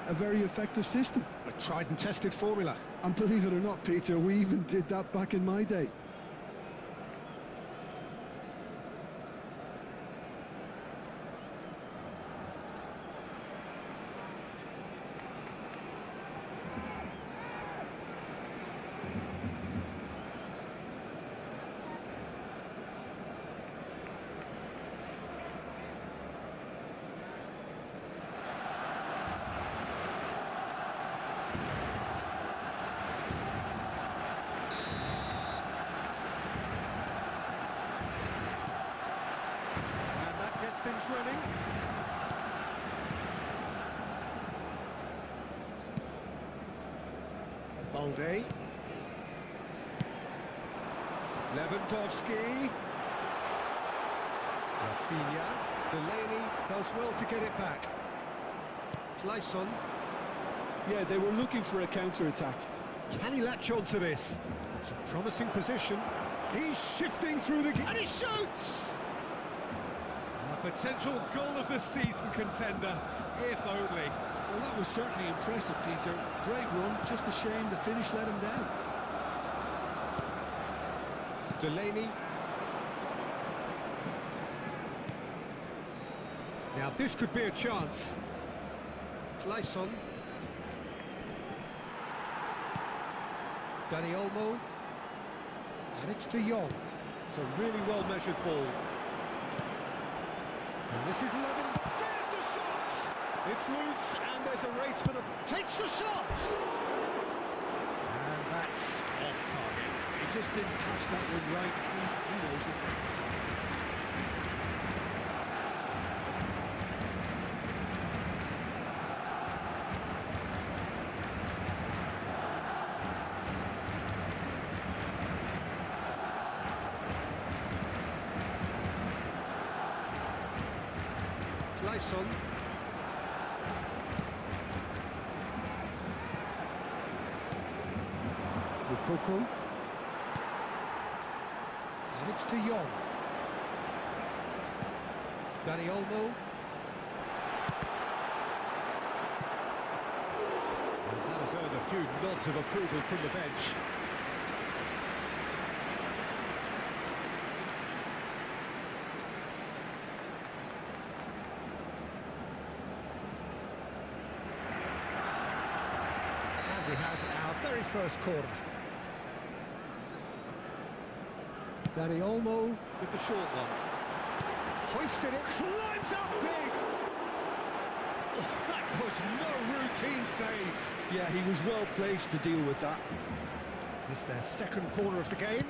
a very effective system. A tried and tested formula. And believe it or not, Peter, we even did that back in my day. Things running. Balde. Lewandowski. Rafinha. Delaney does well to get it back. Clayson. Yeah, they were looking for a counter-attack. Can he latch on to this? It's a promising position. He's shifting through the... and he shoots! Potential goal of the season contender, if only. Well, that was certainly impressive, Peter. Great run, just a shame the finish let him down. Delaney. Now this could be a chance. Clayson. Dani Olmo. And it's De Jong. It's a really well-measured ball. And this is Levin. There's the shot! It's loose, and there's a race for the... takes the shot! And that's off target. He just didn't catch that one right. He knows it. Clayson. Lukaku. And it's De Jong. Dani Olmo. And that has earned a few nods of approval from the bench. We have our very first corner. Dani Olmo with the short one. Hoisted it, climbs up big! Oh, that was no routine save. Yeah, he was well placed to deal with that. This is their second corner of the game.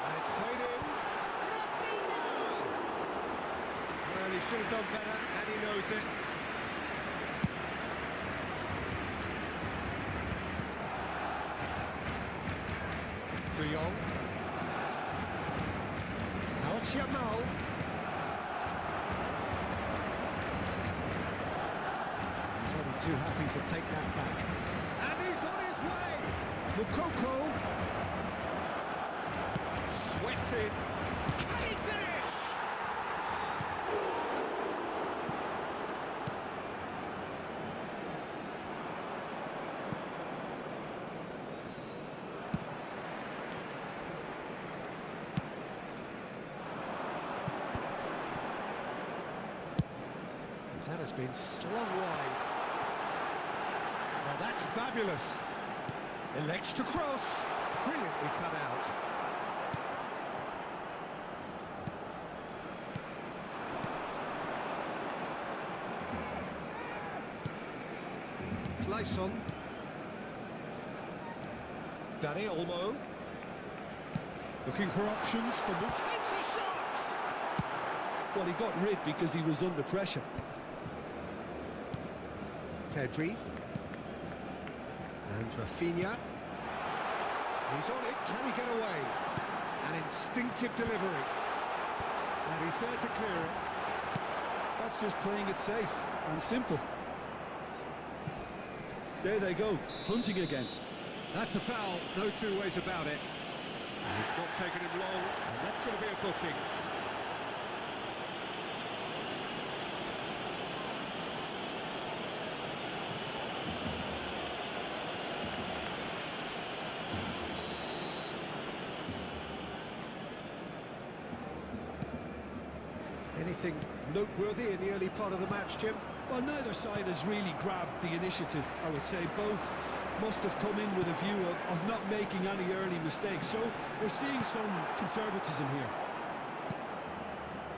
And it's played in. Rafinha! Well, he should have done better, and he knows it. De Jong. Now it's Yamal. He's only too happy to take that back. And he's on his way! Lukaku. Swept in. Can he finish? That has been slung wide. Now that's fabulous. Elects to cross. Brilliantly cut out. Clayson. Dani Olmo. Looking for options for the... takes a shot! Well, he got rid because he was under pressure. Pedri. And Rafinha. He's on it, can he get away? An instinctive delivery. And he's there to clear it. That's just playing it safe and simple. There they go, hunting again. That's a foul, no two ways about it. And it's not taken him long, and that's going to be a booking. anything noteworthy in the early part of the match, Jim? Well, neither side has really grabbed the initiative, I would say. Both must have come in with a view of not making any early mistakes. So we're seeing some conservatism here.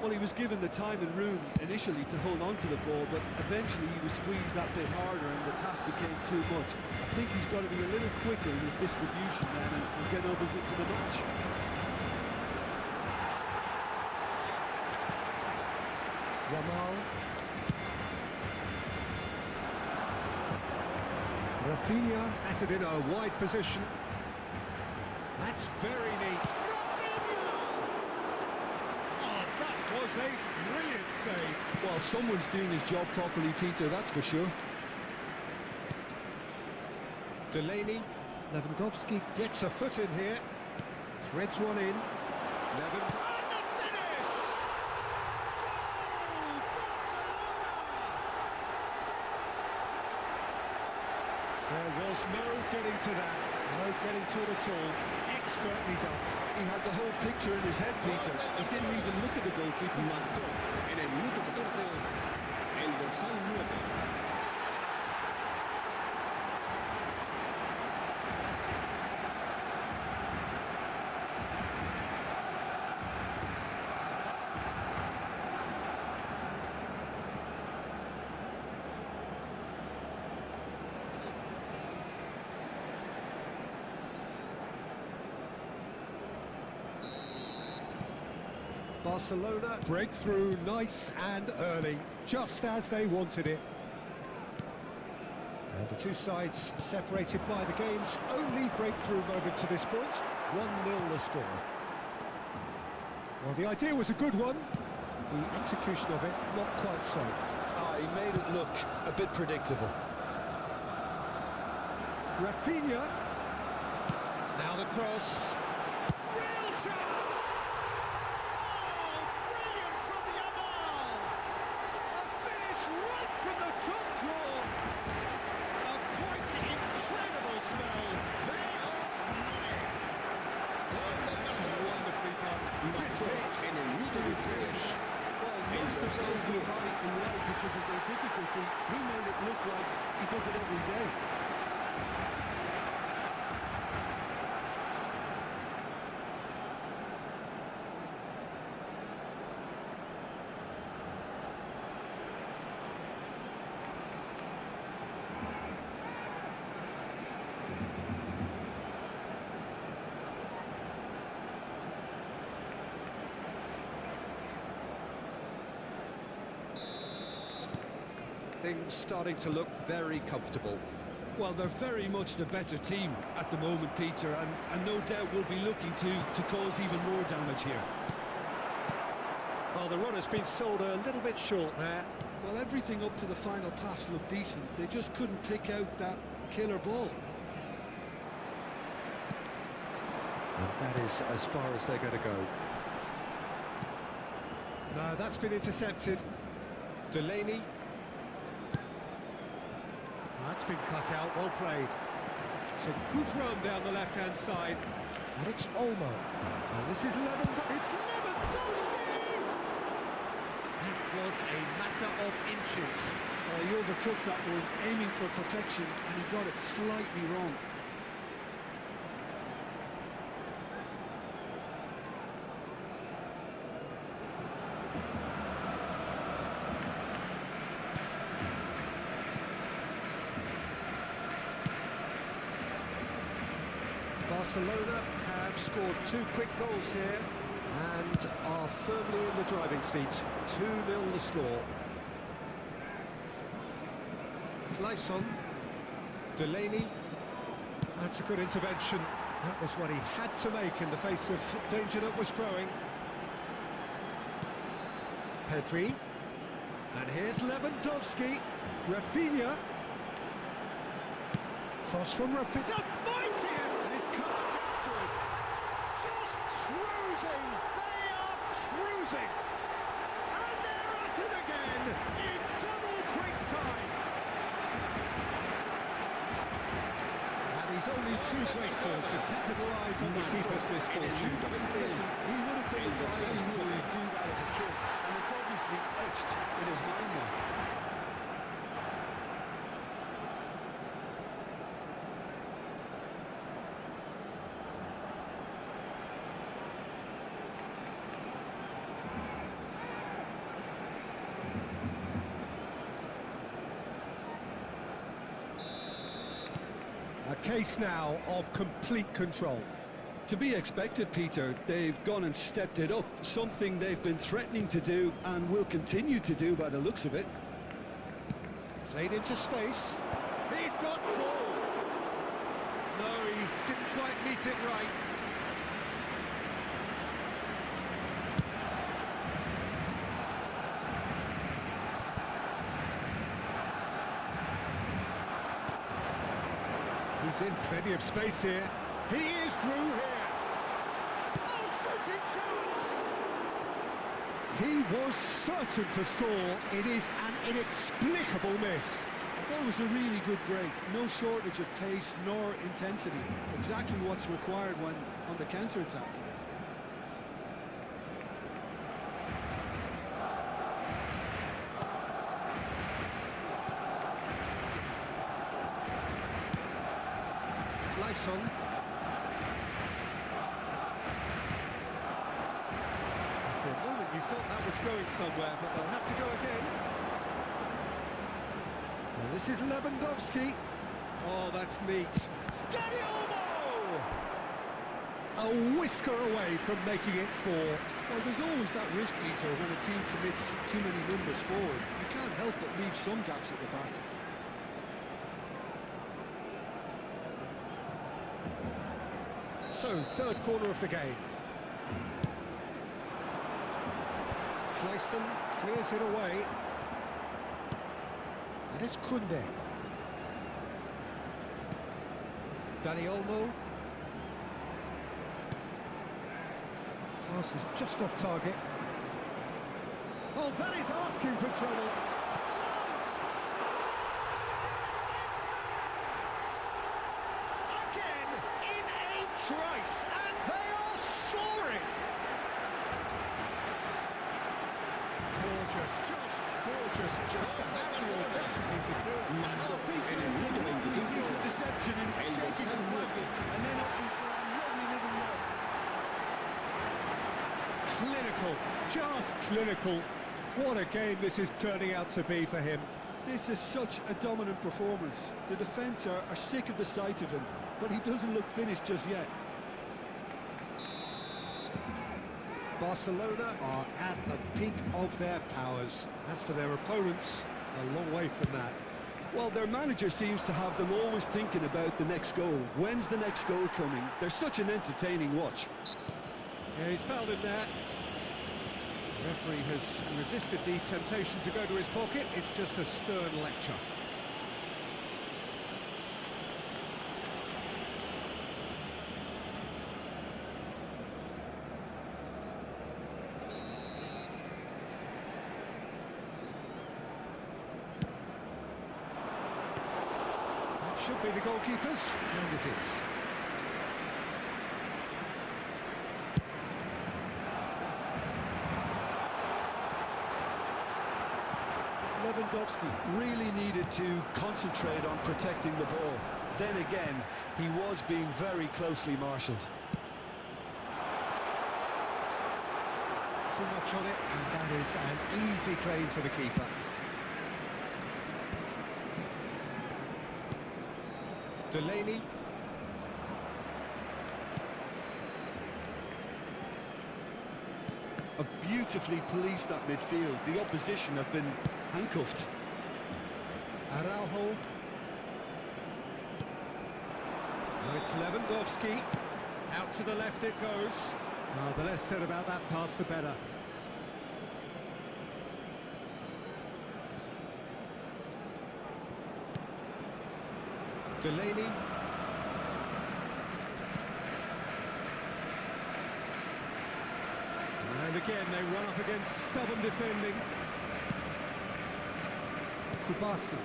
Well, he was given the time and room initially to hold on to the ball, but eventually he was squeezed that bit harder and the task became too much. I think he's got to be a little quicker in his distribution then and get others into the match. Ramal. Rafinha has it in a wide position. That's very neat. Rafinha! Oh, that was a brilliant save. Well, someone's doing his job properly, Peter, that's for sure. Delaney. Lewandowski gets a foot in here. Threads one in. Lewandowski. There was no getting to that, no getting to it at all. Expertly done. He had the whole picture in his head, Peter. He didn't even look at the goalkeeper. En el minuto 14, el dorsal 9. Barcelona breakthrough nice and early, just as they wanted it. And the two sides separated by the game's only breakthrough moment to this point, 1-0 the score. Well, the idea was a good one, the execution of it not quite so. He made it look a bit predictable. Rafinha, now the cross. Real chance! Most of those go high and wide because of their difficulty. He made it look like he does it every day. Things starting to look very comfortable. Well, they're very much the better team at the moment, Peter, and no doubt will be looking to cause even more damage here. Well, the run has been sold a little bit short there. Well, everything up to the final pass looked decent. They just couldn't pick out that killer ball. And that is as far as they're going to go. No, that's been intercepted. Delaney. That's been cut out, well played. It's a good run down the left-hand side. And it's Olmo. And this is Lewandowski. It's Lewandowski! That was a matter of inches. He overcooked that one, aiming for perfection, and he got it slightly wrong. Barcelona have scored 2 quick goals here and are firmly in the driving seat. 2-0 the score. Clayson. Delaney. That's a good intervention. That was what he had to make in the face of danger that was growing. Pedri. And here's Lewandowski. Rafinha. Cross from Rafinha. Mighty! And it's come back to him. Just cruising. They are cruising. And they're at it again in double quick time. And he's only only too grateful to capitalise on the keeper's misfortune. Listen, he would have been advised to do that as a kid, and it's obviously etched in his mind now. A case now of complete control. To be expected, Peter. They've gone and stepped it up, something they've been threatening to do and will continue to do by the looks of it. Played into space. He's got full. No, he didn't quite meet it right. He's in plenty of space here. He is through here. Oh, shooting chance! He was certain to score. It is an inexplicable miss. I thought it was a really good break. No shortage of pace nor intensity. Exactly what's required when on the counter-attack. Lyson. For a moment you thought that was going somewhere, but they'll have to go again. Well, this is Lewandowski. Oh, that's neat. Dani Olmo! A whisker away from making it 4. Well, there's always that risk, Peter, when a team commits too many numbers forward. You can't help but leave some gaps at the back. So, third corner of the game. Clayson clears it away. And it's Koundé. Dani Olmo. Pass is just off target. Oh, that is asking for trouble. Chance! Again, in a trice, and they are soaring! Gorgeous, just gorgeous, just to have the audacity to do it. Oh, Peter, it's a lovely piece of deception in shaking to block it, and then opting for a lovely little lob. Clinical, just clinical. What a game this is turning out to be for him. This is such a dominant performance. The defence are sick of the sight of him, but he doesn't look finished just yet. Barcelona are at the peak of their powers. As for their opponents, a long way from that. Well, their manager seems to have them always thinking about the next goal. When's the next goal coming? They're such an entertaining watch. Yeah, he's fouled in there. The referee has resisted the temptation to go to his pocket. It's just a stern lecture. That should be the goalkeepers, and it is. Lewandowski really needed to concentrate on protecting the ball. Then again, he was being very closely marshalled. Too much on it, and that is an easy claim for the keeper. Delaney. Have beautifully policed that midfield. The opposition have been handcuffed. Araujo. Now it's Lewandowski. Out to the left it goes. Oh, the less said about that pass, the better. Delaney. And again, they run up against stubborn defending. Kubasi.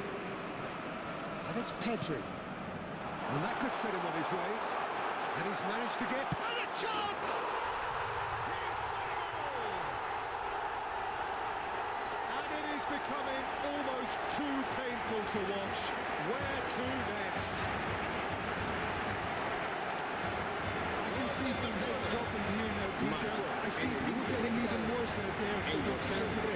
And it's Pedri. And that could set him on his way. And he's managed to get... And a chance! He's won it all! And it is becoming almost too painful to watch. Where to next? I can see some heads dropping here now, Peter. I see people getting even worse out there. El dorsal 3.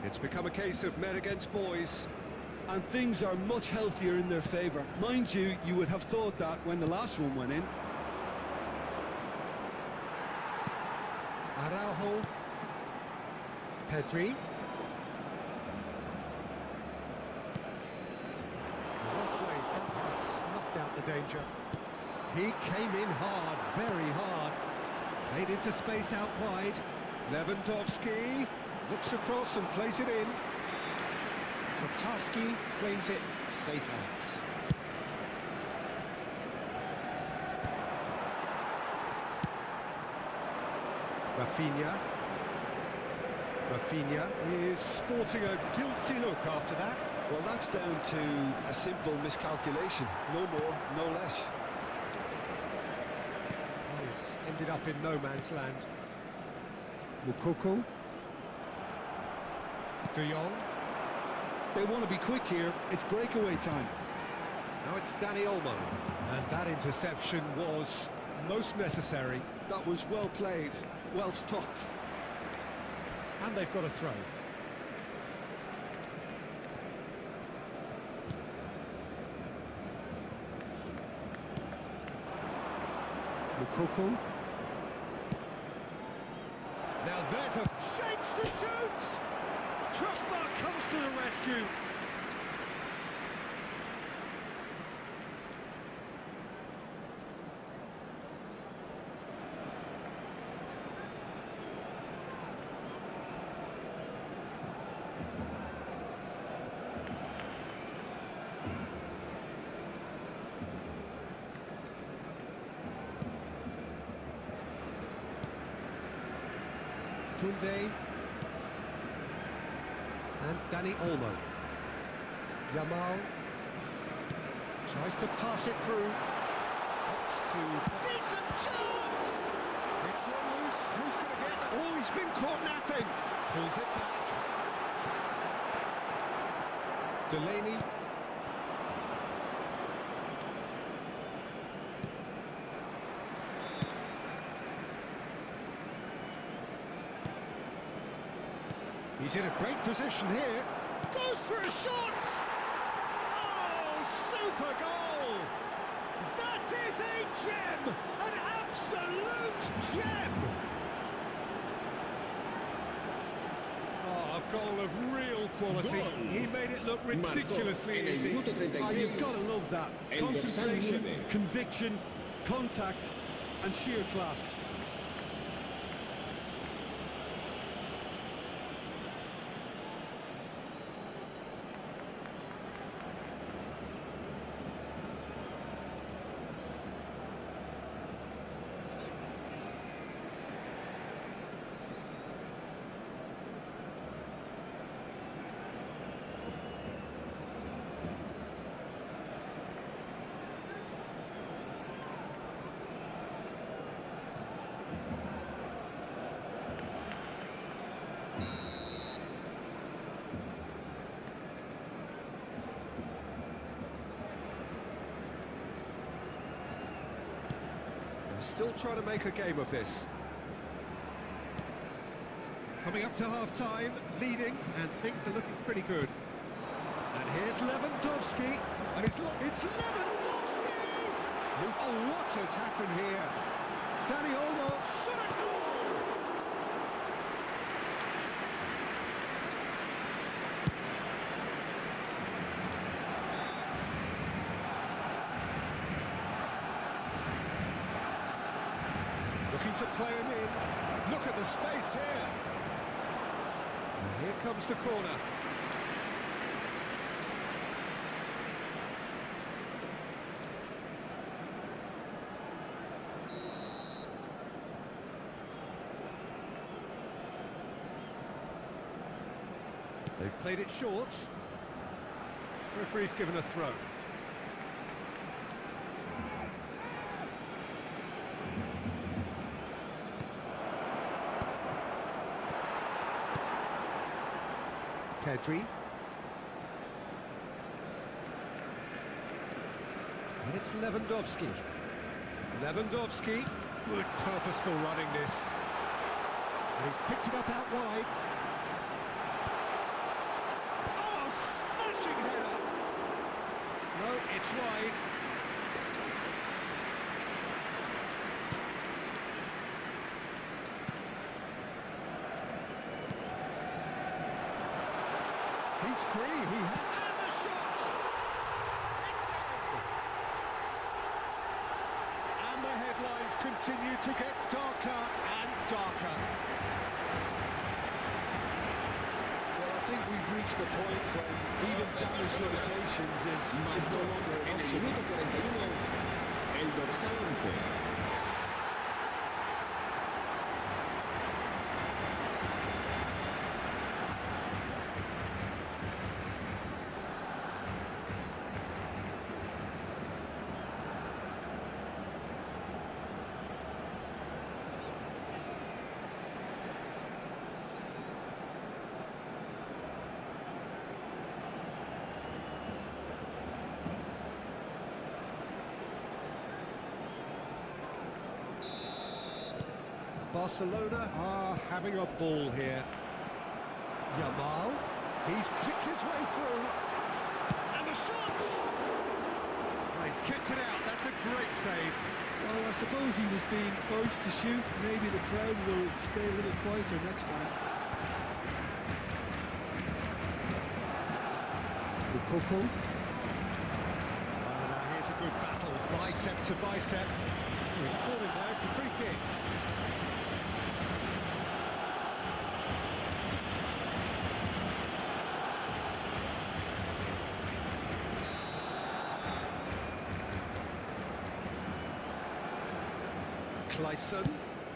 It's become a case of men against boys. And things are much healthier in their favour. Mind you, you would have thought that when the last one went in. Araujo. Pedri. Well played. Has snuffed out the danger. He came in hard, very hard. Played into space out wide. Lewandowski looks across and plays it in. Kotarski claims it. Safe hands. Rafinha. Rafinha is sporting a guilty look after that. Well, that's down to a simple miscalculation. No more, no less. He's ended up in no man's land. Mukoko. De Jong. They want to be quick here. It's breakaway time. Now it's Dani Olmo. And that interception was most necessary. That was well played, well stopped. And they've got a throw. Mukoko. Now there's a shapes to shoot! Crossbar comes to the rescue. Koundé. And Dani Olmo. Yamal tries to pass it through. Opts to... Decent chance! It's run loose. Who's going to get it? Oh, he's been caught napping. Pulls it back. Delaney. He's in a great position here. Goes for a shot! Oh, super goal! That is a gem! An absolute gem! Oh, a goal of real quality. Goal. He made it look ridiculously En el easy. minuto 36. Oh, you've got to love that. El dorsal Concentration, 9. conviction, contact, and sheer class. Still trying to make a game of this. Coming up to half-time, leading, and things are looking pretty good. And here's Lewandowski, and it's Lewandowski! Oh, what has happened here? Danny Olmo, shot a goal! Looking to play him in. Look at the space here. And here comes the corner. They've played it short. Referee's given a throw. Pedri. And it's Lewandowski. Lewandowski. Good purposeful running this. And he's picked it up out wide. Oh, smashing header! No, it's wide. He's free, and the shot! And the headlines continue to get darker and darker. Well, I think we've reached the point when even damage limitations is no longer an En el option. minuto 41, el dorsal 11. Barcelona are having a ball here. Yamal, he's picked his way through. And the shot! Oh, he's kept it out, that's a great save. Well, I suppose he was being forced to shoot. Maybe the crowd will stay a little quieter next time. Lukaku. Now here's a good battle, bicep to bicep. Oh, he's caught him there, it's a free kick. Clayson,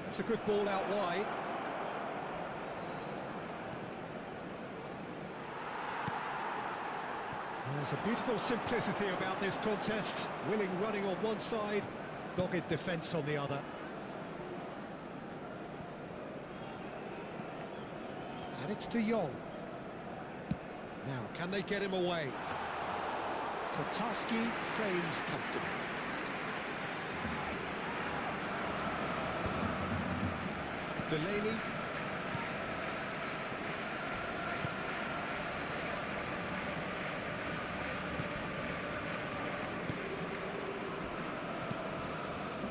it's a good ball out wide. There's a beautiful simplicity about this contest. Willing running on one side, dogged defence on the other. And it's De Jong. Now, can they get him away? Kotarski claims comfortable. Delaney.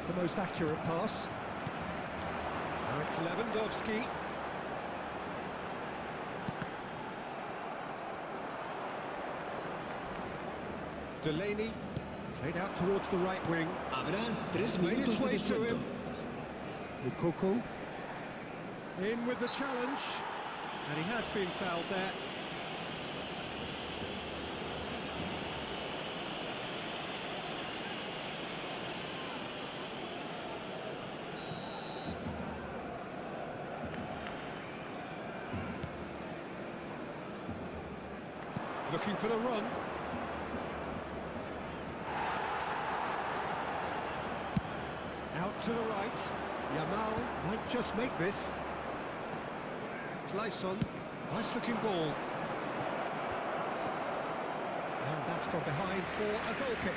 The most accurate pass. Now it's Lewandowski. Delaney played out towards the right wing. Habrá 3 Made its minutos de way to descuento. him. Lukaku. In with the challenge, and he has been fouled there. Looking for the run. Out to the right. Yamal might just make this. Clayson, nice looking ball. And that's gone behind for a goal kick.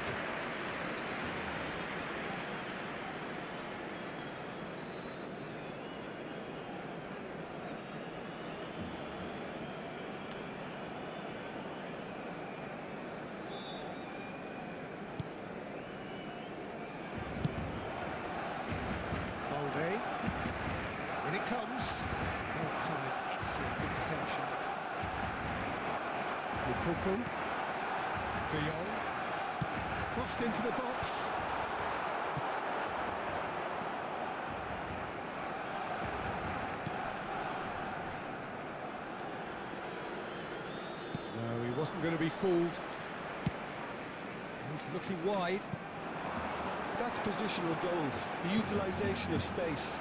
Balde. In it comes. Well timed, excellent interception. Lukaku. De Jong. Crossed into the box. No, he wasn't going to be fooled. He's looking wide. That's positional goal, the utilisation of space.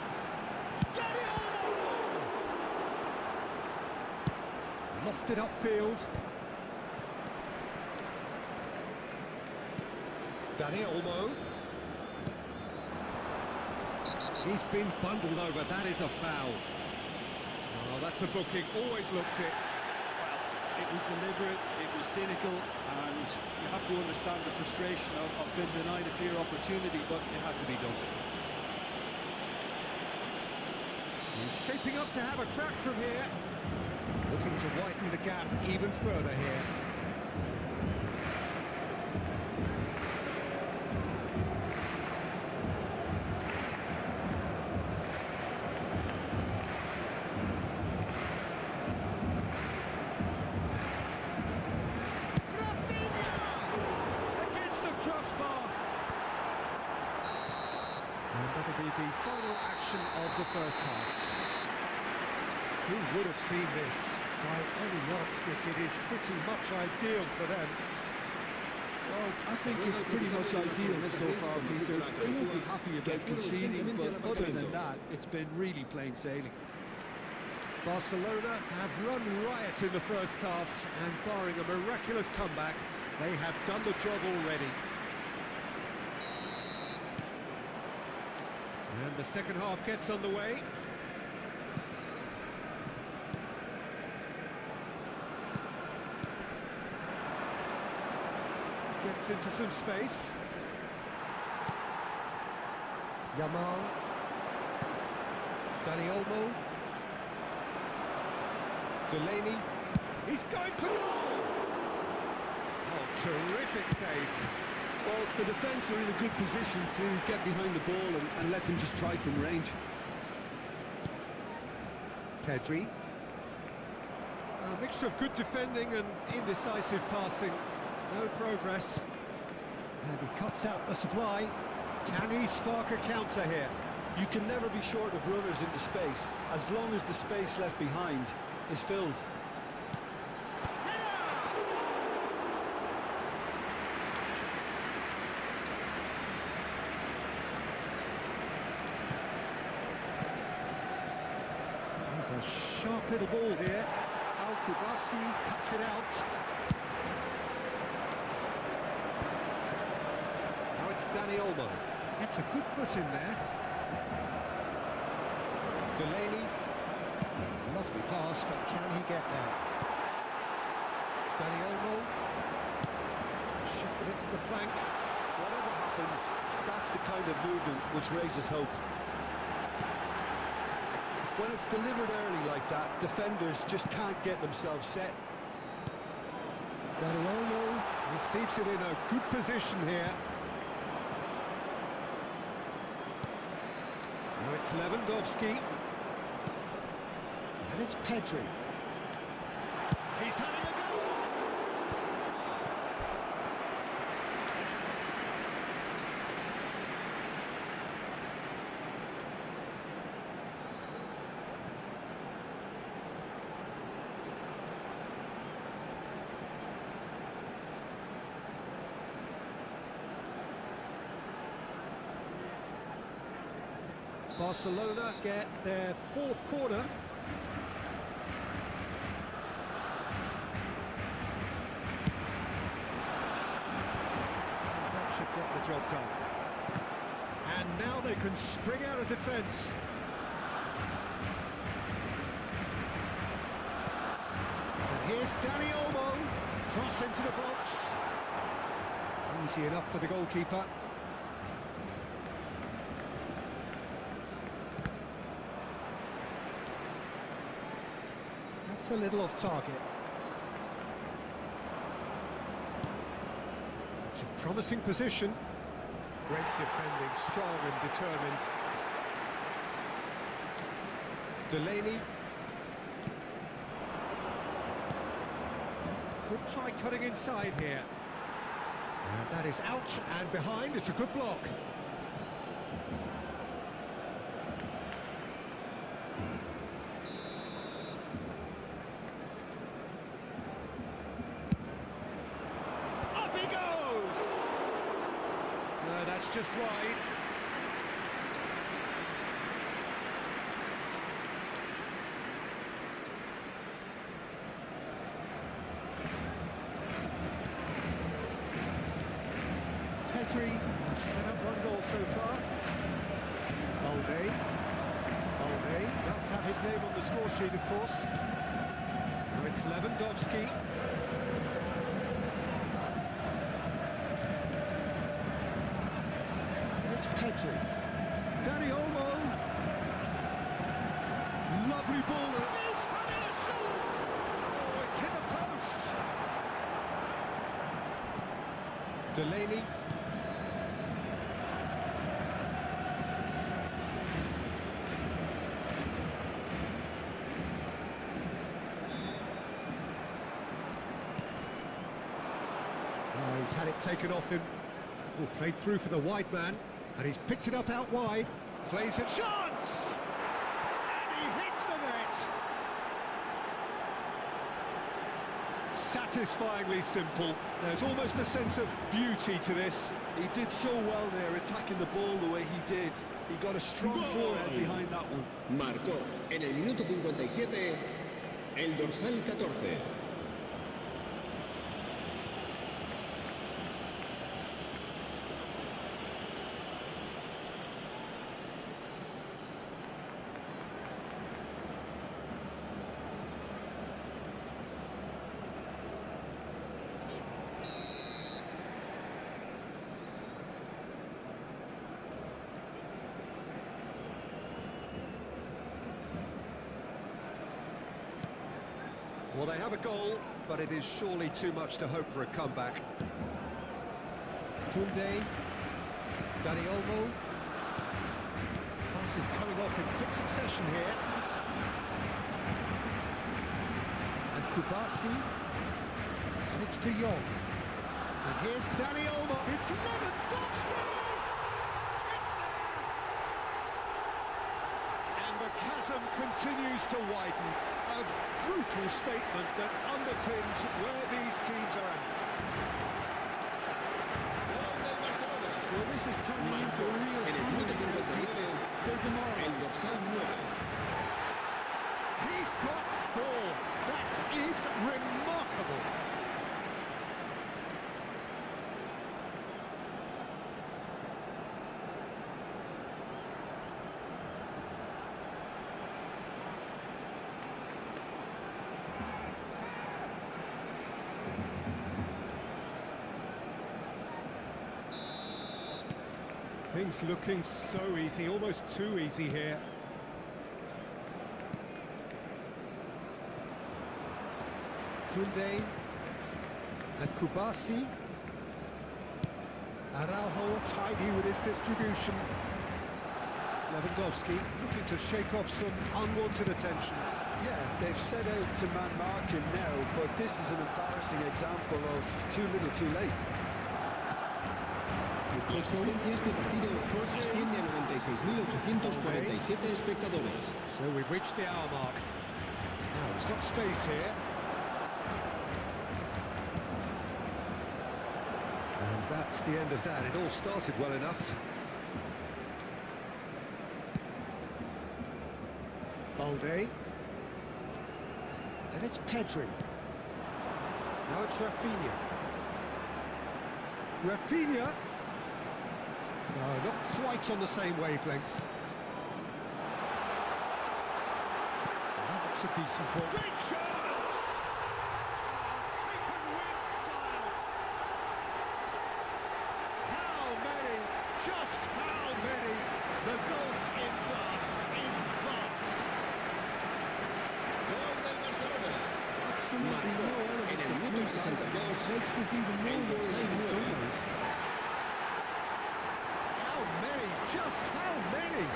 Lofted upfield. Dani Olmo. He's been bundled over, that is a foul. Oh, that's a booking, always looked it. Well, it was deliberate, it was cynical, and you have to understand the frustration of being denied a clear opportunity, but it had to be done. He's shaping up to have a crack from here. Looking to widen the gap even further here. That'll be the final action of the first half. Who would have seen this? By any yardstick, it is pretty much ideal for them. Well, I think it's pretty much ideal so far, Peter. They won't be happy about conceding, but other than that, it's been really plain sailing. Barcelona have run riot in the first half, and barring a miraculous comeback, they have done the job already. And the second half gets underway. Gets into some space. Yamal. Dani Olmo. Delaney. He's going for goal! Oh, terrific save. Well, the defence are in a good position to get behind the ball and let them just try from range. Pedri. A mixture of good defending and indecisive passing. No progress. And he cuts out the supply. Can he spark a counter here? You can never be short of runners into space, as long as the space left behind is filled. There's a sharp little ball here. Al-Kubasi cuts it out. Now it's Dani Olmo. Gets a good foot in there. Delaney. Lovely pass, but can he get there? Dani Olmo. Shifted it to the flank. Whatever happens, that's the kind of movement which raises hope. When it's delivered early like that, defenders just can't get themselves set. Dani Olmo receives it in a good position here. Now it's Lewandowski. And it's Pedri. He's having a go! Barcelona get their fourth corner. That should get the job done. And now they can spring out of defence. And here's Dani Olmo. Cross into the box. Easy enough for the goalkeeper. A little off target. It's a promising position. Great defending, strong and determined. Delaney. Could try cutting inside here. And that is out and behind. It's a good block. Up he goes! No, that's just wide. Pedri set up one goal so far. Balde does have his name on the score sheet, of course. Now it's Lewandowski. And it's Pedri. Dani Olmo. Lovely ball. He's having a shot! Oh, it's hit the post. Delaney. He's had it taken off him. Oh, played through for the wide man, and he's picked it up out wide. Plays it, chance! And he hits the net! Satisfyingly simple. There's almost a sense of beauty to this. He did so well there, attacking the ball the way he did. He got a strong forehead behind that one. Marcó en el minuto 57 el dorsal 14. Well, they have a goal, but it is surely too much to hope for a comeback. Koundé, Dani Olmo. Pass is coming off in quick succession here. And Kubasi. And it's De Jong. And here's Dani Olmo. It's Lewandowski! And the chasm continues to widen. A brutal statement that underpins where these teams are at. Well, this is turning into a real detail. They're demoralised. He's got 4. That is remarkable. Things looking so easy, almost too easy here. Koundé and Kubasi. Araujo tidy with his distribution. Lewandowski looking to shake off some unwanted attention. Yeah, they've set out to man mark him now, but this is an embarrassing example of too little too late. La asistencia a este partido asciende a 96.847 espectadores. So we've reached the hour mark. Now he's got space here. And that's the end of that. It all started well enough. Balde. And it's Pedri. Now it's Rafinha. Rafinha. No, not quite on the same wavelength. That's a decent ball. Great chance! Taken with style. How many? Just how many? The gulf in class is vast. Absolutely no element of fluke that makes this even more worrying in some ways. Just how many?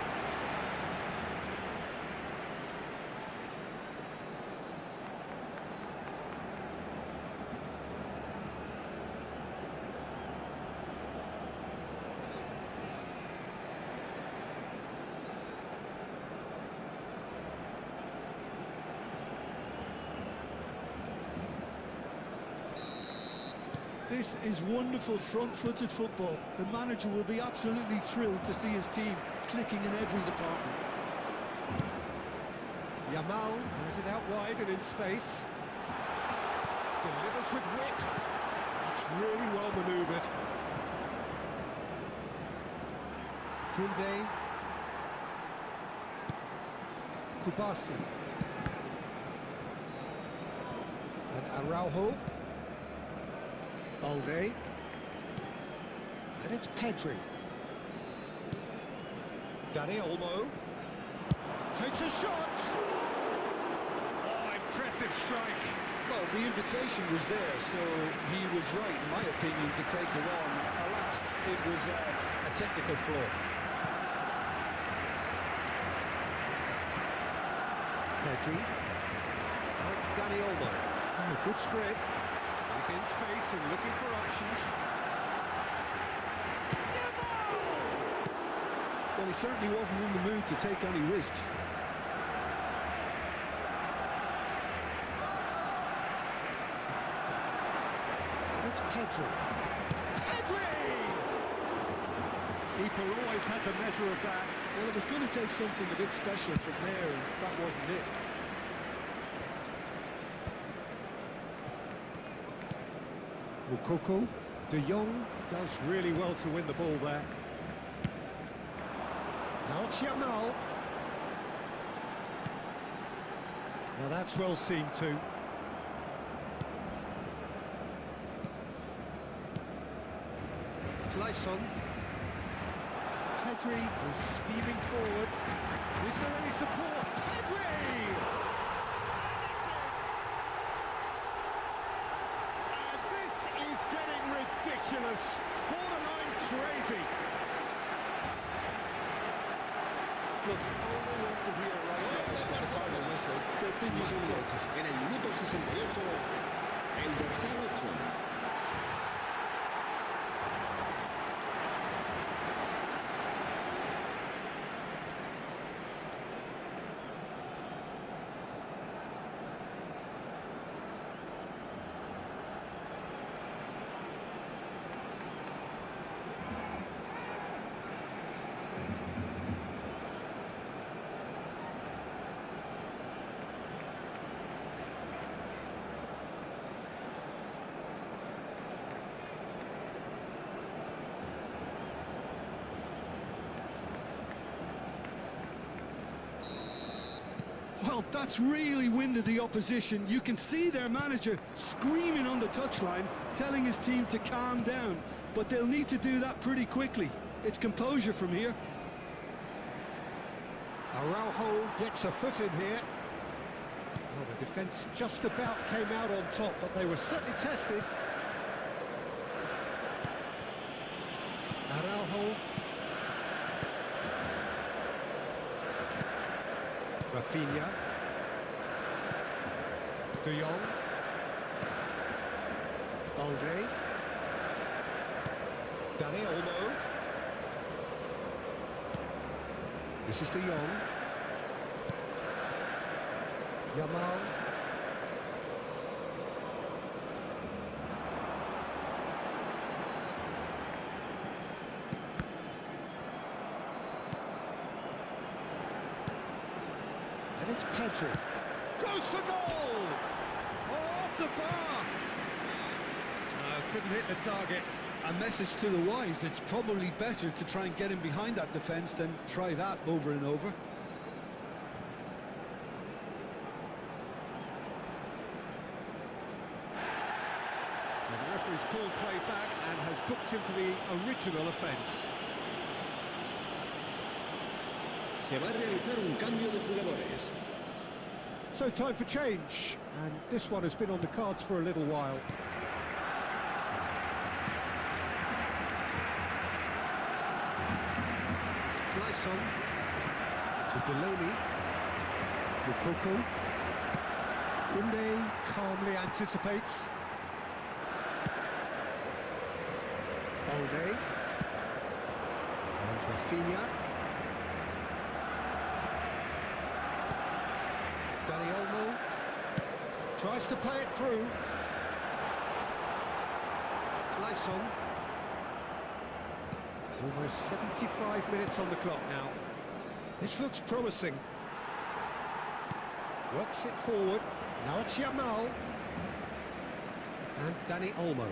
This is wonderful front-footed football. The manager will be absolutely thrilled to see his team clicking in every department. Yamal has it out wide and in space. Delivers with wit. It's really well manoeuvred. Kunde. Kubasi. And Araujo. Balde. And it's Pedri. Dani Olmo. Takes a shot! Oh, impressive strike. Well, the invitation was there, so he was right, in my opinion, to take it on. Alas, it was a technical flaw. Pedri. Oh, it's Dani Olmo. Oh, good spread. He's in space and looking for options. Well, he certainly wasn't in the mood to take any risks. And it's Pedri. Pedri! Keeper always had the measure of that. Well, it was going to take something a bit special from there, and that wasn't it. Mukoko. De Jong does really well to win the ball there. Now it's Yamal. Now that's well seen too. Clayson. Pedri was steaming forward. Is there any support? Pedri! And this is getting ridiculous. Borderline crazy. Look, all they want to hear right now is the final whistle. They've been humiliated. En el minuto 68, el dorsal 8. Well, that's really winded the opposition. You can see their manager screaming on the touchline, telling his team to calm down. But they'll need to do that pretty quickly. It's composure from here. Araujo gets a foot in here. Well, the defence just about came out on top, but they were certainly tested. Araujo. Rafinha. De Jong. Balde. Dani Olmo. This is De Jong. Yamal. And it's Pedri. Goes for goal! Oh, off the bar! No, couldn't hit the target. A message to the wise, it's probably better to try and get him behind that defence than try that over and over. And the referee's pulled play back and has booked him for the original offence. Se va a realizar un cambio de jugadores. So time for change, and this one has been on the cards for a little while. Clayson to Delaney. Mukoko. Kunde calmly anticipates. Balde. And Rafinha. Dani Olmo tries to play it through. Clayson. Almost 75 minutes on the clock now. This looks promising. Works it forward. Now it's Yamal. And Dani Olmo.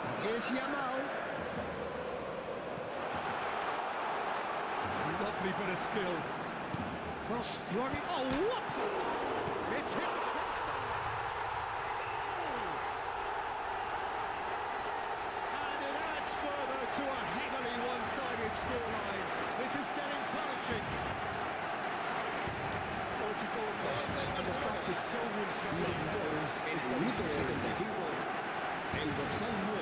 And here's Yamal. Lovely bit of skill. Cross flung it. Oh, what a... It's hit the crossbar. Goal! And it adds further to a heavily one-sided scoreline. This is getting punishing. Well, it's a goal fest, and the fact it's so one-sided now is El got minuto to be 75, el dorsal 9.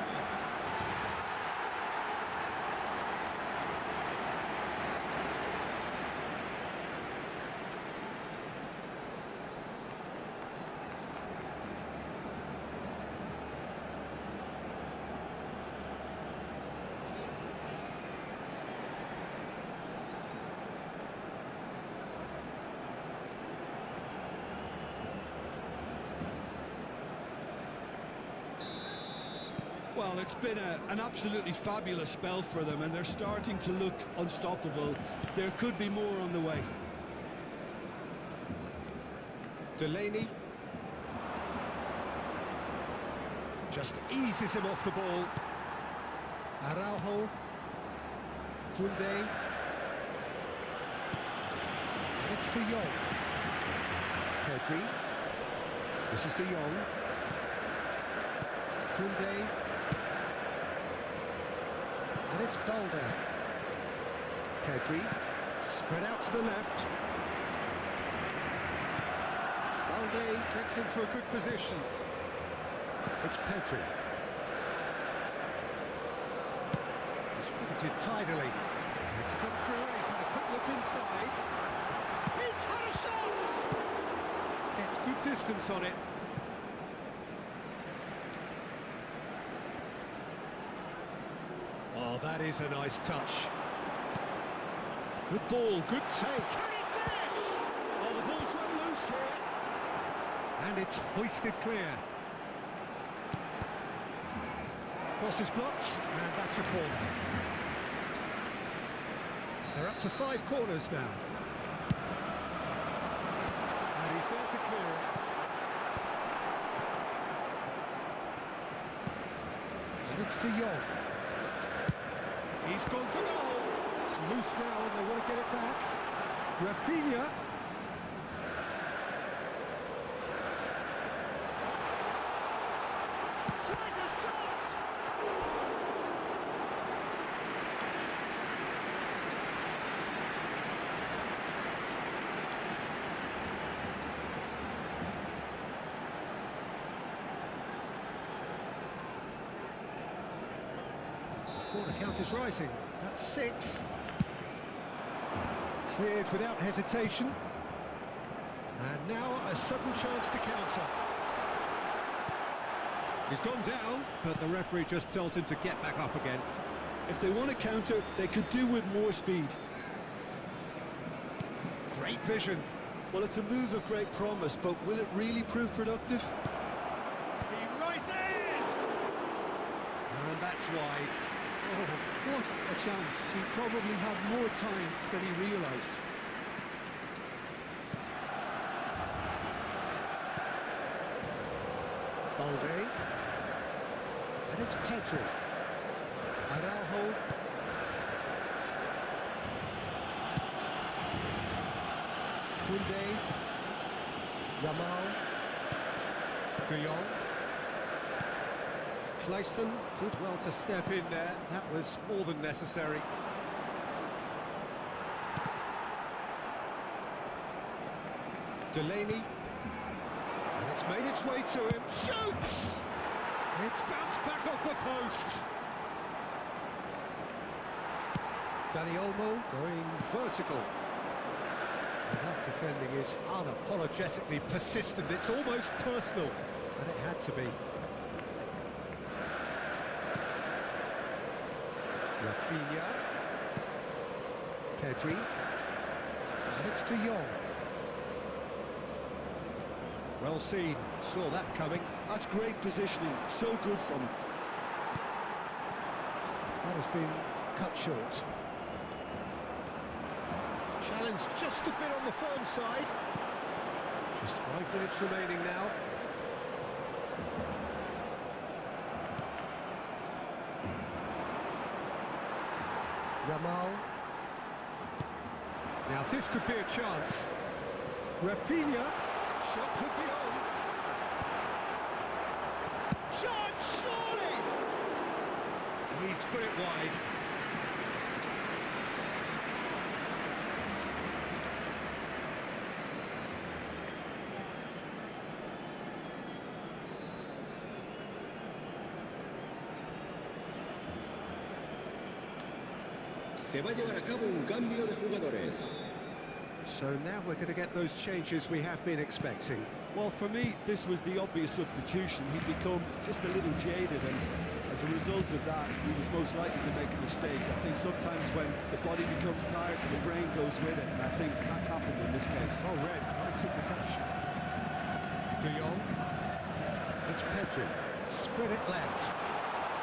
Well, it's been an absolutely fabulous spell for them, and they're starting to look unstoppable. There could be more on the way. Delaney. Just eases him off the ball. Araujo. Koundé. And it's De Jong. Pedri. This is De Jong. Koundé. And it's Balde. Pedri. Spread out to the left. Balde gets into a good position. It's Pedri. Distributed tidily. It's come through, he's had a quick look inside. He's had a shot! Gets good distance on it. Oh, that is a nice touch. Good ball, good take. Can he finish? Oh, the ball's run loose here. And it's hoisted clear. Cross is blocked, and that's a corner. They're up to 5 corners now. And he's there to clear it. And it's De Jong. He's gone for goal. It's loose now and they want to get it back. Rafinha. Tries a shot! Corner count is rising. That's 6. Cleared without hesitation. And now a sudden chance to counter. He's gone down, but the referee just tells him to get back up again. If they want to counter, they could do with more speed. Great vision. Well, it's a move of great promise, but will it really prove productive? He rises! And that's wide. Oh, what a chance. He probably had more time than he realised. Balde. And it's Pedri. Araujo. Koundé. Yamal. De Jong. Clayson did well to step in there. That was more than necessary. Delaney. And it's made its way to him. Shoots! It's bounced back off the post. Dani Olmo going vertical. And that defending is unapologetically persistent. It's almost personal. And it had to be. Rafinha. Pedri. And it's De Jong. Well seen, saw that coming. That's great positioning, so good from him. That has been cut short. Challenge just a bit on the firm side. Just 5 minutes remaining now. Yamal. Now this could be a chance. Rafinha. Shot could be on. Shot, surely! He's put it wide. Se va a llevar a cabo un cambio de jugadores. So now we're going to get those changes we have been expecting. Well, for me, this was the obvious substitution. He'd become just a little jaded, and as a result of that, he was most likely to make a mistake. I think sometimes when the body becomes tired, the brain goes with it, and I think that's happened in this case. Oh, red, nice interception. De Jong. It's Pedri. Spread it left.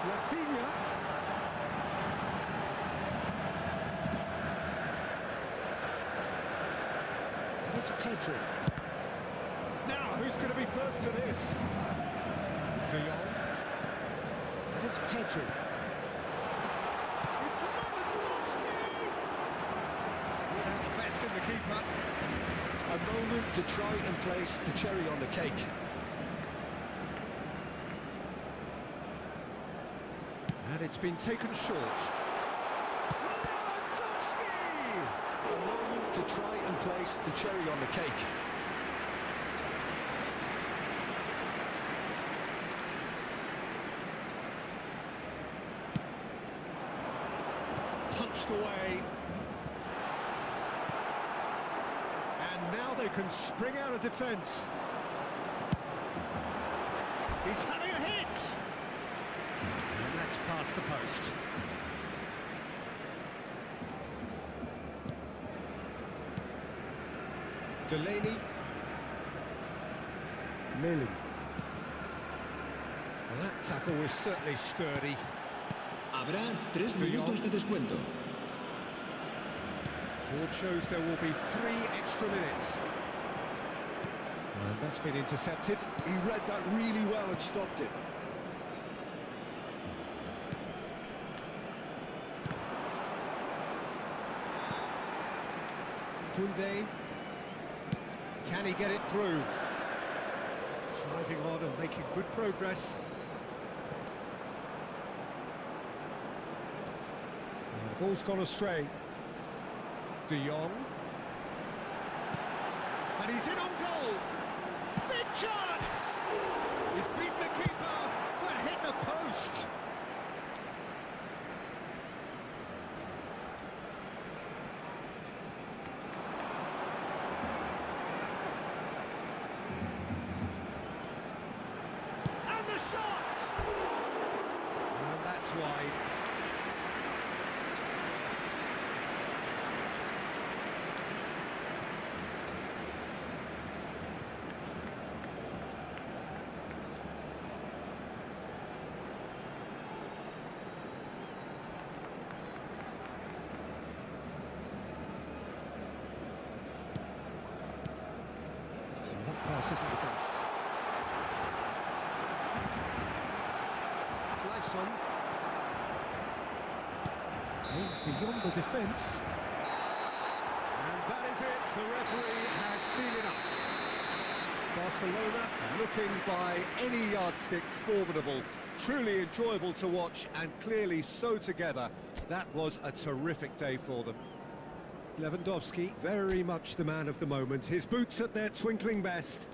Rafinha. And it's Pedri. Now, who's going to be first to this? De Jong. And it's Pedri. It's Lewandowski! Without the best in the keeper. A moment to try and place the cherry on the cake. And it's been taken short. Lewandowski! A moment to try and place the cherry on the cake. Punched away. And now they can spring out of defence. He's having a hit! And that's past the post. Delaney. Millen. Well, that tackle was certainly sturdy. Habrá 3 De Jong. minutos de descuento. Board shows there will be 3 extra minutes. And that's been intercepted. He read that really well and stopped it. Koundé. Can he get it through? Driving on and making good progress. And the ball's gone astray. De Jong. And he's in on goal. Big chance! He's beaten the keeper, but hit the post. And the shot! And that's wide. That pass isn't the best. Clayson. Aims beyond the defence. And that is it. The referee has seen enough. Barcelona looking by any yardstick formidable. Truly enjoyable to watch and clearly so together. That was a terrific day for them. Lewandowski, very much the man of the moment. His boots at their twinkling best.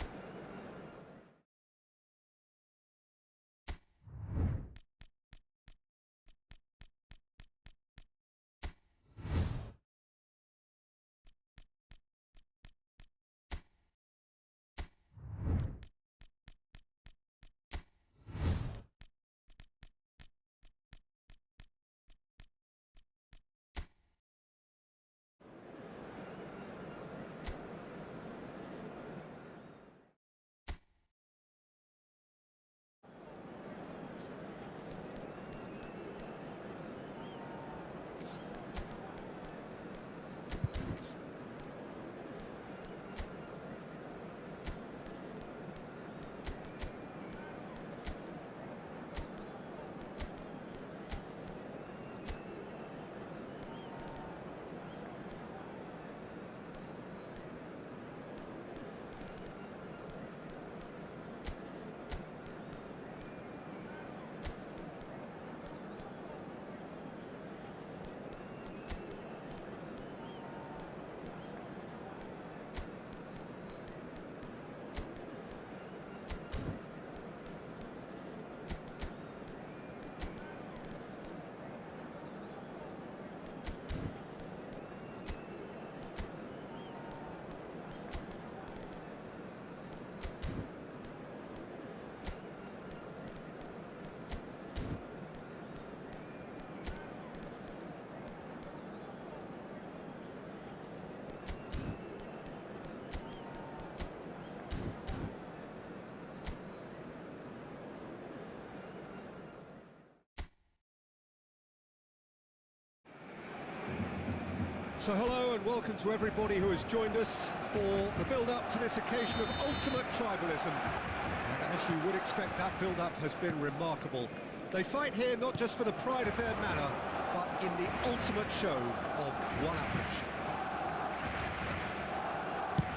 So hello and welcome to everybody who has joined us for the build-up to this occasion of ultimate tribalism. And as you would expect, that build-up has been remarkable. They fight here not just for the pride of their manor, but in the ultimate show of one-upmanship.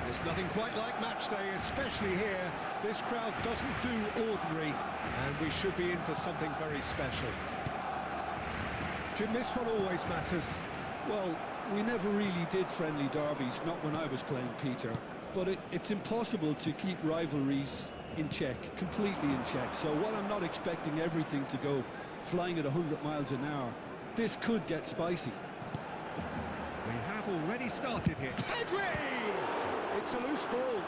There's nothing quite like match day, especially here. This crowd doesn't do ordinary, and we should be in for something very special. Jim, this one always matters. Well, we never really did friendly derbies, not when I was playing, Peter. But it's impossible to keep rivalries in check, completely in check. So while I'm not expecting everything to go flying at 100 miles an hour, this could get spicy. We have already started here. Pedri! It's a loose ball.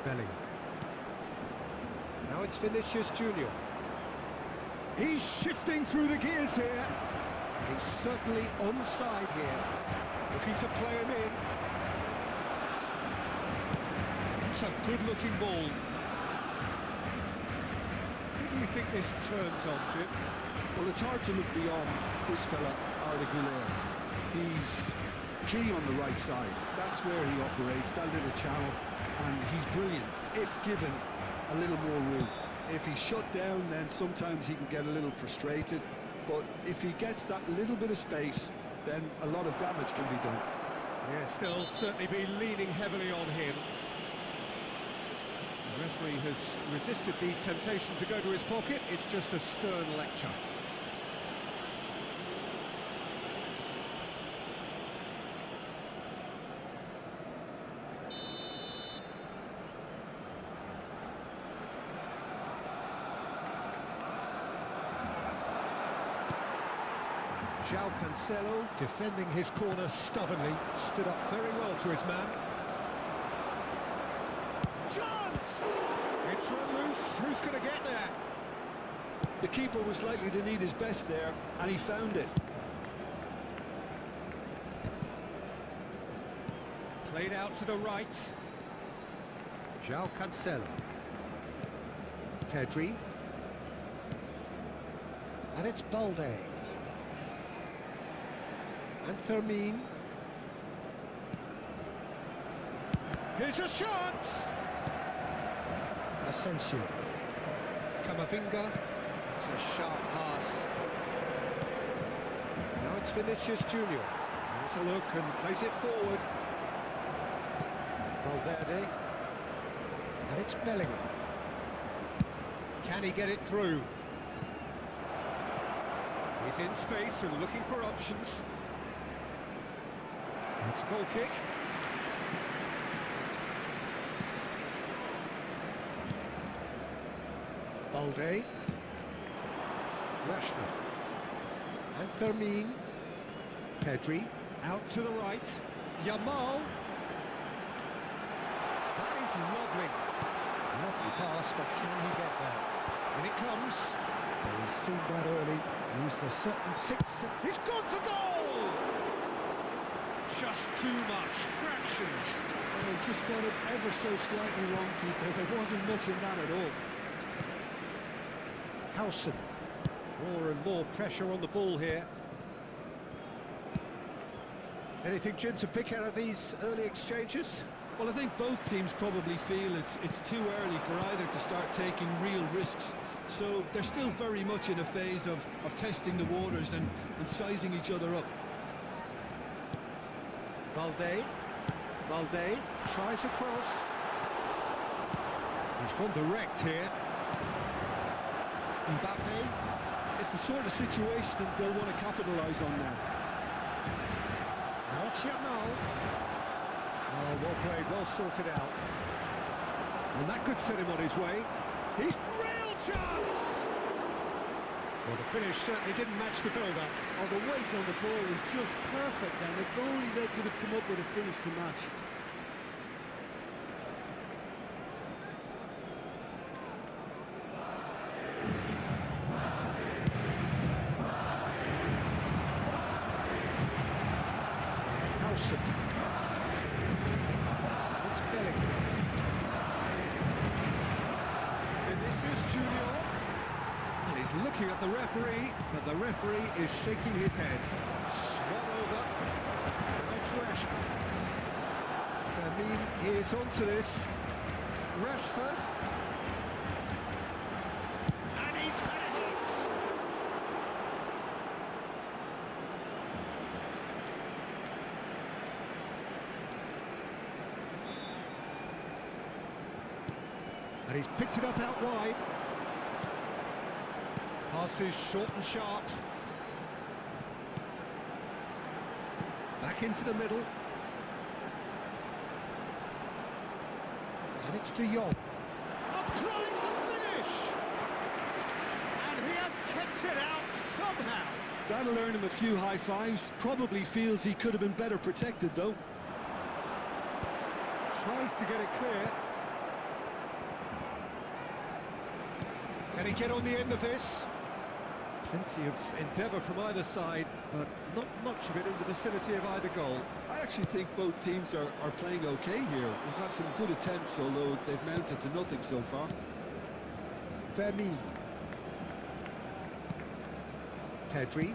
Bellingham. Now it's Vinicius Junior. He's shifting through the gears here. And he's certainly onside here. Looking to play him in. It's a good-looking ball. Who do you think this turns on, Jim? Well, it's hard to look beyond this fella, Arda Güler. He's key on the right side. That's where he operates, that little channel, and he's brilliant if given a little more room. If he's shut down, then sometimes he can get a little frustrated, but if he gets that little bit of space, then a lot of damage can be done. Yeah, still certainly be leaning heavily on him. The referee has resisted the temptation to go to his pocket. It's just a stern lecture. João Cancelo, defending his corner stubbornly, stood up very well to his man. Chance! It's run loose. Who's going to get there? The keeper was likely to need his best there, and he found it. Played out to the right. João Cancelo. Pedri. And it's Balde. And Fermin. Here's a chance! Asensio. Camavinga. It's a sharp pass. Now it's Vinicius Junior. Here's a look and plays it forward. Valverde. And it's Bellingham. Can he get it through? He's in space and looking for options. It's a goal kick. Balde. Rashford. And Fermin. Pedri. Out to the right. Yamal. That is lovely. Lovely pass, but can he get there? And it comes. Oh, he's seen that early. Used a certain six. He's gone for goal! Just too much. Fractions. Oh, just got it ever so slightly wrong, Peter. There wasn't much in that at all. Howson. More and more pressure on the ball here. Anything, Jim, to pick out of these early exchanges? Well, I think both teams probably feel it's too early for either to start taking real risks. So they're still very much in a phase of testing the waters and sizing each other up. Balde tries a cross. He's gone direct here. Mbappe. It's the sort of situation that they'll want to capitalise on now. Now it's Yamal. Oh, well played, well sorted out. And that could set him on his way. He's real chance! Well, the finish certainly didn't match the build-up. Oh, the weight on the ball was just perfect, and if only they could have come up with a finish to match. Howson. It's Bellingham. Vinicius Junior. And he's looking at the referee, but the referee is shaking his head. Swung over. it's onto this. Rashford. And he's had it. And he's picked it up out wide. Passes short and sharp. Back into the middle. And it's De Jong. Applies the finish! And he has kept it out somehow. That'll earn him a few high fives. Probably feels he could have been better protected, though. Tries to get it clear. Can he get on the end of this? Plenty of endeavour from either side, but not much of it in the vicinity of either goal. I actually think both teams are playing okay here. We've had some good attempts, although they've mounted to nothing so far. Vermi. Pedri.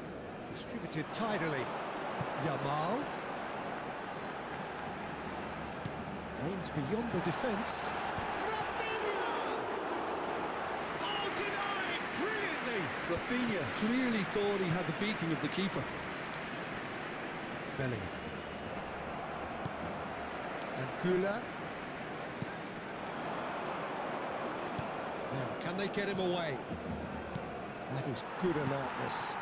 Distributed tidily. Yamal. Aimed beyond the defence. Rafinha clearly thought he had the beating of the keeper. Bellingham. And Kula. Now, can they get him away? That is good alertness.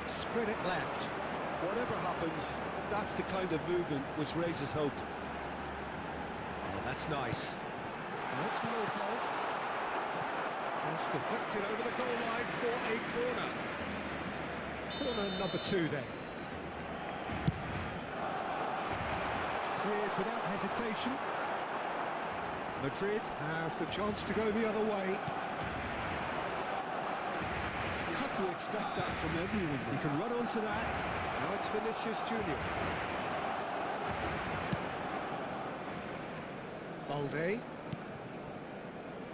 Spread it left. Whatever happens, that's the kind of movement which raises hope. That's nice. That's Lopez. Just deflected over the goal line for a corner. Corner number 2 then. Cleared without hesitation. Madrid have the chance to go the other way. You have to expect that from everyone. He can run onto that. Now it's Vinicius Junior. Balde.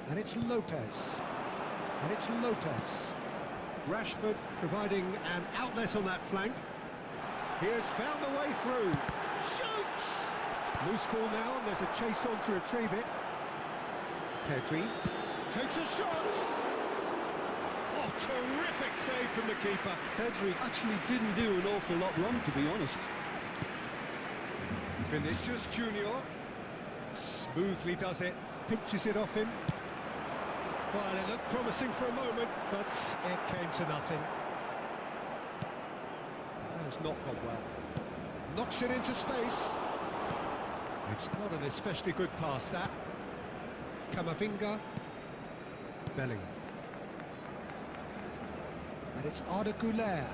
And it's Lopez. And it's Lopez. Rashford providing an outlet on that flank. He has found the way through. Shoots! Loose ball now, and there's a chase on to retrieve it. Pedri takes a shot! Oh, terrific save from the keeper. Pedri actually didn't do an awful lot wrong, to be honest. Vinicius Junior smoothly does it, pinches it off him. Well, it looked promising for a moment, but it came to nothing. That has not gone well. Knocks it into space. It's not an especially good pass, that. Camavinga. Bellingham. And it's Arda Güler.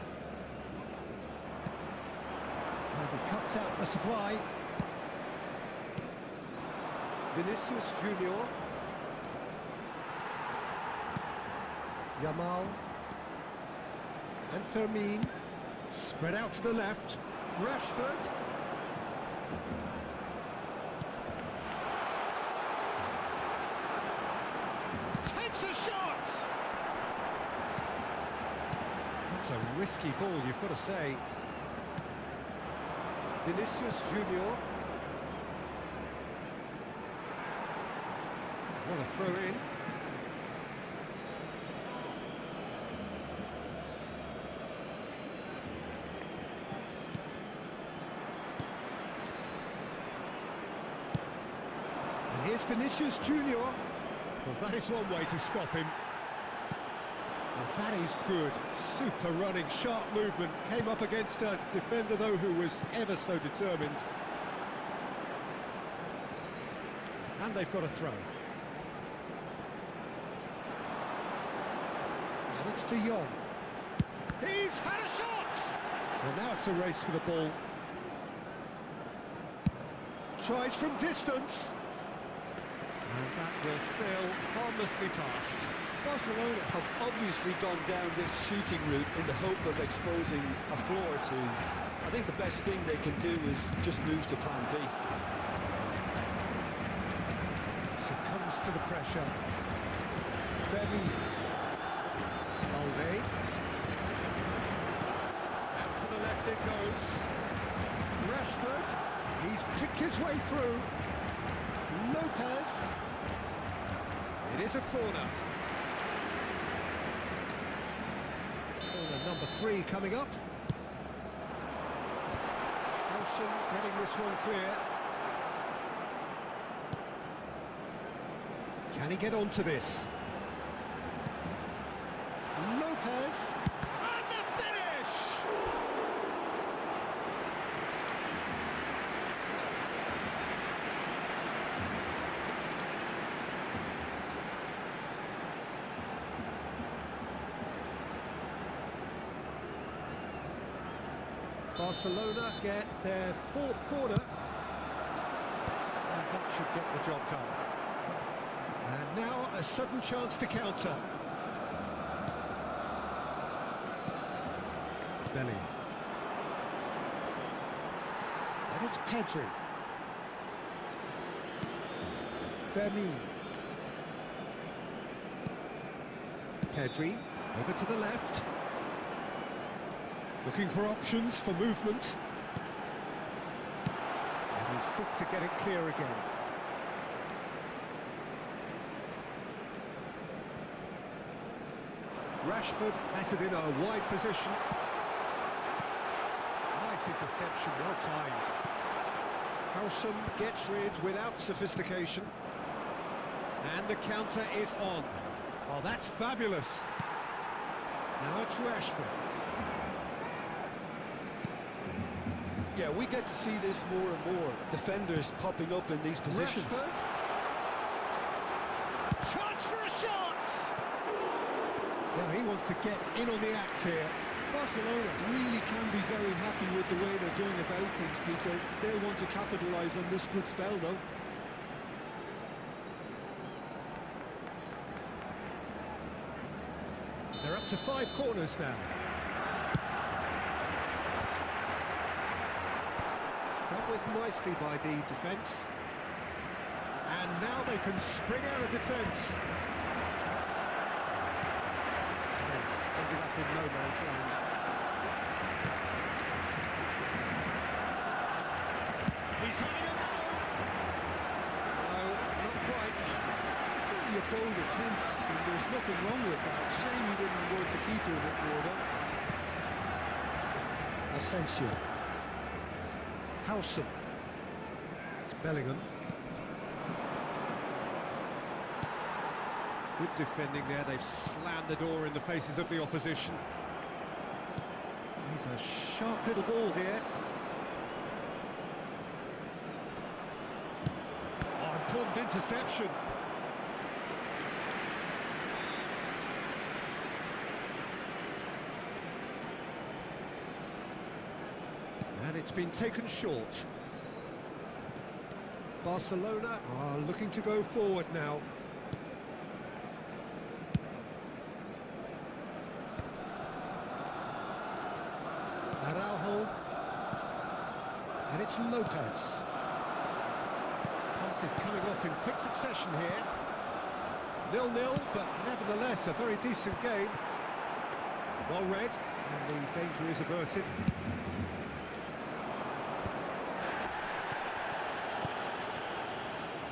And he cuts out the supply. Vinicius Junior. Yamal. And Fermin. Spread out to the left. Rashford. Takes a shot! That's a risky ball, you've got to say. Vinicius Junior. What a throw in. And here's Vinicius Junior. Well, that is one way to stop him. Well, that is good. Super running, sharp movement. Came up against a defender, though, who was ever so determined. And they've got a throw. And it's De Jong. He's had a shot! Well, now it's a race for the ball. Tries from distance. And that will sail harmlessly past. Barcelona have obviously gone down this shooting route in the hope of exposing a flaw or two. I think the best thing they can do is just move to plan B. Succumbs to the pressure. Vermi. Balde. worked his way through. Lopez. It is a corner. Corner number 3 coming up. Nelson getting this one clear. Can he get onto this? Lopez. And the finish! Barcelona get their 4th corner, and that should get the job done. And now a sudden chance to counter. Belly. And it's Pedri. Vermeer. Pedri, over to the left. Looking for options for movement. And he's quick to get it clear again. Rashford has it in a wide position. Nice interception, well timed. Howson gets rid without sophistication. And the counter is on. Oh, that's fabulous. Now it's Rashford. Yeah, we get to see this more and more. Defenders popping up in these positions. Rashford. Chance for a shot! Now he wants to get in on the act here. Barcelona really can be very happy with the way they're going about things, Peter. They'll want to capitalise on this good spell, though. They're up to 5 corners now. Dealt with nicely by the defence. And now they can spring out of defence. Yes, ended up in no man's land. He's having a go! No, not quite. Certainly a bold attempt, and there's nothing wrong with that. Shame he didn't work the keeper a bit more, though. Asensio. Howson. It's Bellingham. Good defending there. They've slammed the door in the faces of the opposition. He's a sharp little ball here. Oh, important interception. And it's been taken short. Barcelona are looking to go forward now. Araujo. And it's Lopez. Passes coming off in quick succession here. 0-0, but nevertheless a very decent game. Well read, and the danger is averted.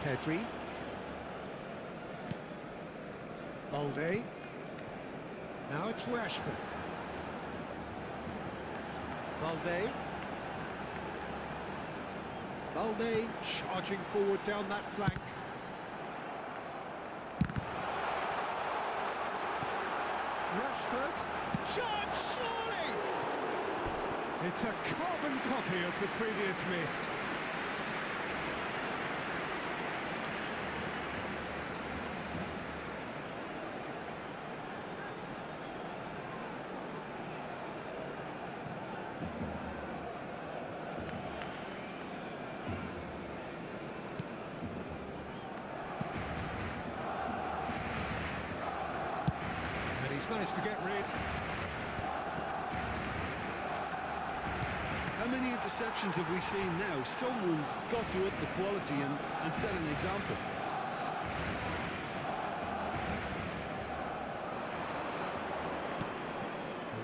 Pedri. Balde. Now it's Rashford. Balde. Balde charging forward down that flank. Rashford. Charge, surely! It's a carbon copy of the previous miss. He's managed to get rid. How many interceptions have we seen now? Someone's got to up the quality and set an example.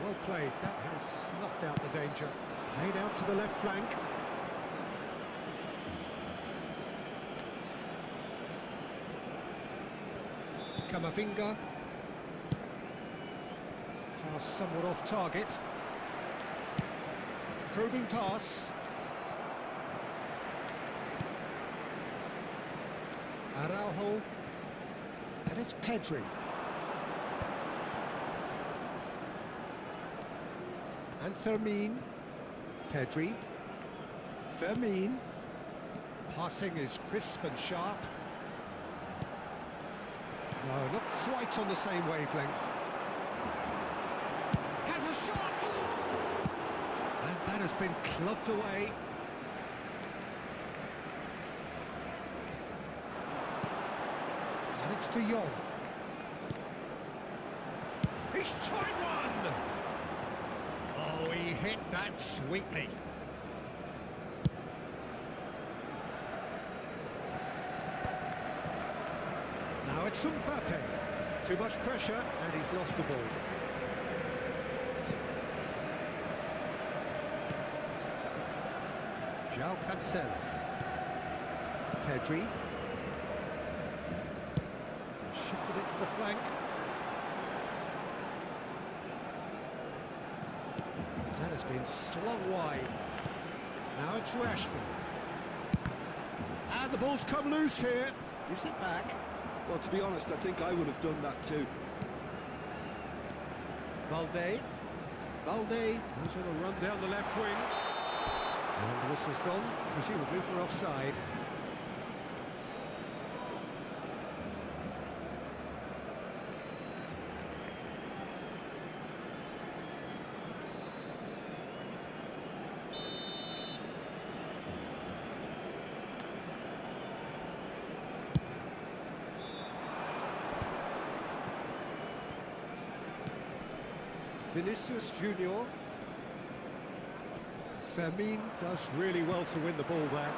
Well played. That has snuffed out the danger. Played out to the left flank. Camavinga. Pass somewhat off target. Probing pass. Araujo. And it's Pedri. And Fermin. Pedri. Fermin. Passing is crisp and sharp. No, not quite on the same wavelength. Has a shot! And that has been clubbed away. And it's De Jong. He's tried one! Oh, he hit that sweetly. Now it's Mbappe. Too much pressure, and he's lost the ball. João Cancelo. Pedri. Shifted it to the flank. That has been slung wide. Now it's Rashford. And the ball's come loose here. Gives it back. Well, to be honest, I think I would have done that too. Valde. Valde goes on a run down the left wing. And the whistle's gone, presumably for offside. Vinicius Junior. Fermin does really well to win the ball there.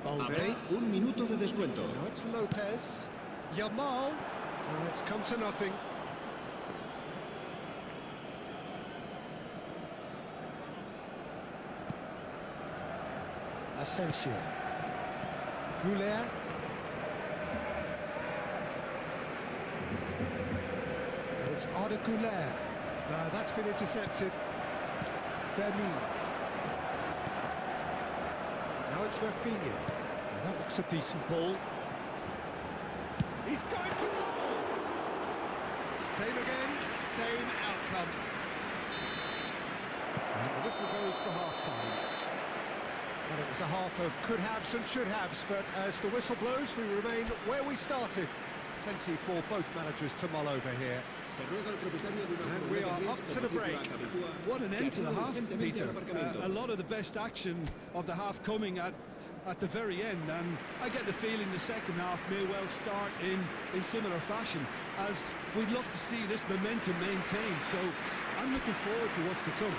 Habrá un minuto de descuento. Now it's Lopez. Yamal. It's come to nothing. Asensio. Goulet. It's Arda Goulet. No, that's been intercepted. Fermin. Now it's Rafinha. That looks a decent ball. He's going for goal! Same again, same outcome. And the whistle goes for half-time. Well, it was a half of could-haves and should-haves, but as the whistle blows, we remain where we started. Plenty for both managers to mull over here. And we are up to the break. What an end to the half, Peter. A lot of the best action of the half coming at the very end, and I get the feeling the second half may well start in similar fashion, as we'd love to see this momentum maintained, so I'm looking forward to what's to come.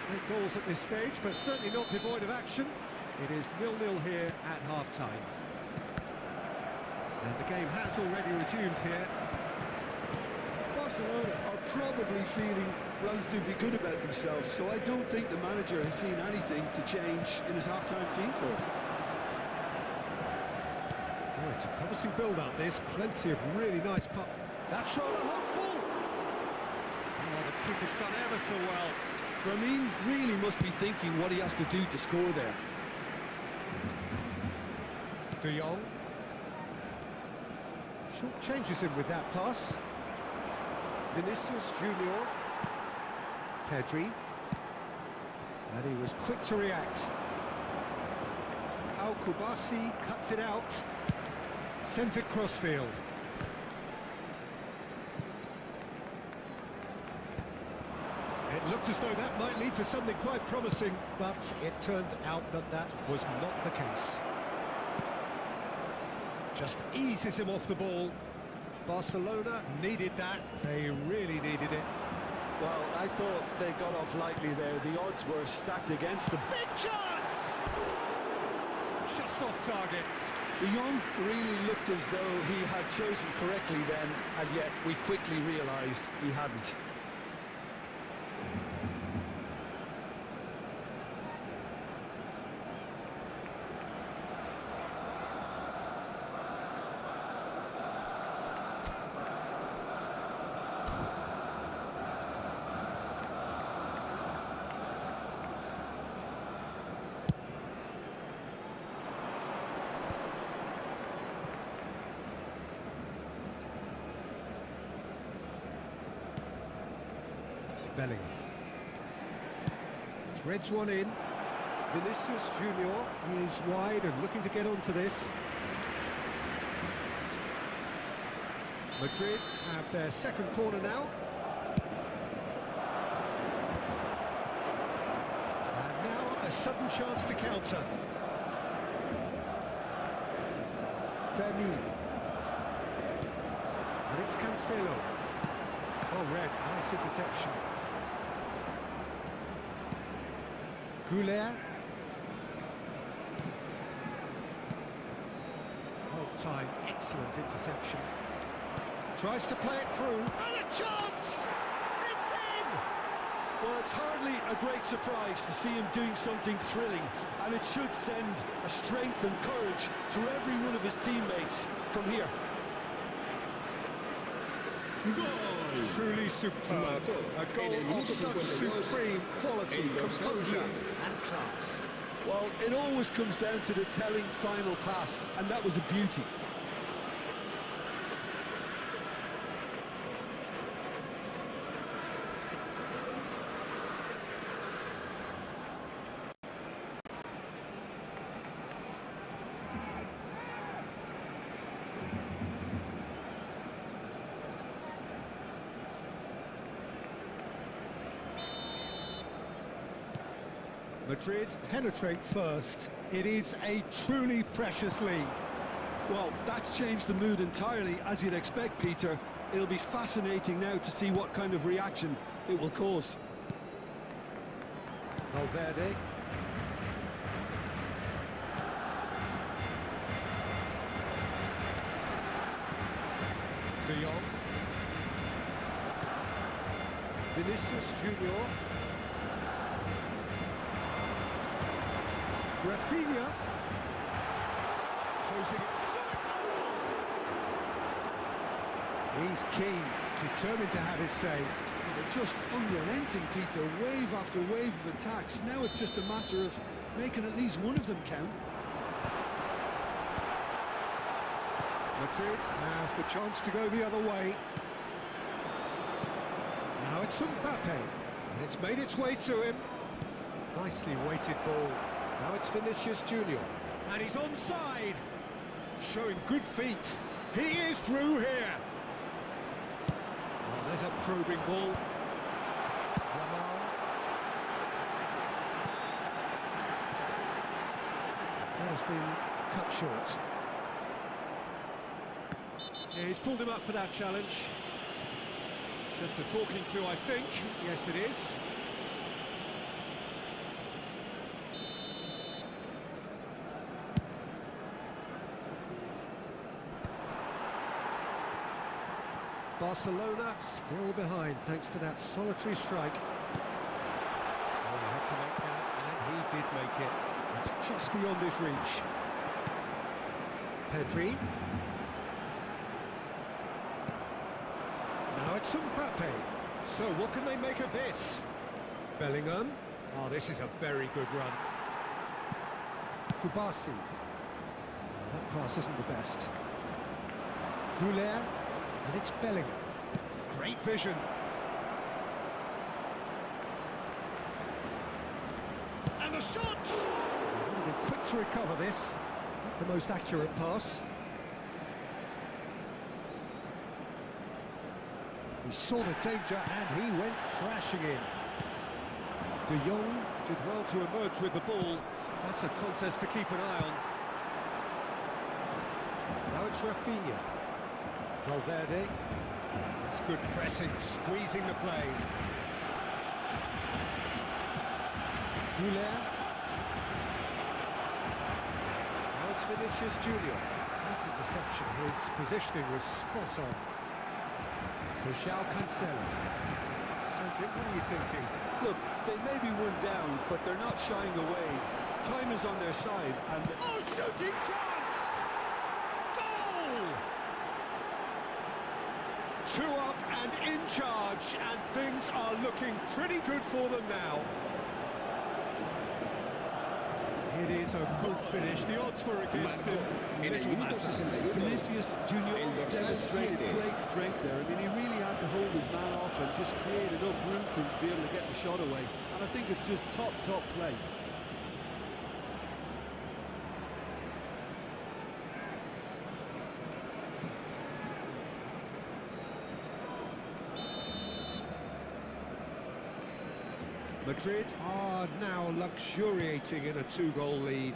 Great goals at this stage, but certainly not devoid of action. It is 0-0 here at half-time. And the game has already resumed here. Barcelona are probably feeling relatively good about themselves, so I don't think the manager has seen anything to change in his half-time team talk. Oh, it's a promising build-up, this. Plenty of really nice puck. That's rather hopeful! Oh, the keeper's done ever so well. Ramin really must be thinking what he has to do to score there. De Jong. Short changes him with that pass. Vinicius Junior. Pedri. And he was quick to react. Al-Kubasi cuts it out. Sends it crossfield. It looked as though that might lead to something quite promising, but it turned out that that was not the case. Just eases him off the ball. Barcelona needed that. They really needed it. Well, I thought they got off lightly there. The odds were stacked against them. Big chance! Just off target. De Jong really looked as though he had chosen correctly then, and yet we quickly realised he hadn't. Bellingham. Threads one in. Vinicius Junior is wide and looking to get onto this. Madrid have their second corner now. And now a sudden chance to counter. Fermin. And it's Cancelo. Oh, red, nice interception. Goulet. Oh, time, excellent interception. Tries to play it through, and a chance! It's in! Well, it's hardly a great surprise to see him doing something thrilling, and it should send a strength and courage through every one of his teammates from here. Truly superb. A goal of such supreme quality, composure and class. Well, it always comes down to the telling final pass, and that was a beauty. Madrid penetrate first. It is a truly precious lead. Well, that's changed the mood entirely, as you'd expect, Peter. It'll be fascinating now to see what kind of reaction it will cause. Valverde. De Jong. Vinicius Junior. Rafinha. Closing it. He's keen, determined to have his say. They're just unrelenting, Peter. Wave after wave of attacks. Now it's just a matter of making at least one of them count. Madrid have the chance to go the other way. Now it's Mbappe, and it's made its way to him. Nicely weighted ball. Now it's Vinicius Junior, and he's onside. Showing good feet. He is through here. Oh, there's a probing ball. That has been cut short. Yeah, he's pulled him up for that challenge. Just a talking to, I think. Yes, it is. Barcelona still behind thanks to that solitary strike. Oh, he had to make that, and he did make it. It's just beyond his reach. Pedri. Now it's Mbappe. So what can they make of this? Bellingham. Oh, this is a very good run. Kubasi. Oh, that pass isn't the best. Goulet. And it's Bellingham. Great vision. And the shot! He'll be quick to recover this. Not the most accurate pass. He saw the danger and he went crashing in. De Jong did well to emerge with the ball. That's a contest to keep an eye on. Now it's Rafinha. Valverde. That's good pressing, squeezing the play. Goulet. Now it's Vinicius Junior. Nice interception. His positioning was spot on. For Cancelo. Cedric, what are you thinking? Look, they may be one down, but they're not shying away. Time is on their side, and... Oh, shooting chance! Goal! 2 up and in charge, and things are looking pretty good for them now. It is a good finish. The odds were against him. En el Little minuto matter. 61, Vinicius Junior el dorsal demonstrated 7. great strength there. I mean, he really had to hold his man off and just create enough room for him to be able to get the shot away. And I think it's just top play. Madrid are now luxuriating in a 2-goal lead.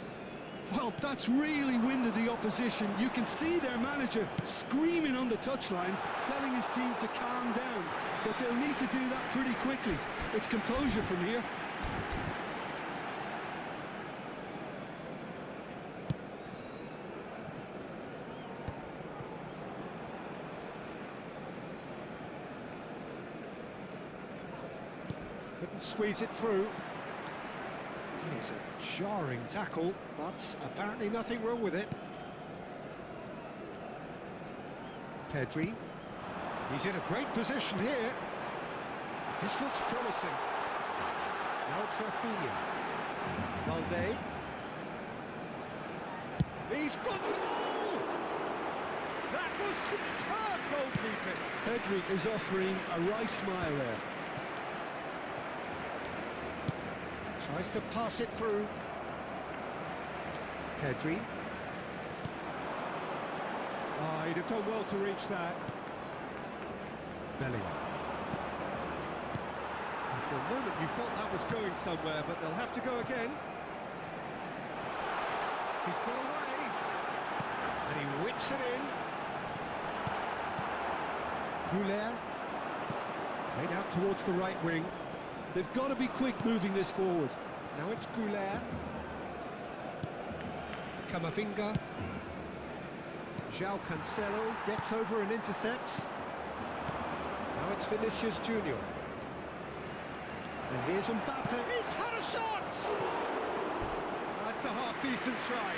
Well, that's really winded the opposition. You can see their manager screaming on the touchline, telling his team to calm down. But they'll need to do that pretty quickly. It's composure from here. Couldn't squeeze it through. It is a jarring tackle, but apparently nothing wrong with it. Pedri. He's in a great position here. This looks promising. Now Trafinha. Valde. He's got the goal! That was superb goalkeeping. Pedri is offering a right smile there. Tries to pass it through. Pedri. Oh, he'd have done well to reach that. Bellingham. And for a moment you thought that was going somewhere, but they'll have to go again. He's got away. And he whips it in. Goulet. Played out towards the right wing. They've got to be quick moving this forward. Now it's Goulet. Camavinga. João Cancelo gets over and intercepts. Now it's Vinicius Junior. And here's Mbappe. He's had a shot! That's a half-decent try.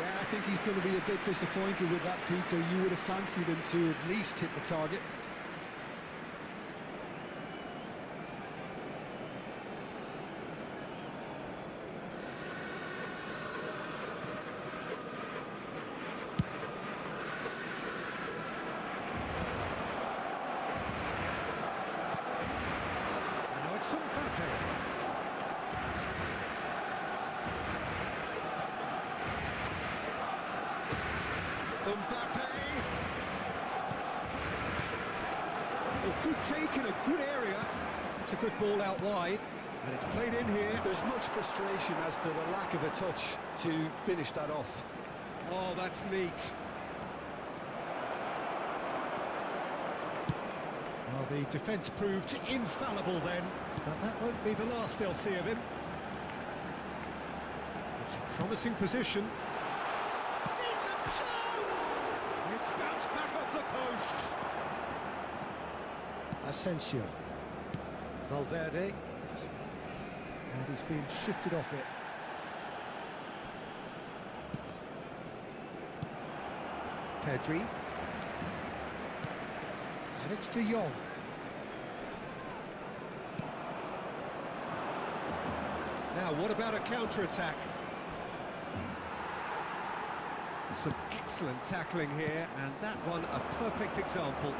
Yeah, I think he's going to be a bit disappointed with that, Peter. You would have fancied him to at least hit the target. Mbappe! Oh, good take in a good area. It's a good ball out wide, and it's played in here. There's much frustration as to the lack of a touch to finish that off. Oh, that's neat. Well, the defence proved infallible then, but that won't be the last they'll see of him. It's a promising position. Decent shot! It's bounced back off the post. Asensio. Valverde. And he's been shifted off it. Pedri. And it's De Jong. Now, what about a counter-attack? Some excellent tackling here, and that one a perfect example.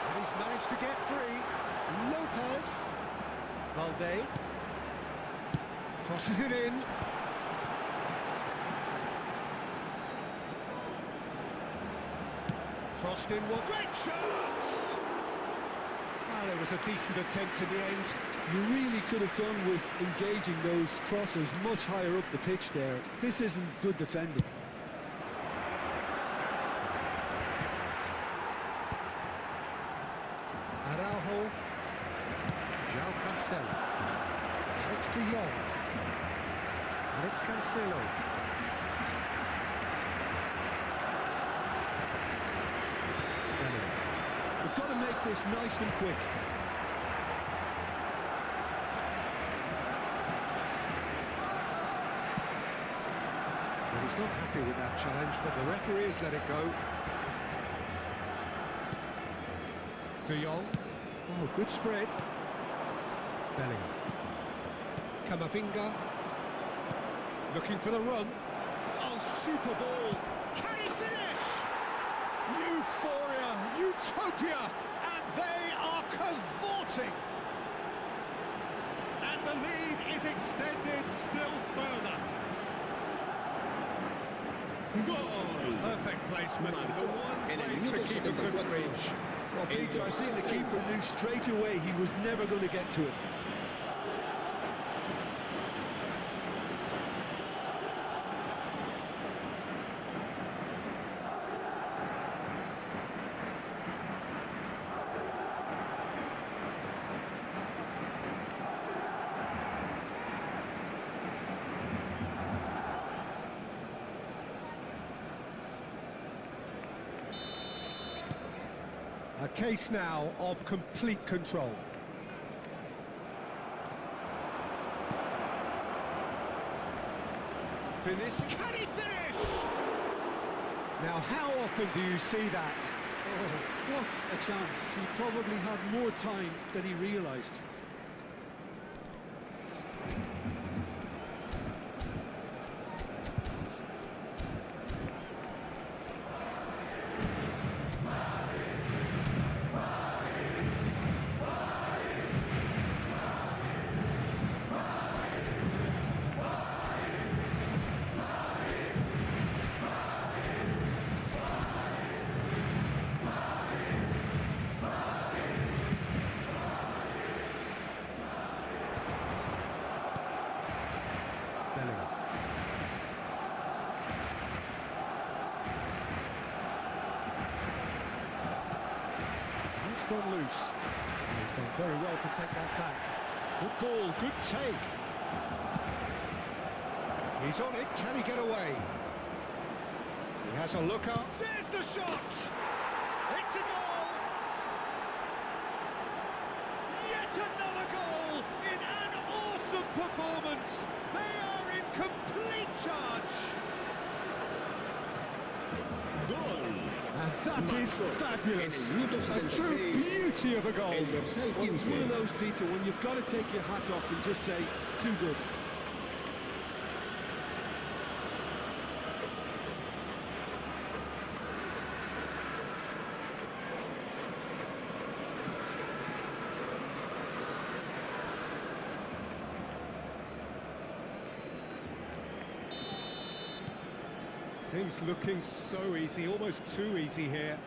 And he's managed to get free. Lopez. Valde. Crosses it in. Crossed in one. Great shots! Well, it was a decent attempt in the end. You really could have done with engaging those crossers much higher up the pitch there. This isn't good defending. Araujo. João Cancelo. And it's De Jong. And it's Cancelo. We've got to make this nice and quick. Well, he's not happy with that challenge, but the referees let it go. De Jong. Oh, good spread. Bellingham. Camavinga. Looking for the run. Oh, super ball. Can he finish? Euphoria, utopia, and they are cavorting. And the lead is extended still further. Goal! Perfect placement. The one En el place the minuto keeper couldn't 74. reach. Well, Peter, I think the keeper knew straight away he was never going to get to it. A case now of complete control. Finish. Can he finish? Now, how often do you see that? Oh, what a chance. He probably had more time than he realised. It's gone loose. And he's done very well to take that back. Good ball, good take. He's on it, can he get away? He has a look up. There's the shot! It's a goal! Yet another goal in an awesome performance. They are in complete charge. Goal! And that is fabulous. A true beauty of a goal. El dorsal Well, it's 15. one of those, Peter, when you've got to take your hat off and just say, too good. Things looking so easy, almost too easy here.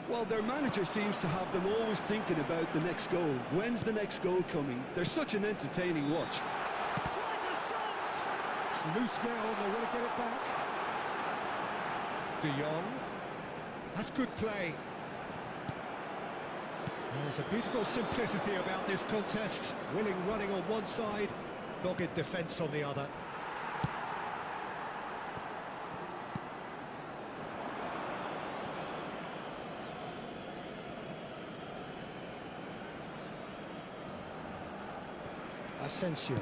Well, their manager seems to have them always thinking about the next goal. When's the next goal coming? They're such an entertaining watch. Tries a shot! It's loose now and they want to get it back. De Jong. That's good play. There's a beautiful simplicity about this contest. Willing running on one side, dogged defence on the other. Asensio.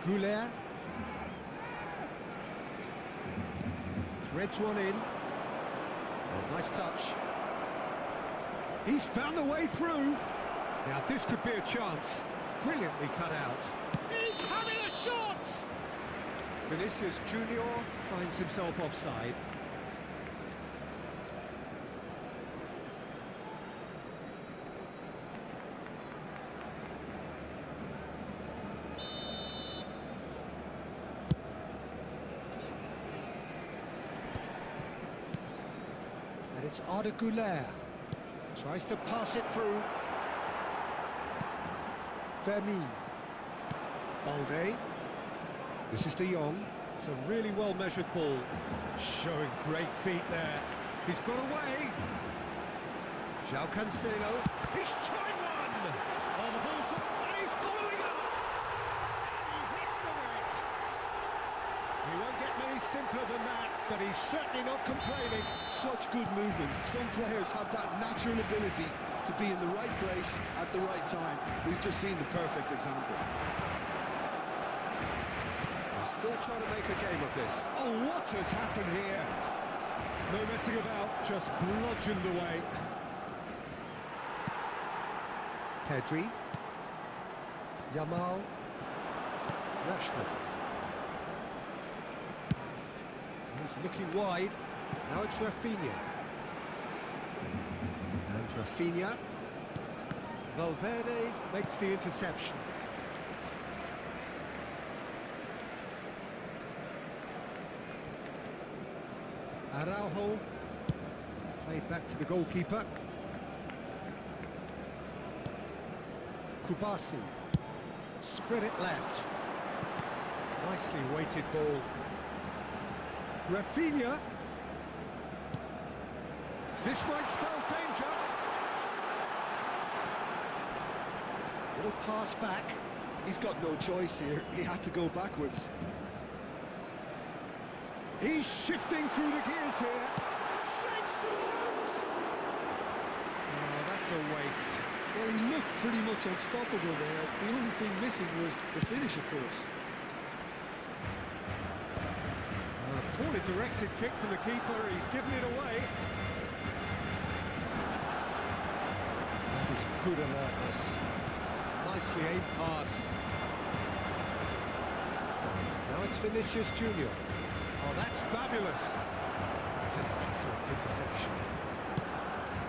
Goulet. Threads one in. Oh, nice touch. He's found a way through. Now this could be a chance. Brilliantly cut out. He's having a shot! Vinicius Junior finds himself offside. And it's Arda Güler. Tries to pass it through. Vermeer. Balde. This is De Jong. It's a really well-measured ball. Showing great feet there. He's got away. João Cancelo. He's tried one. Oh, the ball's shot, and he's following up. He hits the net. He won't get many simpler than that, but he's certainly not complaining. Such good movement. Some players have that natural ability to be in the right place at the right time. We've just seen the perfect example. They're still trying to make a game of this. Oh, what has happened here? No messing about, just bludgeoned away. Pedri. Yamal. Rashford. He's looking wide. Now it's Rafinha. And Rafinha. Valverde makes the interception. Araujo. Played back to the goalkeeper. Kubasi. Spread it left. Nicely weighted ball. Rafinha. This might spell danger. Little pass back. He's got no choice here. He had to go backwards. He's shifting through the gears here. Shapes the sense. Oh, that's a waste. Well, he looked pretty much unstoppable there. The only thing missing was the finish, of course. A poorly directed kick from the keeper. He's given it away. That was good alertness. Nicely aimed pass. Now it's Vinicius Junior. Oh, that's fabulous. That's an excellent interception.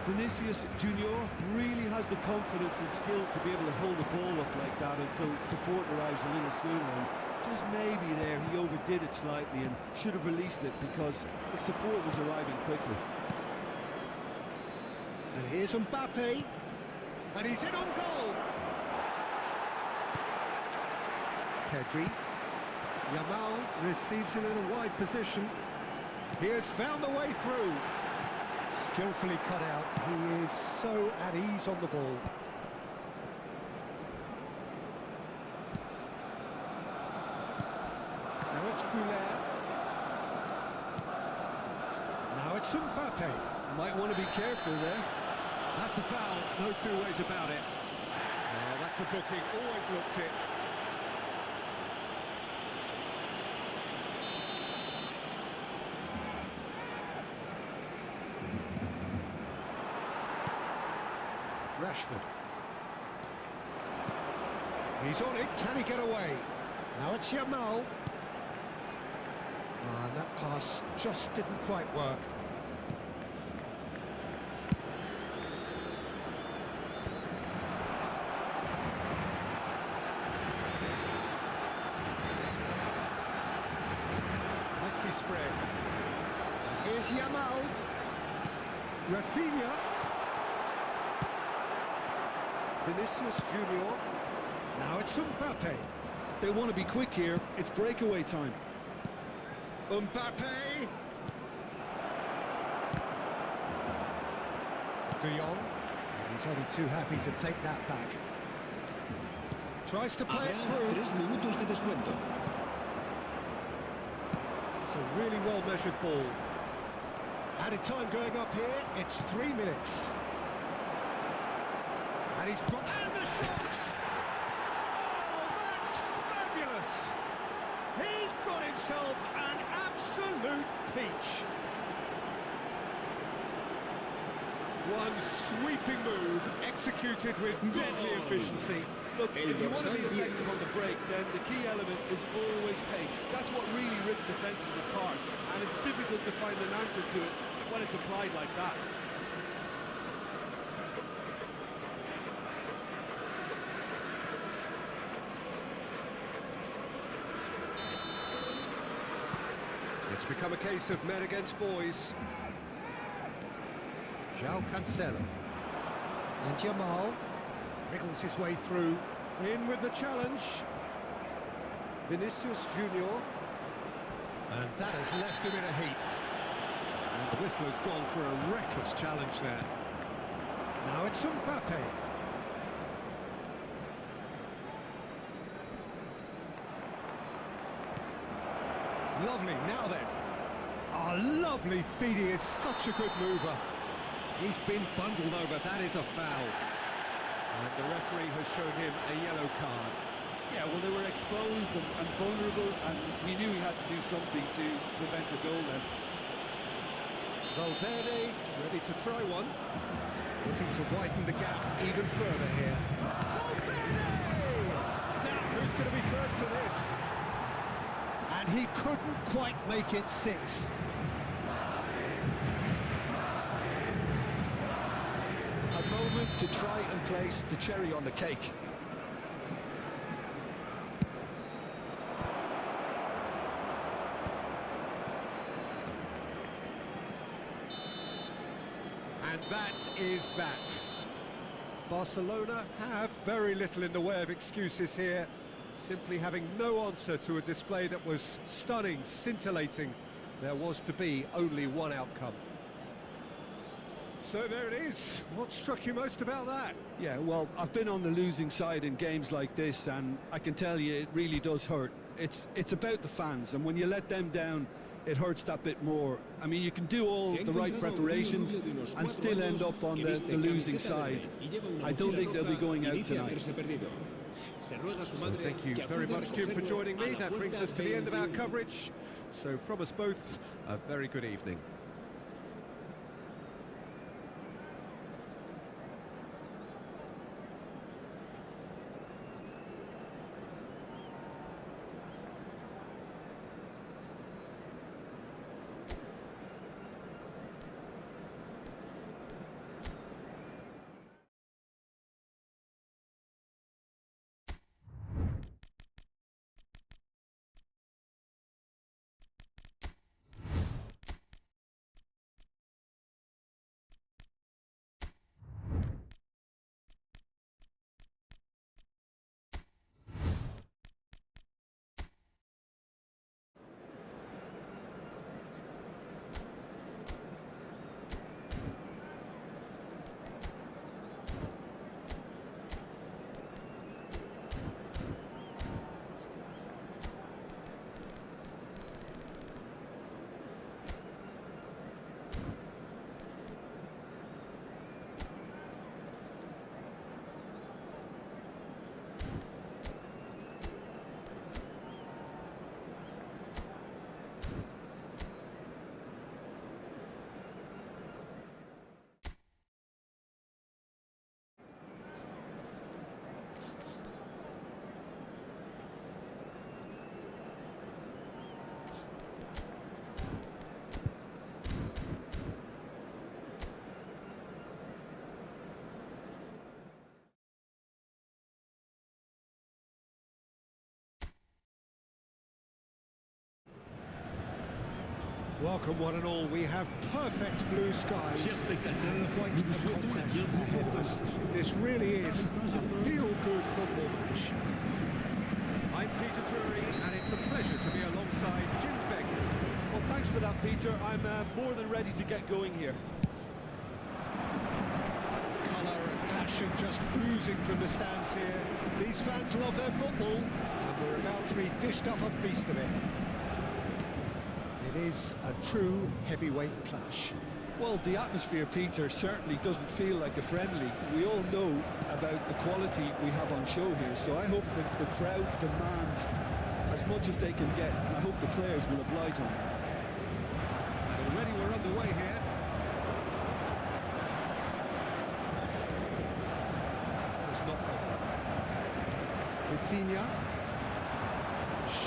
Vinicius Junior really has the confidence and skill to be able to hold the ball up like that until support arrives a little sooner. And just maybe there he overdid it slightly and should have released it because the support was arriving quickly. And here's Mbappe. And he's in on goal. Pedri. Yamal receives it in a wide position. He has found the way through. Skillfully cut out. He is so at ease on the ball. Now it's Goulet. Now it's Mbappe. Might want to be careful there. That's a foul, no two ways about it. Oh, that's a booking, always looked it. Rashford. He's on it, can he get away? Now it's Yamal. And that pass just didn't quite work. Nicely spread. And here's Yamal. Rafinha. Vinicius Junior. Now it's Mbappe. They want to be quick here. It's breakaway time. Mbappe. De Jong. He's only too happy to take that back. Tries to play it through. 3 minutos de descuento. It's a really well-measured ball. Added time going up here. It's 3 minutes. And he's got... And the shot! Oh, that's fabulous! He's got himself an absolute peach. One sweeping move, executed with deadly efficiency. Look, if you want to be effective on the break, then the key element is always pace. That's what really rips defences apart, and it's difficult to find an answer to it when it's applied like that. It's become a case of men against boys. João Cancelo. And Yamal wriggles his way through. In with the challenge. Vinicius Junior. And that has left him in a heap. And the whistle has gone for a reckless challenge there. Now it's Mbappe. Lovely, now then. Oh, lovely feed, he is such a good mover. He's been bundled over, that is a foul. And the referee has shown him a yellow card. Yeah, well, they were exposed and vulnerable, and he knew he had to do something to prevent a goal then. Valverde ready to try one. Looking to widen the gap even further here. Valverde! Now, who's going to be first to this? And And he couldn't quite make it 6. A moment to try and place the cherry on the cake. And that is that. Barcelona have very little in the way of excuses here, simply having no answer to a display that was stunning, scintillating. There was to be only one outcome. So there it is. What struck you most about that? Yeah, well, I've been on the losing side in games like this, and I can tell you it really does hurt. It's about the fans, and when you let them down, it hurts that bit more. I mean, you can do all the right preparations and still end up on the losing side. I don't think they'll be going out tonight. So thank you very much, Jim, for joining me. That brings us to the end of our coverage. So from us both, a very good evening. Welcome one and all. We have perfect blue skies and quite a contest ahead of us. This really is a feel-good football match. I'm Peter Drury, and it's a pleasure to be alongside Jim Begley. Well, thanks for that, Peter. I'm more than ready to get going here. Colour and passion just oozing from the stands here. These fans love their football, and we're about to be dished up a feast of it. It is a true heavyweight clash. Well, the atmosphere, Peter, certainly doesn't feel like a friendly. We all know about the quality we have on show here, so I hope that the crowd demand as much as they can get, and I hope the players will oblige on that. And already we're underway here. It's not Vitinha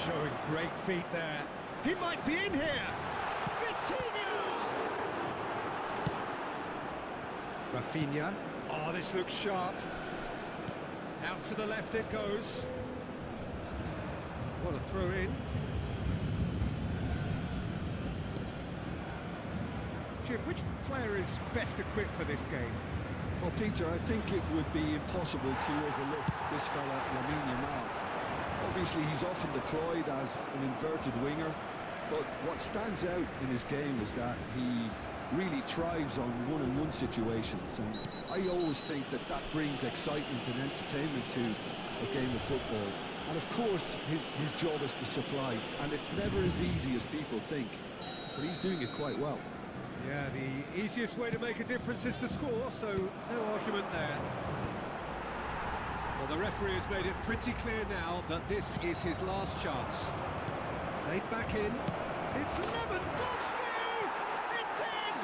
showing great feet there. He might be in here! Vitinha! Rafinha. Oh, this looks sharp. Out to the left it goes. What a throw in. Jim, which player is best equipped for this game? Well, Peter, I think it would be impossible to overlook this fella, Lamine Yamal. Obviously, he's often deployed as an inverted winger, but what stands out in his game is that he really thrives on one-on-one situations, and I always think that that brings excitement and entertainment to a game of football. And of course, his job is to supply, and it's never as easy as people think, but he's doing it quite well. Yeah, the easiest way to make a difference is to score, so no argument there. Well, the referee has made it pretty clear now that this is his last chance. Played back in. It's Lewandowski! It's in!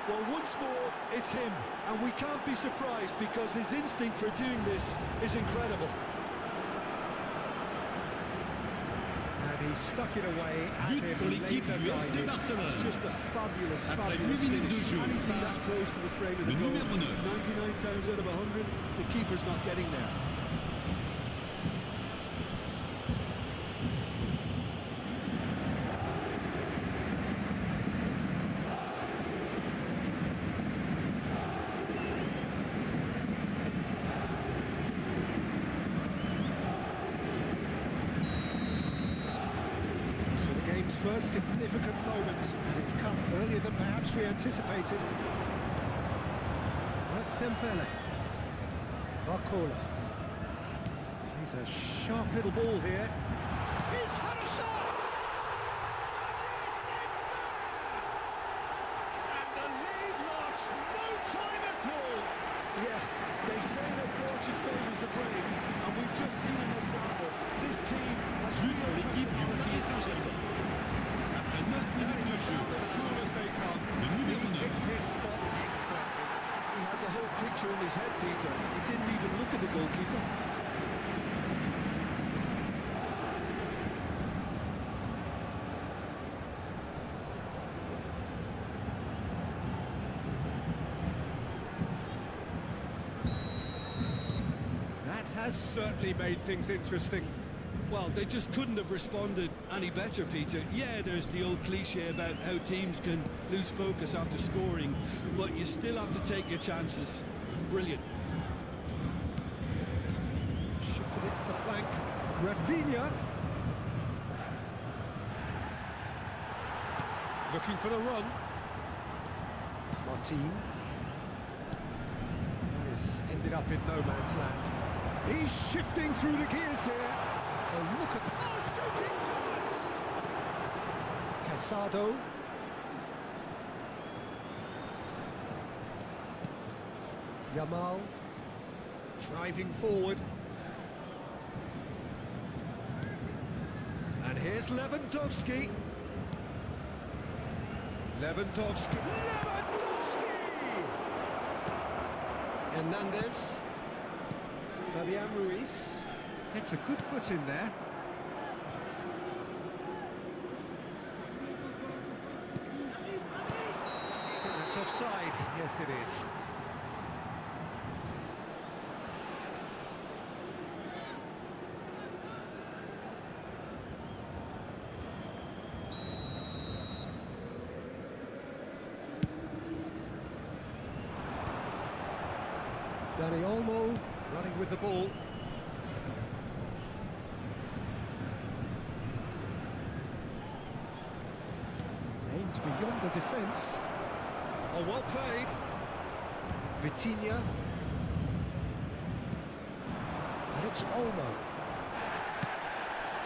Well, once more, it's him, and we can't be surprised because his instinct for doing this is incredible. And He stuck it away as But if pour l'équipe laser du FC guided. Barcelone. It's just a fabulous, Après fabulous 8 minutes finish. de jeu, Anything that close to the frame of the le goal, numéro 9. 99 times out of 100, the keeper's not getting there. Game's first significant moment, and it's come earlier than perhaps we anticipated. That's Dembele. Barcelona. He's a sharp little ball here. He's had a shot! And yes, it's there! And the lead lost no time at all. Yeah, they say that fortune favours the brave, and we've just seen an example. This team has real personality and character. Après 9 minutes de jeu, As cool as they come. le numéro 9. Picked his spot expertly. He had the whole picture in his head, Peter. He didn't even look at the goalkeeper. That has certainly made things interesting. Well, they just couldn't have responded any better, Peter. Yeah, there's the old cliche about how teams can lose focus after scoring, but you still have to take your chances. Brilliant. Shifted it to the flank. Rafinha. Looking for the run. Martin. This ended up in no man's land. He's shifting through the gears here. Oh, look at that. Oh, shooting chance! Casado. Yamal. Driving forward. And here's Lewandowski. Lewandowski. Hernandez. Fabian Ruiz. It's a good foot in there. I think that's offside. Yes, it is. Dani Olmo running with the ball. Aimed beyond the defence. Oh, well played. Vitinha. And it's Olmo.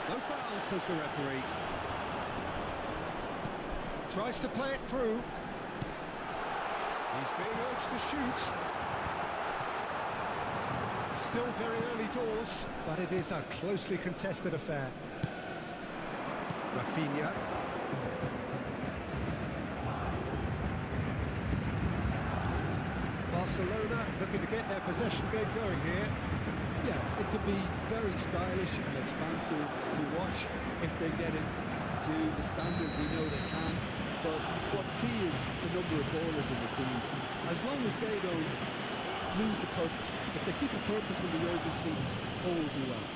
No foul, says the referee. Tries to play it through. He's being urged to shoot. Still very early doors, but it is a closely contested affair. Rafinha. Barcelona looking to get their possession game going here. Yeah, it could be very stylish and expansive to watch if they get it to the standard we know they can. But what's key is the number of ballers in the team. As long as they don't lose the purpose, if they keep the purpose and the urgency, all will be well.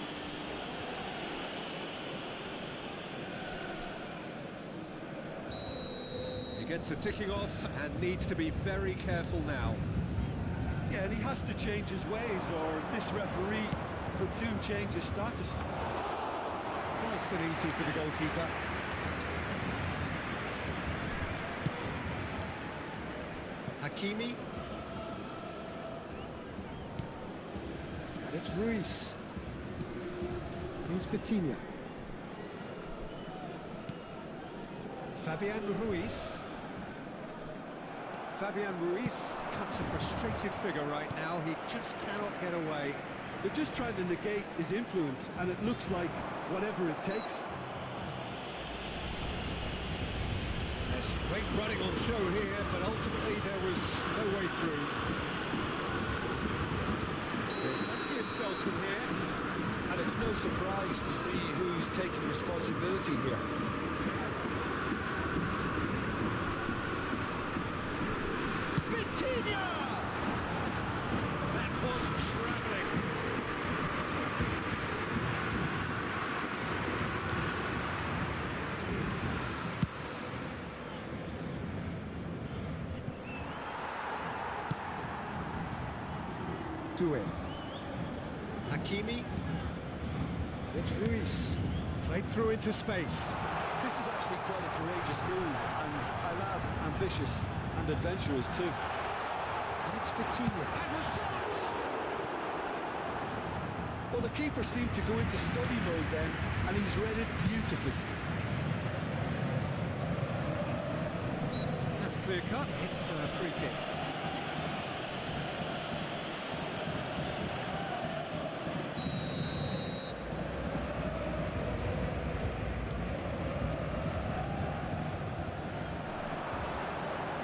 He gets the ticking off and needs to be very careful now. Yeah, and he has to change his ways, or this referee could soon change his status. Nice and easy for the goalkeeper. Hakimi. And it's Ruiz. Here's Vitinha. Fabian Ruiz. Fabian Ruiz cuts a frustrated figure right now. He just cannot get away. They're just trying to negate his influence, and it looks like whatever it takes. There's great running on show here, but ultimately there was no way through. He'll fancy himself from here, and it's no surprise to see who's taking responsibility here. Vitinha! That was travelling. Doué. Hakimi. And it's Ruiz. Played through into space. This is actually quite a courageous move, and I'll add ambitious and adventurous too. And it's Vitinha. Has a shot! Well, the keeper seemed to go into study mode then, and he's read it beautifully. That's clear cut. It's a free kick.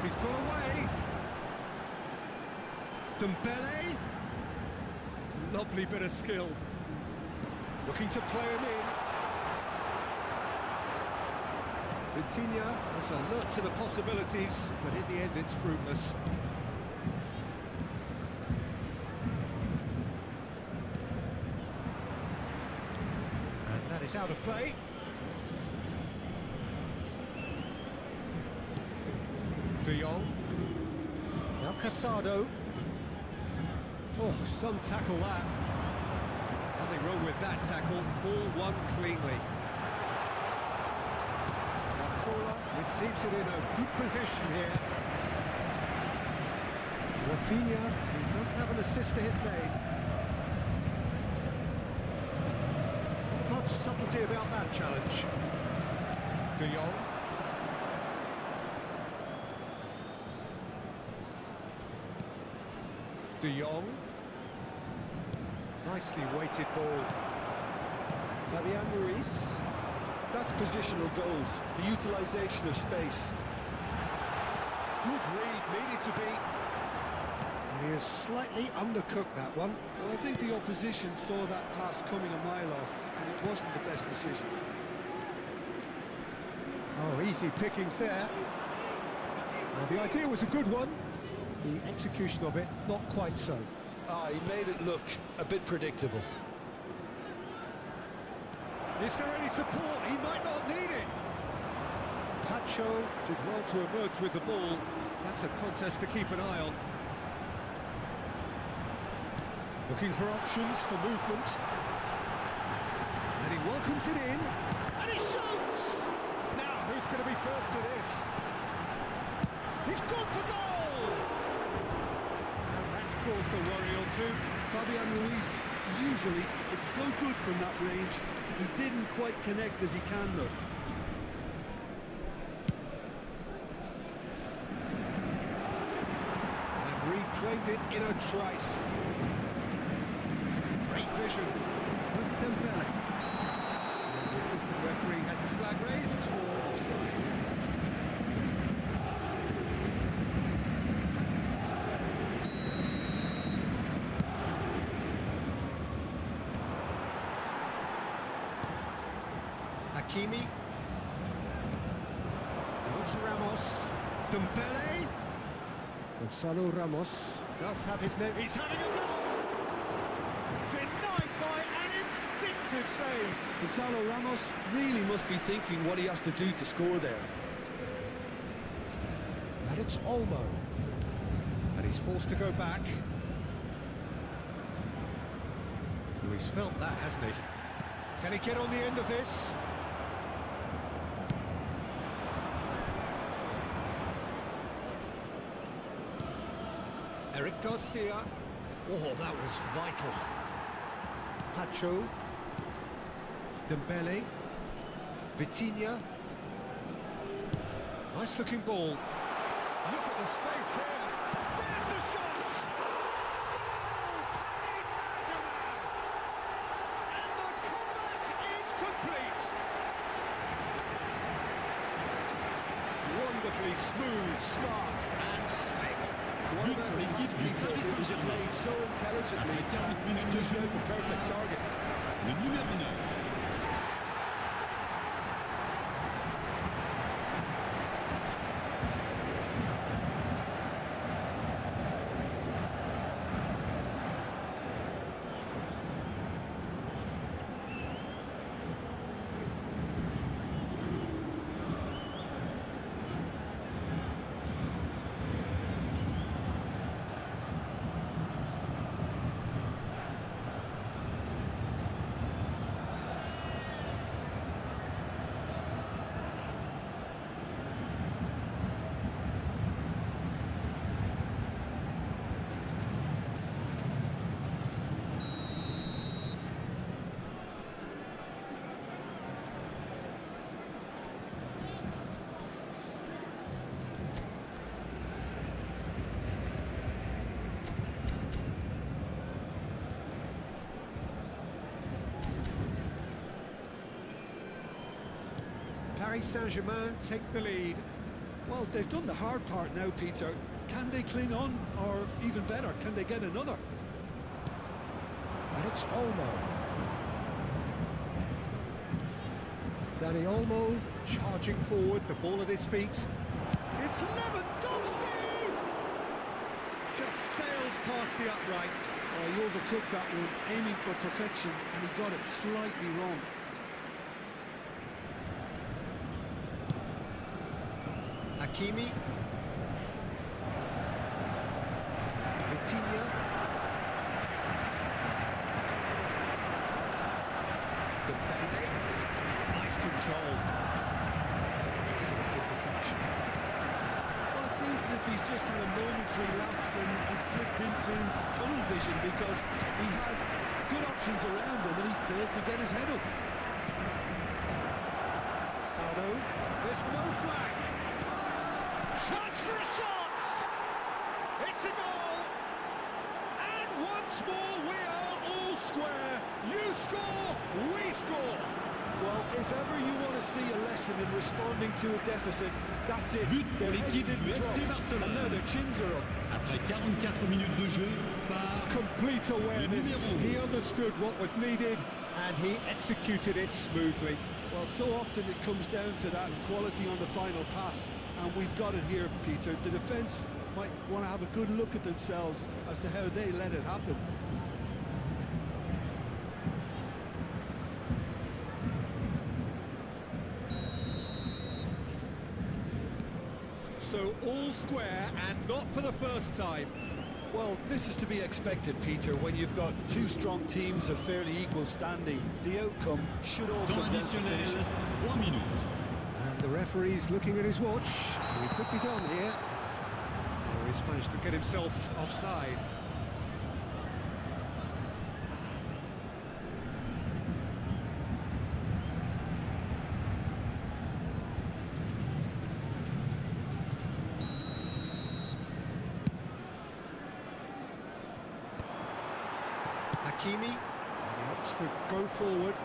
He's got away. Dembele. Lovely bit of skill. Looking to play him in. Vitinha is alert to the possibilities, but in the end it's fruitless. And that is out of play. De Jong. Now Casado. Oh, some tackle that. Nothing wrong with that tackle. Ball won cleanly. Barcelona receives it in a good position here. Rafinha, who does have an assist to his name. Not much subtlety about that challenge. De Jong. De Jong. Nicely weighted ball. Fabian Ruiz. That's positional goal, the utilisation of space. Good read, needed to be. He has slightly undercooked that one. Well, I think the opposition saw that pass coming a mile off, and it wasn't the best decision. Oh, easy pickings there. Well, the idea was a good one. The execution of it, not quite so. Ah, he made it look a bit predictable. Is there any support? He might not need it. Pacho did well to emerge with the ball. That's a contest to keep an eye on. Looking for options for movement. And he welcomes it in. And he shoots! Now, who's going to be first to this? He's gone for goal! And that's caused a worry or two. Fabian Ruiz usually is so good from that range. He didn't quite connect as he can, though. And reclaimed it in a trice. Great vision. That's Dembele. And the assistant referee has his flag raised for offside. Hakimi. Now to Ramos. Dembele. Gonzalo Ramos does have his name. He's having a goal! Denied by an instinctive save. Gonzalo Ramos really must be thinking what he has to do to score there. And it's Olmo. And he's forced to go back. Oh, he's felt that, hasn't he? Can he get on the end of this? Eric Garcia. Oh, that was vital. Pacho. Dembele. Vitinha. Nice looking ball. Look at the space here. There's the shot! Goal! Paris Saint-Germain! And the comeback is complete. Wonderfully smooth, smart and slick. What about the pass, Peter? It was played so intelligently and took out the perfect target. le numéro 9. Paris Saint-Germain take the lead. Well, they've done the hard part now, Peter. Can they cling on, or even better, can they get another? And it's Olmo. Danny Olmo charging forward, the ball at his feet. It's Lewandowski! Just sails past the upright. Oh, he overcooked that one, aiming for perfection, and he got it slightly wrong. Hakimi. Vitinha. Dembele. Nice control. It's an excellent interception. Well, it seems as if he's just had a momentary lapse and slipped into tunnel vision, because he had good options around him and he failed to get his head up. Casado. There's no flag. Chance for a shot! It's a goal! And once more we are all square. You score, we score! Well, if ever you want to see a lesson in responding to a deficit, that's it. But Their pour heads l'équipe didn't du drop, FC and Barcelona. now their chins are up. Après 44 minutes de jeu par Complete awareness. He understood what was needed and he executed it smoothly. Well, so often it comes down to that quality on the final pass, and we've got it here, Peter. The defence might want to have a good look at themselves as to how they let it happen. So all square and not for the first time. Well, this is to be expected, Peter, when you've got two strong teams of fairly equal standing. The outcome should all temps come down to additionnel, finishing. 3 minutes. And the referee's looking at his watch. He could be done here. Oh, he's managed to get himself offside. Hakimi, and he opts to go forward.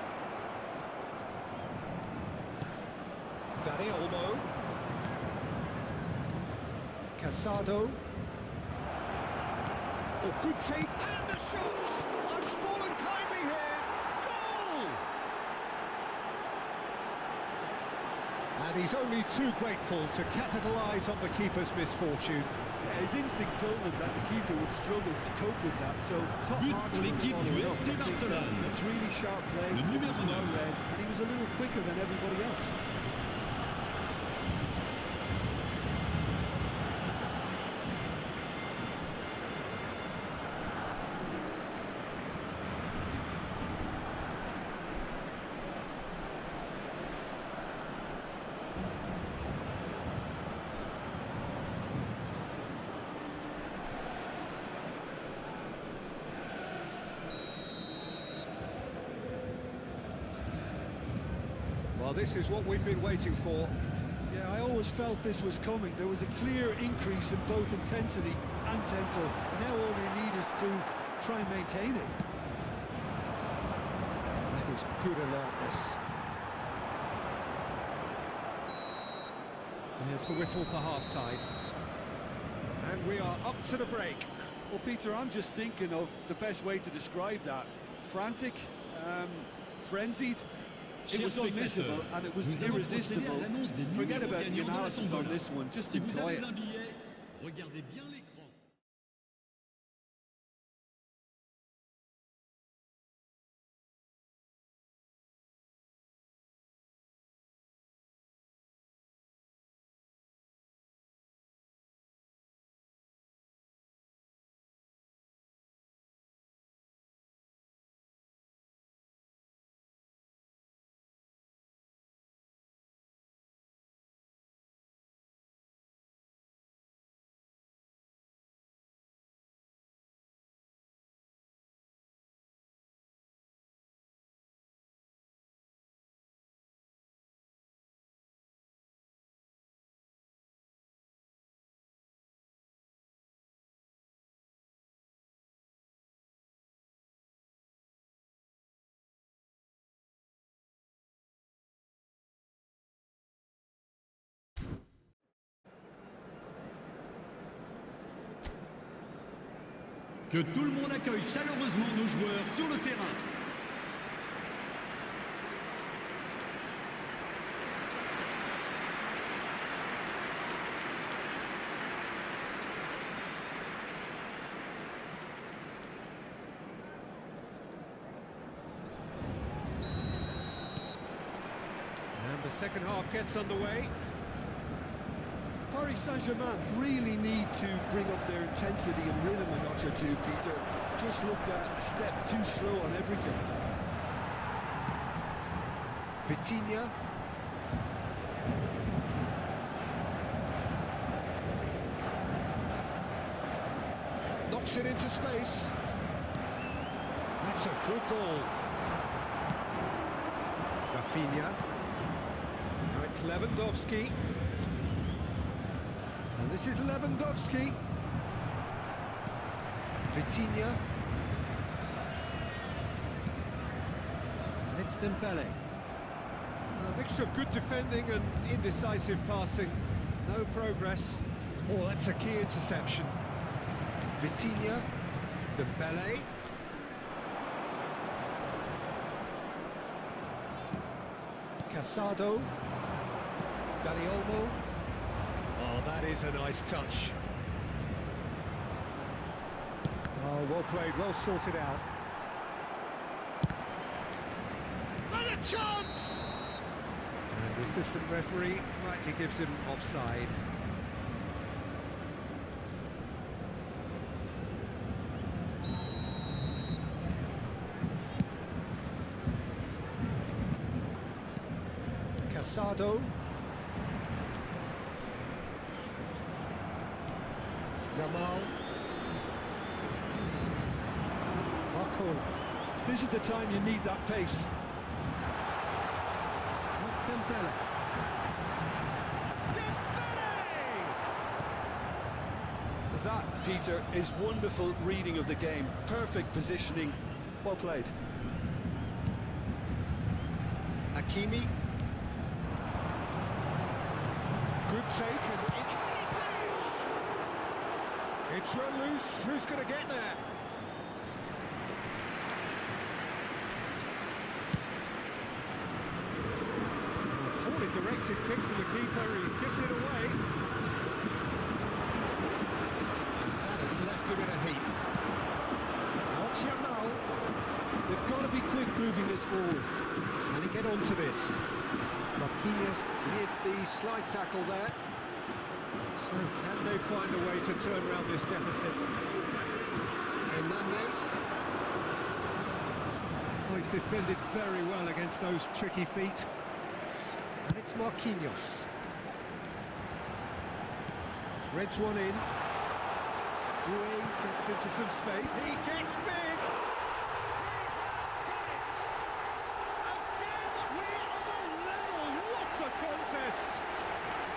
Danny Olmo. Casado. Oh, good take, and the shot! I've fallen kindly here. Goal! And he's only too grateful to capitalise on the keeper's misfortune. Yeah, his instinct told him that the keeper would struggle to cope with that, so top But marks pour for him l'équipe following du up. FC I think Barcelona. it's really sharp play, Le it numéro was well 9. read, and he was a little quicker than everybody else. Well, this is what we've been waiting for. Yeah, I always felt this was coming. There was a clear increase in both intensity and tempo. Now all they need is to try and maintain it. That is good alertness. There's the whistle for half-time. And we are up to the break. Well, Peter, I'm just thinking of the best way to describe that. Frantic, Frenzied. It was unmissable and it was irresistible. Forget about the analysis on this one, just enjoy it. Regardez bien l'écran. Que tout le monde accueille chaleureusement nos joueurs sur le terrain. And the second half gets underway. Paris Saint-Germain really need to bring up their intensity and rhythm a notch or two, Peter. Just looked a step too slow on everything. Vitinha. Knocks it into space. That's a good ball. Rafinha. Now it's Lewandowski. And this is Lewandowski. Vitinha. And it's Dembele. A mixture of good defending and indecisive passing. No progress. Oh, that's a key interception. Vitinha. Dembele. Casado. Dani Olmo. Oh, that is a nice touch. Oh, well played, well sorted out. And a chance! And the assistant referee rightly gives him offside. Casado. Yamal. Barcelona. This is the time you need that pace. That's Dembele. Dembele! That, Peter, is wonderful reading of the game. Perfect positioning. Well played. Hakimi. Good take and it can finish! It's run loose. Who's going to get there? Poorly directed kick from the keeper. He's given it away. And that has left him in a heap. Now it's Yamal. They've got to be quick moving this forward. Can he get onto this? Marquinhos with the slide tackle there. So can they find a way to turn around this deficit? Hernandez. Oh, he's defended very well against those tricky feet. And it's Marquinhos. Threads one in. Doué gets into some space. He gets big!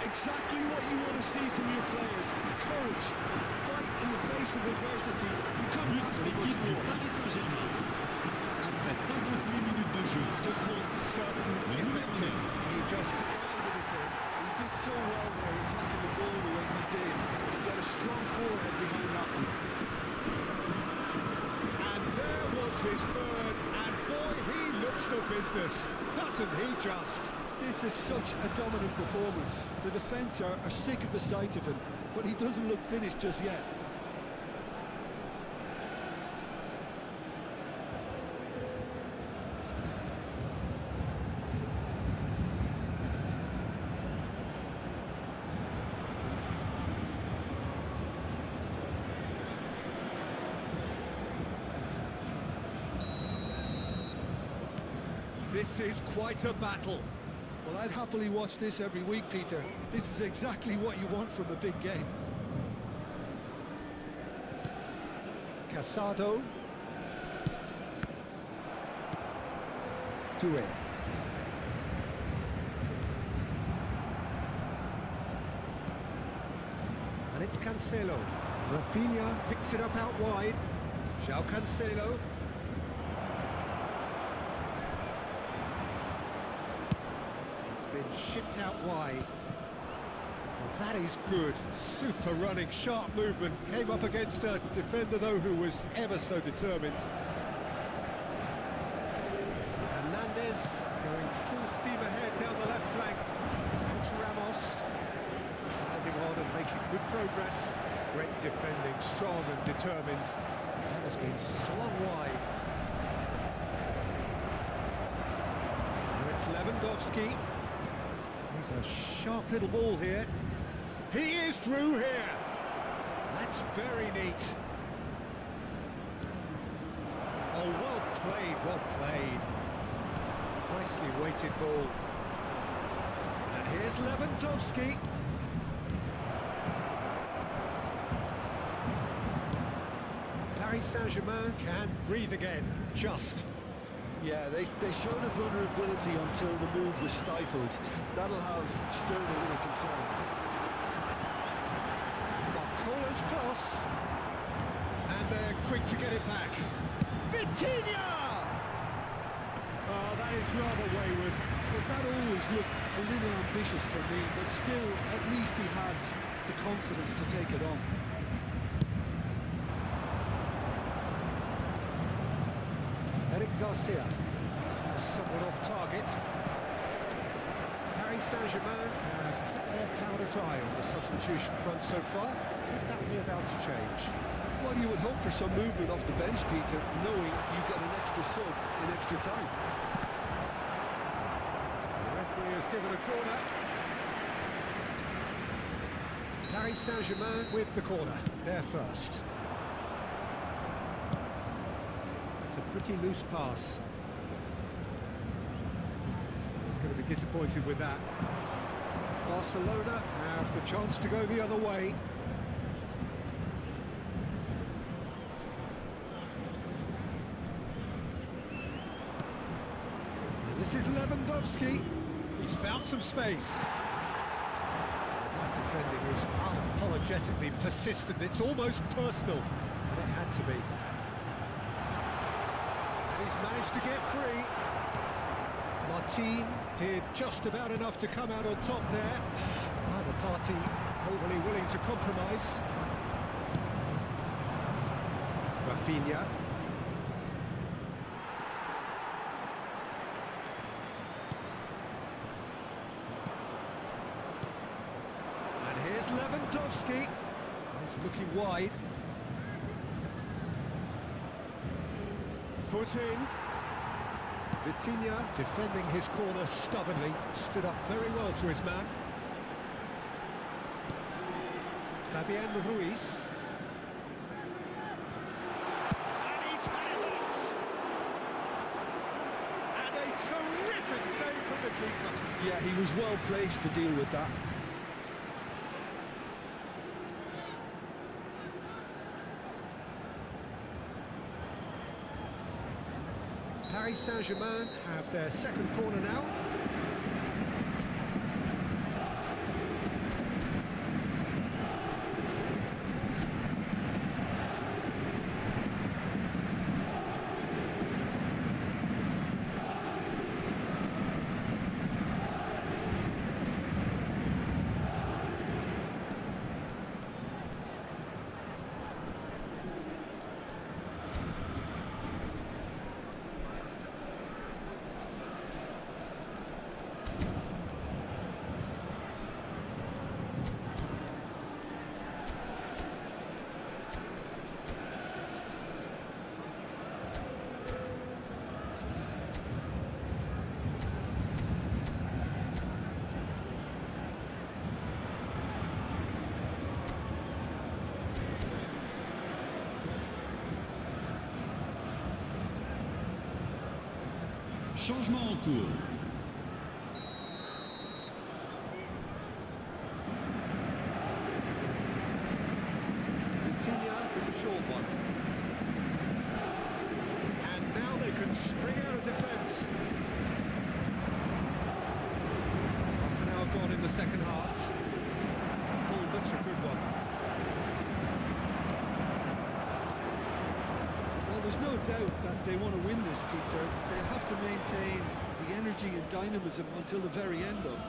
Exactly what you want to see from your players. Courage, fight in the face of adversity. You couldn't ask for much more. Paris Saint-Germain. Après 58 minutes de jeu, Certain, effective. He just guided it in. He did so well there, attacking the ball the way he did. He got a strong forehead behind that one. And there was his third, and boy, he business, doesn't he just? This is such a dominant performance. The defence are sick of the sight of him, but he doesn't look finished just yet. This is quite a battle. Well, I'd happily watch this every week, Peter. This is exactly what you want from a big game. Casado. Doué. And it's Cancelo. Rafinha picks it up out wide. João Cancelo. Been shipped out wide. Well, that is good. Super running, sharp movement. Came up against a defender, though, who was ever so determined. Hernandez going full steam ahead down the left flank. And Ramos driving on and making good progress. Great defending, strong and determined. That has been slung wide. Now it's Lewandowski. He's a sharp little ball here. He is through here. That's very neat. Oh, well played, well played. Nicely weighted ball. And here's Lewandowski. Paris Saint-Germain can breathe again, just. Yeah, they showed a vulnerability until the move was stifled. That'll have stirred a little concern. Barcola's cross. And they're quick to get it back. Vitinha! Oh, that is rather wayward. But that always looked a little ambitious for me, but still, at least he had the confidence to take it on. Eric Garcia, somewhat off target. Paris Saint-Germain have kept their powder dry on the substitution front so far. Could that be about to change? Well, you would hope for some movement off the bench, Peter, knowing you get an extra sub in extra time. The referee has given a corner. Paris Saint-Germain with the corner, they're first. It's a pretty loose pass. He's going to be disappointed with that. Barcelona have the chance to go the other way. And this is Lewandowski. He's found some space. That defending is unapologetically persistent. It's almost personal, and it had to be. He's managed to get free. Martin did just about enough to come out on top there. Neither party overly willing to compromise. Rafinha. And here's Lewandowski. He's looking wide. Foot in. Vitinha defending his corner stubbornly, stood up very well to his man. Fabian Ruiz. And he's had it! And a terrific save from the keeper. Yeah, he was well placed to deal with that. Paris Saint-Germain have their second corner now. changement en cours. Continue with the short one. And now they can spring out of defence. Half an hour gone in the second half. Ball looks a good one. Well, there's no doubt that they want to win this, Peter. They have to maintain the energy and dynamism until the very end, though.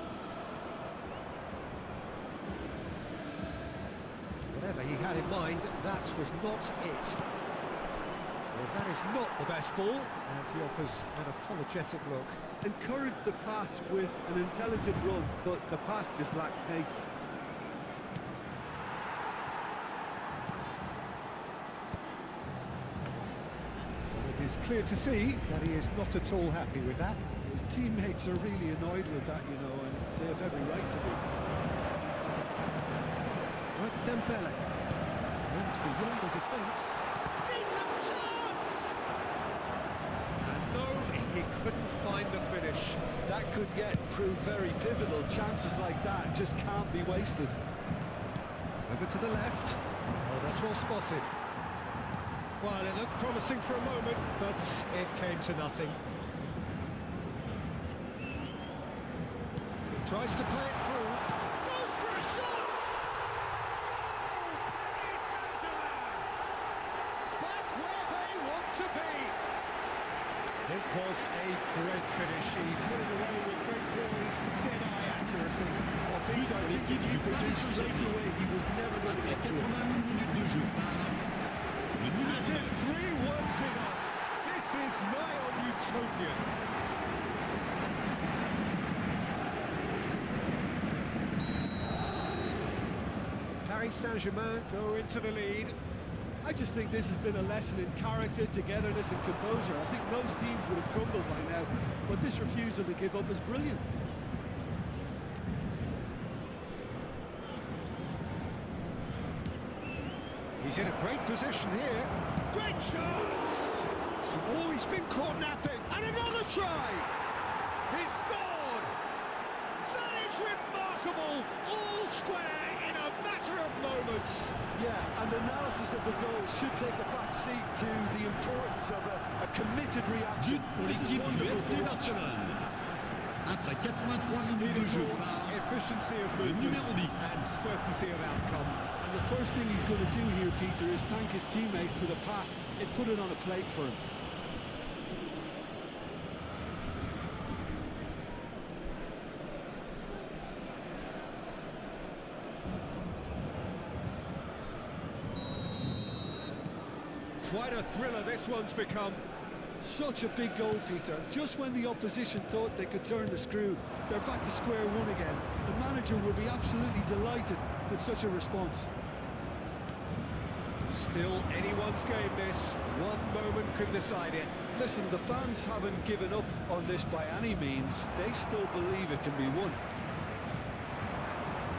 Whatever he had in mind, that was not it. Well, that is not the best ball, and he offers an apologetic look. Encourage the pass with an intelligent run, but the pass just lacked pace. It is clear to see that he is not at all happy with that. His teammates are really annoyed with that, you know, and they have every right to be. That's Dembele. Aims beyond the defence. Decent chance! And no, he couldn't find the finish. That could yet prove very pivotal. Chances like that just can't be wasted. Over to the left. Oh, that's well spotted. Well, it looked promising for a moment, but it came to nothing. Tries to play it through. Goes for a shot! Goal! Paris Saint-Germain! Back where they want to be! It was a great finish. He put it away with great poise, dead-eye accuracy. Well, Peter, I think if you produced straight away, he was never going to get to it. As if 3 weren't enough, this is nigh on utopian. Paris Saint-Germain go into the lead. I just think this has been a lesson in character, togetherness and composure. I think most teams would have crumbled by now, but this refusal to give up is brilliant. He's in a great position here. Great chance! Oh, he's been caught napping. And another try! He's scored! That is remarkable! All square in a matter of moments. Yeah, and analysis of the goal should take a back seat to the importance of a committed reaction. This is wonderful to watch. Après 83 Speed minutes of de jeu, thoughts, efficiency of movement, and certainty of outcome. And the first thing he's going to do here, Peter, is thank his teammate for the pass. It put it on a plate for him. Quite a thriller this one's become. Such a big goal, Peter. Just when the opposition thought they could turn the screw, they're back to square one again. The manager will be absolutely delighted with such a response. Still anyone's game this. One moment could decide it. Listen, the fans haven't given up on this by any means. They still believe it can be won.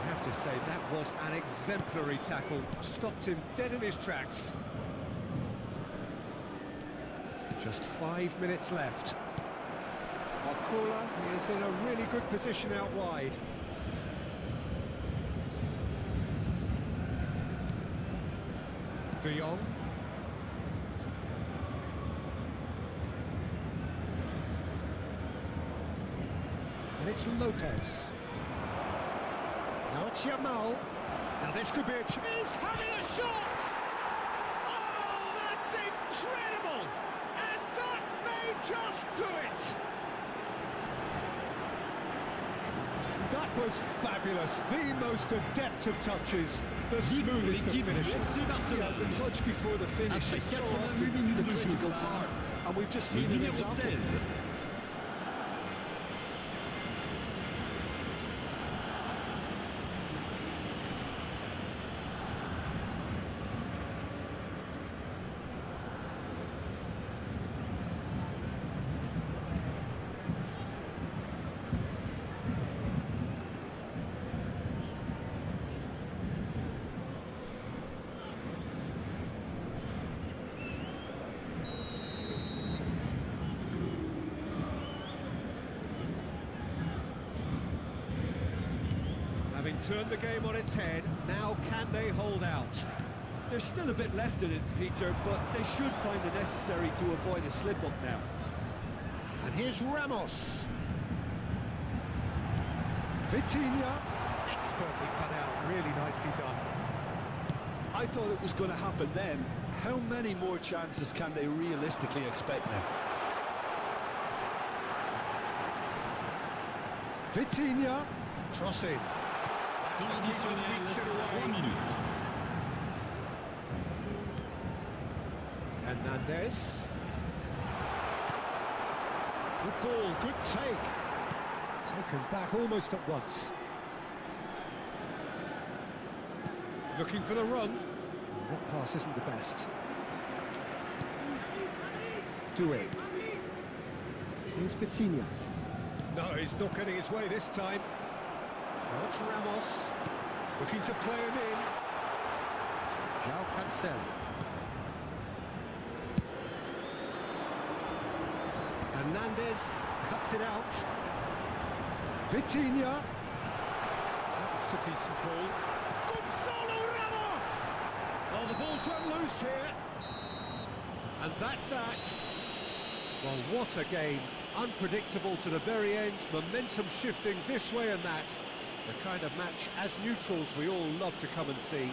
I have to say, that was an exemplary tackle. Stopped him dead in his tracks. Just 5 minutes left. Akula is in a really good position out wide. De Jong. And it's Lopez. Now it's Yamal. Now this could be a chance. He's having a shot! Oh, that's incredible! And that may just do it! That was fabulous. The most adept of touches. The smoothest of finishes. Yeah, the touch before the finish is so often the critical part, and we've just seen an example. Turn the game on its head. Now can they hold out? There's still a bit left in it, Peter, but they should find it necessary to avoid a slip-up now. And here's Ramos. Vitinha. Expertly cut out. Really nicely done. I thought it was going to happen then. How many more chances can they realistically expect now? Vitinha. Crossing. Hernandez. Good ball, good take. Taken back almost at once. Looking for the run. That pass isn't the best. Doué. Here's Vitinha. No, he's not getting his way this time. Now it's Ramos. Looking to play him in. João Cancelo. Hernandez cuts it out. Vitinha. That's a decent ball. Gonzalo Ramos! Oh, the ball's run loose here. And that's that. Well, what a game. Unpredictable to the very end. Momentum shifting this way and that. The kind of match, as neutrals, we all love to come and see.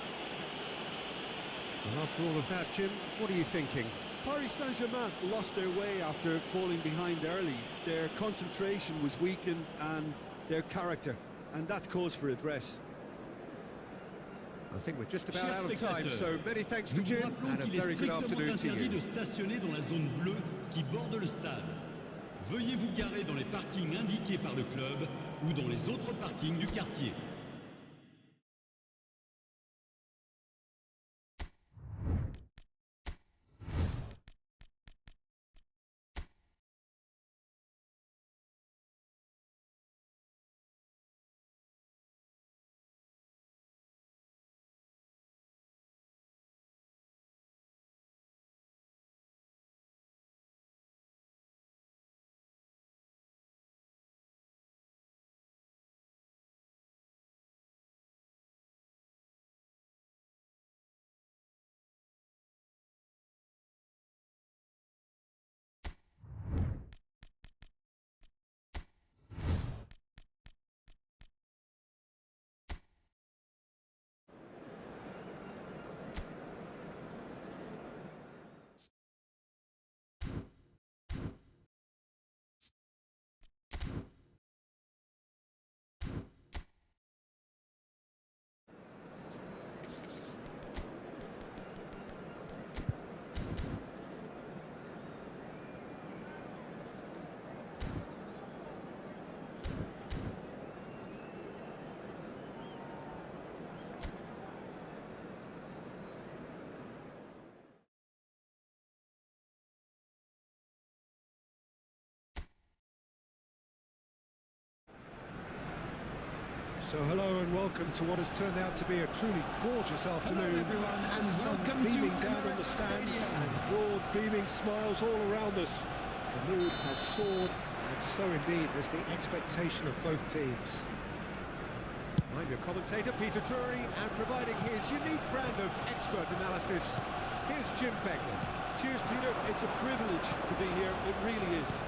And after all of that, Jim, what are you thinking? Paris Saint-Germain lost their way after falling behind early. Their concentration was weakened and their character, and that's cause for address. I think we're just about out of time, so many thanks to Jim, and a very good afternoon to you. De stationner dans la zone bleue qui borde le stade. Veuillez vous garer dans les parkings indiqués par le club ou dans les autres parkings du quartier. So hello and welcome to what has turned out to be a truly gorgeous afternoon. Hello everyone, and sun welcome beaming to down on the stands Stadium. and broad beaming smiles all around us. The mood has soared, and so indeed has the expectation of both teams. I'm your commentator, Peter Drury, and providing his unique brand of expert analysis, here's Jim Beglin. Cheers, Peter. It's a privilege to be here. It really is.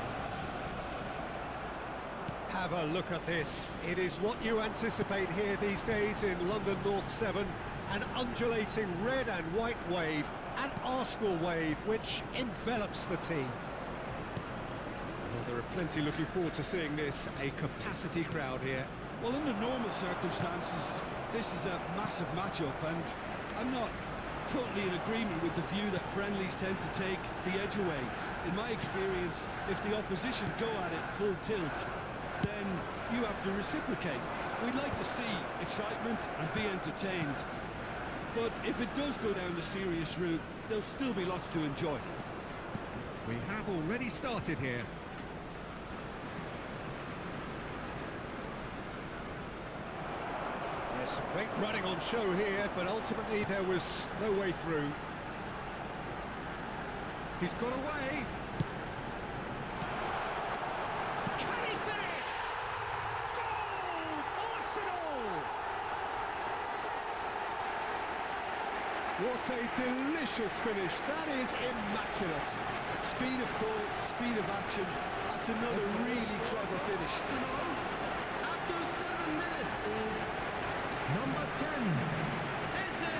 Have a look at this. It is what you anticipate here these days in London North 7. An undulating red and white wave, an Arsenal wave, which envelops the team. Well, there are plenty looking forward to seeing this. A capacity crowd here. Well, under normal circumstances, this is a massive matchup, and I'm not totally in agreement with the view that friendlies tend to take the edge away. In my experience, if the opposition go at it full tilt, then you have to reciprocate. We'd like to see excitement and be entertained, but if it does go down the serious route, there'll still be lots to enjoy. We have already started here. There's some great running on show here, but ultimately there was no way through. He's got away. Can he finish? Goal! Arsenal! What a delicious finish. That is immaculate. Speed of thought, speed of action. That's another really clever finish. After 7 minutes is number 10, Eze.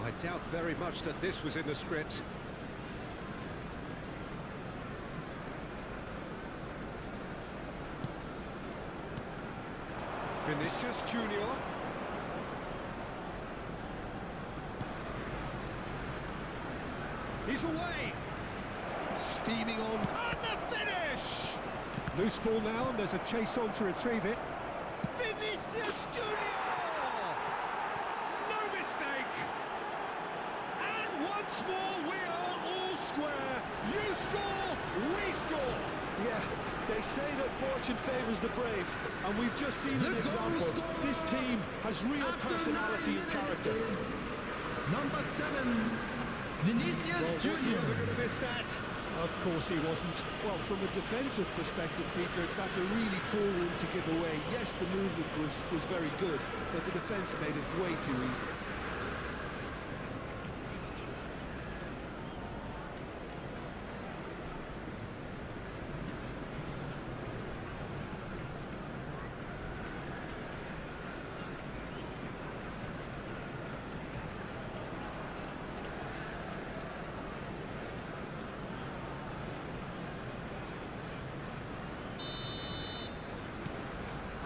I doubt very much that this was in the script. Vinicius Junior. He's away. Steaming on. And the finish! Loose ball now, and there's a chase on to retrieve it. Vinicius Junior! No mistake! And once more, we are all square. You score, we score. Yeah, they say that fortune favours the brave, and we've just seen an example. This team has real personality and character. Number 7, Vinicius Was he Junior. ever going to miss that? Of course he wasn't. Well, from a defensive perspective, Peter, that's a really poor one to give away. Yes, the movement was very good, but the defence made it way too easy.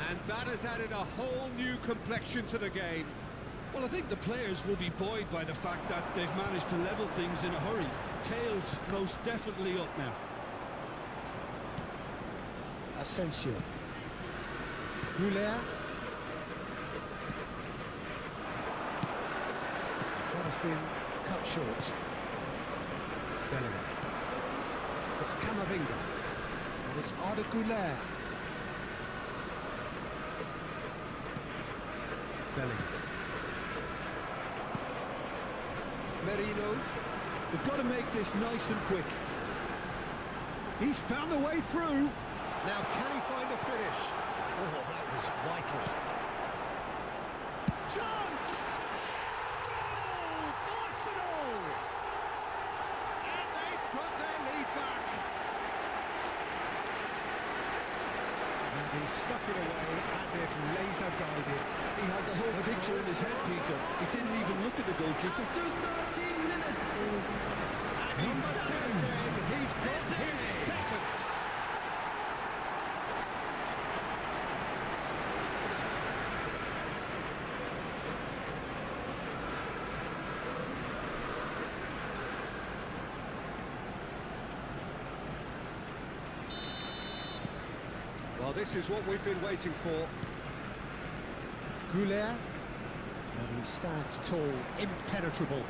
And that has added a whole new complexion to the game. Well, I think the players will be buoyed by the fact that they've managed to level things in a hurry. Tails most definitely up now. Asensio. Goulet. That has been cut short. Bellingham. It's Camavinga. And it's Arda Goulet. Bellingham. Merino. They've got to make this nice and quick. He's found a way through. Now can he find a finish? Oh, that was vital. Chance! Goal! Arsenal! And they've got their lead back. And he stuck it away as if laser guided. He had the whole picture in his head, Peter. He didn't even look at the goalkeeper. After 13 minutes is And he's done it again. He's got his second. Well, this is what we've been waiting for. Goulet, and he stands tall, impenetrable.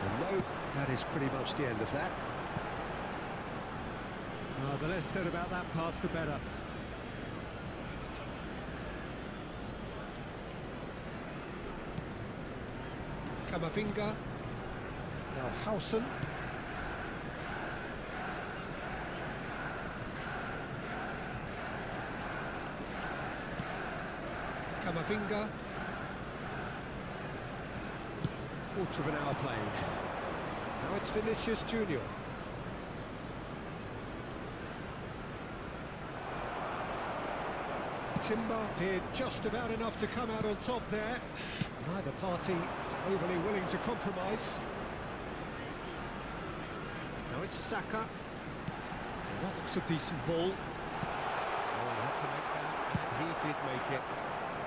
And no, that is pretty much the end of that. The less said about that pass, the better. Camavinga. Now Howson. Camavinga. Quarter of an hour played. Now it's Vinicius Junior. Timber did just about enough to come out on top there. Neither party overly willing to compromise. Now it's Saka. Well, that looks a decent ball. Oh, he had to make that, and he did make it.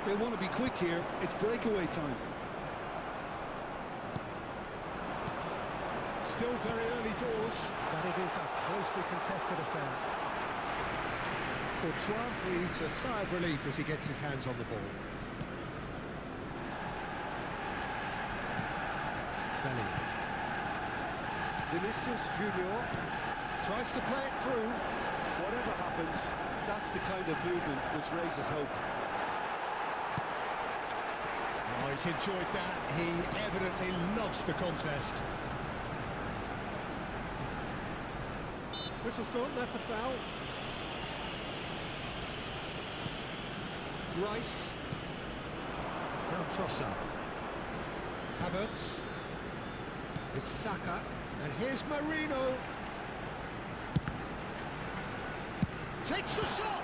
They want to be quick here. It's breakaway time. Still very early doors, but it is a closely contested affair. Courtois breathes a sigh of relief as he gets his hands on the ball. Belly. Vinicius Junior tries to play it through. Whatever happens, that's the kind of movement which raises hope. Oh, he's enjoyed that. He evidently loves the contest. Whistle's gone, that's a foul. Rice. Now Trossard. Havertz. It's Saka. And here's Marino. Takes the shot!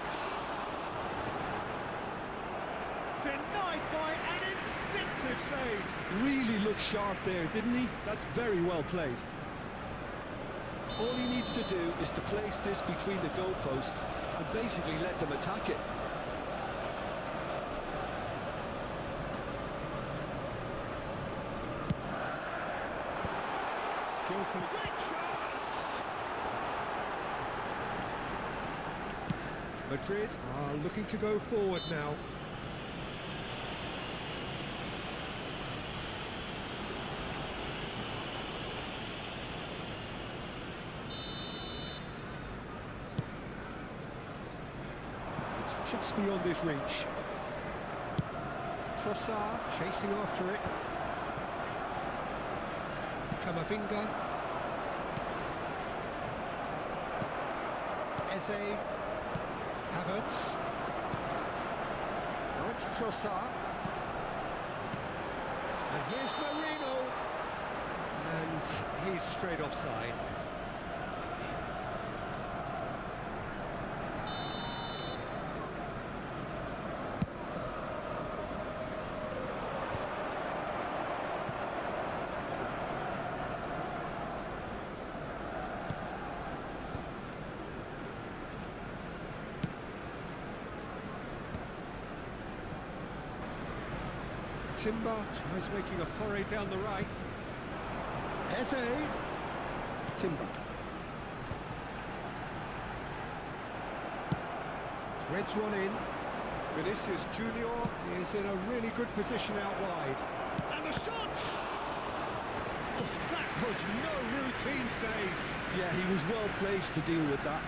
Denied by an instinctive save. Really looked sharp there, didn't he? That's very well played. All he needs to do is to place this between the goalposts and basically let them attack it. Skillful. Great chance! Madrid are looking to go forward now. It's just beyond his reach. Trossard chasing after it. Camavinga. Eze. Havertz. Now it's Trossard. And here's Marino. And he's straight offside. Timber tries making a foray down the right. Eze. Timber. Threads one in. Vinicius Junior is in a really good position out wide. And the shot! Oh, that was no routine save. Yeah, he was well placed to deal with that.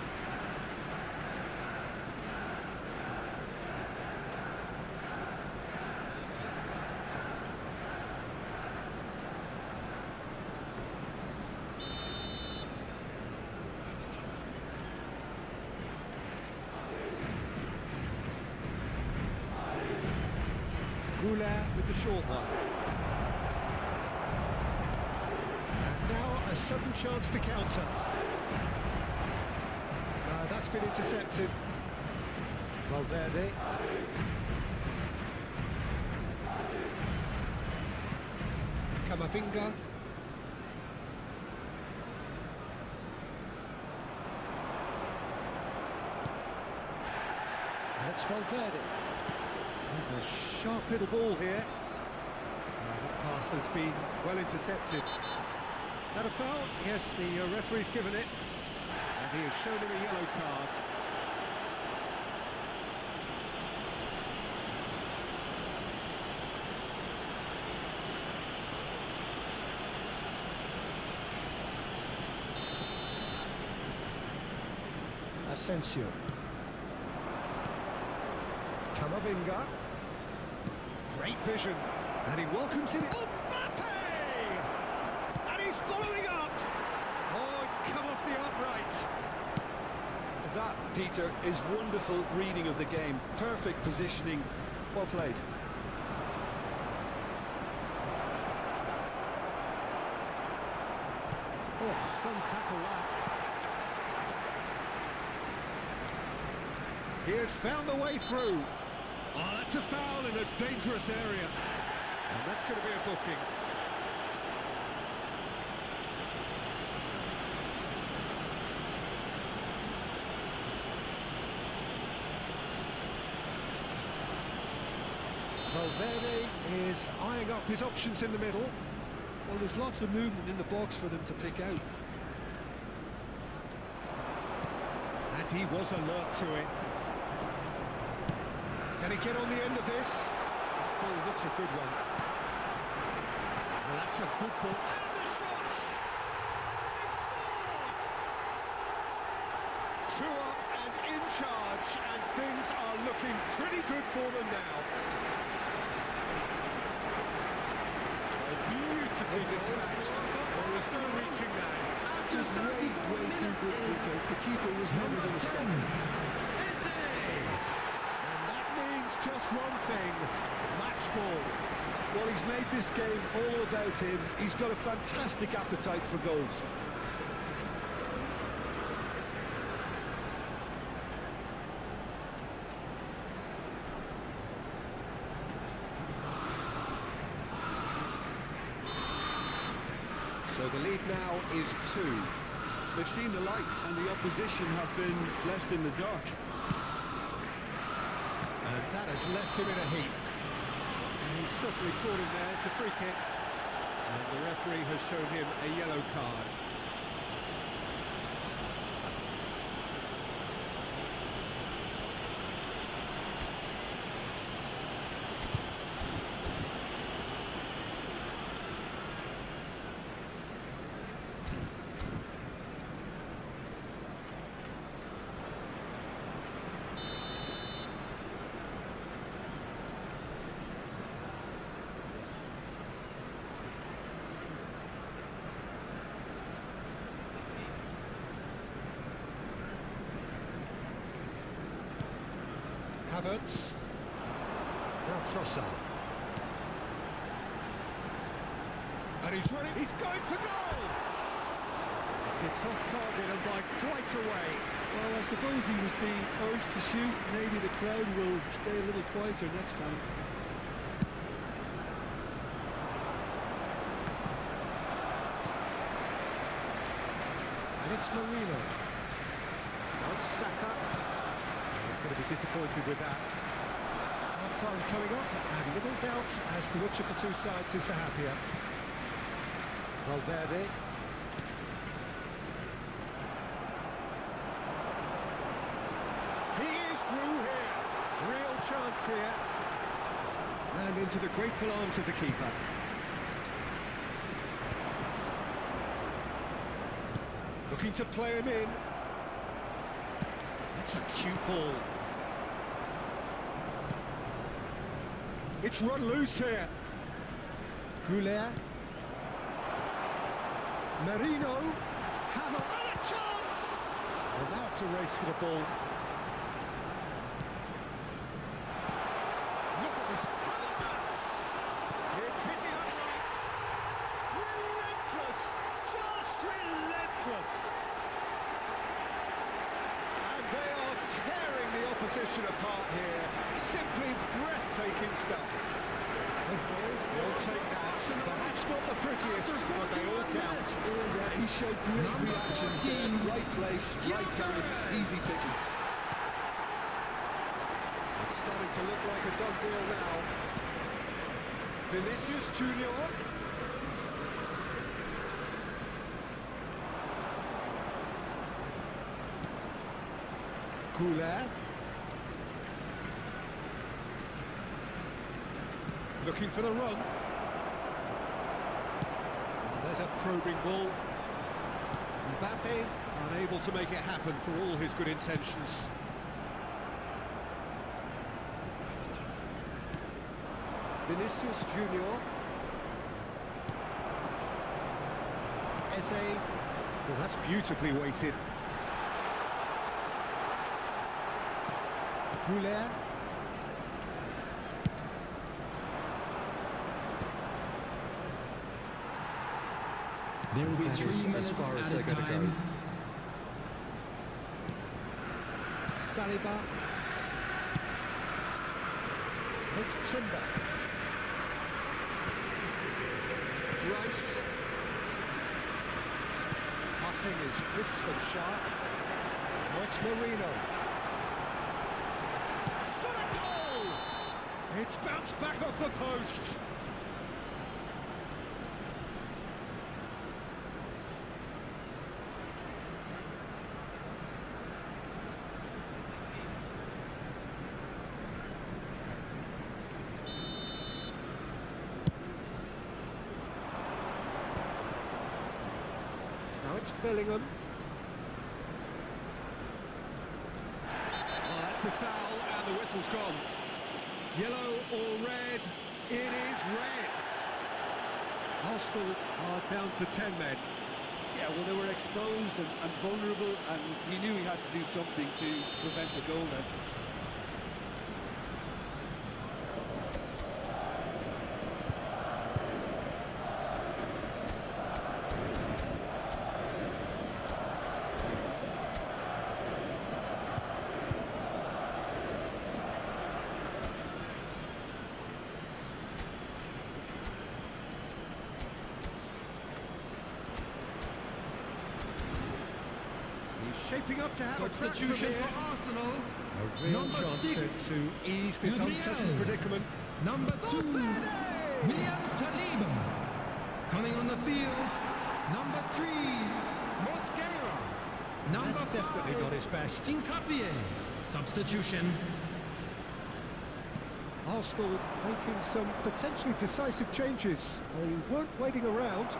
With the short one. And now a sudden chance to counter. That's been intercepted. Valverde. Camavinga. And it's Valverde. There's a sharp little ball here. That pass has been well intercepted. That a foul? Yes, the referee's given it. And he has shown him a yellow card. Asensio. Camavinga. Great vision. And he welcomes in Mbappe! And he's following up! Oh, it's come off the upright. That, Peter, is wonderful reading of the game. Perfect positioning. Well played. Oh, some tackle that. He has found the way through. Oh, that's a foul in a dangerous area. And that's going to be a booking. Valverde is eyeing up his options in the middle. Well, there's lots of movement in the box for them to pick out. And he was alert to it. Can he get on the end of this? Oh, that's a good one. Well, that's a good ball. And the shot! They've scored! 2 up and in charge, and things are looking pretty good for them now. Beautifully dispatched. There was no reaching that. Just way too good, Peter. The keeper was never going to stop him. And that means just one thing, match ball. Well, he's made this game all about him. He's got a fantastic appetite for goals. So the lead now is 2. They've seen the light, and the opposition have been left in the dark. And that has left him in a heap. And he's certainly caught him there. It's a free kick. And the referee has shown him a yellow card. Havertz. Now Trossard. And he's running, he's going for goal! It's off target and by quite a way. Well, I suppose he was being urged to shoot. Maybe the crowd will stay a little quieter next time. And it's Marino. Now it's Saka. He's going to be disappointed with that. Half-time coming up, and little doubt as to which of the two sides is the happier. Valverde. He is through here. Real chance here. And into the grateful arms of the keeper. Looking to play him in. That's a cute ball. It's run loose here. Goulet. Marino. Havertz. And a chance! Well, now it's a race for the ball. Look at this. Havertz! It's hit the upright. Relentless. Just relentless. And they are tearing the opposition apart here. Simply breathtaking stuff. They'll take that. Perhaps not the prettiest, but they all count. Yeah, he showed great reactions there. Right place, right time, easy pickings. It's starting to look like a done deal now. Vinicius Junior. Goulet. Looking for the run. There's a probing ball. Mbappe unable to make it happen for all his good intentions. Vinicius Junior. Eze. Well, that's beautifully weighted. Goulet. There will be That 3 is minutes as far as at they're a going to go. time. Saliba. It's Timber. Rice. Passing is crisp and sharp. Now it's Marino. Shot a goal! It's bounced back off the post. it's Bellingham. Oh, that's a foul, and the whistle's gone. Yellow or red? It is red. Arsenal are down to 10 men. Yeah, well, they were exposed and vulnerable, and he knew he had to do something to prevent a goal then. Shaping up to have a crack from Substitution here. for Arsenal. A real Number chance 6. there to ease this Gabriel. unpleasant predicament. Number 2, William Saliba. Coming on the field, number 3, Mosquera. Number That's definitely 5, not his best. Incapie. Substitution. Arsenal making some potentially decisive changes. They weren't waiting around.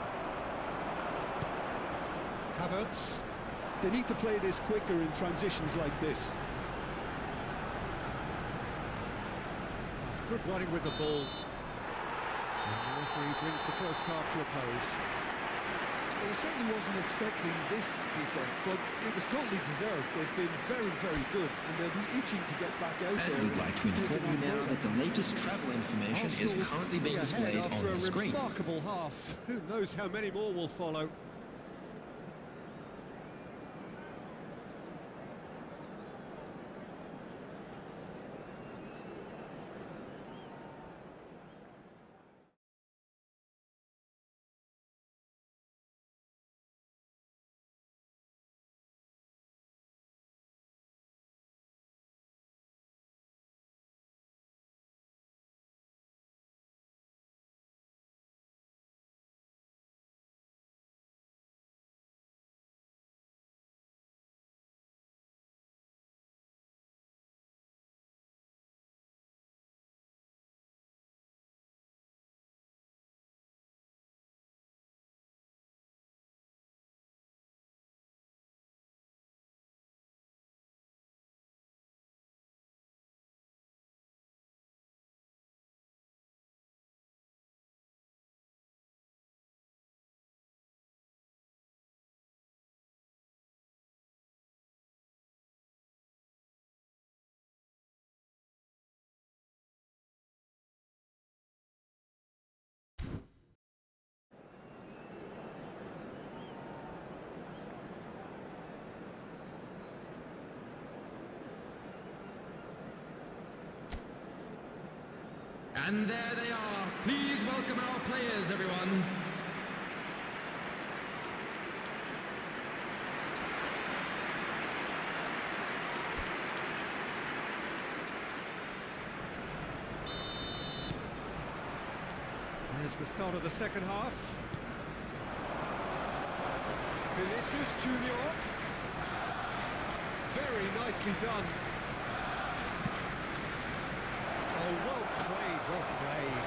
Havertz. They need to play this quicker in transitions like this. It's good running with the ball. And the referee brings the first half to a close. Well, he certainly wasn't expecting this, Peter, but it was totally deserved. They've been very, very good, and they'll be itching to get back out there. And we'd like to and take inform it you now on that the latest travel information is Arsenal currently being ahead displayed after on a the screen. remarkable half. Who knows how many more will follow. And there they are. Please welcome our players, everyone. There's the start of the second half. Vinicius Junior. Very nicely done. Oh, well played, well played.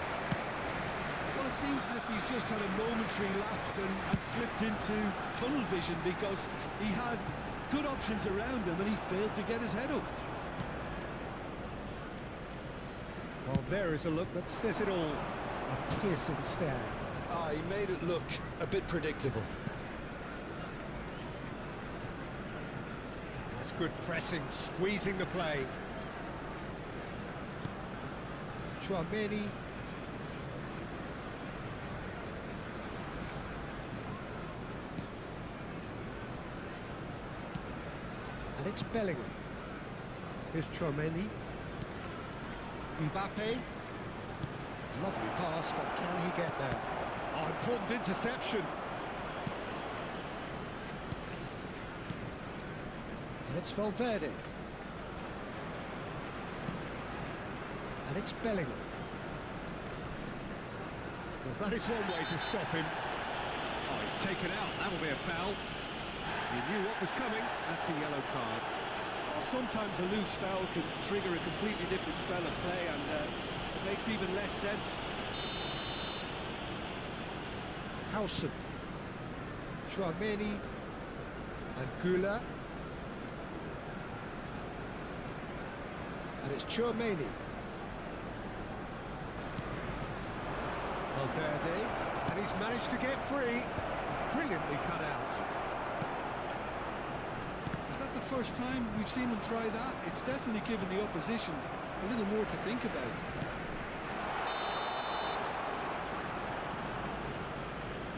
Well, it seems as if he's just had a momentary lapse and slipped into tunnel vision, because he had good options around him and he failed to get his head up. Well, there is a look that says it all. A piercing stare. He made it look a bit predictable. That's good pressing, squeezing the play. Chouameni. And it's Bellingham. Here's Chouameni. Mbappe. Lovely pass, but can he get there? Oh, important interception. And it's Valverde. And it's Bellingham. Well, that is one way to stop him. Oh, he's taken out. That'll be a foul. He knew what was coming. That's a yellow card. Sometimes a loose foul can trigger a completely different spell of play, and it makes even less sense. Howson. Chouameni. And Gula. And it's Chouameni. Valverde. And he's managed to get free. Brilliantly cut out. Is that the first time we've seen him try that? It's definitely given the opposition a little more to think about.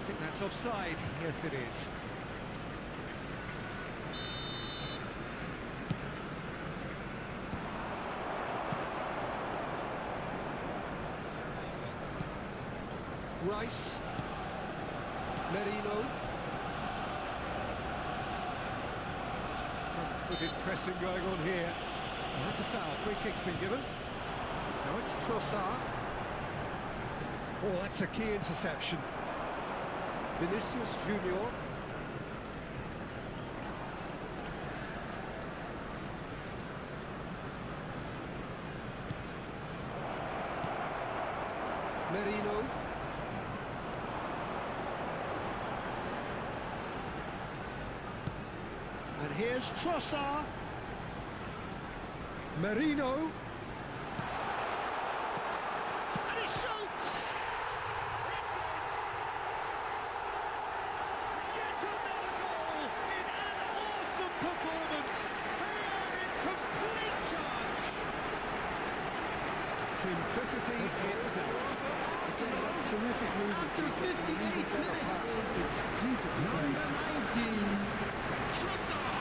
I think that's offside. Yes, it is. Rice. Merino. Front-footed pressing going on here. Oh, that's a foul. Free kick's been given. Now it's Trossard. Oh, that's a key interception. Vinicius Junior. Merino. And here's Trossard. Merino. And he shoots! Yet another goal in an awesome performance. They are in complete charge. Simplicity itself. Again, that's terrific movement. After 58 minutes, It's beautiful play. number 19, Trossard.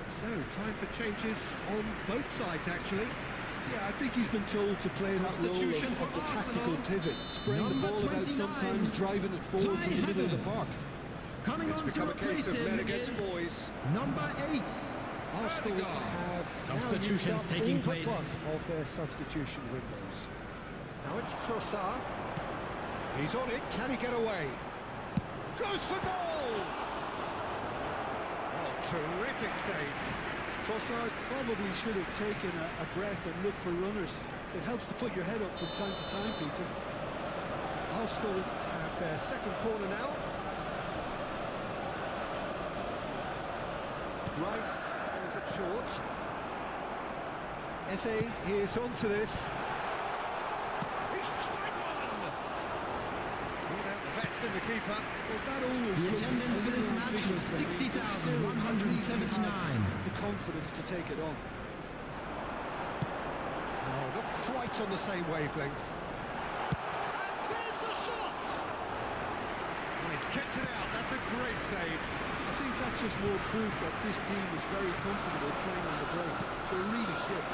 So, time for changes on both sides, actually. Yeah, I think he's been told to play that role Substitution of the for tactical Arsenal. pivot, spraying the Number ball about 29, sometimes, driving it forward from the middle of the park. Coming It's on to become a replace case of him men against is boys. number 8. Arsenal have now used Substitutions up taking all place. but one of their substitution windows. Now it's Trossard. He's on it. Can he get away? Goes for goal! Oh, terrific save. Trossard probably should have taken a breath and looked for runners. It helps to put your head up from time to time, Peter. Arsenal have their second corner now. Rice plays it short. Eze is onto this. He's tried one! Pulled out the best in the keeper. Well, that always The looked attendance a for this little match ambitious was for me, but still, at least he 60,179. had the confidence to take it on. Oh, not quite on the same wavelength. And there's the shot! Oh, he's kept it out. That's a great save. I think that's just more proof that this team is very comfortable playing on the break. They're really swift.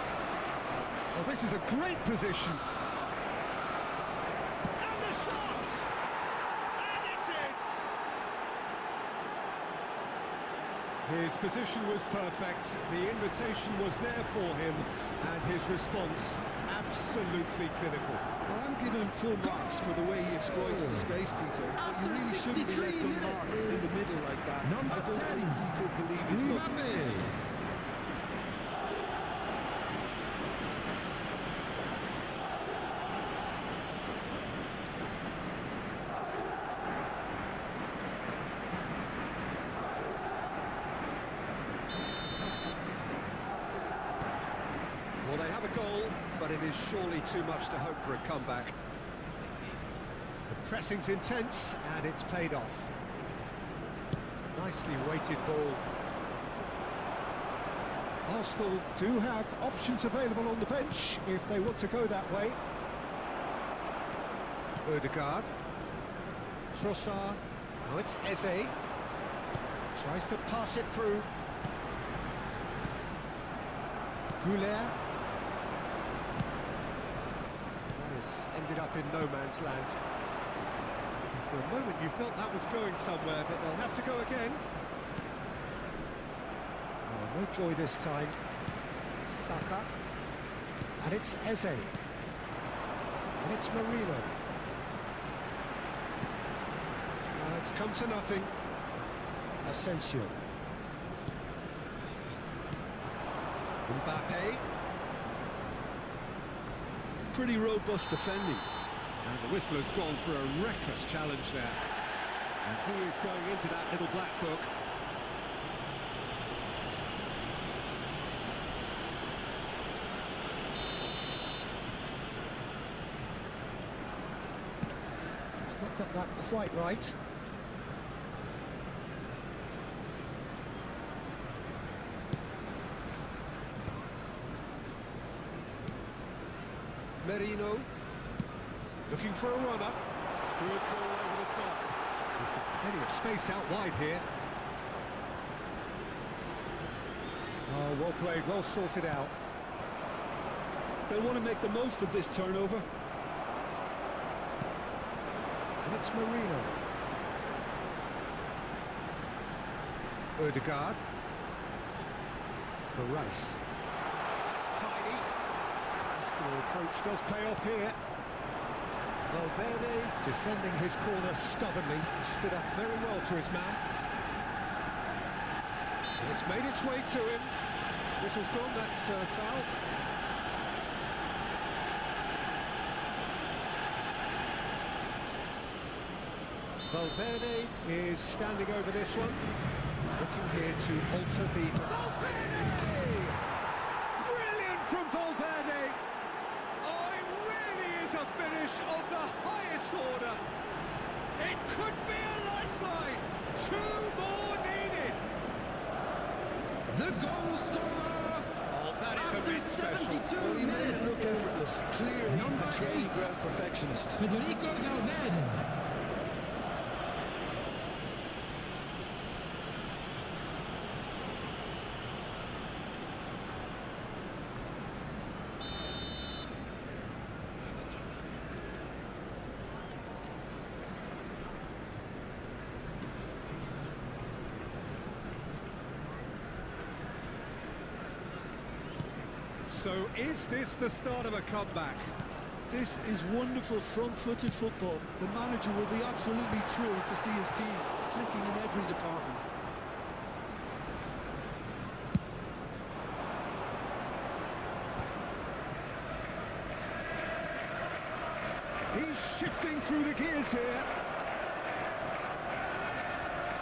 Oh, this is a great position. And the shot! And it's in! His position was perfect, the invitation was there for him, and his response absolutely clinical. Well, I'm giving him full marks for the way he exploited the space, Peter. But you really shouldn't be left unmarked in the middle like that. Number I don't 10, think he could believe his luck. Mbappe. Well, they have a goal, but it is surely too much to hope for a comeback. The pressing's intense, and it's paid off. Nicely weighted ball. Arsenal do have options available on the bench if they want to go that way. Odegaard. Trossard. Now it's Eze. Tries to pass it through. Goulet. That has ended up in no man's land. And for a moment you felt that was going somewhere, but they'll have to go again. Oh, no joy this time. Saka. And it's Eze. And it's Marino. It's come to nothing. Asensio. Mbappe. Pretty robust defending. And the whistler's gone for a reckless challenge there. And he is going into that little black book. He's not got that quite right. Merino, looking for a runner. Good ball over the top. There's got plenty of space out wide here. Oh, well played, well sorted out. They'll want to make the most of this turnover. And it's Marino. Ødegaard. For Rice. That's tidy. The approach does pay off here. Valverde defending his corner stubbornly, stood up very well to his man. And it's made its way to him. This has gone, that's foul. Valverde is standing over this one. Looking here to alter the... Valverde! Brilliant from Valverde! A finish of the highest order. It could be a lifeline. 2 more needed. The goal scorer. Oh, that is a bit special. Well, he made it look effortless. Clearly a training ground perfectionist. Federico Valverde. So is this the start of a comeback? This is wonderful front-footed football. The manager will be absolutely thrilled to see his team clicking in every department. He's shifting through the gears here.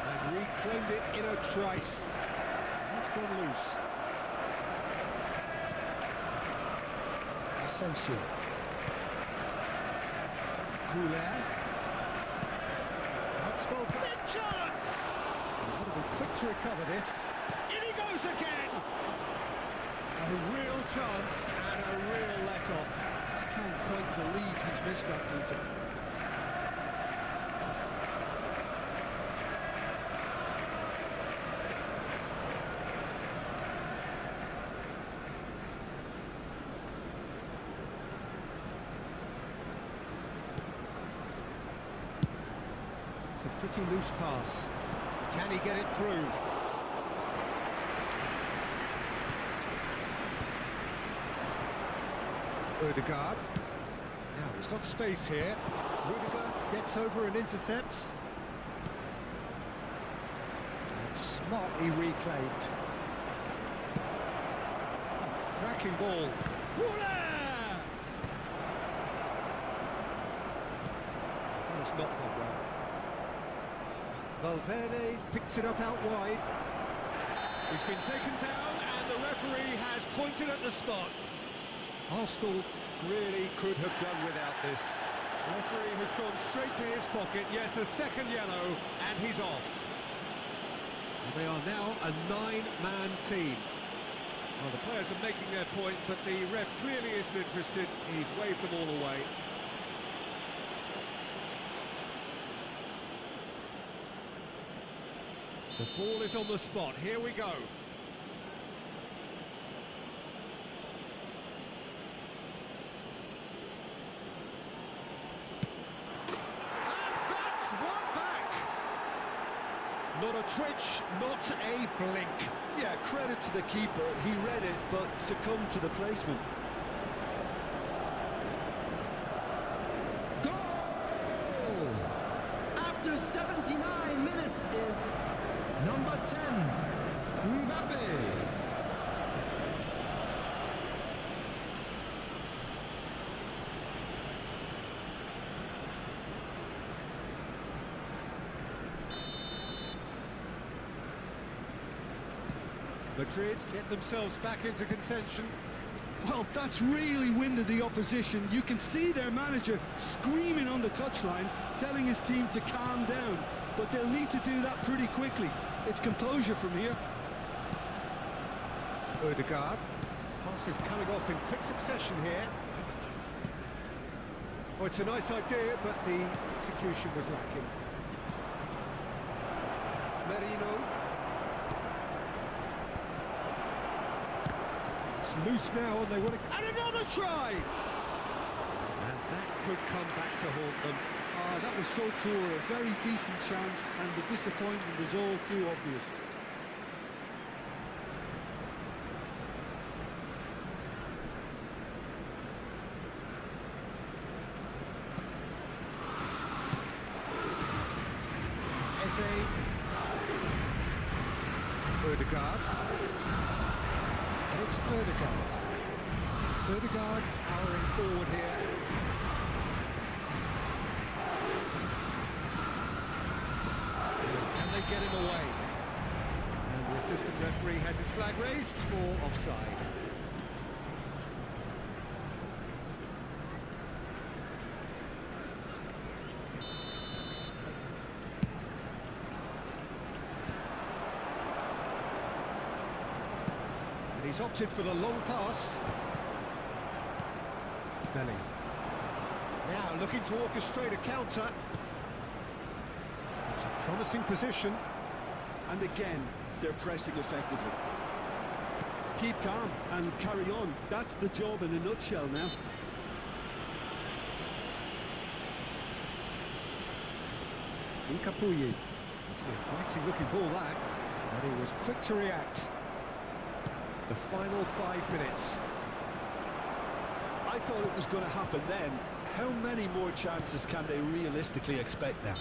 And reclaimed it in a trice. That's gone loose. Asensio. Goulet. That's well played. Big chance! Got to be quick to recover this. In he goes again! A real chance and a real let-off. I can't quite believe he's missed that, Peter. It's a pretty loose pass. Can he get it through? Ødegaard. Now he's got space here. Rudiger gets over and intercepts. And smartly reclaimed. Oh, cracking ball. Woola! It's not gone well. Valverde picks it up out wide. He's been taken down and the referee has pointed at the spot. Arsenal really could have done without this. The referee has gone straight to his pocket. Yes, a second yellow, and he's off. And they are now a 9-man team. Well, the players are making their point, but the ref clearly isn't interested. He's waved them all away. The ball is on the spot. Here we go. Not a twitch, not a blink. Yeah, credit to the keeper. He read it, but succumbed to the placement. Goal! After 79 minutes is number 10, Mbappe. Madrid get themselves back into contention. Well, that's really winded the opposition. You can see their manager screaming on the touchline, telling his team to calm down. But they'll need to do that pretty quickly. It's composure from here. Odegaard. Passes coming off in quick succession here. Oh, it's a nice idea, but the execution was lacking. Merino. It's loose now, and they want to... And another try! And that could come back to haunt them. Ah, that was so poor. A very decent chance, and the disappointment is all too obvious. Odegaard. And it's Odegaard. Odegaard powering forward here. Can they get him away? And the assistant referee has his flag raised for offside. He's opted for the long pass. Belly. Now looking to orchestrate a counter. It's a promising position. And again, they're pressing effectively. Keep calm and carry on. That's the job in a nutshell now. Incapuyi. It's an inviting looking ball that. And he was quick to react. The final 5 minutes. I thought it was going to happen then. How many more chances can they realistically expect now?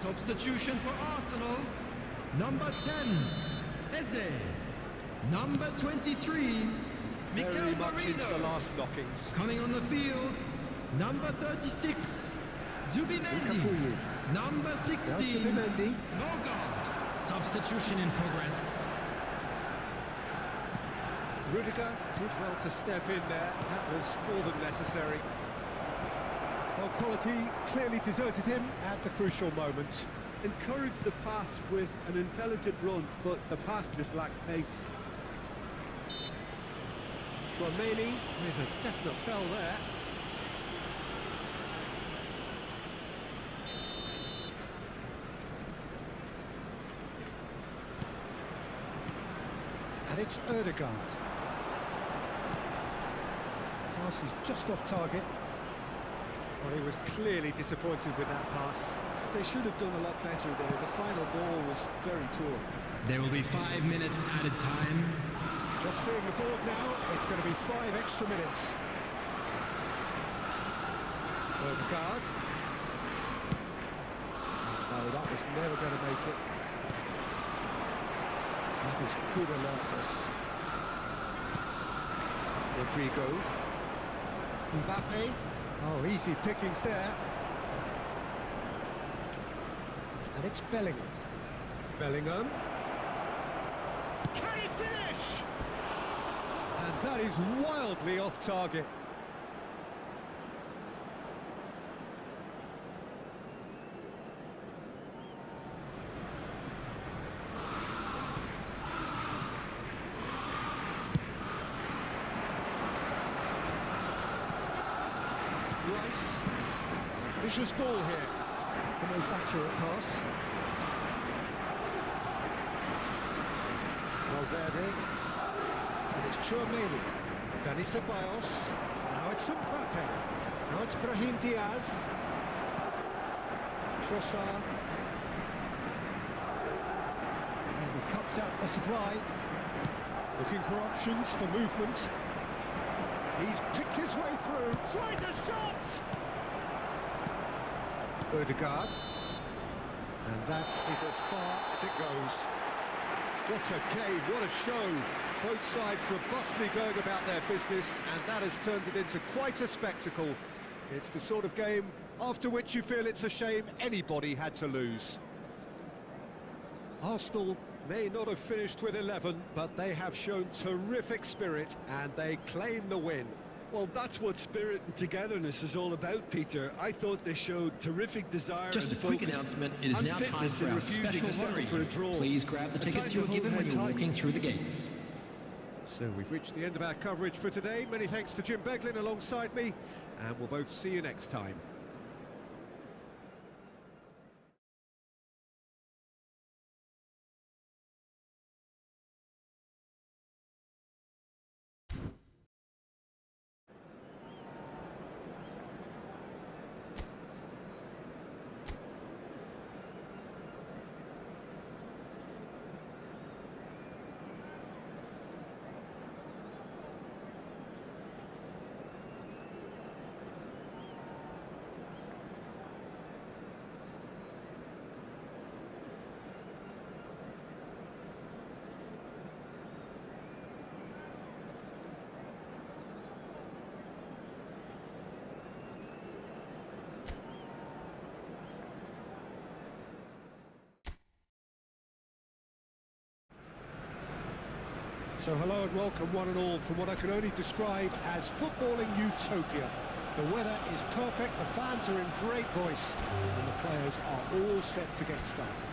Substitution for Arsenal. Number 10, Eze. Number 23, Mikel Very much into the Marino. last knockings. Coming on the field, number 36, Zubimendi. Incapuyi. Number Now 16, Zubimendi. Norgard. Substitution in progress. Rudiger did well to step in there. That was more than necessary. Well, quality clearly deserted him at the crucial moment. Encouraged the pass with an intelligent run, but the pass just lacked pace. Tchouaméni with a definite foul there. And it's Odegaard. Pass is just off target. Well, he was clearly disappointed with that pass. They should have done a lot better there. The final ball was very poor. There will be 5 minutes added time. Just seeing the board now, it's going to be 5 extra minutes. Odegaard. No, that was never going to make it. That is good alertness. Rodrigo. Mbappe. Oh, easy pickings there. And it's Bellingham. Bellingham. Can he finish? And that is wildly off target. Rice. Ambitious ball here. The most accurate pass. Valverde. And it's Chouameni. Dani Ceballos. Now it's Mbappe. Now it's Brahim Diaz. Trossard. And he cuts out the supply. Looking for options for movement. He's picked his way through. Tries a shot! Ødegaard. And that is as far as it goes. What a game, what a show. Both sides robustly going about their business, and that has turned it into quite a spectacle. It's the sort of game after which you feel it's a shame anybody had to lose. Arsenal may not have finished with 11, but they have shown terrific spirit, and they claim the win. Well, that's what spirit and togetherness is all about, Peter. I thought they showed terrific desire Just a and quick focus announcement, it is and now time fitness for in our refusing to special settle for a lottery. draw. Please grab the A tickets time you were to given hold when you were heads walking through the gates. So we've reached the end of our coverage for today. Many thanks to Jim Beglin alongside me, and we'll both see you next time. So hello and welcome one and all from what I can only describe as footballing utopia. The weather is perfect, the fans are in great voice, and the players are all set to get started.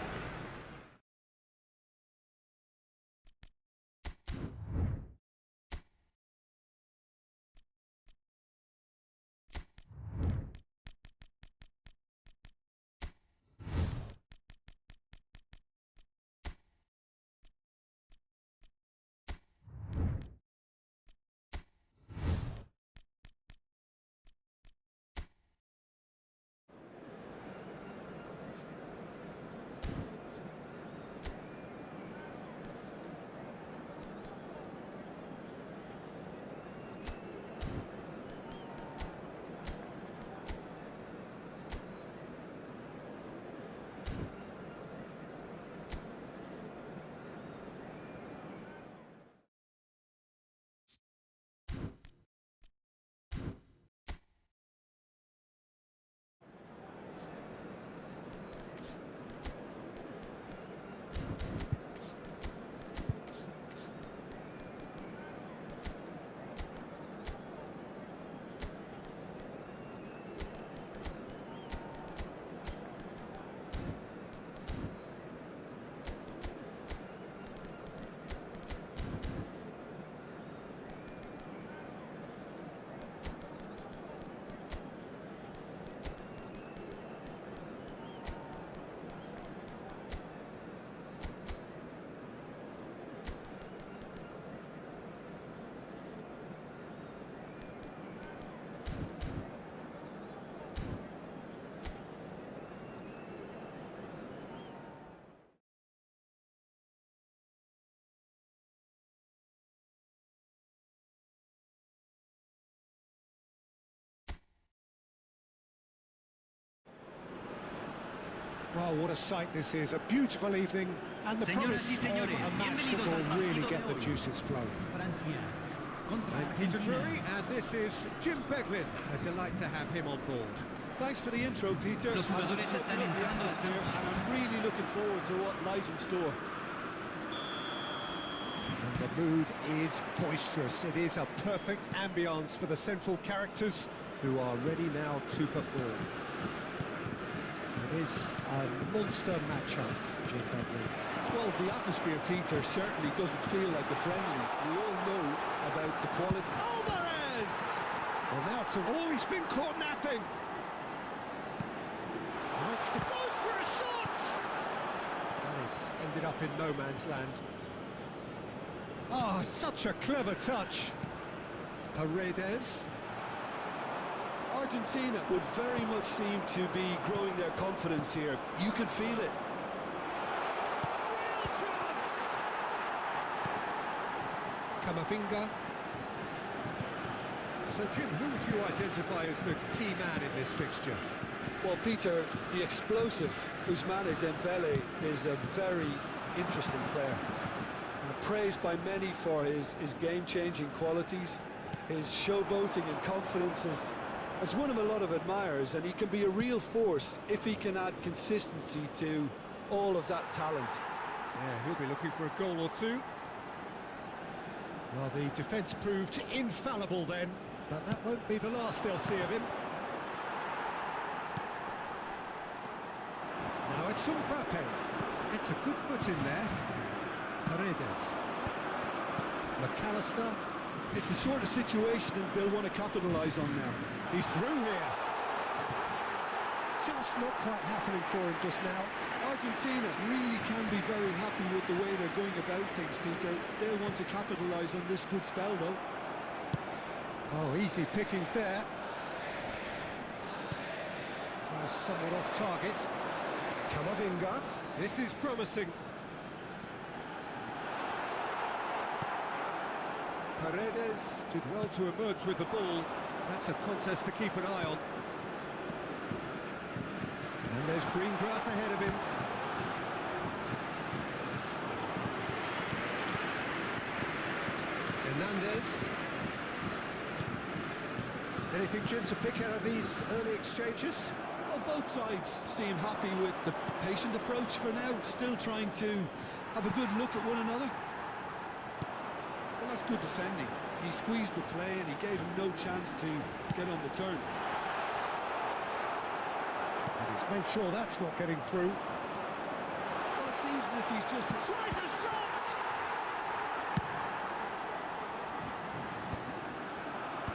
Well, what a sight this is. A beautiful evening and the promise of a match that will really get the juices flowing. I'm Peter Drury, and this is Jim Beglin. A delight to have him on board. Thanks for the intro, Peter. I've been soaking up the atmosphere, and I'm really looking forward to what lies in store. And the mood is boisterous. It is a perfect ambience for the central characters who are ready now to perform. It is a monster matchup, Jim Beglin. Well, the atmosphere, Peter, certainly doesn't feel like a friendly. We all know about the quality. Alvarez! Well, now it's he's been caught napping. Goes for a shot! And this ended up in no man's land. Oh, such a clever touch. Paredes. Argentina would very much seem to be growing their confidence here. You can feel it. Real chance! Camavinga. So, Jim, who would you identify as the key man in this fixture? Well, Peter, the explosive Ousmane Dembele is a very interesting player. Praised by many for his game-changing qualities. His showboating and confidence has won him a lot of admirers, and he can be a real force if he can add consistency to all of that talent. Yeah, he'll be looking for a goal or two. Well, the defence proved infallible then, but that won't be the last they'll see of him. Now it's Mbappe. It's a good foot in there. Paredes. McAllister. It's the sort of situation that they'll want to capitalise on now. He's through here. Just not quite happening for him just now. Argentina really can be very happy with the way they're going about things, Peter. They'll want to capitalise on this good spell, though. Oh, easy pickings there. Somewhat off target. Camavinga. This is promising. Paredes did well to emerge with the ball. That's a contest to keep an eye on. And there's green grass ahead of him. Hernandez. Anything, Jim, to pick out of these early exchanges? Well, both sides seem happy with the patient approach for now, still trying to have a good look at one another. Well, that's good defending. He squeezed the play and he gave him no chance to get on the turn. And he's made sure that's not getting through. Well, it seems as if he's just... Tries a shot!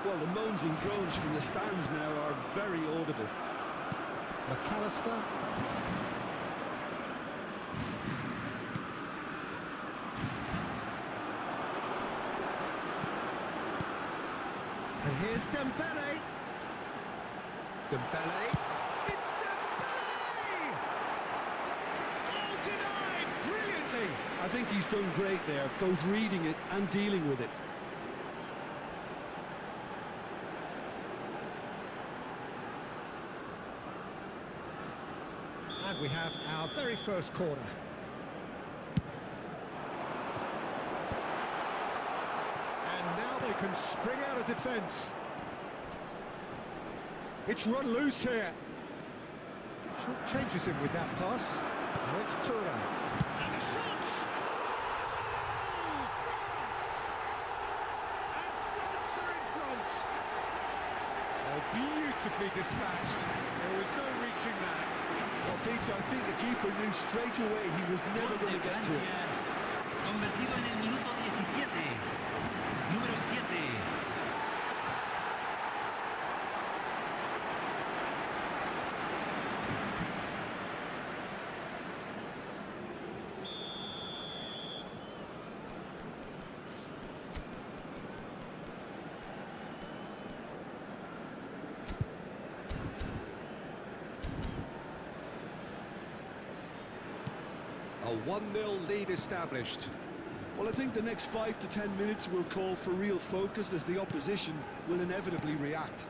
Well, the moans and groans from the stands now are very audible. McAllister. And here's Dembele. Dembele. It's Dembele! Oh, denied brilliantly. I think he's done great there, both reading it and dealing with it. And we have our very first corner. And now they can spring out of defence. It's run loose here. Short changes him with that pass. Now it's Tura. And the shot! Oh, France! And France are in front. Oh, beautifully dispatched. There was no reaching that. Well, Peter, I think the keeper knew straight away he was never going to get to it. Convertido en el minuto 17. Número 7. A 1-0 lead established. Well, I think the next 5 to 10 minutes will call for real focus as the opposition will inevitably react.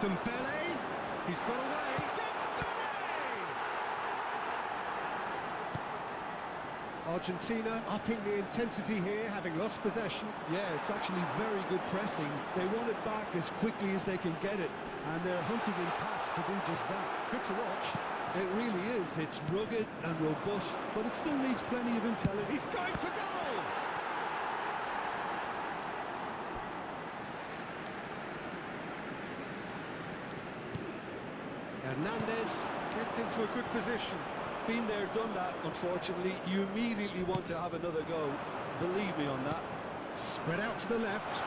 Dembele, he's got away. Dembele! Argentina upping the intensity here, having lost possession. Yeah, it's actually very good pressing. They want it back as quickly as they can get it, and they're hunting in packs to do just that. Good to watch. It really is. It's rugged and robust, but it still needs plenty of intelligence. He's going for goal! Hernandez gets into a good position. Been there, done that, unfortunately. You immediately want to have another go. Believe me on that. Spread out to the left.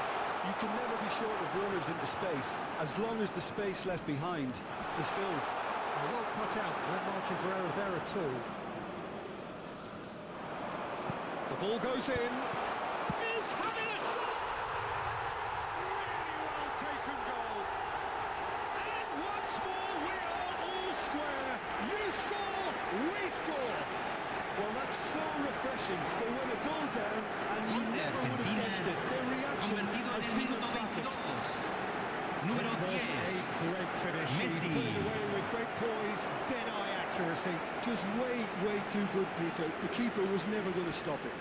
You can never be short of runners into space, as long as the space left behind is filled. Well cut out, no margin for error there at all. The ball goes in. He's having a shot! Really well taken goal. And once more we are all square. You score, we score. Well, that's so refreshing. They win a goal down, and you never would have guessed it. Their reaction has been emphatic. Número It was 10. a great finish. He Messi. put it away with great poise, dead-eye accuracy. Just way too good, Peter. The keeper was never going to stop it.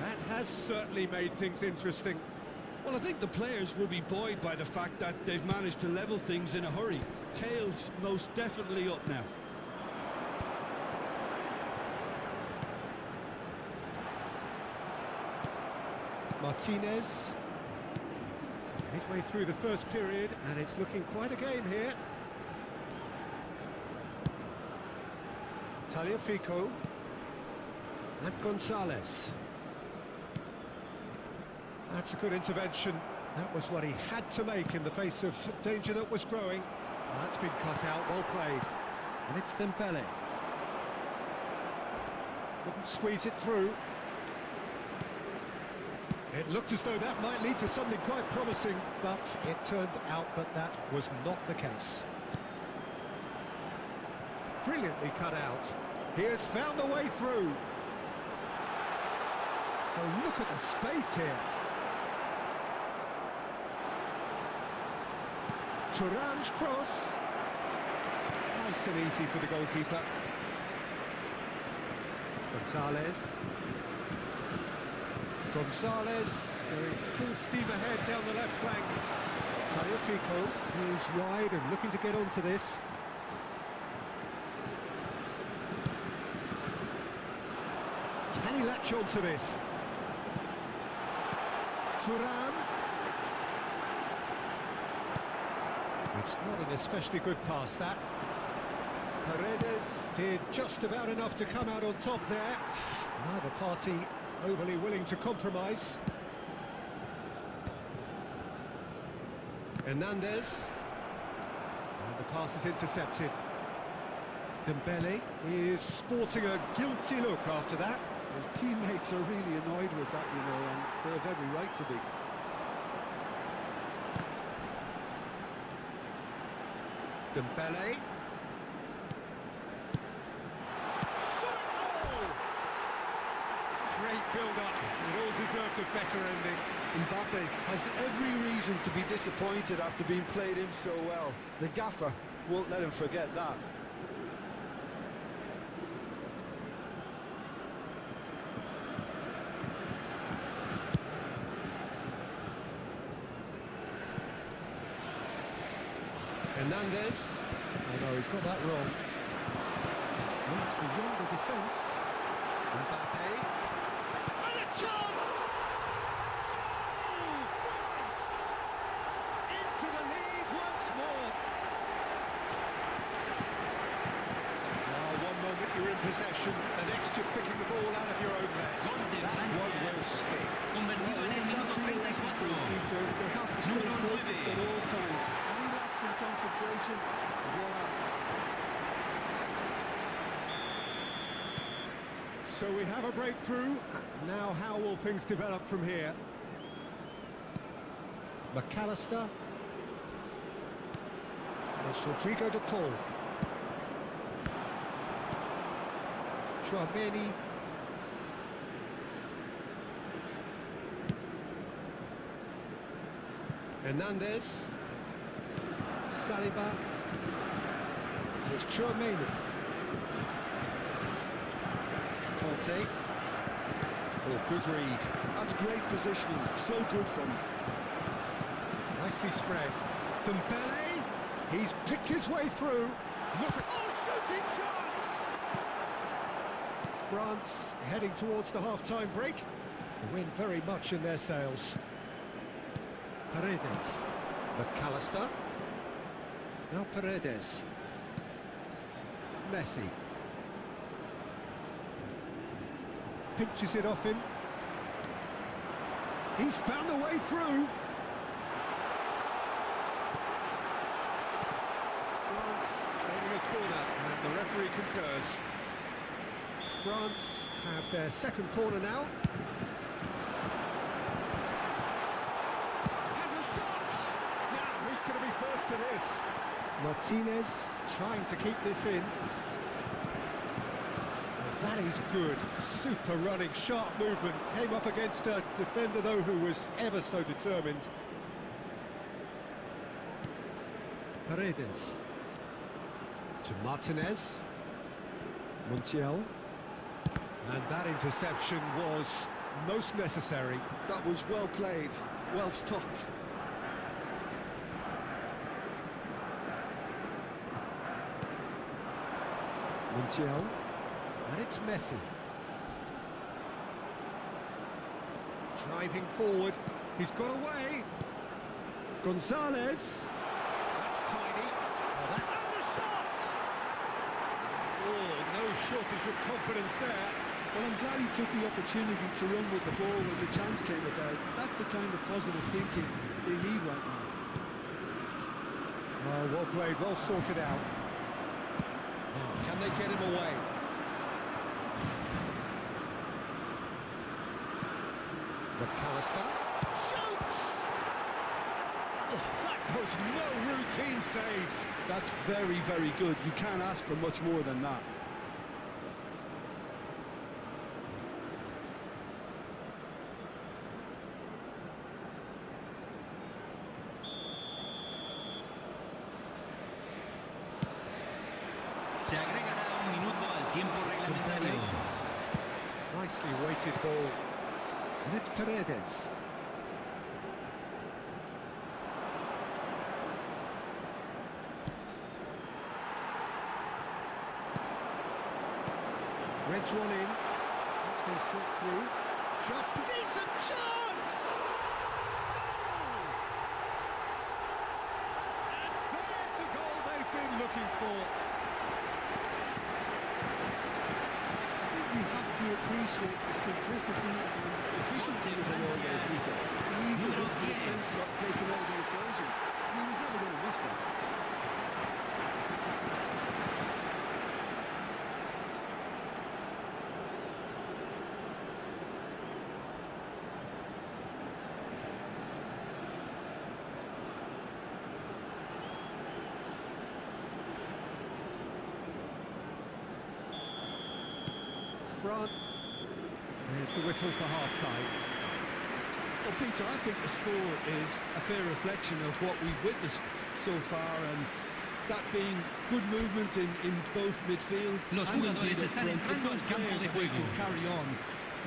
That has certainly made things interesting. Well, I think the players will be buoyed by the fact that they've managed to level things in a hurry. Tails most definitely up now. Martinez. Midway through the first period, and it's looking quite a game here. Tagliafico. And Gonzalez. That's a good intervention. That was what he had to make in the face of danger that was growing. That's been cut out, well played. And it's Dembele. Couldn't squeeze it through. It looked as though that might lead to something quite promising, but it turned out that that was not the case. Brilliantly cut out. He has found the way through. Oh, look at the space here. Thuram's cross. Nice and easy for the goalkeeper. Gonzalez going full steam ahead down the left flank. Tagliafico is wide and looking to get onto this. Can he latch onto this? Thuram. It's not an especially good pass, that. Paredes did just about enough to come out on top there. Neither party overly willing to compromise. Hernandez. And the pass is intercepted. Dembele is sporting a guilty look after that. His teammates are really annoyed with that, you know, and they have every right to be. Dembele. Shot goal! Great build-up. It all deserved a better ending. Mbappe has every reason to be disappointed after being played in so well. The gaffer won't let him forget that. Hernandez. Oh no, he's got that wrong. Oh, it's beyond the defence. Mbappe. And a chance! Goal! France! Into the lead once more. One moment you're in possession, the next you're picking the ball out of your own net. Gol de That Francia. one will stick. Convertido en el minuto 34. Peter, they have to stay Número focused 9. at all times. Any lapse in concentration, voila. So we have a breakthrough. Now how will things develop from here? McAllister. And it's Rodrigo de Paul. Chouameni. Hernandez. Saliba. And it's Chouameni. Conte. Oh, good read. That's great positioning, so good from him. Nicely spread. Dembele. He's picked his way through. Look at... Oh, shooting chance! France heading towards the half-time break. The wind very much in their sails. Paredes. McAllister. Now Paredes. Messi. Pinches it off him. He's found the way through. France aiming a corner, and the referee concurs. France have their second corner now. Has a shot! Now, who's going to be first to this? Martinez trying to keep this in. That is good. Super running, sharp movement. Came up against a defender, though, who was ever so determined. Paredes. To Martinez. Montiel. And that interception was most necessary. That was well played, well stopped. Montiel. And it's Messi. Driving forward. He's got away. Gonzalez. That's tiny. Oh, and the shot! Oh, no shortage of confidence there. Well, I'm glad he took the opportunity to run with the ball when the chance came about. That's the kind of positive thinking they need right now. Oh, well played, well sorted out. Now, can they get him away? McAllister shoots! Oh, that was no routine save. That's very, very good. You can't ask for much more than that. Se agregará un minuto al tiempo reglamentario. Nicely weighted ball. And it's Paredes. Threads one in. It's been slipped through. Just a decent chance! Goal! And there's the goal they've been looking for. I think you have to appreciate the simplicity and efficiency of the role there, Peter. The ease at which the defence got taken out of the equation. He was never going to miss that. Front. There's the whistle for half-time. Well, Peter, I think the score is a fair reflection of what we've witnessed so far, and that being good movement in both midfield Los and jugadores indeed up están front. If entrando those al campo players de I think, juego. can carry on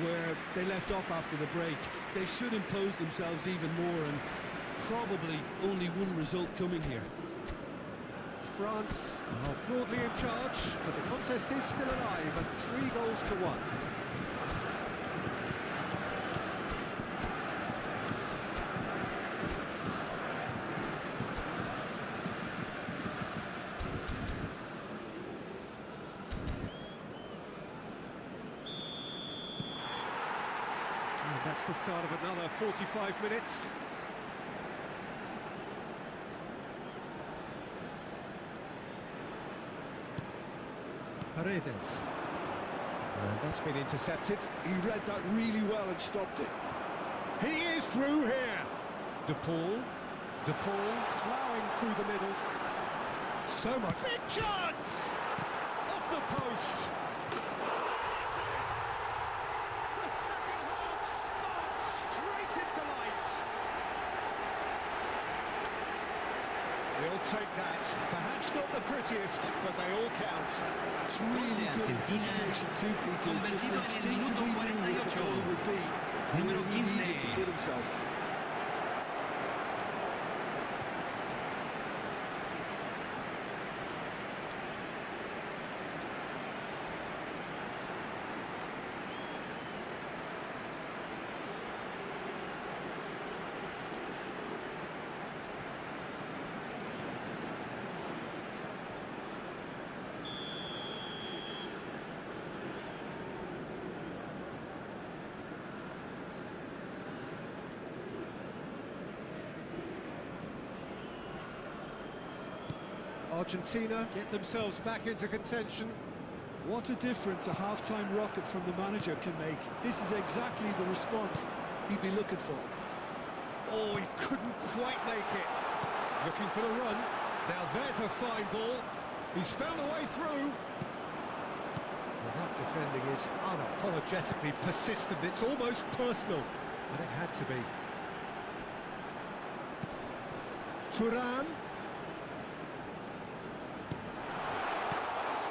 where they left off after the break, they should impose themselves even more, and probably only one result coming here. France are broadly in charge, but the contest is still alive at 3-1. And that's the start of another 45 minutes. Paredes. And that's been intercepted. He read that really well and stopped it. He is through here. De Paul ploughing through the middle. So much. Big chance! Off the post. The second half sparks straight into life. take that. Perhaps not the prettiest, but they all count. That's really good anticipation too, Peter. Just Convertido en el instinctively minuto knew what the 48. goal would be. Número Where he needed to 15. put himself. Argentina get themselves back into contention. What a difference a half-time rocket from the manager can make. This is exactly the response he'd be looking for. Oh, he couldn't quite make it. Looking for the run. Now there's a fine ball. He's found a way through. Well, that defending is unapologetically persistent. It's almost personal, but it had to be. Thuram.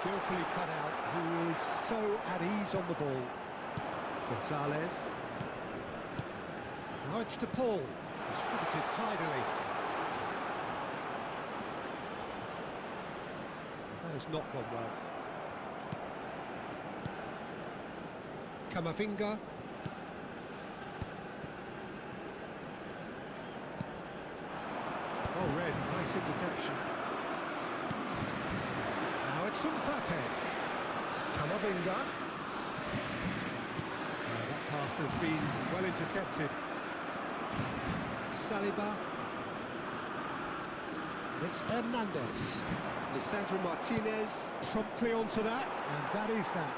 Skillfully cut out. He is so at ease on the ball. Gonzalez. Now it's to Paul. Distributed tidily. That has not gone well. Camavinga. Oh, Red, nice interception. Now it's Mbappe. Camavinga. That pass has been well intercepted. Saliba. And it's Hernandez. Lisandro Martinez promptly onto that, and that is that.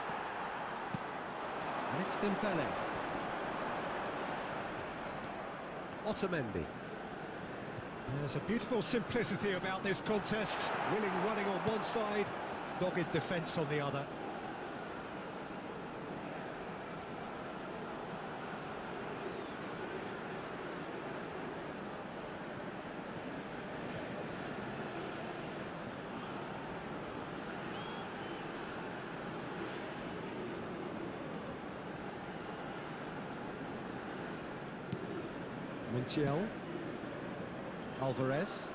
And it's Dembele. Otamendi. There's a beautiful simplicity about this contest. Willing running on one side, dogged defence on the other. Montiel. Alvarez.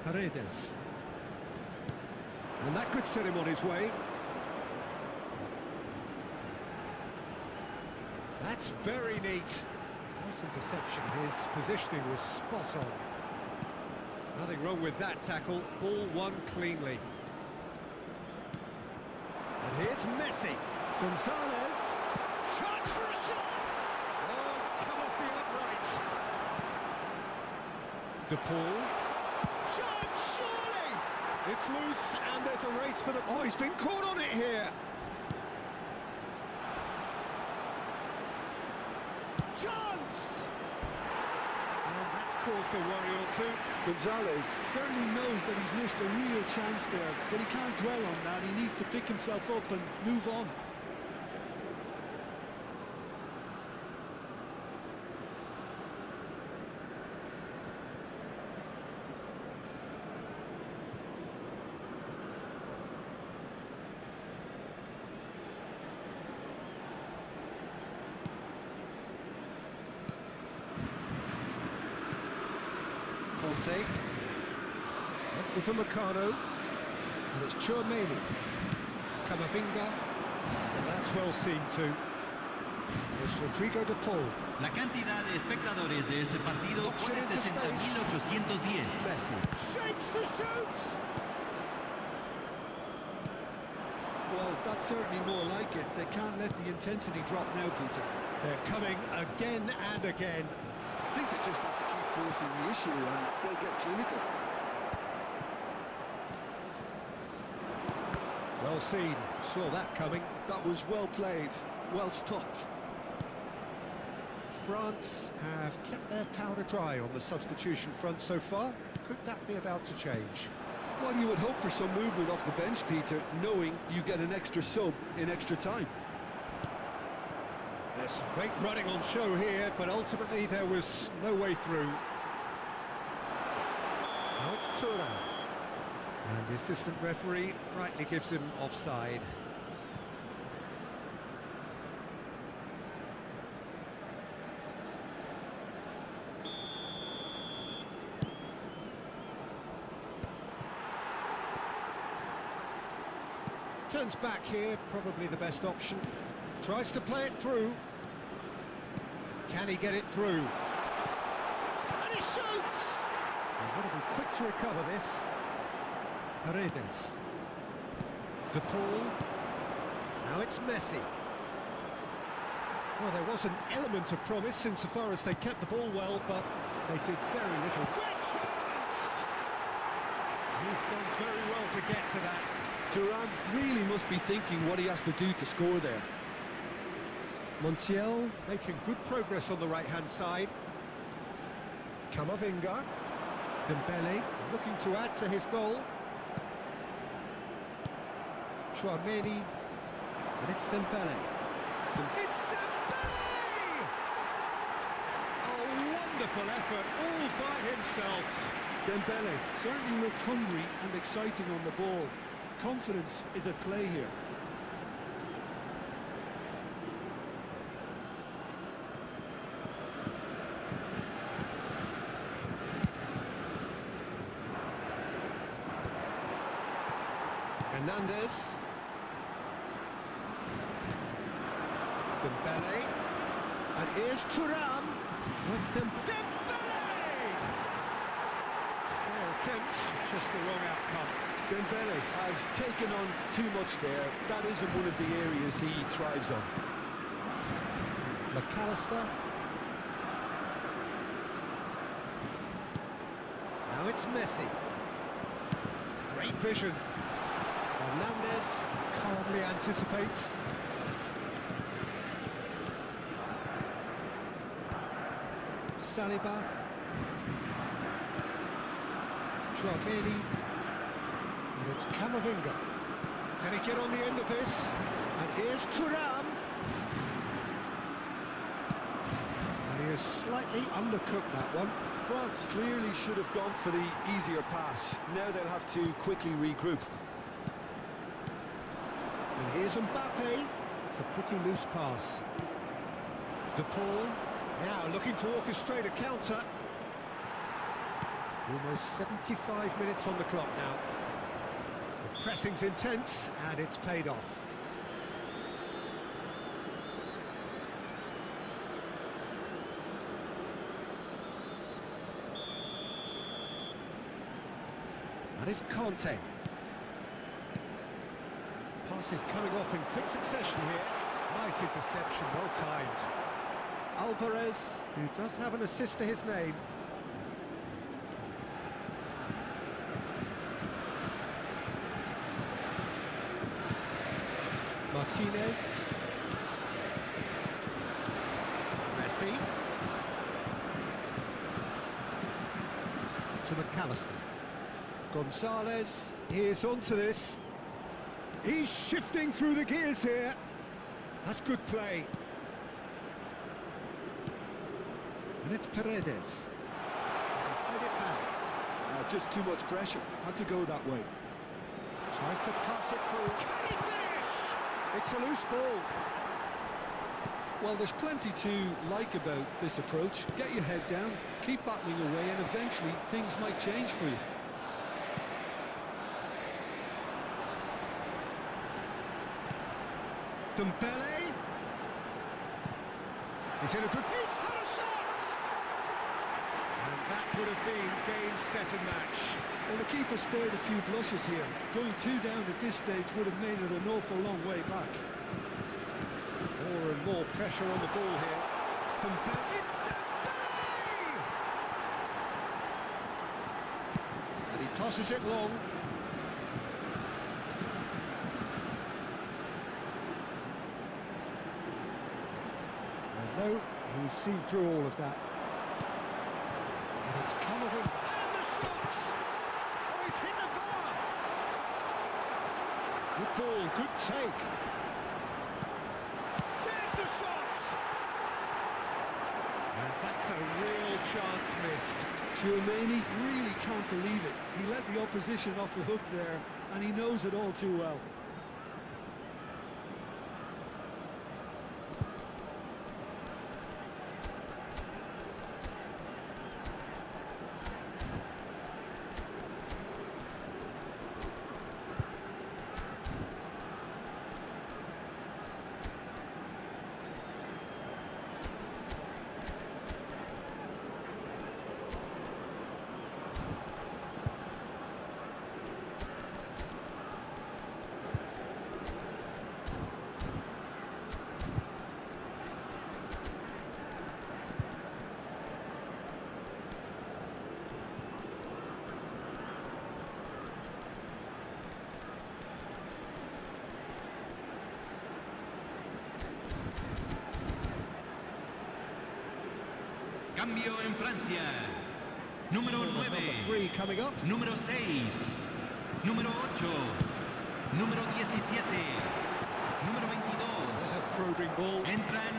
Paredes. And that could set him on his way. That's very neat. Nice interception. His positioning was spot on. Nothing wrong with that tackle. Ball won cleanly. And here's Messi. Gonzalez. Chance for a shot! Oh, it's come off the upright. De Paul. Chance, surely! It's loose, and there's a race for the... Oh, he's been caught on it here! Chance! And that's caused a worry or two. Gonzalez certainly knows that he's missed a real chance there, but he can't dwell on that. He needs to pick himself up and move on. Conte. Upamecano. And it's Tchouaméni. Camavinga. And that's well seen too. And it's Rodrigo de Paul. La cantidad de espectadores de este partido fue de 60.810. Messi. Shapes to shoot! Well, that's certainly more like it. They can't let the intensity drop now, Peter. They're coming again and again. I think they just have to keep forcing the issue and they'll get clinical. Well seen, saw that coming. That was well played, well stopped. France have kept their powder dry on the substitution front so far. Could that be about to change? Well, you would hope for some movement off the bench, Peter, knowing you get an extra sub in extra time. There's some great running on show here, but ultimately there was no way through. it's Thuram. And the assistant referee rightly gives him offside. Turns back here, probably the best option. Tries to play it through. Can he get it through? And he shoots! They've got to be quick to recover this. Paredes. De Paul. Now it's Messi. Well, there was an element of promise insofar as they kept the ball well, but they did very little. Great chance! He's done very well to get to that. Thuram really must be thinking what he has to do to score there. Montiel making good progress on the right-hand side. Camavinga. Dembele looking to add to his goal. Chouameni. And it's Dembele. It's Dembele! A wonderful effort all by himself. Dembele certainly looked hungry and exciting on the ball. Confidence is at play here. Hernandez. Dembele. And here's Thuram. What's Dembele? Fair attempts, just the wrong outcome. Dembele has taken on too much there. That isn't one of the areas he thrives on. McAllister. Now it's Messi. Great vision. Hernandez calmly anticipates. Saliba. Chouameni. And it's Camavinga. Can he get on the end of this? And here's Thuram. And he has slightly undercooked that one. France clearly should have gone for the easier pass. Now they'll have to quickly regroup. And here's Mbappe. It's a pretty loose pass. De Paul now looking to orchestrate a counter. Almost 75 minutes on the clock now. The pressing's intense and it's paid off. And it's Conte. Pass is coming off in quick succession here. Nice interception, well timed. Alvarez, who does have an assist to his name. Martinez. Messi. To McAllister. Gonzalez, here's onto this. He's shifting through the gears here. That's good play. And it's Paredes. He's played it back. Just too much pressure. Had to go that way. Tries to pass it through. Can he finish? It's a loose ball. Well, there's plenty to like about this approach. Get your head down, keep battling away, and eventually things might change for you. Dembele. He's in a good... He's had a shot! And that would have been game, set and match. Well, the keeper spared a few blushes here. Going 2 down at this stage would have made it an awful long way back. More and more pressure on the ball here. Dembele. It's Dembele! And he tosses it long. No, he's seen through all of that. And it's Camavinga. And the shots! Oh, he's hit the bar! Good ball, good take. There's the shots! And that's A real chance missed. Tchouaméni really can't believe it. He let the opposition off the hook there, and he knows it all too well. Cambio en Francia. Número 9. Number 3 coming up. Número 6. Número 8. Número 17. Número 22. There's a probing ball. Entran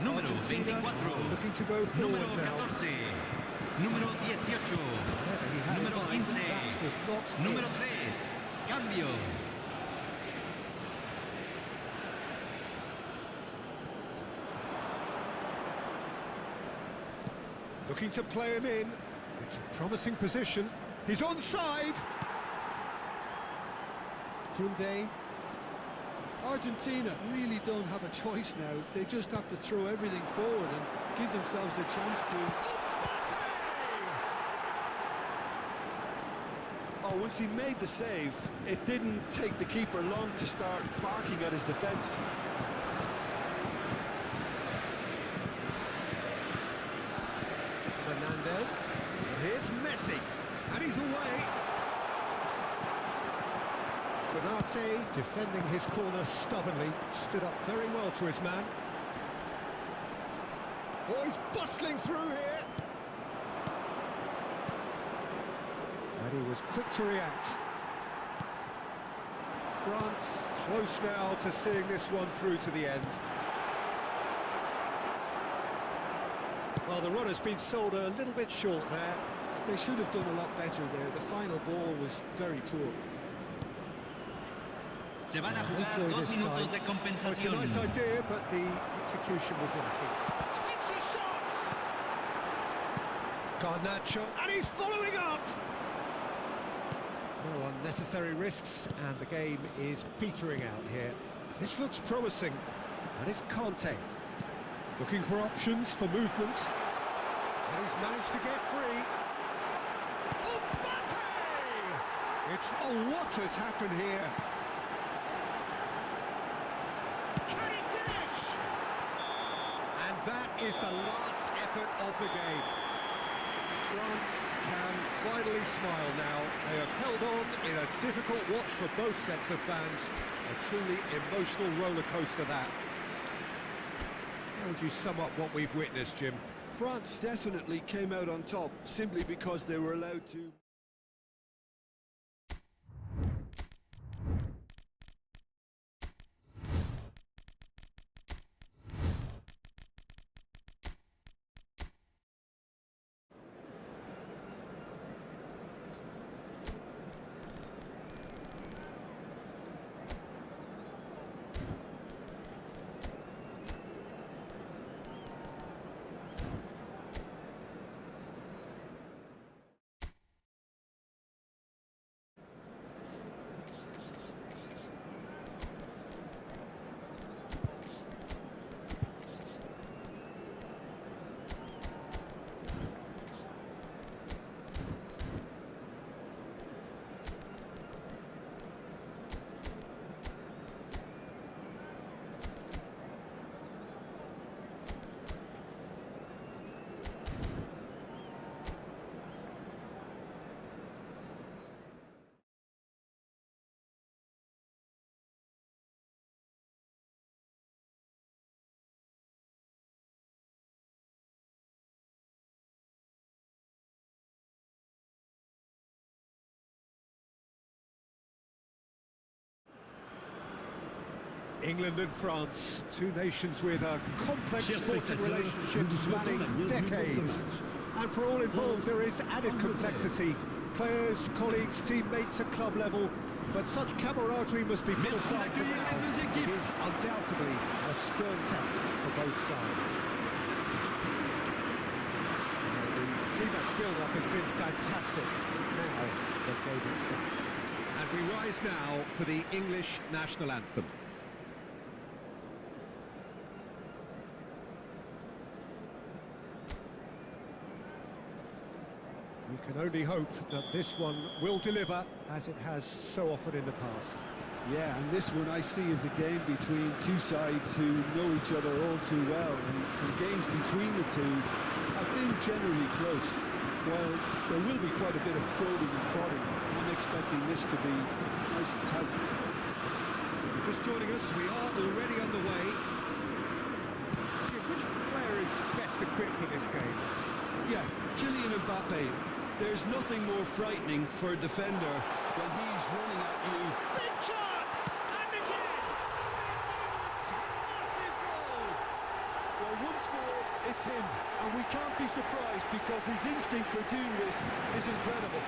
número Argentina 24. looking to go forward Número now. 14. Número 18. Whatever he had in Número mind, 15. that was not Número it. 3. Cambio. Looking to play him in. It's a promising position. He's onside. Koundé. Argentina really don't have a choice now. They just have to throw everything forward and give themselves a chance to... Oh, once he made the save, it didn't take the keeper long to start barking at his defence. Fernandez. And here's Messi. And he's away. Konate, defending his corner stubbornly, stood up very well to his man. Oh, he's bustling through here. And he was quick to react. France close now to seeing this one through to the end. Well, the runner's been sold a little bit short there. They should have done a lot better there. The final ball was very poor. Se van a They jugar enjoy 2 this minutos time. de Oh, it's a compensación. nice idea, but the execution was lacking. Takes a shot! Garnacho, and he's following up! No unnecessary risks, and the game is petering out here. This looks promising, and it's Kanté. Looking for options for movement. And he's managed to get free. Mbappe! Oh, what has happened here? Can he finish? And that is the last effort of the game. France can finally smile now. They have held on in a difficult watch for both sets of fans. A truly emotional roller coaster that. How would you sum up what we've witnessed, Jim? France definitely came out on top simply because they were allowed to... England and France, two nations with a complex Chers sporting spectateurs, relationship nous vous souhaitons spanning la bienvenue decades. And for all involved, there is added complexity. Players, colleagues, teammates at club level. But such camaraderie must be put Merci aside for d'accueillir now. les deux équipes. It is undoubtedly a stern test for both sides. The pre-match build-up has been fantastic. Now, the game itself. And we rise now for the English national anthem. We can only hope that this one will deliver, as it has so often in the past. Yeah, and this one I see as a game between two sides who know each other all too well, and games between the two have been generally close. While there will be quite a bit of probing and prodding, I'm expecting this to be nice and tight. If you're just joining us, we are already underway. Jim, which player is best equipped for this game? Yeah, Kylian Mbappe. There's nothing more frightening for a defender when he's running at you. Big chance! And again! Massive goal! Well, once more, it's him, and we can't be surprised because his instinct for doing this is incredible.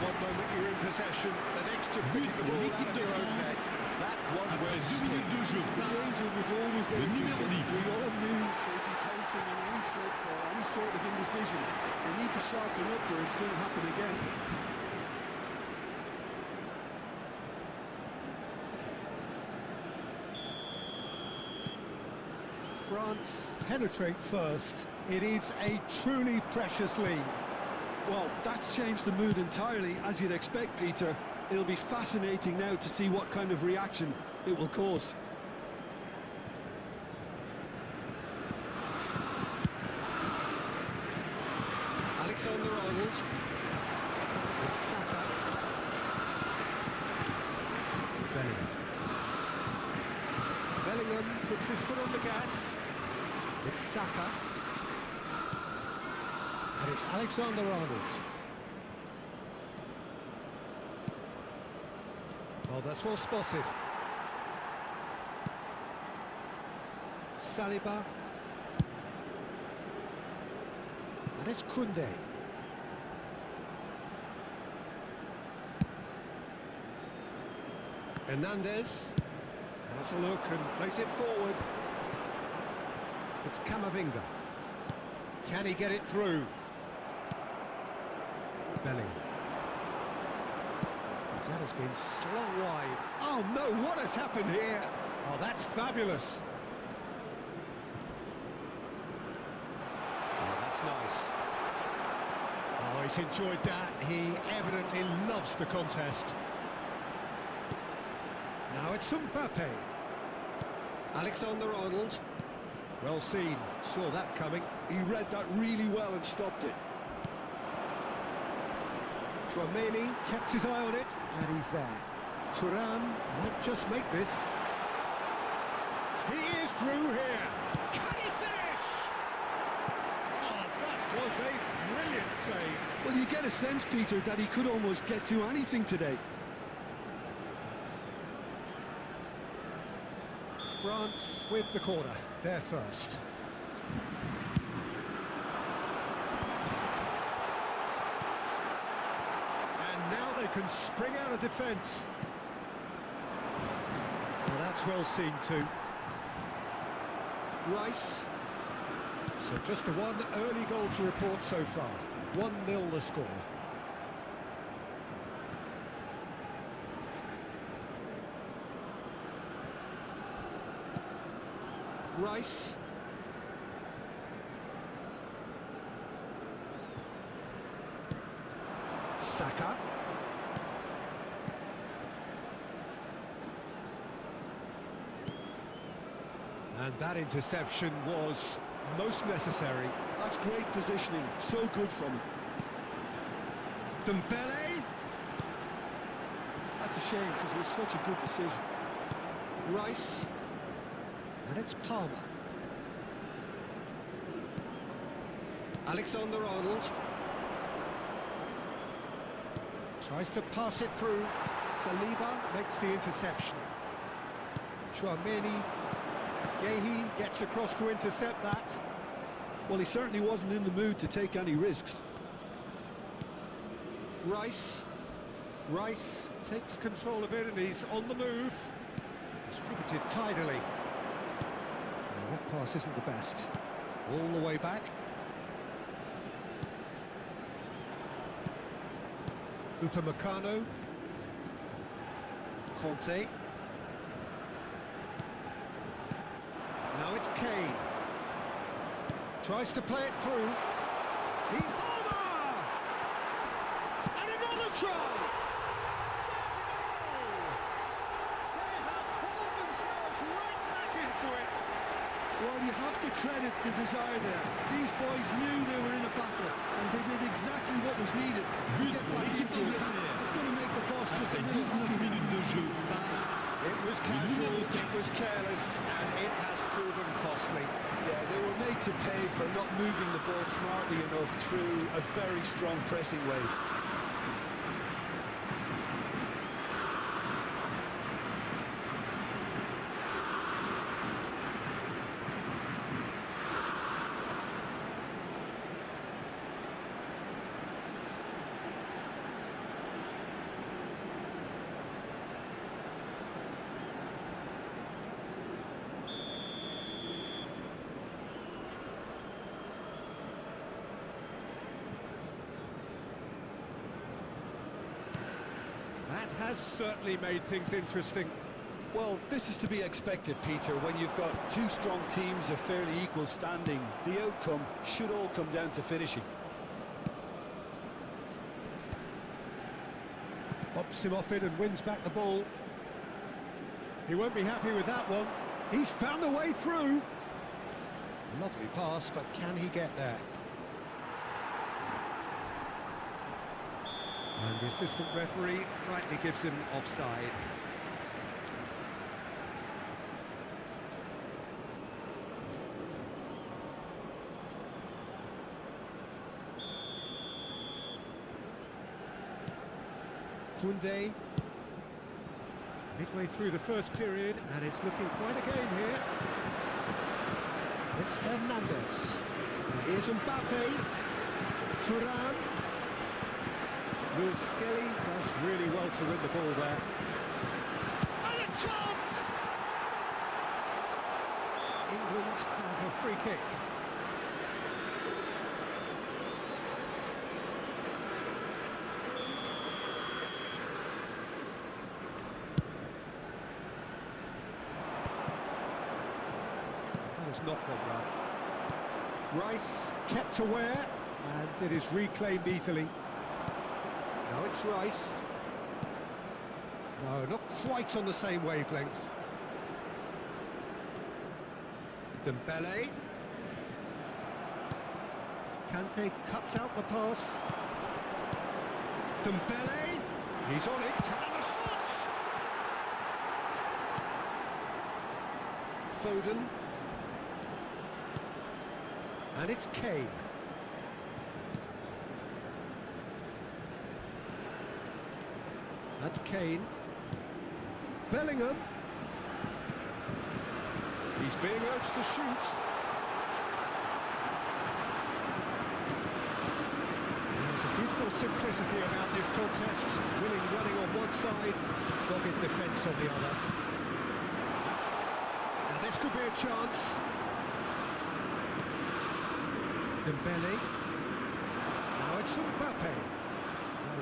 One moment you're in possession, the next you're picking the ball out of your own net. That one Après was 2 minutes de jeu, The danger was always there, Le numéro Peter. 10. We all knew they'd be pouncing on any slip or any sort of indecision. They need to sharpen up or it's going to happen again. France penetrate first. It is a truly precious lead. Well, that's changed the mood entirely, as you'd expect, Peter. It'll be fascinating now to see what kind of reaction it will cause. Alexander-Arnold. It's Saka. Bellingham puts his foot on the gas. It's Saka. And it's Alexander-Arnold. Oh, that's well spotted. Saliba. And it's Koundé. Hernandez. Has a look and plays it forward. It's Camavinga. Can he get it through? Bellingham. That has been slung wide. Oh no, what has happened here? Oh, that's fabulous. Oh, that's nice. Oh, he's enjoyed that. He evidently loves the contest. Now it's Mbappe. Alexander-Arnold. Well seen, saw that coming. He read that really well and stopped it. Tchouaméni kept his eye on it, and he's there. Thuram might just make this. He is through here. Can he finish? Oh, that was a brilliant save. Well, you get a sense, Peter, that he could almost get to anything today. France with the corner, they're first. And now they can spring out of defence. Well, that's well seen too. Rice. So just the one early goal to report so far. 1-0 the score. Rice. Saka. And that interception was most necessary. That's great positioning, so good from him. Dembele. That's a shame because it was such a good decision. Rice. And it's Palmer. Alexander-Arnold. Tries to pass it through. Saliba makes the interception. Chouameni. Gehi gets across to intercept that. Well, he certainly wasn't in the mood to take any risks. Rice takes control of it and he's on the move. Distributed tidily. Well, that pass isn't the best. All the way back. Upamecano. Conte. Now it's Kane. Tries to play it through. He's Homer! And another try! They have pulled themselves right back into it. Well, you have to credit the desire there. These boys knew they were in a battle, and they did exactly what was needed to get back into it. That's going to make the boss just a little happy. minutes de jeu. It was casual, it was careless, and it has proven costly. Yeah, they were made to pay for not moving the ball smartly enough through a very strong pressing wave. That has certainly made things interesting. Well, this is to be expected, Peter. When you've got two strong teams of fairly equal standing, the outcome should all come down to finishing. Bumps him off it and wins back the ball. He won't be happy with that one. He's found a way through. Lovely pass, but can he get there? And the assistant referee rightly gives him offside. Koundé. Midway through the first period, and it's looking quite a game here. It's Hernandez. And here's Mbappe. Thuram. Luis Skelly does really well to win the ball there. And a chance! England have a free kick. That has not gone well. Rice kept aware, and it is reclaimed easily. Now it's Rice. No, not quite on the same wavelength. Dembele. Kante cuts out the pass. Dembele. He's on it. And the shot! Foden. And it's Kane. That's Kane. Bellingham. He's being urged to shoot. There's a beautiful simplicity about this contest. Willing running on one side, dogged defence on the other. Now this could be a chance. Dembele. Now it's Mbappe.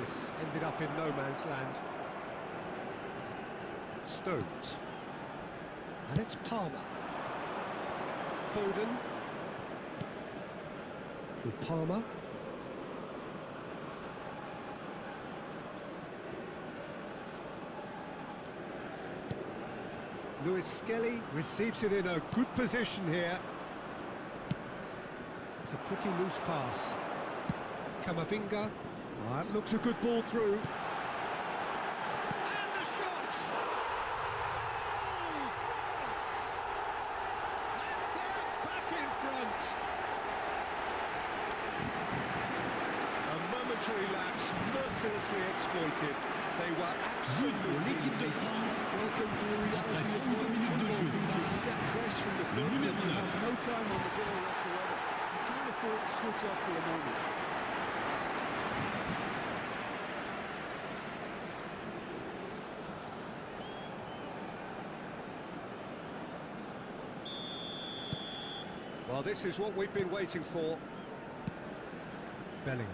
This ended up in no man's land. Stones. And it's Palmer. Foden. For Palmer. Luis Skelly receives it in a good position here. It's a pretty loose pass. Camavinga. That looks a good ball through. And the shot! Goal! France! And they're back in front. A momentary lapse mercilessly exploited. They were absolutely L'équipe de France Welcome to the reality of modern football, Peter. You get press from the front and you have no time on the ball whatsoever. You can't afford to switch off for a moment. Well, this is what we've been waiting for. Bellingham.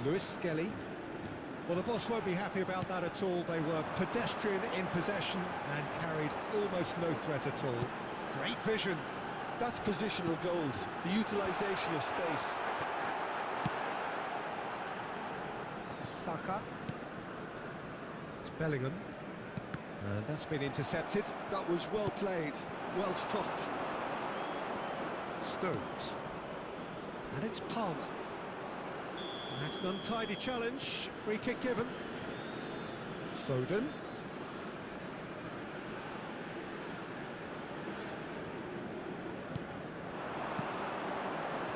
Lewis Skelly. Well, the boss won't be happy about that at all. They were pedestrian in possession and carried almost no threat at all. Great vision. That's positional goals, the utilisation of space. Saka. It's Bellingham. And that's been intercepted. That was well played, well stopped. Stones. And it's Palmer. That's an untidy challenge. Free kick given. Foden.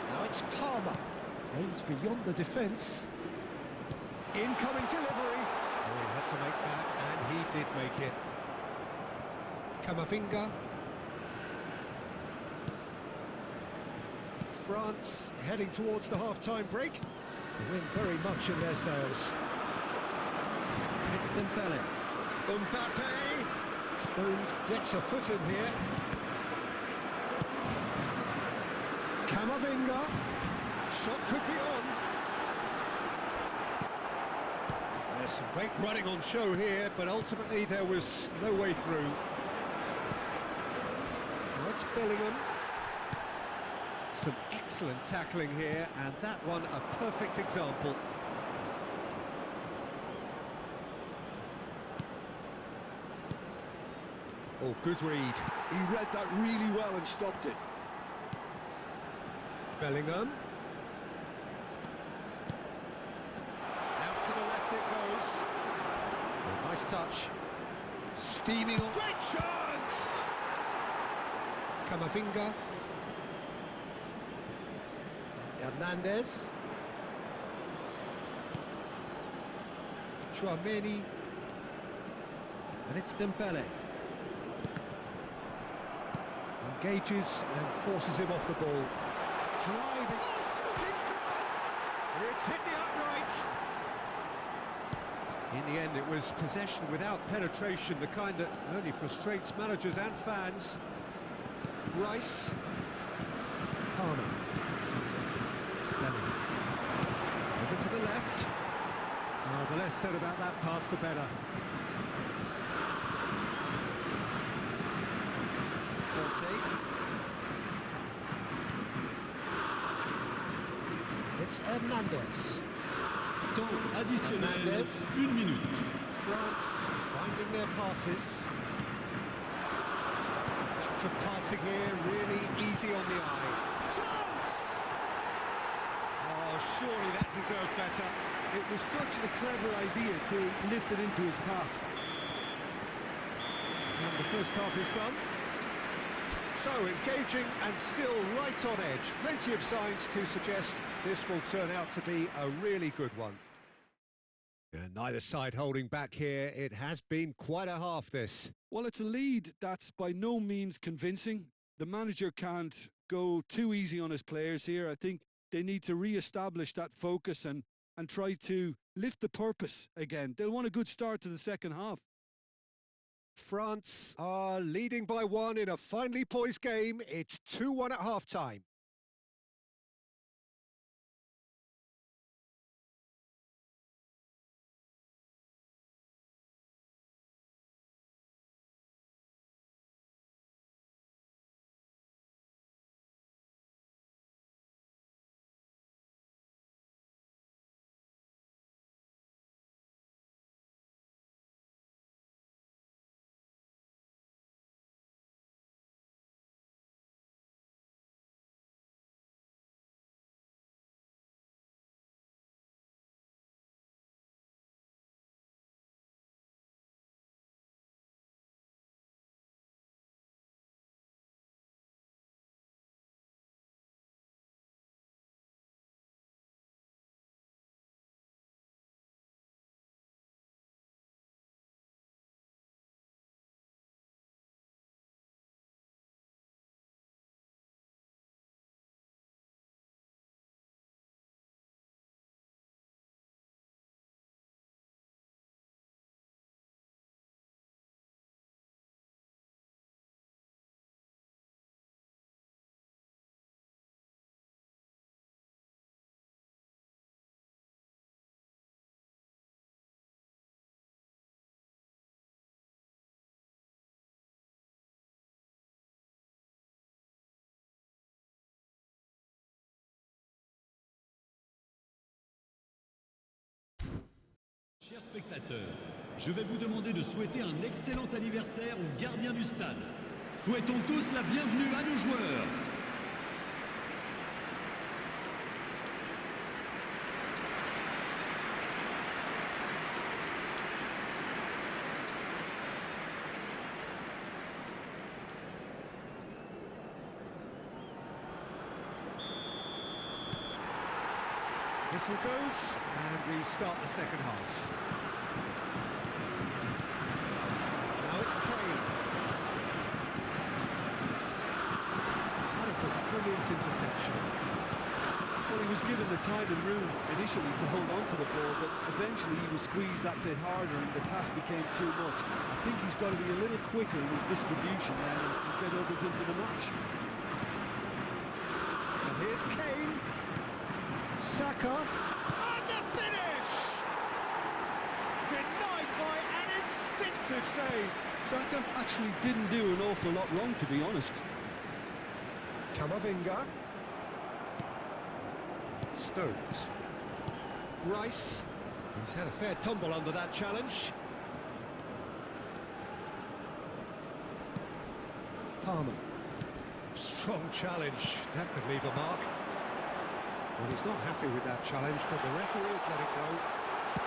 Now it's Palmer. Aims beyond the defence. Incoming delivery. Oh, he had to make that, and he did make it. Camavinga. France heading towards the half-time break. The wind very much in their sails. It's Dembele. Mbappe. Stones gets a foot in here. Camavinga. Shot could be on. There's some great running on show here, but ultimately there was no way through. Now it's Bellingham. Some excellent tackling here, and that one a perfect example. Oh, good read. He read that really well and stopped it. Bellingham. Out to the left it goes. Oh, nice touch. Steaming on. Great chance! Camavinga. Hernandez. Chouameni. And it's Dembele. Engages and forces him off the ball. Driving. Oh, shooting chance! It's hit the upright. In the end, it was possession without penetration, the kind that only frustrates managers and fans. Rice. Palmer. Bellingham. Over to the left. Oh, the less said about that pass, the better. Conte. It's Hernandez. Temps additionnel, Hernandez. 1 minute. France finding their passes. Lots of passing here, really easy on the eye. Chance! Oh, surely that deserved better. It was such a clever idea to lift it into his path. And the first half is done. So, engaging and still right on edge. Plenty of signs to suggest this will turn out to be a really good one. And neither side holding back here. It has been quite a half, this. Well, it's a lead that's by no means convincing. The manager can't go too easy on his players here. I think they need to re-establish that focus and try to lift the purpose again. They'll want a good start to the second half. France are leading by 1 in a finely poised game. It's 2-1 at half-time. spectateurs, je vais vous demander de souhaiter un excellent anniversaire au gardien du stade. Souhaitons tous la bienvenue à nos joueurs. Whistle goes, and we start the second half. Now it's Kane. That is a brilliant interception. Well, he was given the time and room initially to hold on to the ball, but eventually he was squeezed that bit harder and the task became too much. I think he's got to be a little quicker in his distribution then and get others into the match. And here's Kane. Saka, and the finish! Denied by an instinctive save. Saka actually didn't do an awful lot wrong, to be honest. Camavinga. Stones. Rice. He's had a fair tumble under that challenge. Palmer. Strong challenge. That could leave a mark. Well, he's not happy with that challenge, but the referee's let it go.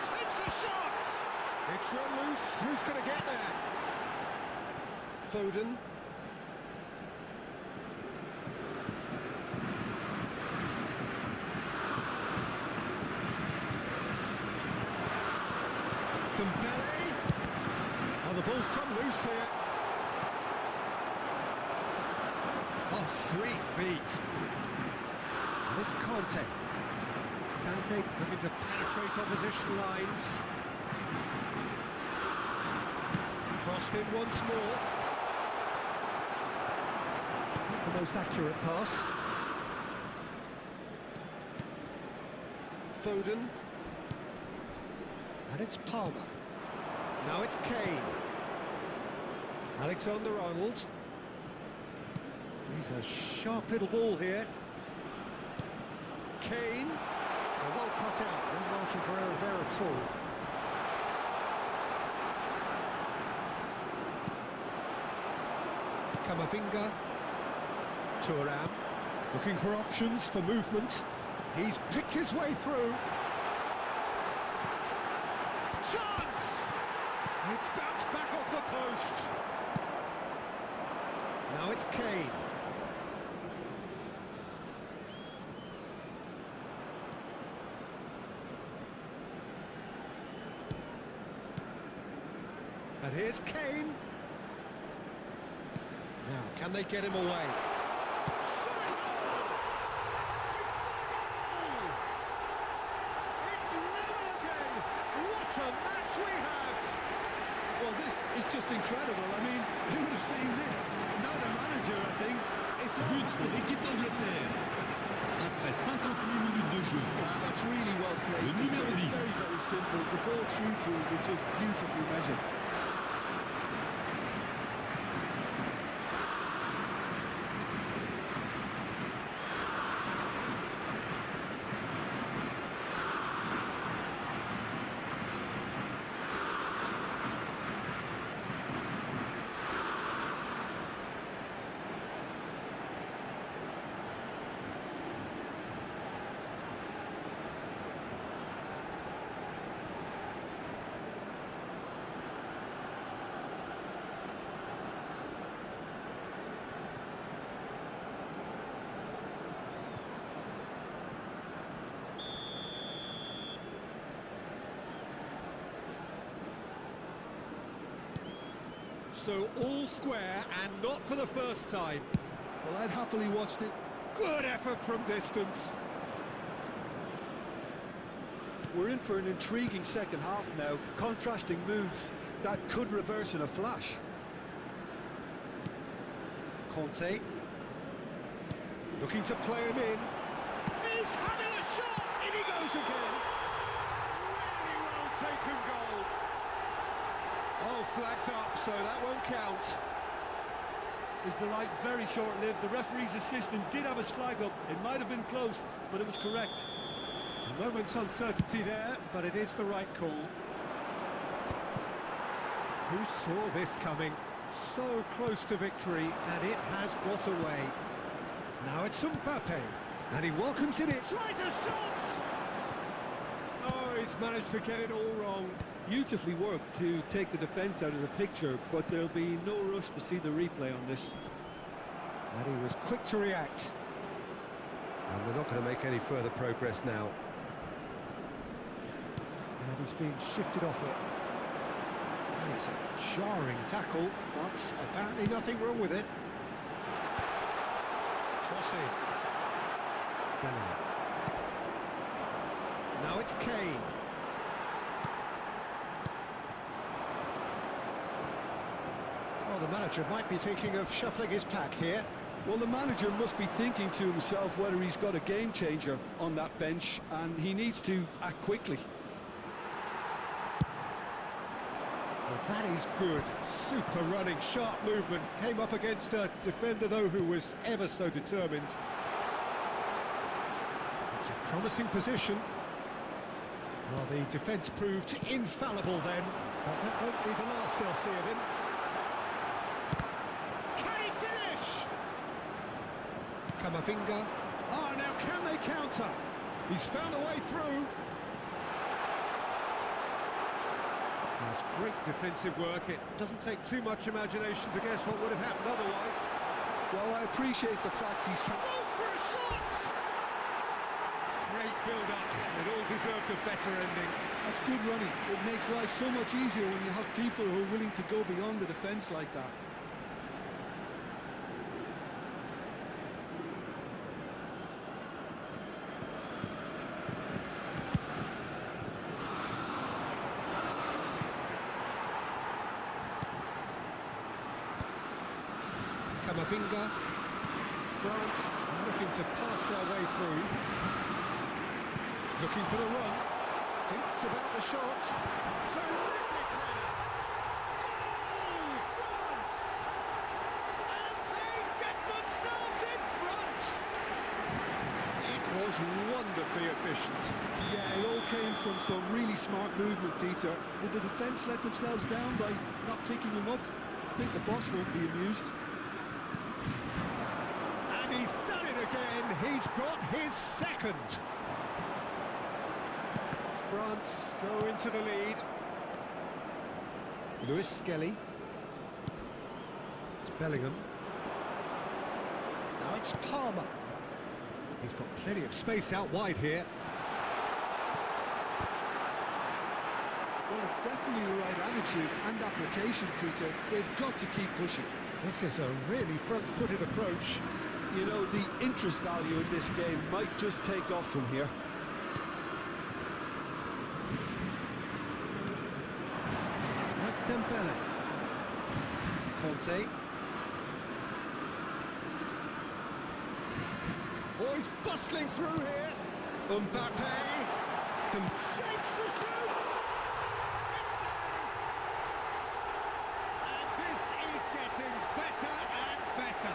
Takes a shot! It's run loose. Who's going to get there? Foden. Dembele. Oh, the ball's come loose here. Oh, sweet feet. And it's Kante. Kante looking to penetrate opposition lines. Crossed in once more. Not the most accurate pass. Foden. And it's Palmer. Now it's Kane. Alexander-Arnold. He's a sharp little ball here. Kane. Well cut out. No margin for error there at all. Camavinga. Thuram. Looking for options for movement. He's picked his way through. Chance! It's bounced back off the post. Now it's Kane. And here's Kane. Now, can they get him away? It's level again. What a match we have! Well, this is just incredible. I mean, who would have seen this? Not a manager, I think. It's all But pour happening. l'équipe d'Angleterre. Après 58 minutes de jeu. That's really well played. Le numéro It's 10. very, very simple. The ball through to him was just beautifully measured. So all square and not for the first time. Well, I'd happily watched it. Good effort from distance. We're in for an intriguing second half now. Contrasting moods that could reverse in a flash. Conte. Looking to play him in. He's having a shot! In he goes again. Really well taken goal. Oh, flags up, so that won't count. Is the light very short-lived? The referee's assistant did have his flag up. It might have been close, but it was correct. A moment's uncertainty there, but it is the right call. Who saw this coming? So close to victory, and it has got away. Now it's Mbappe, and he welcomes it in. Tries a shot! Oh, he's managed to get it all wrong. Beautifully worked to take the defence out of the picture, but there'll be no rush to see the replay on this. And he was quick to react. And we're not going to make any further progress now. And he's been shifted off it. That is a jarring tackle, but apparently nothing wrong with it. Crossing. Bellingham. Now it's Kane. Well, the manager might be thinking of shuffling his pack here. Well, the manager must be thinking to himself whether he's got a game changer on that bench, and he needs to act quickly. Well, that is good. Super running, sharp movement. Came up against a defender, though, who was ever so determined. It's a promising position. Well, the defence proved infallible then, but that won't be the last they'll see of him. Can he finish? Camavinga. Oh, now can they counter? He's found a way through. That's great defensive work. It doesn't take too much imagination to guess what would have happened otherwise. Well, I appreciate the fact he's trying. Go for a shot! Great build-up. It all deserved a better ending. That's good running. It makes life so much easier when you have people who are willing to go beyond the defence like that. Camavinga. France looking to pass their way through. Looking for the run. Thinks about the shot. Terrific header. Goal, France! And they get themselves in front. It was wonderfully efficient. Yeah, it all came from some really smart movement, Peter. Did the defence let themselves down by not picking him up? I think the boss won't be amused. And he's done it again. He's got his second. France go into the lead. Lewis Skelly. It's Bellingham. Now it's Palmer. He's got plenty of space out wide here. Well, it's definitely the right attitude and application, Peter. They've got to keep pushing. This is a really front-footed approach. You know, the interest value in this game might just take off from here. That's Dembele. Conte. Oh, he's bustling through here. Mbappe. Shapes to shoot. And this is getting better and better.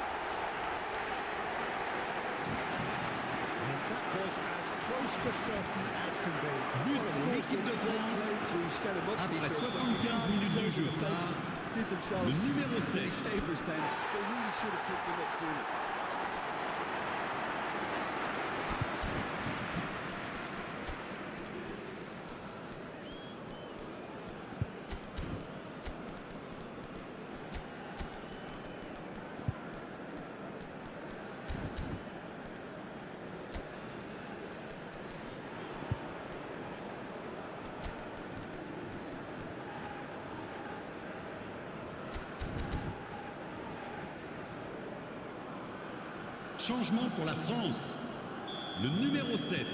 And that was as close to certain as can be. But pour l'équipe de France, To set him up, après Peter, 75 minutes de jeu phare, did themselves le numéro many 7. favours then. They really should have picked him up sooner. Changement pour la France. Le numéro 7.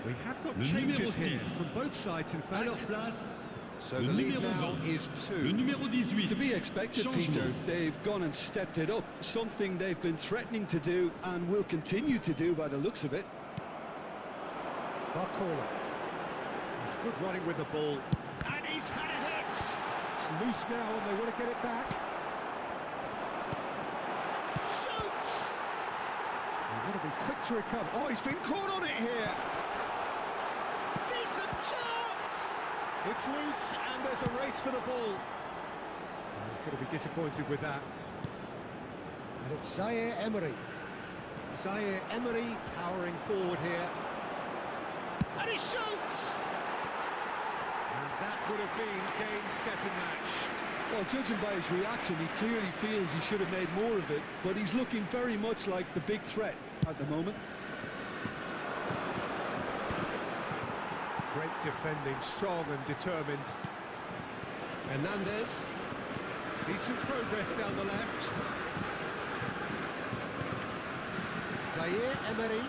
We have got Le changes numéro here 6. from both sides, in À leur fact. place, So le the lead numéro now 20. is Le 2. numéro 18. To be expected, Changement. Peter. They've gone and stepped it up, something they've been threatening to do and will continue to do by the looks of it. Barcelona. He's good running with the ball. And he's had it hit! It's loose now and they want to get it back. Shoots! They've got to be quick to recover. Oh, he's been caught on it here! Decent chance! It's loose and there's a race for the ball. He's going to be disappointed with that. And it's Zaire Emery. Zaire Emery powering forward here. And he shoots! And that would have been game, set and match. Well, judging by his reaction, he clearly feels he should have made more of it, but he's looking very much like the big threat at the moment. Great defending, strong and determined. Hernandez. Decent progress down the left. Zaire Emery.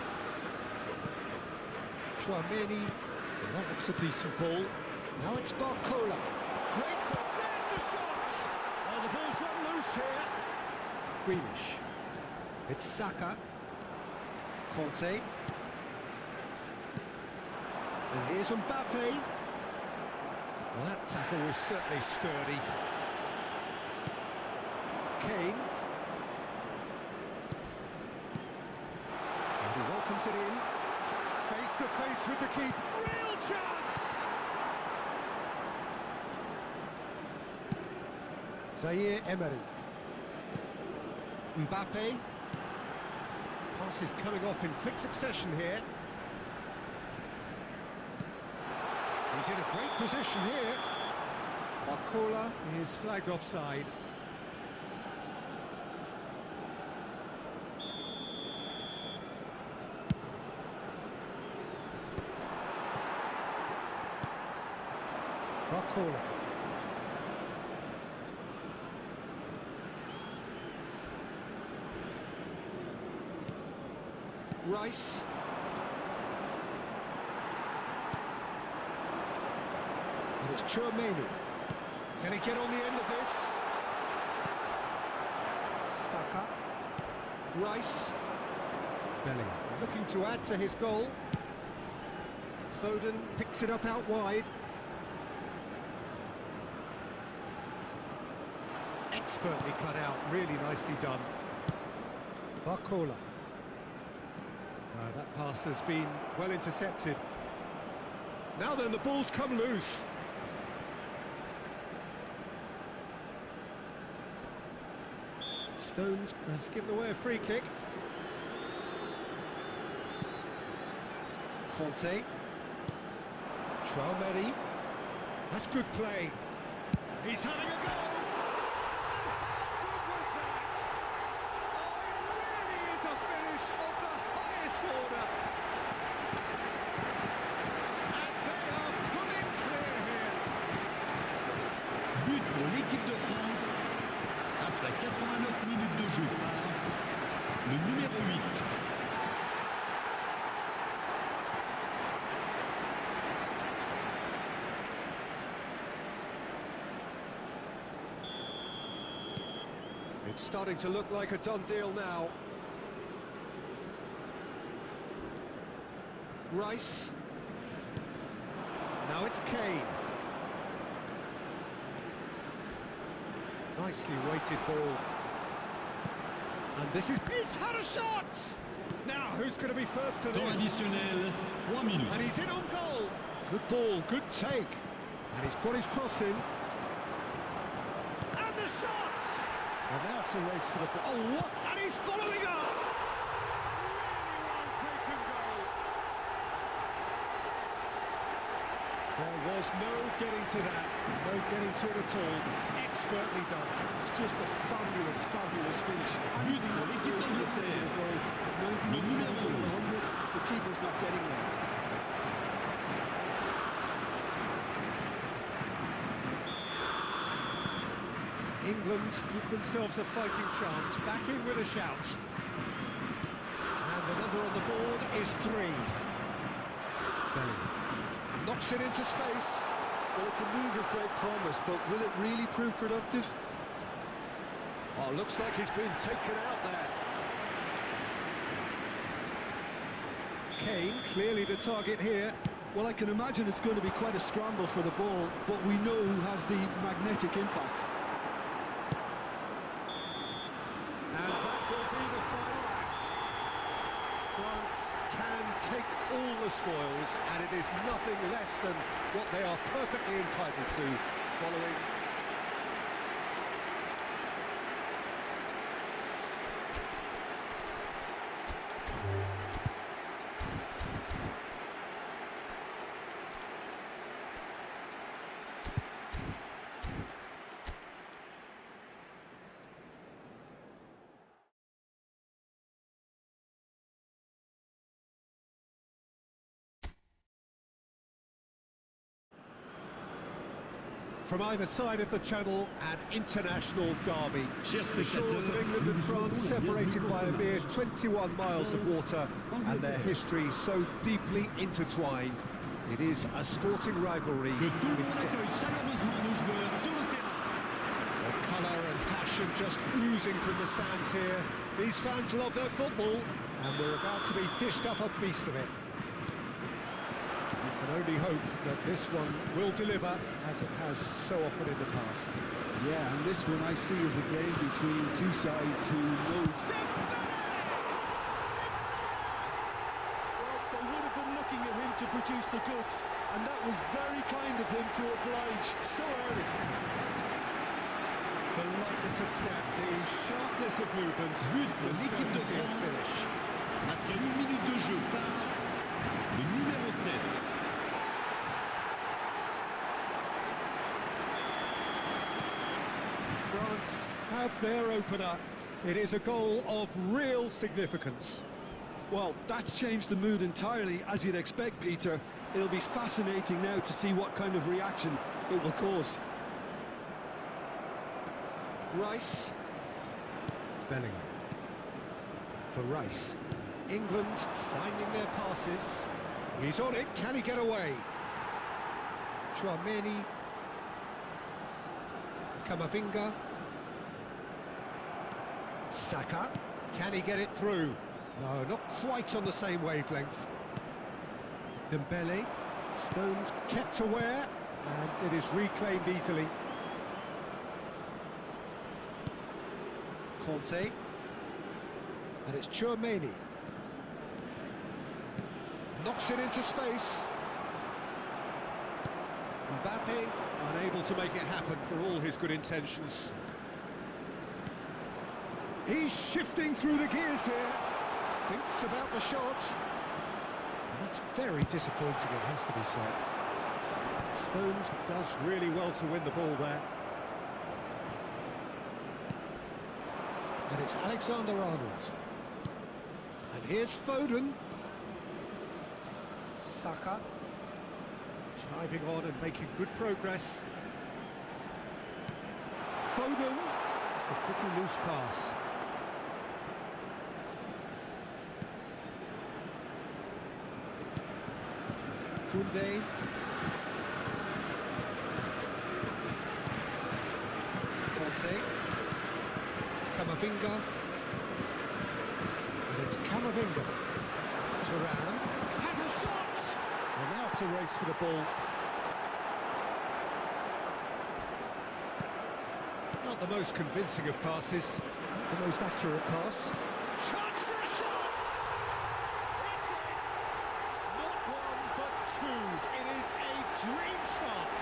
Chouameni. Well, that looks a decent ball. Now it's Barcelona. Great ball. There's the shot! Oh, the ball's run loose here. Grealish. It's Saka. Conte. And here's Mbappe. Well, that tackle was certainly sturdy. Kane. And he welcomes it in. Face to face with the keeper. Real chance! Zaire Emery. Mbappe. Passes coming off in quick succession here. He's in a great position here. Barcola is flagged offside. Barcola. Rice. And it's Chouameni. Can he get on the end of this? Saka. Rice. Bellingham looking to add to his goal. Foden picks it up out wide. Expertly cut out, really nicely done. Barcola. That pass has been well intercepted. Now then, the ball's come loose. Stones has given away a free kick. Conte. Chouameni. That's good play. He's having a go! But pour l'équipe de France, après 89 minutes de jeu par le numéro 8. It's starting to look like a done deal now. Rice. Now it's Kane. Nicely weighted ball. And this is... He's had a shot! Now, who's going to be first to Temps this? additionnel, 3 minutes. And he's in on goal. Good ball, good take. And he's got his cross in. And the shot! Well, now it's a race for the ball. Oh, what? And he's following up! Really well taken goal. There was no getting to that. No getting to it at all. Expertly done. It's just a fabulous, fabulous finish. But pour l'équipe d'Angleterre, le 99 numéro to 100, the keeper's not getting there. England give themselves a fighting chance. Back in with a shout. And the number on the board is 3. Bellingham knocks it into space. Well, it's a move of great promise, but will it really prove productive? Oh, looks like he's been taken out there. Kane, clearly the target here. Well, I can imagine it's going to be quite a scramble for the ball, but we know who has the magnetic impact. And that will be the final act. France can take all the spoils, and it is nothing less than what they are perfectly entitled to following From either side of the channel, an international derby. Chers The shores of spectateurs, England and France separated by a mere 21 miles of water, and their history so deeply intertwined. It is a sporting rivalry que tout le with monde depth. accueille chaleureusement nos joueurs sur le terrain. The colour and passion just oozing from the stands here. These fans love their football, and we're about to be dished up a feast of it. You can only hope that this one will deliver, as it has so often in the past. Yeah, and this one I see as a game between two sides who know each other. Well, they would have been looking at him to produce the goods, and that was very kind of him to oblige so early. The lightness of step, the sharpness of movement, But the l'équipe de certainty of France, finish. après 1 minute de jeu, part le numéro 7. France have their opener. It is a goal of real significance. Well, that's changed the mood entirely, as you'd expect, Peter. It'll be fascinating now to see what kind of reaction it will cause. Rice. Bellingham. For Rice. England finding their passes. He's on it. Can he get away? Chouameni. Camavinga. Saka. Can he get it through? No, not quite on the same wavelength. Dembele. Stones kept aware, and it is reclaimed easily. Conte. And it's Chouameni. Knocks it into space. Mbappe unable to make it happen for all his good intentions. He's shifting through the gears here. Thinks about the shot. That's very disappointing, it has to be said. Stones does really well to win the ball there. And it's Alexander-Arnold. And here's Foden. Saka. Driving on and making good progress. Foden. It's a pretty loose pass. Koundé. Conte. Camavinga. And it's Camavinga. Turan has a shot! And now it's a race for the ball. Not the most convincing of passes. The most accurate pass. Chance for a shot! It's in! Not one, but two. It is a dream start.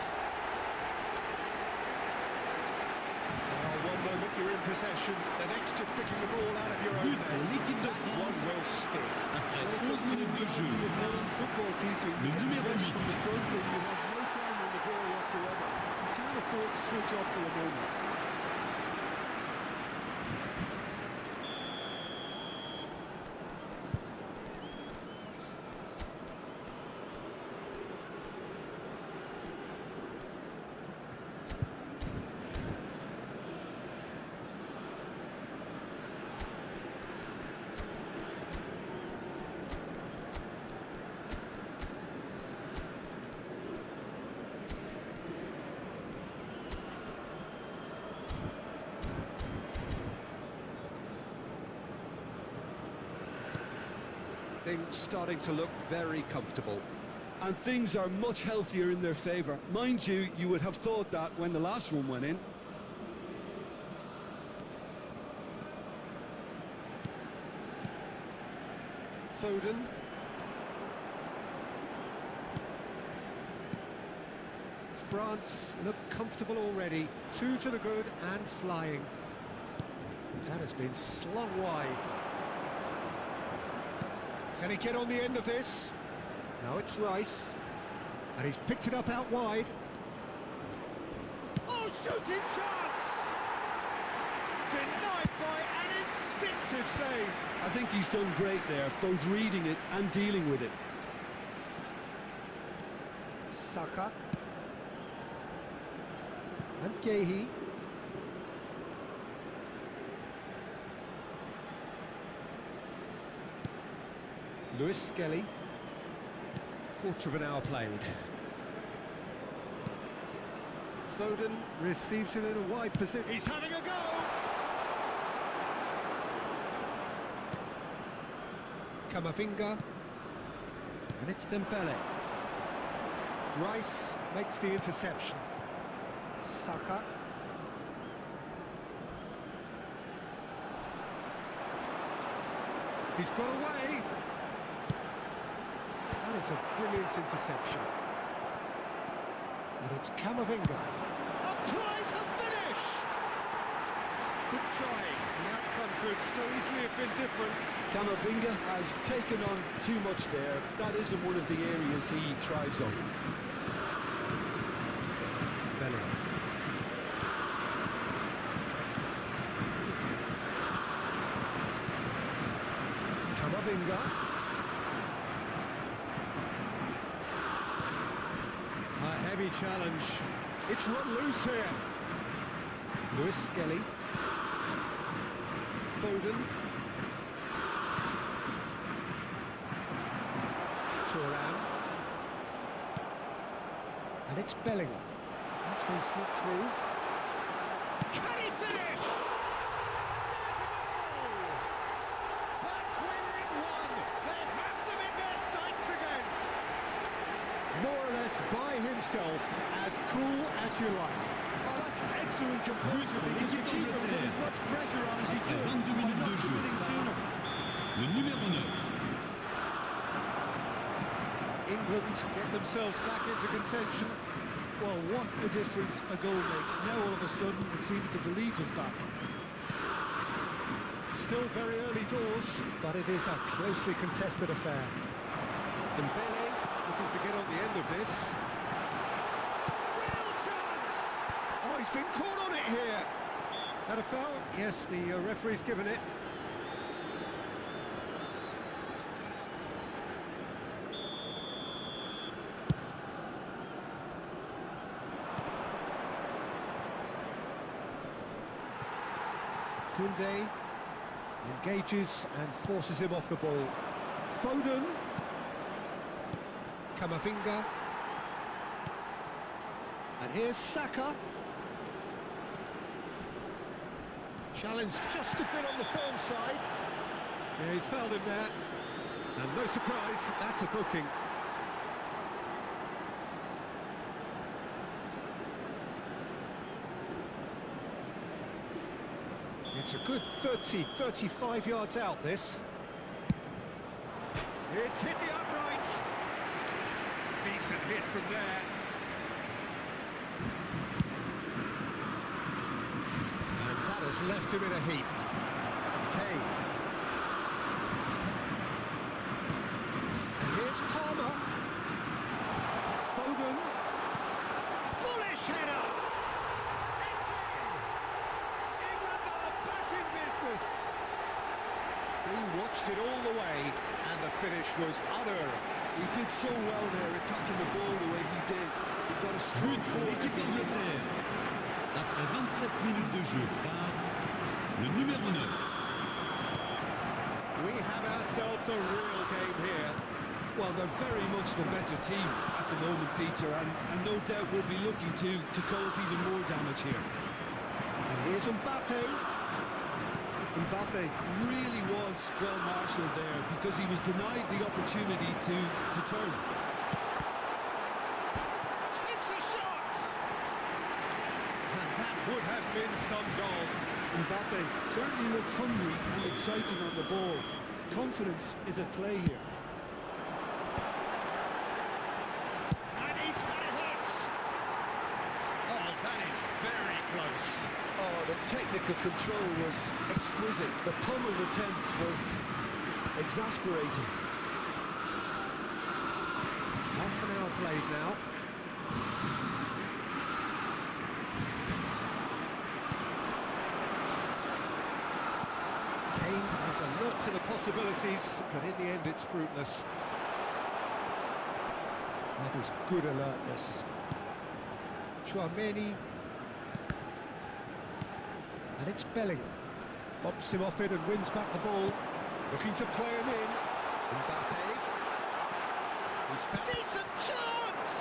One moment you're in possession, the next you're picking the ball out of your own net. L'équipe de One France, will stick. après 11 minutes de jeu, Football, Peter, le you numéro press 8. from the front and you have no time on the ball whatsoever. You can't afford to switch off for a moment. Things starting to look very comfortable. And things are much healthier in their favour. Mind you, you would have thought that when the last one went in. Foden. France look comfortable already. 2 to the good and flying. That has been slung wide. Can he get on the end of this? Now it's Rice. And he's picked it up out wide. Oh, shooting chance! Denied by an instinctive save. I think he's done great there, both reading it and dealing with it. Saka. And Gehi. Lewis Skelly. Quarter of an hour played. Foden receives it in a wide position. He's having a go! Camavinga. And it's Dembele. Rice makes the interception. Saka. He's got away. That is a brilliant interception. And it's Camavinga. Applies the finish! Good trying. The outcome could so easily have been different. Camavinga has taken on too much there. That isn't one of the areas he thrives on. Bellingham. Camavinga. A heavy challenge. It's run loose here. Lewis Skelly. Foden. Turan. And it's Bellingham. That's going to slip through. Can he finish? Back within one. They have them in their sights again. More or less by himself, as cool as you like. Oh, that's excellent composure because the keeper put as much pressure on as he could by not committing sooner. Le numéro 9. England get themselves back into contention. Well, what a difference a goal makes. Now all of a sudden it seems the belief is back. Still very early doors, but it is a closely contested affair. Dembele looking to get on the end of this. Real chance! Oh, he's been caught on it here. Had a foul? Yes, the referee's given it. Koundé engages and forces him off the ball. Foden. Camavinga. And here's Saka. Challenge just a bit on the firm side. Yeah, he's fouled him there. And no surprise, that's a booking. It's a good 30, 35 yards out, this. It's hit the upright. Decent hit from there. And that has left him in a heap. Kane. And here's Palmer. Foden. Bullish header! He watched it all the way, and the finish was unerring. He did so well there, attacking the ball the way he did. He got a strong But pour forward. l'équipe d'Angleterre. Après 27 minutes de jeu par le numéro 9. We have ourselves a real game here. Well, they're very much the better team at the moment, Peter, and no doubt will be looking to cause even more damage here. And here's Mbappe. Mbappe Really was well marshalled there because he was denied the opportunity to turn. takes a shot! And that would have been some goal. Mbappe certainly looked hungry and exciting on the ball. Confidence is at play here. And he's had it hit! Oh, that is very close. Oh, the technical control was exquisite. The pummeled attempt was exasperating. Half an hour played now. Kane is alert to the possibilities, but in the end it's fruitless. That is good alertness. Chouameni. And it's Bellingham. Bumps him off it and wins back the ball. Looking to play him in. Mbappe. He's found decent chance!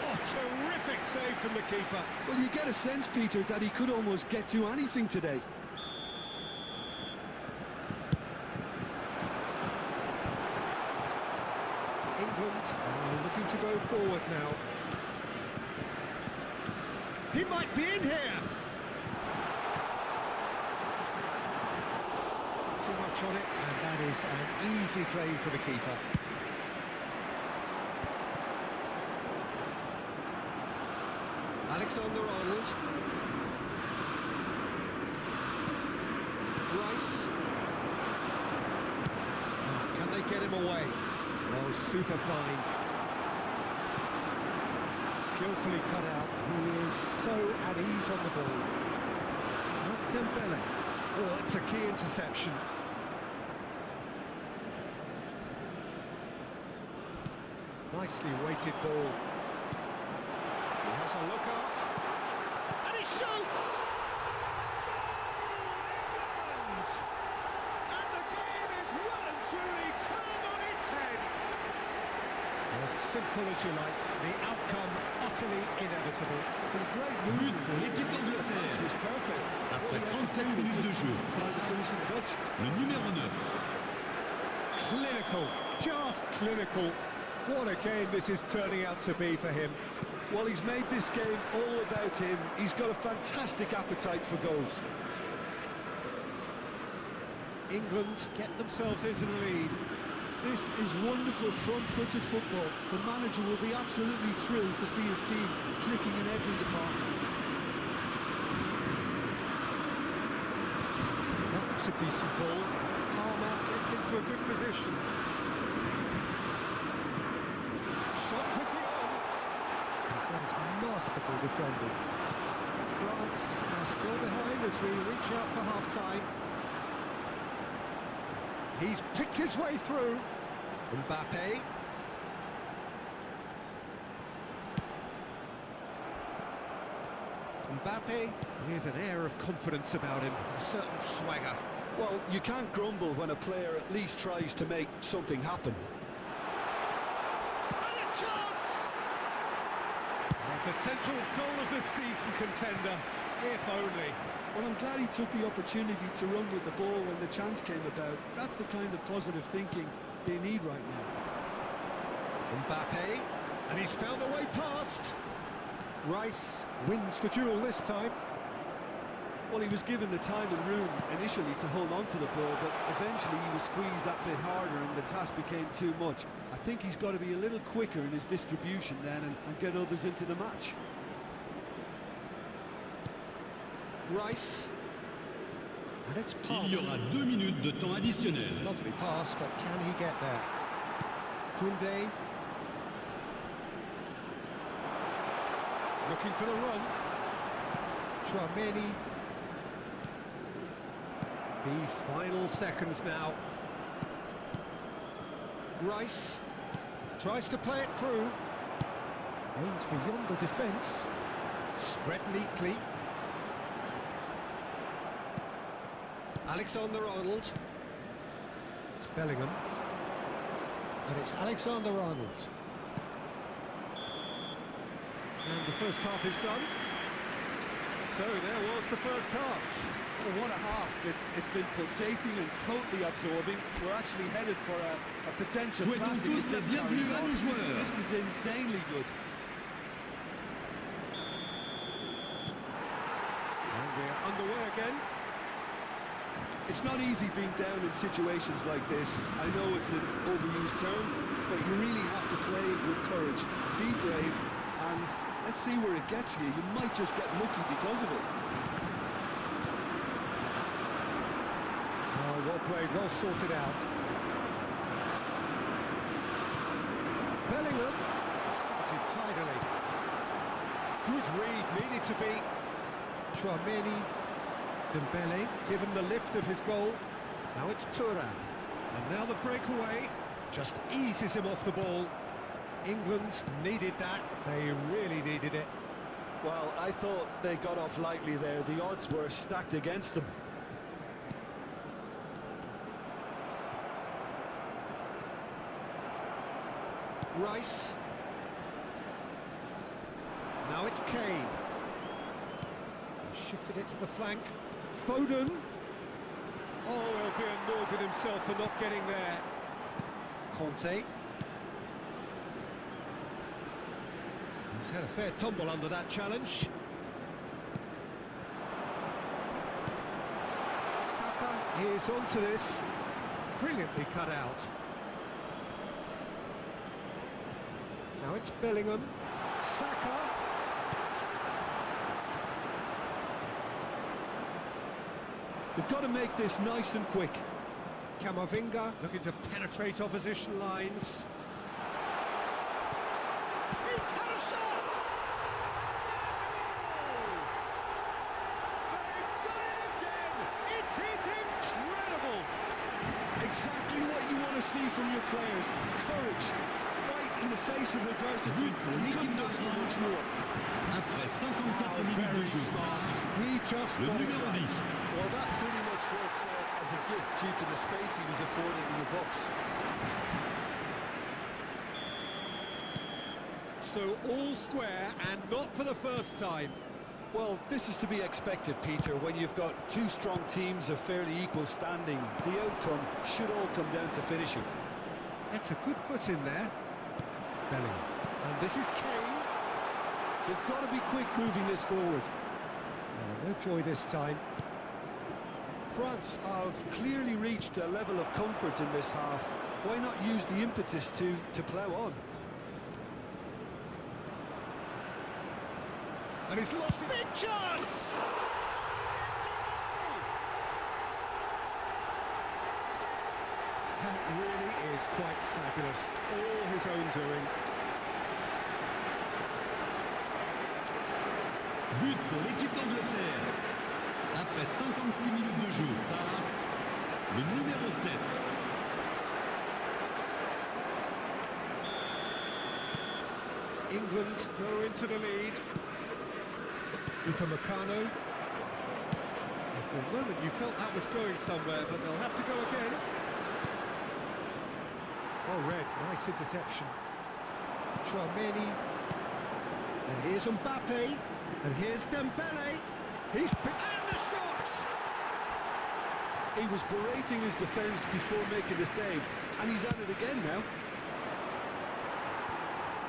Oh, terrific save from the keeper. Well, you get a sense, Peter, that he could almost get to anything today. England are looking to go forward now. He might be in here! Too much on it, and that is an easy claim for the keeper. Alexander-Arnold. Rice. Oh, can they get him away? Oh, super find. Skillfully cut out. He is so at ease on the ball. That's Dembele. Oh, it's a key interception. Nicely weighted ball. He has a look up. And he shoots! And the game is well and truly turned on its head. As simple as you like, the outcome utterly inevitable. Some great But movement. l'équipe The pass d'Angleterre. was perfect. Après All he had to 37 do was minutes de just jeu. apply the finishing touch. Le numéro 9. Clinical, just clinical. What a game this is turning out to be for him. Well, he's made this game all about him. He's got a fantastic appetite for goals. England get themselves into the lead. This is wonderful front-footed football. The manager will be absolutely thrilled to see his team clicking in every department. That looks a decent ball. Palmer gets into a good position. Shot could be on. That is masterful defending. France are still behind as we reach out for half-time. He's picked his way through. Mbappe. Mbappe with an air of confidence about him, a certain swagger. Well, you can't grumble when a player at least tries to make something happen. And a chance! A potential goal of the season contender, if only. Well, I'm glad he took the opportunity to run with the ball when the chance came about. That's the kind of positive thinking they need right now. Mbappe, and he's found a way past. Rice wins the duel this time. Well, he was given the time and room initially to hold on to the ball, but eventually he was squeezed that bit harder and the task became too much. I think he's got to be a little quicker in his distribution then and get others into the match. Rice. And it's Il y aura 2 minutes de temps additionnel. Lovely pass, but can he get there? Koundé. Looking for the run. Tchouaméni. The final seconds now. Rice tries to play it through. Aims beyond the defence. Spread neatly. Alexander-Arnold. It's Bellingham. And it's Alexander-Arnold. And the first half is done. So there was the first half. Oh, what a half. It's been pulsating and totally absorbing. We're actually headed for a potential Souhaitons classic tous if la this bienvenue carries à nos on. joueurs. This is insanely good. And we're underway again. It's not easy being down in situations like this. I know it's an overused term, but you really have to play with courage. Be brave, and let's see where it gets you. You might just get lucky because of it. Oh, well played, well sorted out. Bellingham. Spotted tidily. Good read, needed to be. Tchouaméni. Dembele, given the lift of his goal. Now it's Thuram. And now the breakaway just eases him off the ball. England needed that. They really needed it. Well, I thought they got off lightly there. The odds were stacked against them. Rice. Now it's Kane. Shifted it to the flank. Foden. Oh, he'll be annoyed with himself for not getting there. Conte. He's had a fair tumble under that challenge. Saka is onto this. Brilliantly cut out. Now it's Bellingham. Saka. They've got to make this nice and quick. Camavinga looking to penetrate opposition lines. He's had a shot! They've done it again! It is incredible! Exactly what you want to see from your players. Courage, fight in the face of adversity. You couldn't ask for much more. Après 54 minutes de Very jeu. smart. He just Le got it numéro right. 10. Well, that pretty much works out as a gift due to the space he was afforded in the box. So all square and not for the first time. Well, this is to be expected, Peter, when you've got two strong teams of fairly equal standing. The outcome should all come down to finishing. That's a good foot in there. Bellingham. And this is Kane. They've got to be quick moving this forward. No joy this time. France have clearly reached a level of comfort in this half. Why not use the impetus to plough on? And he's lost it. Big chance! That really is quite fabulous. All his own doing. But pour l'équipe d'Angleterre. Après 56 minutes de jeu par le numéro 7. England go into the lead. Upamecano. For a moment you felt that was going somewhere, but they'll have to go again. Oh, Red, nice interception. Chouameni. And here's Mbappe. And here's Dembele. He's picked... And the shot! He was berating his defence before making the save, and he's at it again now.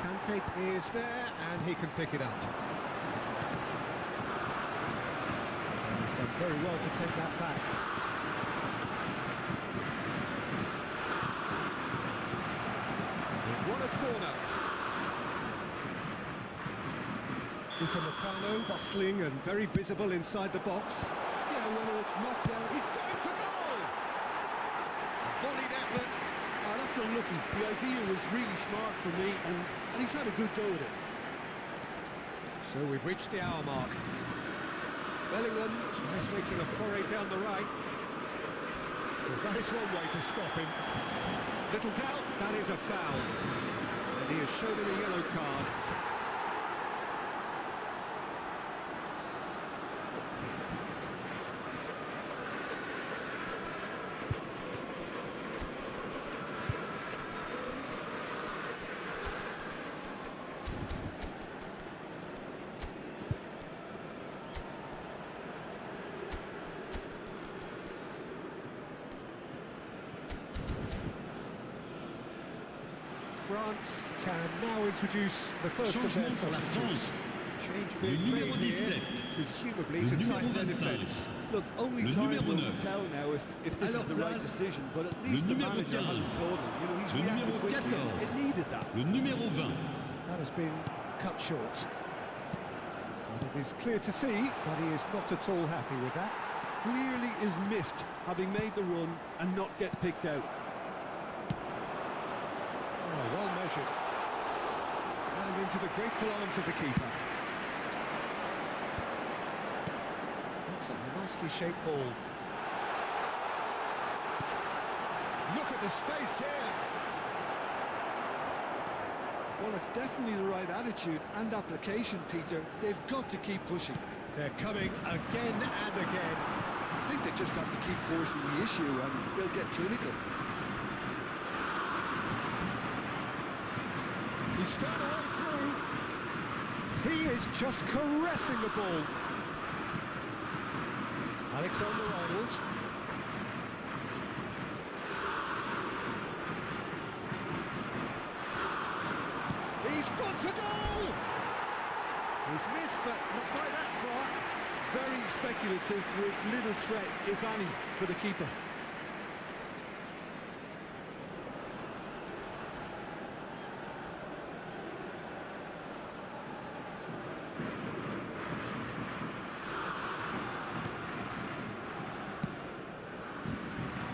Kante is there, and he can pick it up. And he's done very well to take that back. They've won a corner. Upamecano bustling and very visible inside the box. Yeah, whether it's knocked down... He's going for goal! Volleyed effort. That's unlucky. The idea was really smart for me, and he's had a good go at it. So we've reached the hour mark. Bellingham tries making a foray down the right. Well, that is one way to stop him. Little doubt, that is a foul. And he has shown him a yellow card. France can now introduce the first of their Changement pour la substitutes. France. Change Le being numéro made here, 17. presumably Le to numéro tighten their 25. defence. Look, only Le time numéro will 9. tell now if this is the right decision, but at Le least the numéro manager 15. hasn't told him. You know, he's Le reacted numéro quickly. 14. It needed that. Le numéro 20. That has been cut short. And it is clear to see that he is not at all happy with that. Clearly is miffed, having made the run and not get picked out. Oh, well measured. And into the grateful arms of the keeper. That's a nicely shaped ball. Look at the space here. Well, it's definitely the right attitude and application, Peter. They've got to keep pushing. They're coming again and again. I think they just have to keep forcing the issue and they'll get clinical. He's found a way through. He is just caressing the ball. Alexander-Arnold. He's gone for goal! He's missed, but not by that far. Very speculative with little threat, if any, for the keeper.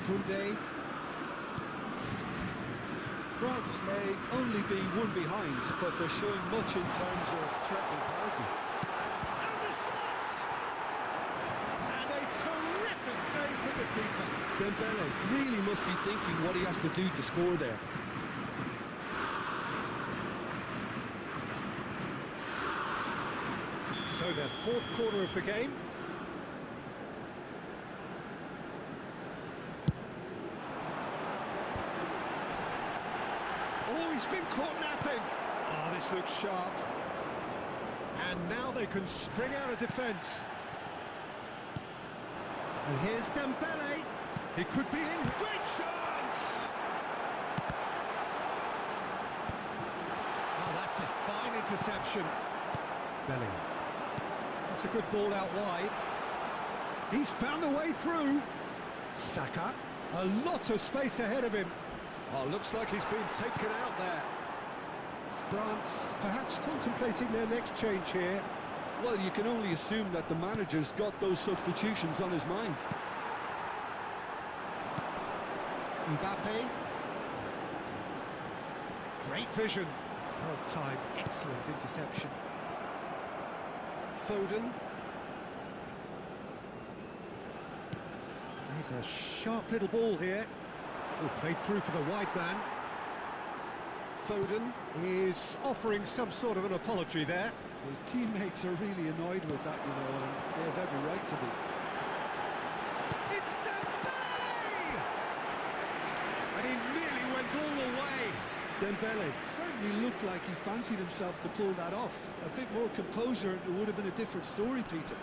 Koundé. France may only be one behind, but they're showing much in terms of threatening parity. And the shots! And a terrific save from the keeper. Dembele really must be thinking what he has to do to score there. So their fourth corner of the game. Oh, he's been caught napping. Oh, this looks sharp. And now they can spring out of defence. And here's Dembele. He could be in. Great chance! Oh, that's a fine interception. Bellingham. That's a good ball out wide. He's found a way through. Saka. A lot of space ahead of him. Oh, looks like he's been taken out there. France perhaps contemplating their next change here. Well, you can only assume that the manager's got those substitutions on his mind. Mbappe. Great vision. Well timed, excellent interception. Foden. There's a sharp little ball here. Oh, played through for the wide man. Foden is offering some sort of an apology there. His teammates are really annoyed with that, you know, and they have every right to be. It's Dembele! And he nearly went all the way. Dembele certainly looked like he fancied himself to pull that off. A bit more composure and it would have been a different story, Peter.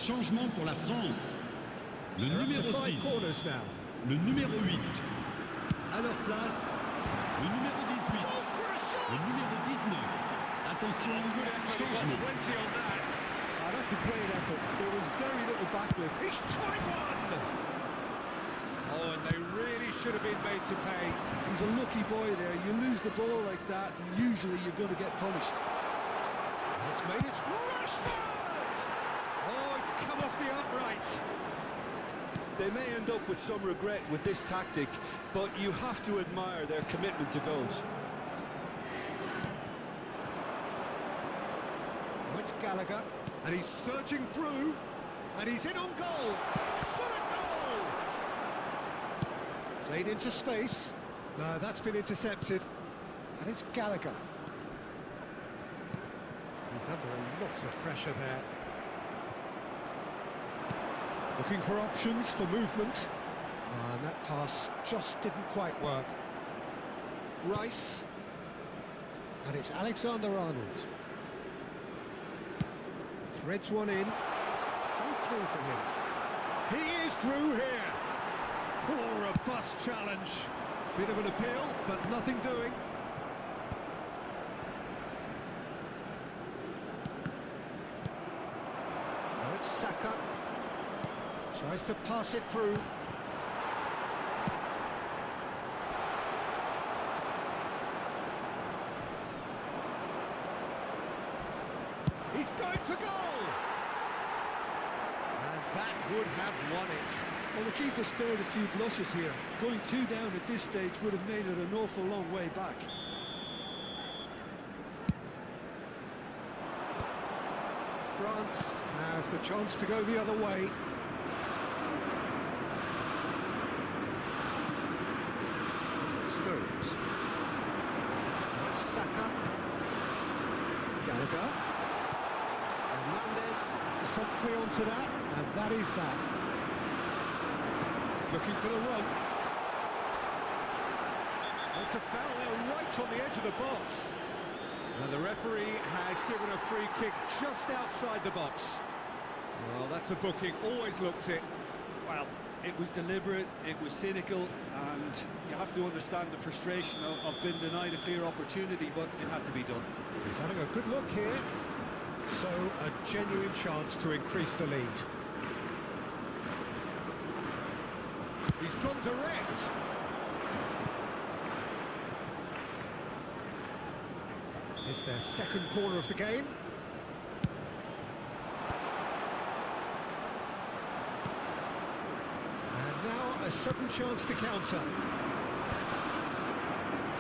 Changement pour la France. Le They're up to numéro 5 6, corners now. le numéro 8. À leur place, le numéro 18, le numéro 19. Attention, changement. That's a great effort. There was very little backlift. He's tried one! Oh, and they really should have been made to pay. He's a lucky boy there. You lose the ball like that, and usually you're going to get punished. It's made it. Rashford! Oh, it's come off the upright. They may end up with some regret with this tactic, but you have to admire their commitment to goals. Oh, it's Gallagher, and he's surging through, and he's in on goal. Shot a goal! Played into space. No, that's been intercepted. And it's Gallagher. He's under a lot of pressure there. Looking for options for movement. And that pass just didn't quite work. Rice. And it's Alexander-Arnold. Threads one in. Played through for him. He is through here. Oh, robust challenge. Bit of an appeal, but nothing doing. Saka. Tries to pass it through. He's going for goal! And that would have won it. Well, the keeper spared a few blushes here. Going 2 down at this stage would have made it an awful long way back. France have the chance to go the other way. Stones. Saka. Gallagher. Hernandez promptly onto that, and that is that. Looking for the run. It's a foul there right on the edge of the box. And the referee has given a free kick just outside the box. Well, that's a booking, always looked it. Well, it was deliberate, it was cynical, and you have to understand the frustration of being denied a clear opportunity, but it had to be done. He's having a good look here. So, a genuine chance to increase the lead. He's gone direct. It's their second corner of the game. And now a sudden chance to counter.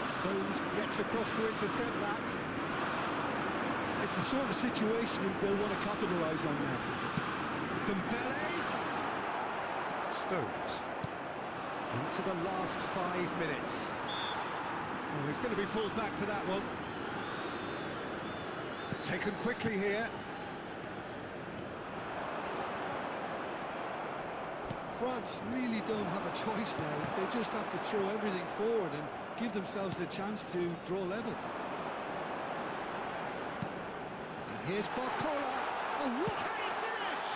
Stones gets across to intercept that. It's the sort of situation they'll want to capitalise on now. Dembele. Stones. Into the last 5 minutes. Oh, he's going to be pulled back for that one. Taken quickly here. France really don't have a choice now. They just have to throw everything forward and give themselves a chance to draw level. And here's Barcelona. Oh, what can he finish?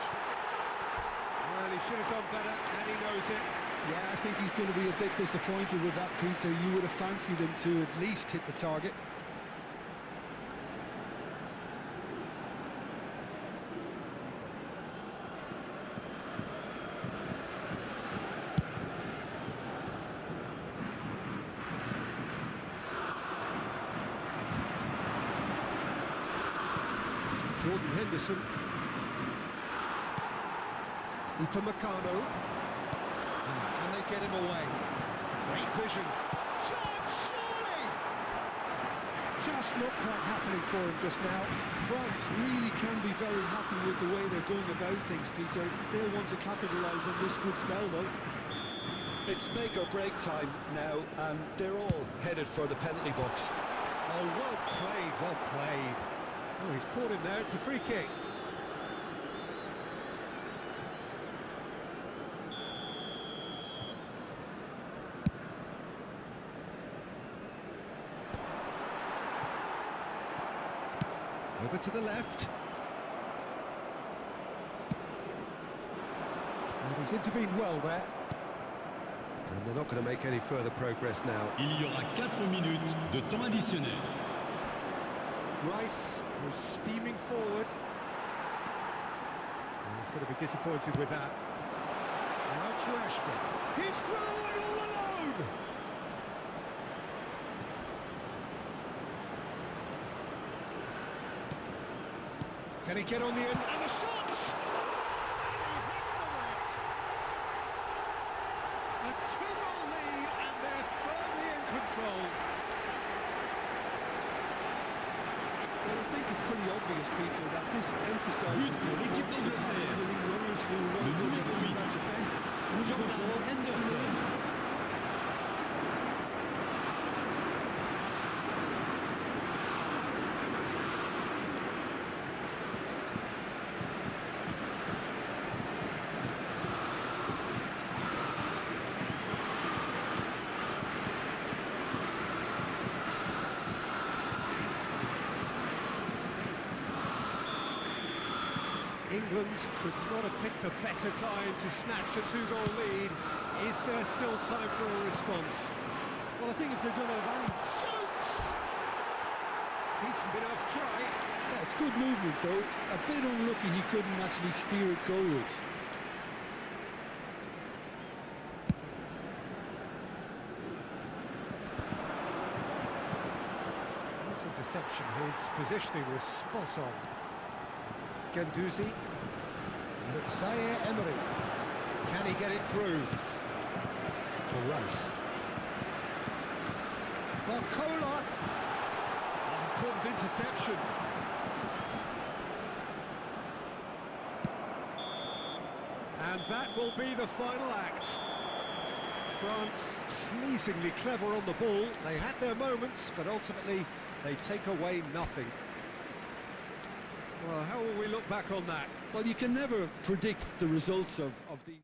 Well, he should have done better, and he knows it. Yeah, I think he's going to be a bit disappointed with that, Peter. You would have fancied him to at least hit the target. Jordan Henderson. Upamecano. Can they get him away? Great vision. Chance, surely! Just not quite happening for him just now. France really can be very happy with the way they're going about things, Peter. They'll want to capitalise on this good spell, though. It's make or break time now, and they're all headed for the penalty box. Oh, well played, well played. Oh, he's caught him there, it's a free kick. Over to the left. And he's intervened well there. And they're not going to make any further progress now. Il y aura 4 minutes de temps additionnel. Rice was steaming forward. And he's going to be disappointed with that. Now to Ashford. He's through and all alone! Can he get on the end? And the shot! He hits the net! A 2-goal lead, and they're firmly in control. Well, I think it's pretty obvious, Peter, that this emphasises the importance of having runners who run good that defence. Really good ball. England could not have picked a better time to snatch a 2-goal lead. Is there still time for a response? Well, I think if they're going to have any... Shoots! He's hasn't been off try. Yeah, it's good movement though. A bit unlucky he couldn't actually steer it goalwards. This interception, his positioning was spot on. Ganduzi. And it's Zaire Emery. Can he get it through? For Rice. Barcola. Oh, important interception. And that will be the final act. France pleasingly clever on the ball. They had their moments, but ultimately they take away nothing. Well, how will we look back on that? Well, you can never predict the results of these.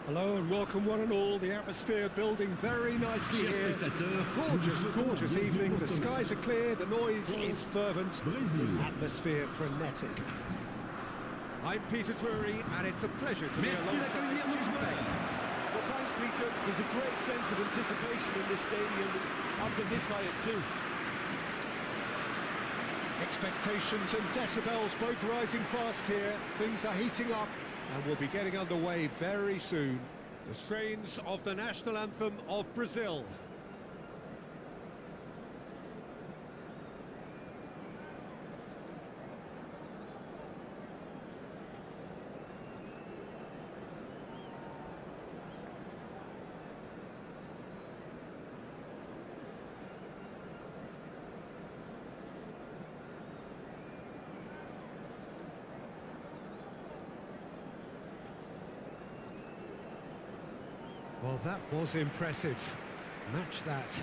Hello and welcome one and all. The atmosphere building very nicely here. Gorgeous, gorgeous evening. The skies are clear, the noise is fervent, the atmosphere frenetic. I'm Peter Drury and it's a pleasure to be alongside Jim Baker. Well, thanks, Peter. There's a great sense of anticipation in this stadium. I've been hit by it too. Expectations and decibels both rising fast here. Things are heating up and we'll be getting underway very soon. The strains of the national anthem of Brazil. Well, that was impressive. Match that.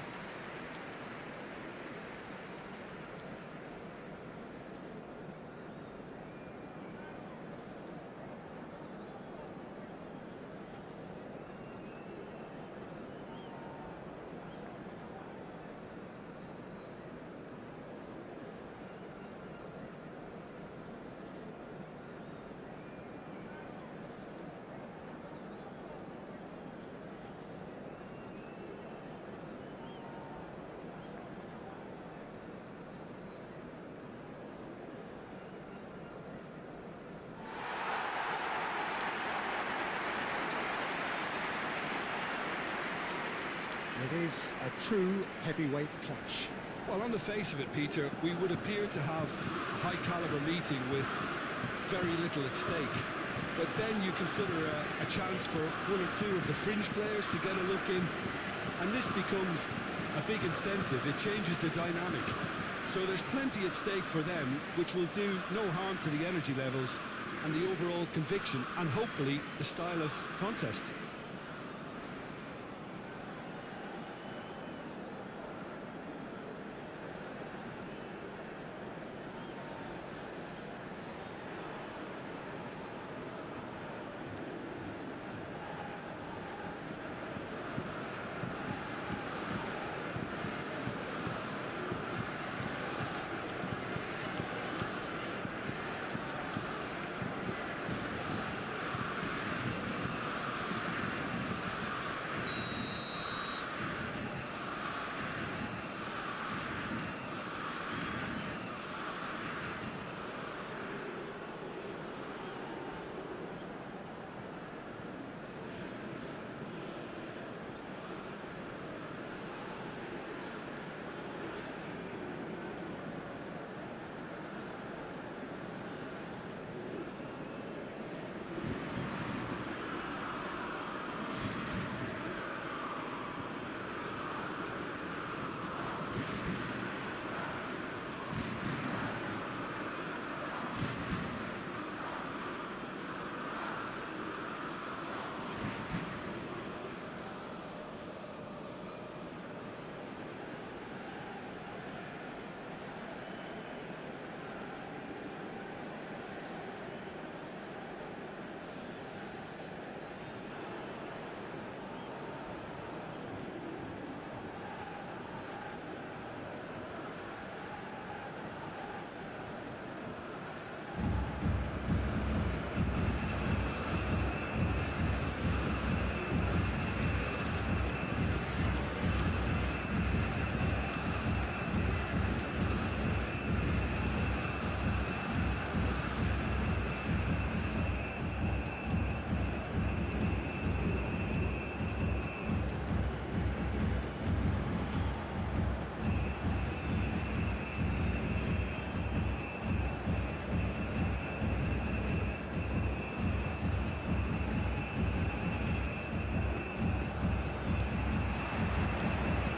It is a true heavyweight clash. Well, on the face of it, Peter, we would appear to have a high-caliber meeting with very little at stake. But then you consider a chance for one or two of the fringe players to get a look in, and this becomes a big incentive. It changes the dynamic. So there's plenty at stake for them, which will do no harm to the energy levels. and the overall conviction, and hopefully the style of contest.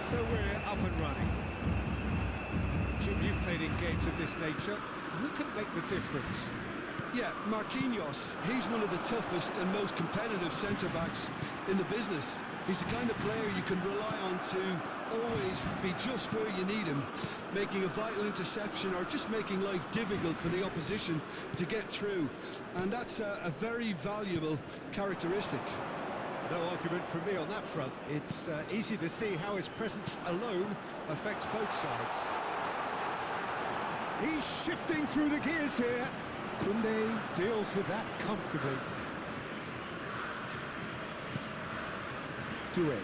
So we're up and running. Jim, you've played in games of this nature. Who can make the difference? Yeah, Marquinhos, he's one of the toughest and most competitive centre-backs in the business. He's the kind of player you can rely on to always be just where you need him, making a vital interception or just making life difficult for the opposition to get through. And that's a very valuable characteristic. No argument from me on that front. It's easy to see how his presence alone affects both sides. He's shifting through the gears here. Koundé deals with that comfortably. Doué.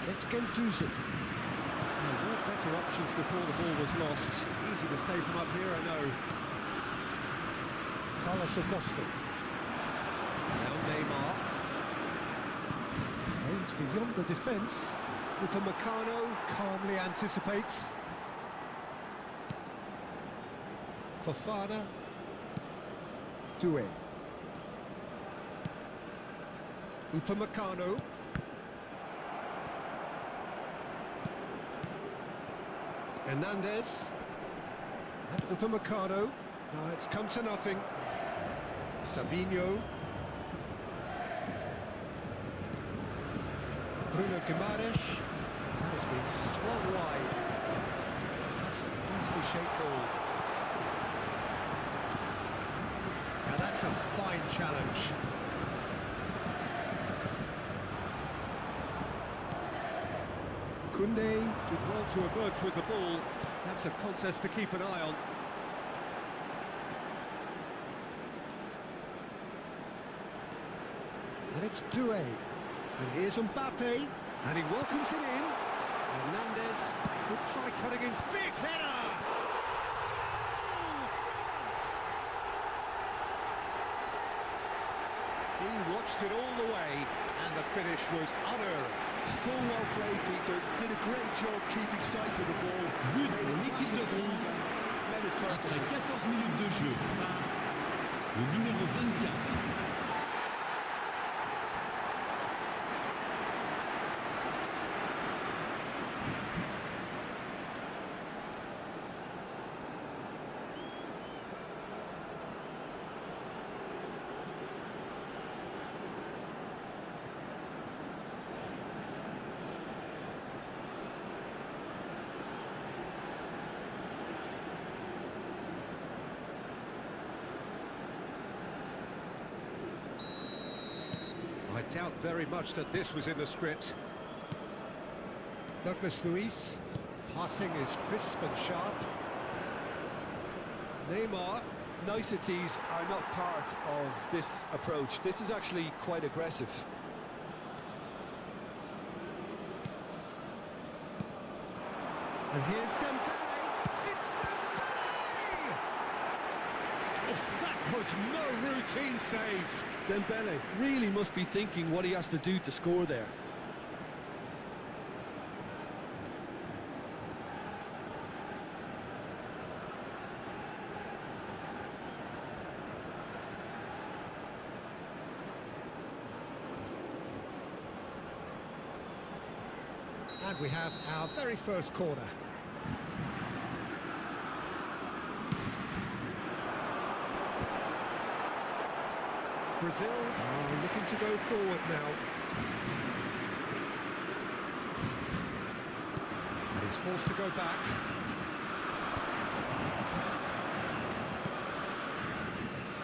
And it's Guendouzi. There were better options before the ball was lost. Easy to save from up here, I know. Carlos Augusto. Now Neymar. Aims beyond the defence. Upamecano calmly anticipates. Fofana. Doué. Upamecano. Hernandez. And Upamecano. No, it's come to nothing. Savinho. Bruno Guimaraes. That has been swung wide. That's a nicely shaped ball. Now that's a fine challenge. Koundé did well to emerge with the ball. That's a contest to keep an eye on. And it's Doué. And here's Mbappe. And he welcomes it in. Hernandez could try cutting in. Big header! He watched it all the way, and the finish was unerring. So well played, Peter. Did a great job keeping sight of the ball. But Made a l'équipe massive de move France, and led it après perfectly. 14 minutes de jeu, par le numéro 24. I doubt very much that this was in the script. Douglas Luiz. Passing is crisp and sharp. Neymar. Niceties are not part of this approach. This is actually quite aggressive. And here's Dembele. It's Dembele! Oh, that was no routine save. Dembele really must be thinking what he has to do to score there. And we have our very first corner. Brazil are looking to go forward now. And he's forced to go back.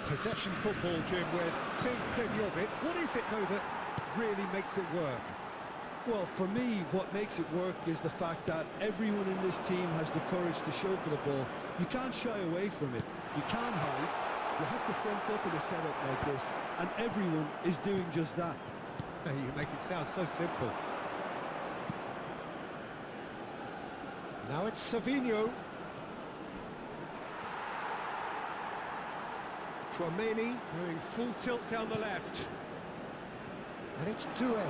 Possession football, Jim, we're seeing plenty of it. What is it, though, that really makes it work? Well, for me, what makes it work is the fact that everyone in this team has the courage to show for the ball. You can't shy away from it. You can't hide. You have to front up in a setup like this, and everyone is doing just that. You make it sound so simple. Now it's Savinho. Tchouaméni doing full tilt down the left. And it's Doué.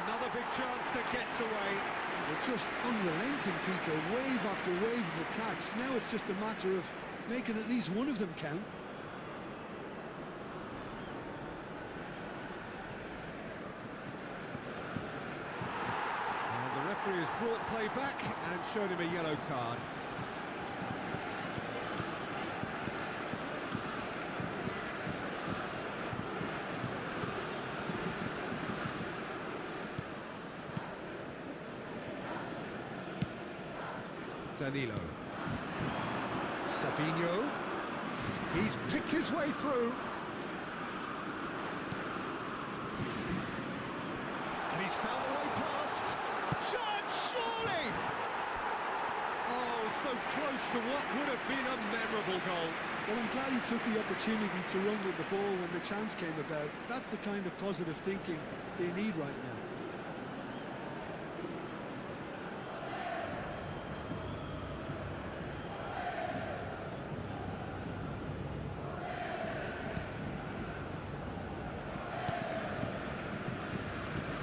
Another big chance that gets away. They're just unrelenting, Peter. Wave after wave of attacks. Now it's just a matter of making at least one of them count. And the referee has brought play back and shown him a yellow card. Danilo. Savinho. He's picked his way through. And he's found the way past. Chance, surely! Oh, so close to what would have been a memorable goal. Well, I'm glad he took the opportunity to run with the ball when the chance came about. That's the kind of positive thinking they need right now.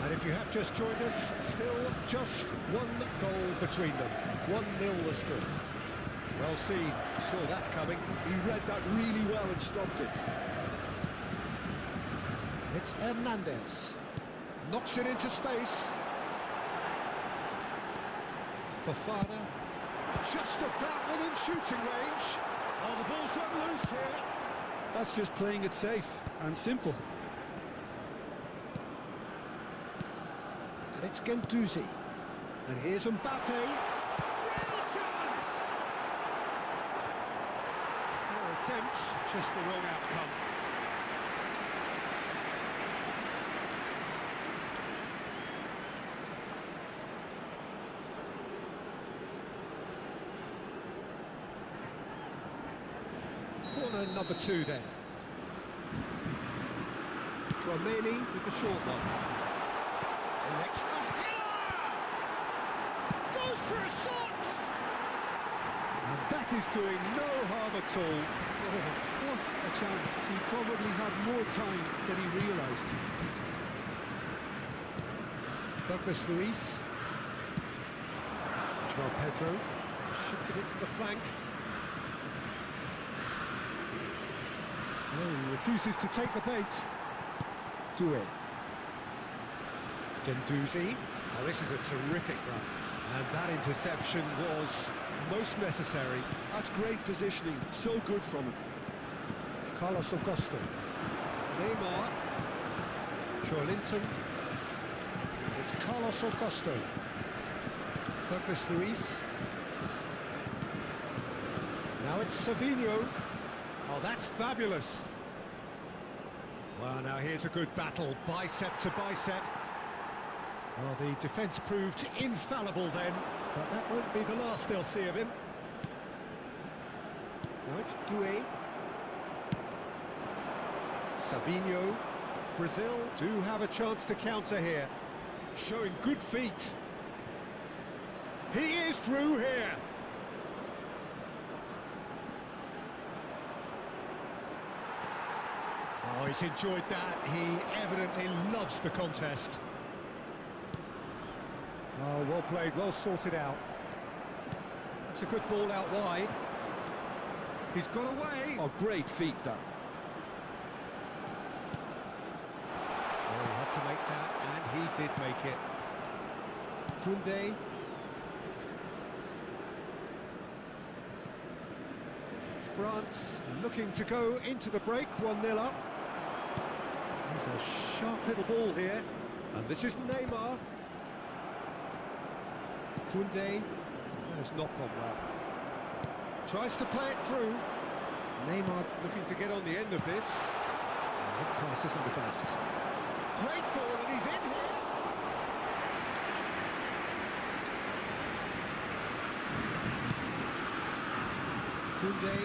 And if you have just joined us, still just one goal between them. 1-0 the score. Well seen, saw that coming. He read that really well and stopped it. It's Hernandez. Knocks it into space. Fofana. Just about within shooting range. Oh, the ball's run loose here. That's just playing it safe and simple. And it's Guendouzi. And here's Mbappe. Real chance! 4 attempts, just the wrong outcome. Corner number 2 then. Tchouaméni with the short one. Next, a header! Goes for a shot! And that is doing no harm at all. Oh, what a chance. He probably had more time than he realised. Douglas Luiz. João Pedro. Shifted it to the flank. Oh, he refuses to take the bait. Doué. Guendouzi. Oh, this is a terrific run. And that interception was most necessary. That's great positioning. So good from him. Carlos Augusto. Neymar. Joelinton. It's Carlos Augusto. Douglas Luiz. Now it's Savinho. Oh, that's fabulous. Well, now here's a good battle, bicep to bicep. Well, the defence proved infallible then, but that won't be the last they'll see of him. Now it's Doué. Savinho. Brazil do have a chance to counter here. Showing good feet. He is through here. Oh, he's enjoyed that. He evidently loves the contest. Oh, well played, well sorted out. That's a good ball out wide. He's got away. Oh, great feet, that. Oh, he had to make that, and he did make it. Koundé. France looking to go into the break, 1-0 up. There's a sharp little ball here, and this is Neymar. Koundé, that has not gone well. Tries to play it through. Neymar looking to get on the end of this. That pass isn't the best. Great ball, and he's in here. Koundé,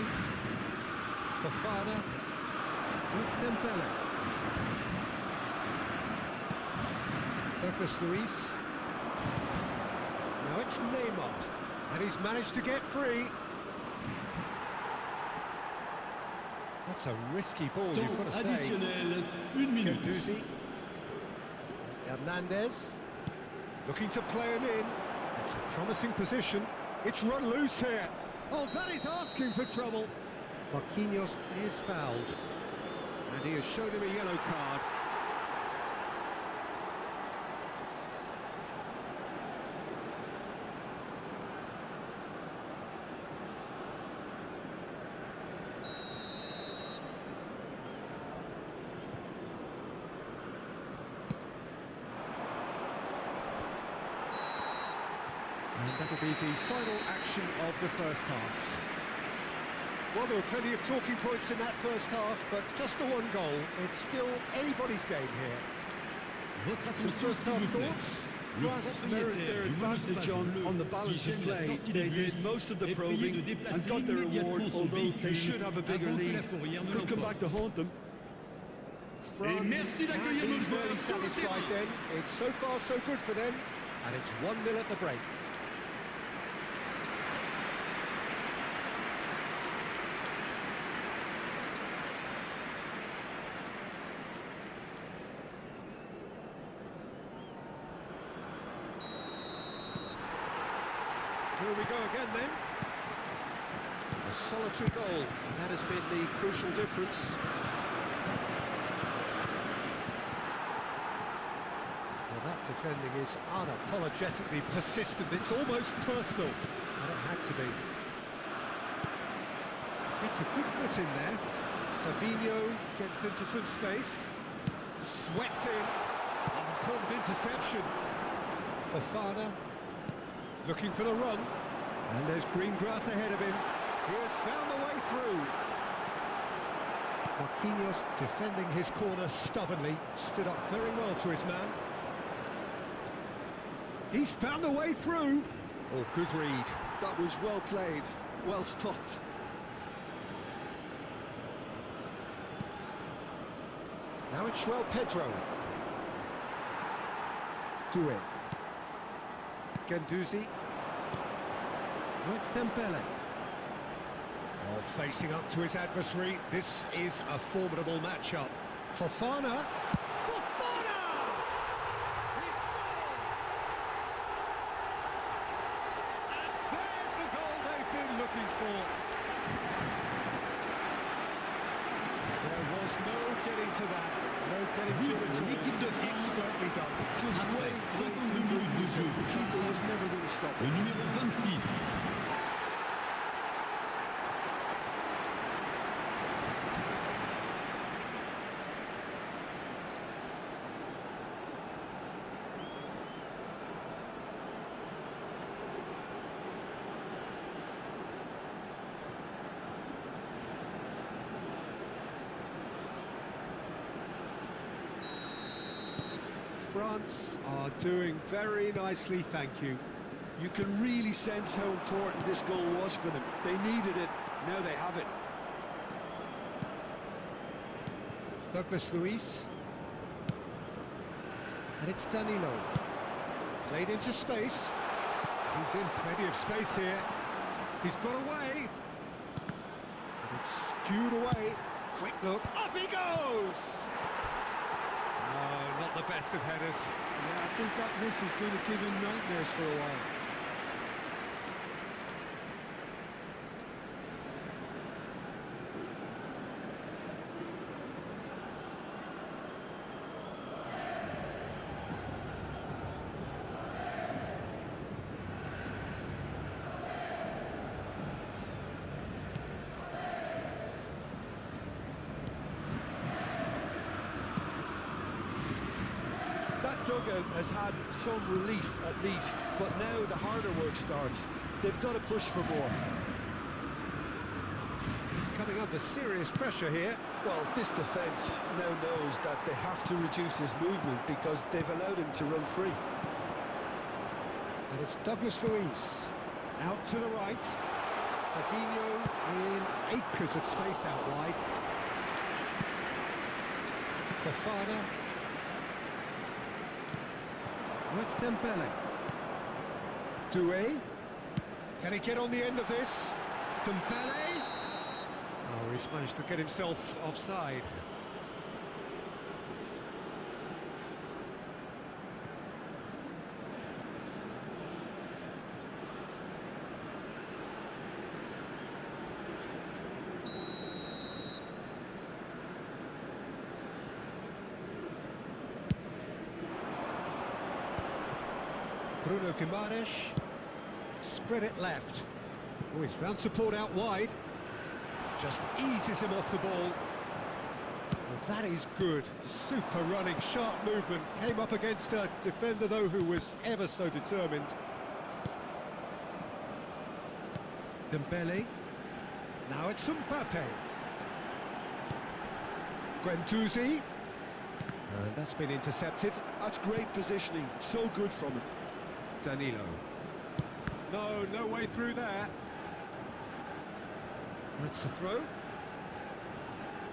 Fofana, it's Dembele. Douglas Luiz. Now it's Neymar, and he's managed to get free. That's a risky ball, you've got to say. Additionnel, 1 minute. Guendouzi. Hernandez. Looking to play him in. It's a promising position. It's run loose here. Oh, that is asking for trouble. Marquinhos is fouled. And he has shown him a yellow card. And that'll be the final action of the first half. Well, there were plenty of talking points in that first half, but just the one goal. It's still anybody's game here. Some first half thoughts? France merit their advantage on the balance of play. They did most of the probing and got their reward, although they should have a bigger lead. Could come back to haunt them. France can be very satisfied then. It's so far so good for them, and it's 1-0 at the break. Here we go again then. A solitary goal. That has been the crucial difference. Well, that defending is unapologetically persistent. It's almost personal. And it had to be. It's a good foot in there. Savinho gets into some space. Swept in. An important interception. Fofana. Looking for the run, and there's green grass ahead of him. He has found the way through. Marquinhos defending his corner stubbornly, stood up very well to his man. He's found the way through. Oh, good read. That was well played, well stopped. Now it's João Pedro. Doué. Guendouzi. Now it's Dembele. Oh, facing up to his adversary. This is a formidable matchup. Fofana. Fofana! He scored! And there's the goal they've been looking for. There was no getting to that. No getting to it. L'équipe de France, Expertly done. Just après way 52 minutes de jeu, The keeper was never going to stop le it. numéro 26. France are doing very nicely, thank you. You can really sense how important this goal was for them. They needed it, now they have it. Douglas Luiz. And it's Danilo. Played into space. He's in plenty of space here. He's got away. And it's skewed away. Quick look. Up he goes! No, not the best of headers. Yeah, I think that miss is going to give him nightmares for a while. That dugout has had some relief at least, but now the harder work starts. They've got to push for more. He's coming under serious pressure here. Well, this defence now knows that they have to reduce his movement because they've allowed him to run free. And it's Douglas Luiz. Out to the right. Savinho in acres of space out wide. Fofana. Oh, it's Dembele. Doué. Can he get on the end of this? Dembele. Oh, he's managed to get himself offside. Bruno Guimaraes, spread it left. Oh, he's found support out wide. Just eases him off the ball. Well, that is good. Super running, sharp movement. Came up against a defender, though, who was ever so determined. Dembele. Now it's Mbappe. Guendouzi. And that's been intercepted. That's great positioning, so good from him. Danilo. No way through there. That's the throw.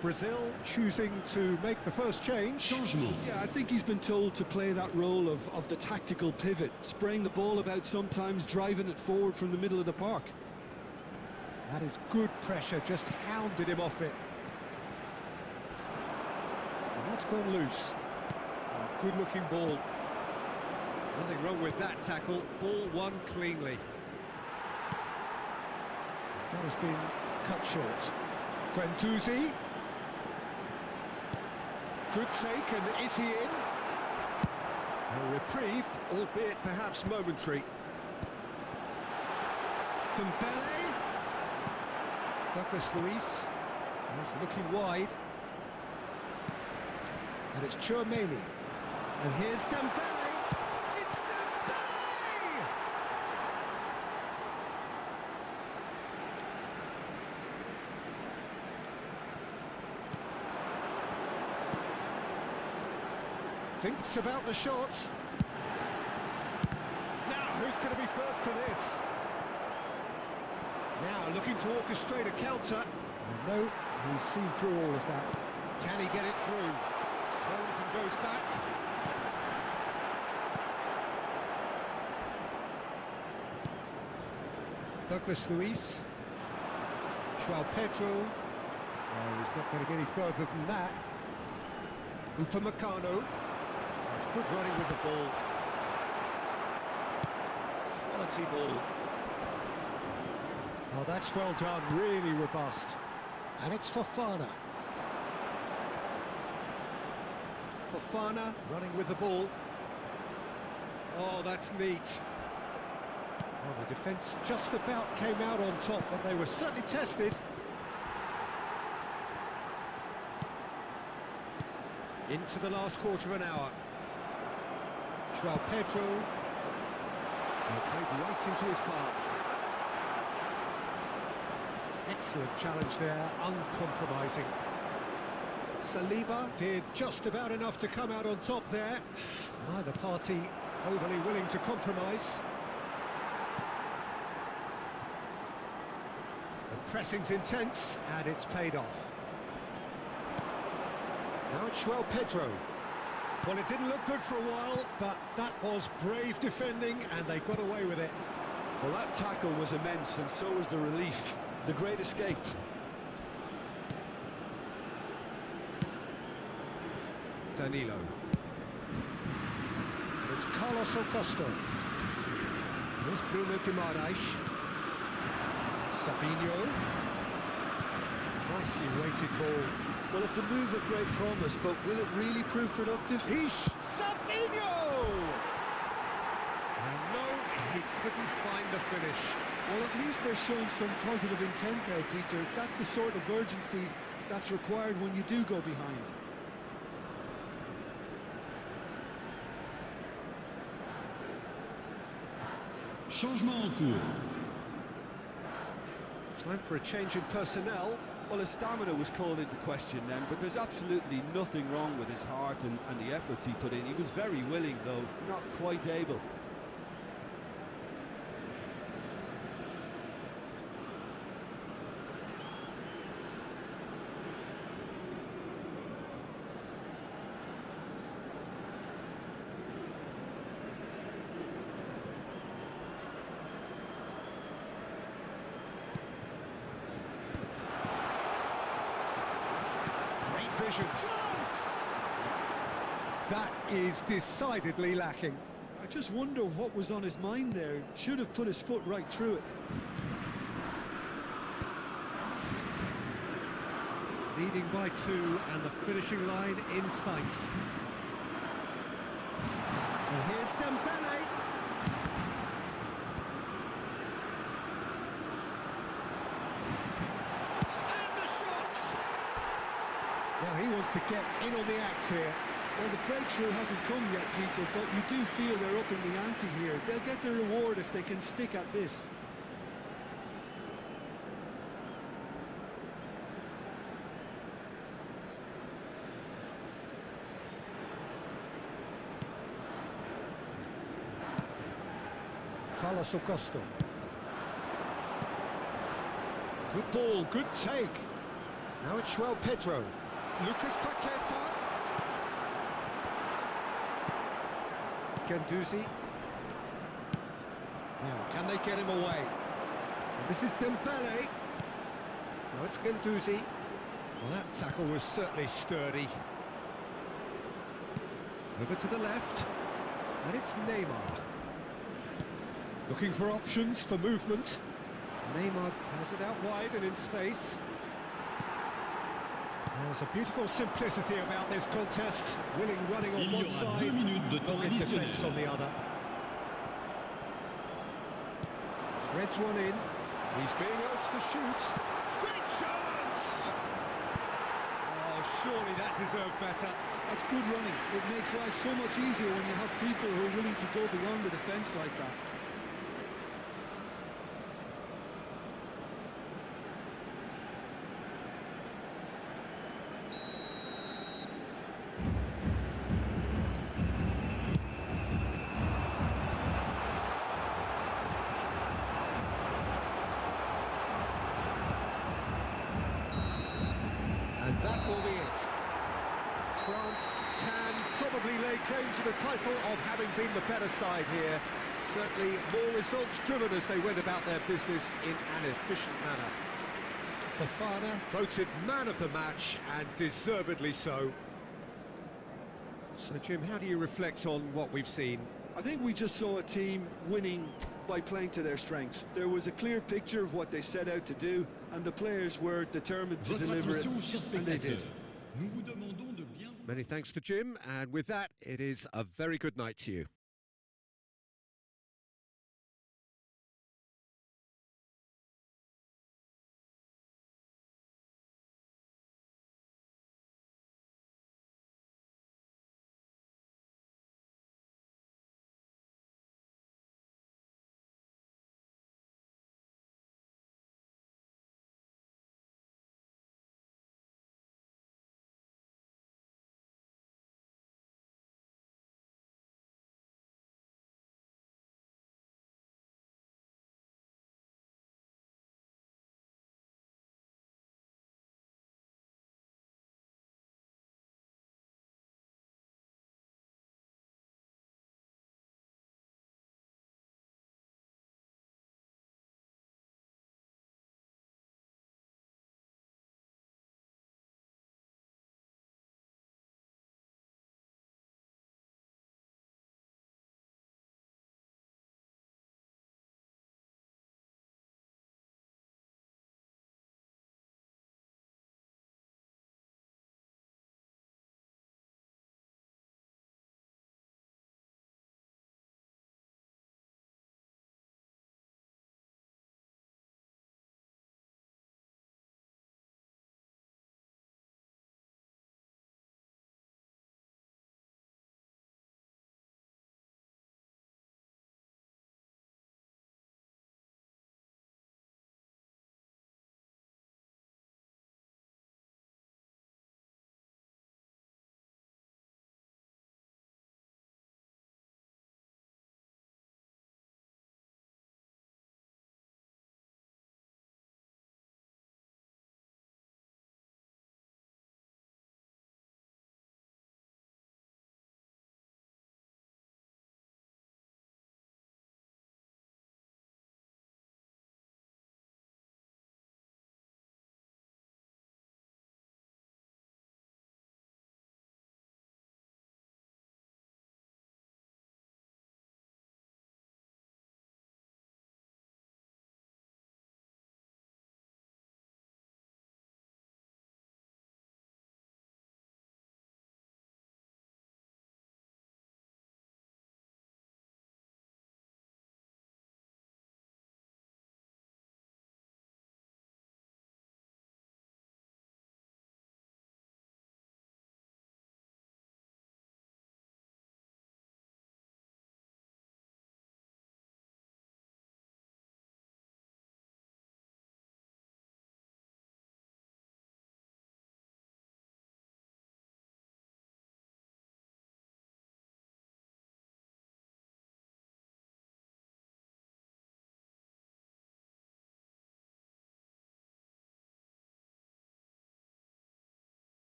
Brazil choosing to make the first change. Changement. Yeah, I think he's been told to play that role of the tactical pivot, spraying the ball about sometimes, driving it forward from the middle of the park. That is good pressure, just hounded him off it. And that's gone loose. Oh, good-looking ball. Nothing wrong with that tackle. Ball won cleanly. That has been cut short. Guendouzi. Good take, and is he in? A reprieve, albeit perhaps momentary. Dembele. Douglas Luiz. He's looking wide. And it's Tchouaméni. And here's Dembele. It's Dembele! Thinks about the shot. Now, who's going to be first to this? Now, looking to orchestrate a counter. And no, he's seen through all of that. Can he get it through? Turns and goes back. Douglas Luiz. João Pedro. Oh, he's not going to get any further than that. Upamecano. That's good running with the ball. Quality ball. Oh, that's well done, really robust. And it's Fofana. Fofana running with the ball. Oh, that's neat. Well, the defence just about came out on top, but they were certainly tested. Into the last quarter of an hour. João Pedro. Played right into his path. Excellent challenge there, uncompromising. Saliba did just about enough to come out on top there. Neither party overly willing to compromise. The pressing's intense, and it's paid off. Now it's Pedro. Well, it didn't look good for a while, but that was brave defending, and they got away with it. Well, that tackle was immense, and so was the relief. The great escape. Danilo. And it's Carlos Augusto. Here's Bruno Guimaraes. Sabinho. Nicely weighted ball. Well, it's a move of great promise, but will it really prove productive? Sabinho! And no, he couldn't find the finish. Well, at least they're showing some positive intent now, Peter. That's the sort of urgency that's required when you do go behind. Changement en cours. Time for a change in personnel. Well, his stamina was called into question then, but there's absolutely nothing wrong with his heart and the efforts he put in. He was very willing, though, not quite able. Vision. Chance! That is decidedly lacking. I just wonder what was on his mind there. Should have put his foot right through it. Leading by 2 and the finishing line in sight. And here's Dembele. Now he wants to get in on the act here. Well, the breakthrough hasn't come yet, Peter, but you do feel they're upping the ante here. They'll get their reward if they can stick at this. Carlos Augusto. Good ball, good take. Now it's Pedro. Lucas Paqueta. Guendouzi. Now, can they get him away? And this is Dembele. Now it's Guendouzi. Well, that tackle was certainly sturdy. Over to the left. And it's Neymar. Looking for options for movement. Neymar has it out wide and in space. There's a beautiful simplicity about this contest. Willing running on one side, dogged defence on the other. Threads one in. He's being urged to shoot. Great chance! Oh, surely that deserved better. That's good running. It makes life so much easier when you have people who are willing to go beyond the defence like that. And that will be it. France can probably lay claim to the title of having been the better side here. Certainly more results-driven as they went about their business in an efficient manner. Fofana voted man of the match, and deservedly so. So, Jim, how do you reflect on what we've seen? I think we just saw a team winning by playing to their strengths. There was a clear picture of what they set out to do, and the players were determined to deliver it, and they did. Many thanks to Jim, and with that, it is a very good night to you.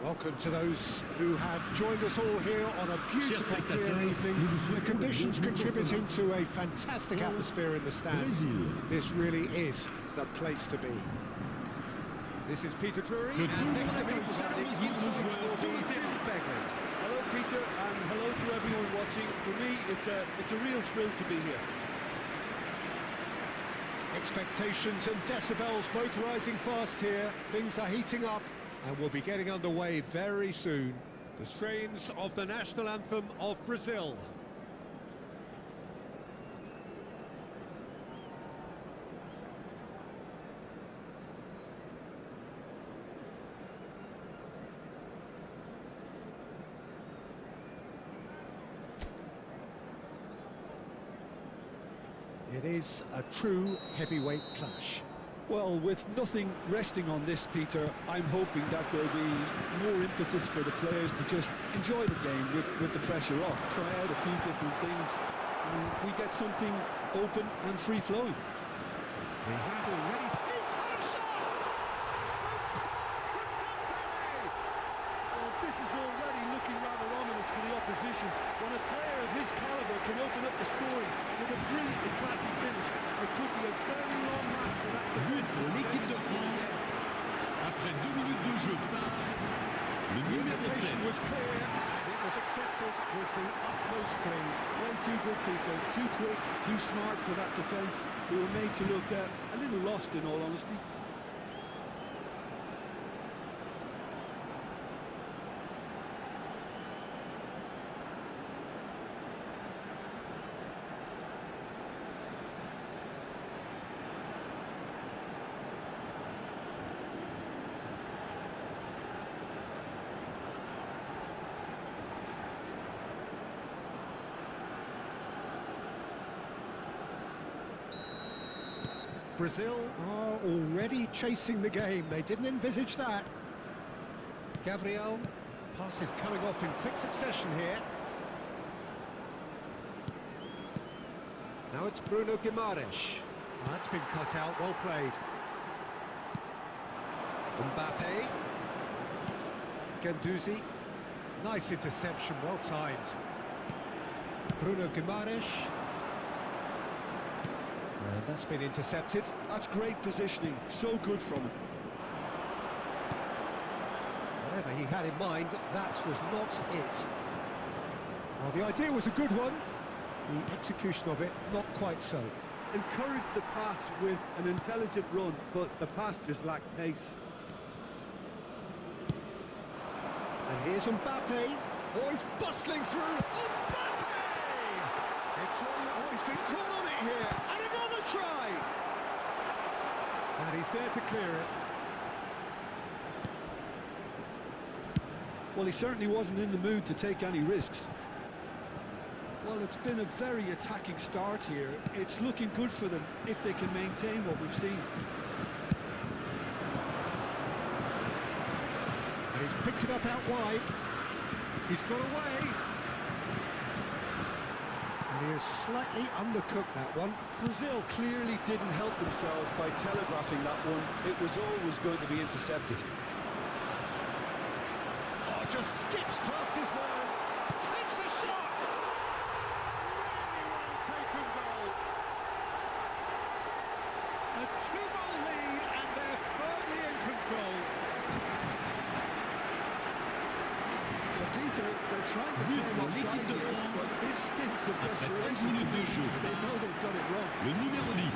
Welcome to those who have joined us all here on a beautiful clear evening. The conditions contributing to a fantastic atmosphere in the stands. This really is the place to be. This is Peter Drury, and next to me providing insights will be Jim Begley. Hello, Peter, and hello to everyone watching. For me, it's a real thrill to be here. Expectations and decibels both rising fast here. Things are heating up, and we'll be getting underway very soon. The strains of the national anthem of Brazil. It is a true heavyweight clash. Well, with nothing resting on this, Peter, I'm hoping that there'll be more impetus for the players to just enjoy the game with the pressure off, try out a few different things, and we get something open and free-flowing. We have already... He's had a shot! Superb from Dembele! Well, this is already looking rather ominous for the opposition. When a player of his calibre can open up the scoring with a brilliantly classy finish, it could be a very long match for that But defence. pour l'équipe de France, après 2 minutes de jeu par le The numéro invitation 7. was clear, and it was accepted with the utmost glee. Way too good, Peter. Too quick, too smart for that defence. They were made to look a little lost, in all honesty. Brazil are already chasing the game. They didn't envisage that. Gabriel, passes coming off in quick succession here. Now it's Bruno Guimaraes. That's been cut out, well played. Mbappe. Guendouzi. Nice interception, well timed. Bruno Guimaraes. And that's been intercepted. That's great positioning. So good from him. Whatever he had in mind, that was not it. Well, the idea was a good one. The execution of it, not quite so. Encourage the pass with an intelligent run, but the pass just lacked pace. And here's Mbappe. Oh, he's bustling through. Mbappe! It's oh, he's been caught on it here. And another try. And he's there to clear it. Well, he certainly wasn't in the mood to take any risks. Well, it's been a very attacking start here. It's looking good for them if they can maintain what we've seen. And he's picked it up out wide. He's got away. And he has slightly undercooked that one. Brazil clearly didn't help themselves by telegraphing that one. It was always going to be intercepted. Oh, just skips past his man. Takes a shot. Really well taken goal. A 2-goal lead, and they're firmly in control. Well, Peter, they're trying to play pour offside l'équipe de here, France. but this stinks of Après 13 desperation to minutes me. de jeu They know they've got it wrong. le numéro 10.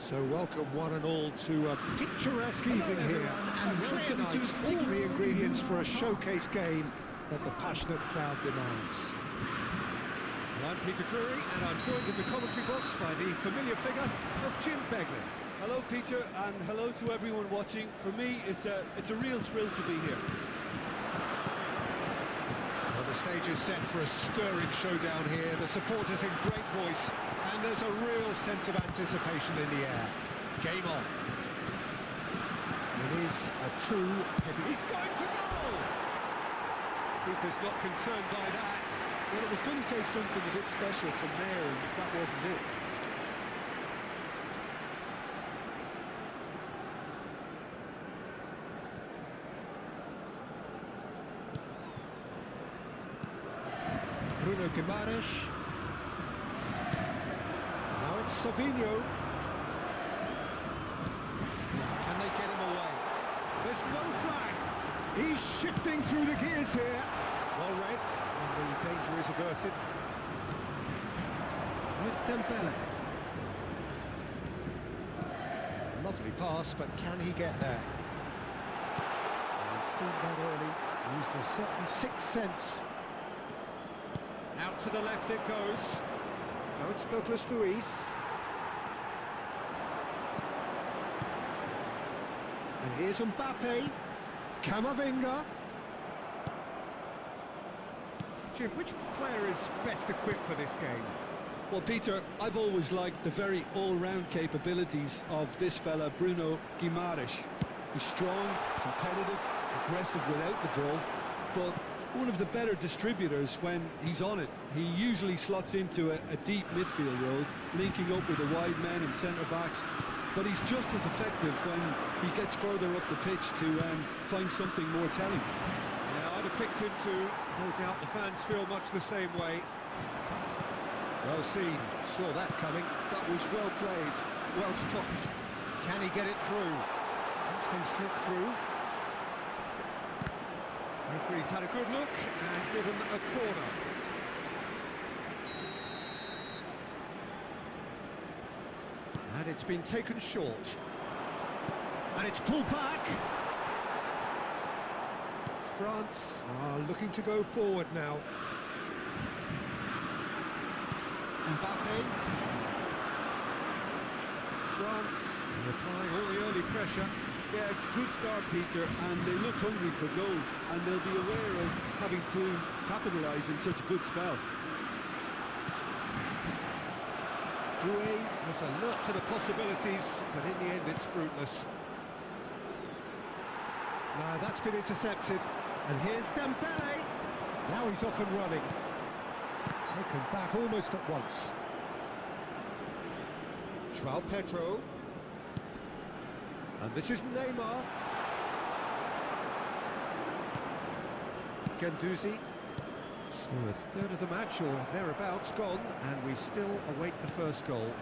So welcome one and all to a picturesque evening here. A clear night, all the ingredients for a showcase game that the passionate crowd demands. Well, I'm Peter Drury, and I'm joined in the commentary box by the familiar figure of Jim Beglin. Hello, Peter, and hello to everyone watching. For me, it's a real thrill to be here. Well, the stage is set for a stirring showdown here. The supporters in great voice, and there's a real sense of anticipation in the air. Game on. It is a true heavy... He's going for goal! Keeper's not concerned by that. Well, it was going to take something a bit special from there, and that wasn't it. Bruno Guimaraes. Now it's Savinho. Can they get him away? There's no flag. He's shifting through the gears here. Well read, and the danger is averted. Now it's Dembele. Lovely pass, but can he get there? He's seen that early. Used a certain sixth sense. Out to the left it goes. Now it's Douglas Luiz. And here's Mbappe. Camavinga. Jim, which player is best equipped for this game? Well, Peter, I've always liked the very all-round capabilities of this fella, Bruno Guimaraes. He's strong, competitive, aggressive without the ball, but one of the better distributors when he's on it. He usually slots into a deep midfield role, linking up with the wide men and centre-backs, but he's just as effective when he gets further up the pitch to find something more telling. Yeah, I'd have picked him too. No doubt the fans feel much the same way. Well seen, saw that coming. That was well played, well stopped. Can he get it through? It's been slipped through. Referee's had a good look and given a corner. And it's been taken short. And it's pulled back. France are looking to go forward now. Mbappe. France applying all the early pressure. Yeah, it's a good start, Peter, and they look hungry for goals, and they'll be aware of having to capitalise in such a good spell. Doué has alert to the possibilities, but in the end it's fruitless. Now that's been intercepted, and here's Dembele. Now he's off and running. Taken back almost at once. João Pedro. And this is Neymar. Guendouzi. So a third of the match or thereabouts gone, and we still await the first goal.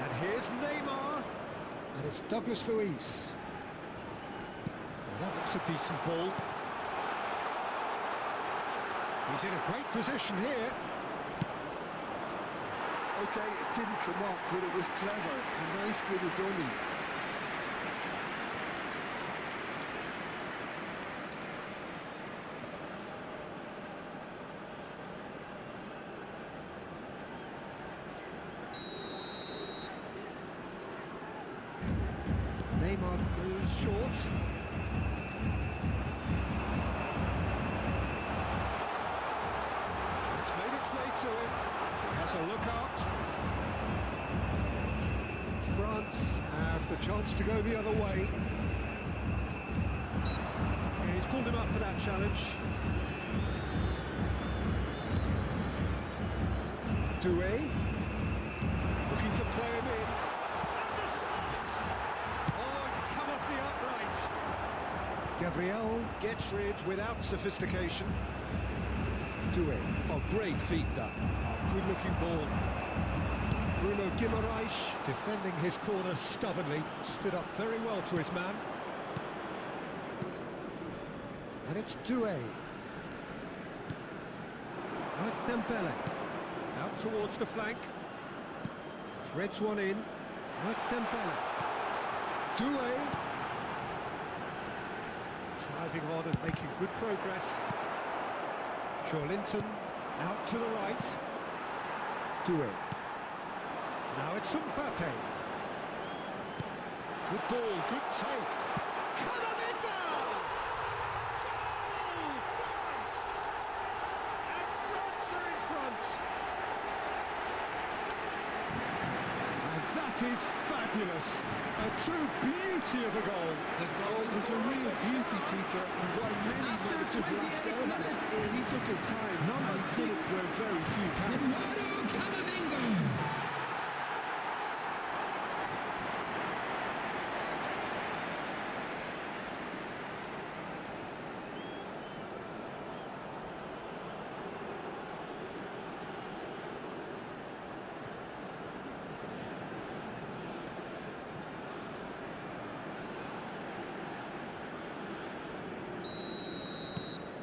And here's Neymar. And it's Douglas Luiz. Well, that looks a decent ball. He's in a great position here. Okay, it didn't come off, but it was clever. A nice little dummy. Neymar goes short. It's made its way to him. He has a look up. France have the chance to go the other way. Yeah, he's pulled him up for that challenge. Doué looking to play him in. And the shot! Oh, it's come off the upright. Gabriel gets rid without sophistication. Doué. Oh, great feat, that. Oh, good-looking ball. Bruno Guimaraes defending his corner stubbornly, stood up very well to his man. And it's Doué. Now it's Dembele. Out towards the flank. Threads one in. That's Dembele. Doué. Driving on and making good progress. Linton out to the right. Doué. Now it's Mbappe. Good ball, good take. Camavinga! Goal! France! And France are in front. And that is fabulous. A true beauty of a goal. The goal was a real beauty, Peter, and while many managers lashed out at it, he took his time and he did it where very few can.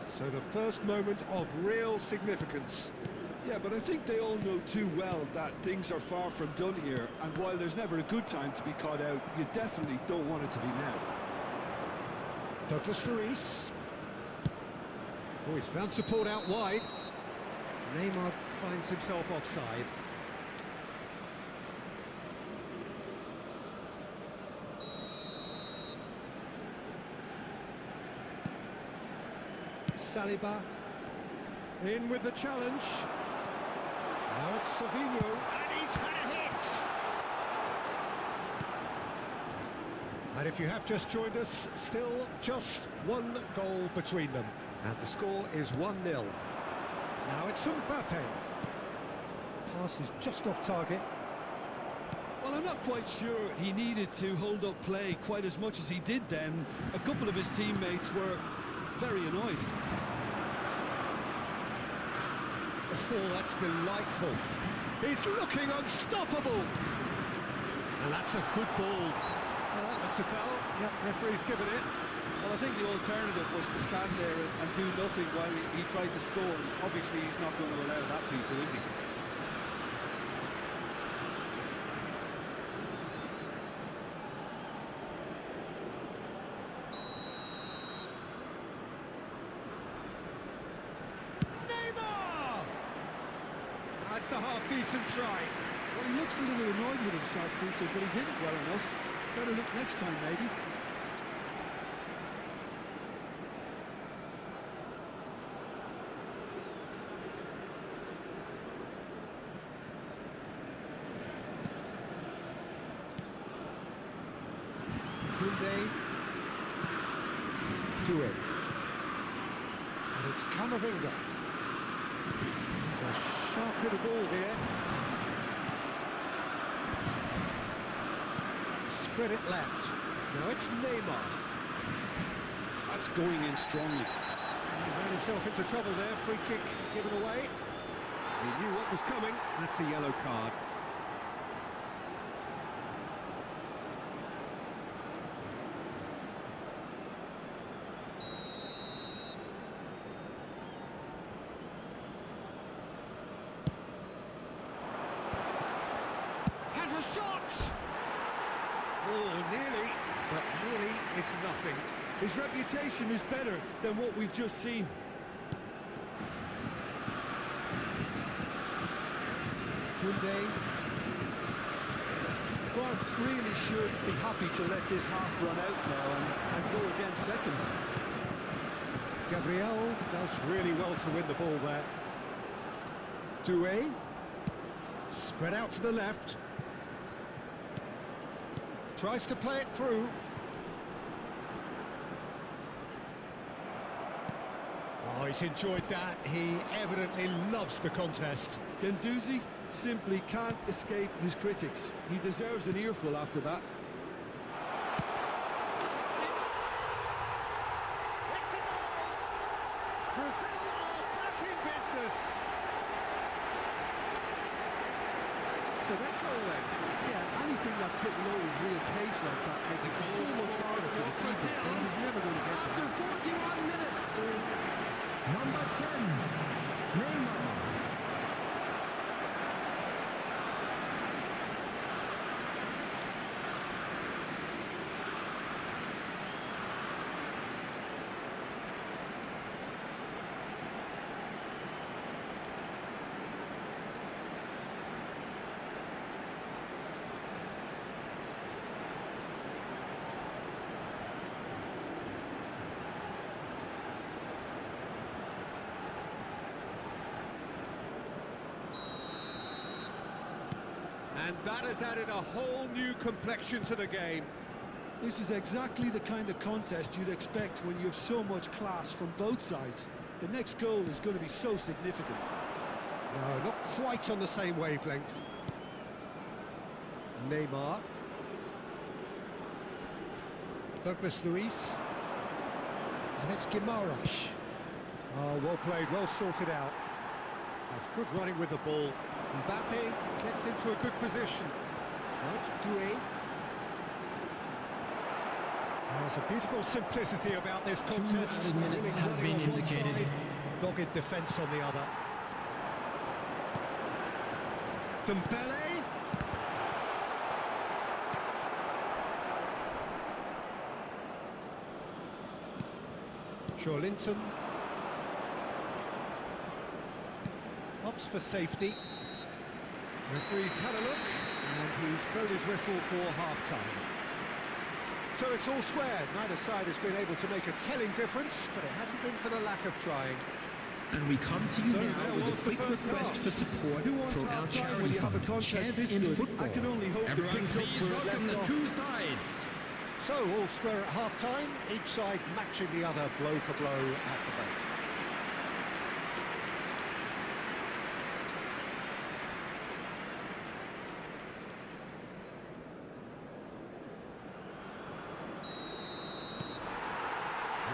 So the first moment of real significance. Yeah, but I think they all know too well that things are far from done here, and while there's never a good time to be caught out, you definitely don't want it to be now. Douglas Luiz. Oh, he's found support out wide. Neymar finds himself offside. Saliba in with the challenge. Now it's Savinho, and he's had a hit. And if you have just joined us, still just one goal between them, and the score is 1-0. Now it's Mbappe. Pass is just off target. Well, I'm not quite sure he needed to hold up play quite as much as he did then. A couple of his teammates were very annoyed. Oh, that's delightful. He's looking unstoppable. And that's a good ball. Well, that looks a foul. Yep, referee's given it. Well, I think the alternative was to stand there and do nothing while he tried to score. And obviously, he's not going to allow that, Peter, is he? That's a half-decent try. Well, he looks a little annoyed with himself, Peter, but he did it well enough. Better look next time, maybe. Koundé. Doué. And it's Camavinga. There's a sharp hit of ball here. Spread it left. Now it's Neymar. That's going in strongly. He ran himself into trouble there. Free kick given away. He knew what was coming. That's a yellow card. Has a shot! Oh, nearly, but nearly is nothing. His reputation is better than what we've just seen. Koundé. France really should be happy to let this half run out now and go again second. Gabriel does really well to win the ball there. Doué. Spread out to the left. Tries to play it through. Oh, he's enjoyed that. He evidently loves the contest. Guendouzi simply can't escape his critics. He deserves an earful after that. It's a goal! Brazil are back in business. So that goal then. Yeah, anything that's hit low with real pace like that makes it so much harder for the keeper, and he's never going to get to After that. 41 minutes is number 10, Neymar. And that has added a whole new complexion to the game. This is exactly the kind of contest you'd expect when you have so much class from both sides. The next goal is going to be so significant. No, not quite on the same wavelength. Neymar. Douglas Luiz. And it's Guimaraes. Oh, well played, well sorted out. That's good running with the ball. Mbappe gets into a good position. Now it's Doué. There's a beautiful simplicity about this contest. 2 minutes has been On one indicated. side, dogged defence on the other. Dembele. Linton. Opts for safety. Referee's had a look, and he's blown his whistle for half-time. So it's all squared. Neither side has been able to make a telling difference, but it hasn't been for the lack of trying. And we come to you So now there with was a the quick first request half. for support Who wants for our half-time charity when you have a fund, contest Chance this in good? Football. I can only hope it Everyone picks up please where it welcome left the off. two sides. So all square at half-time, each side matching the other blow for blow at the break.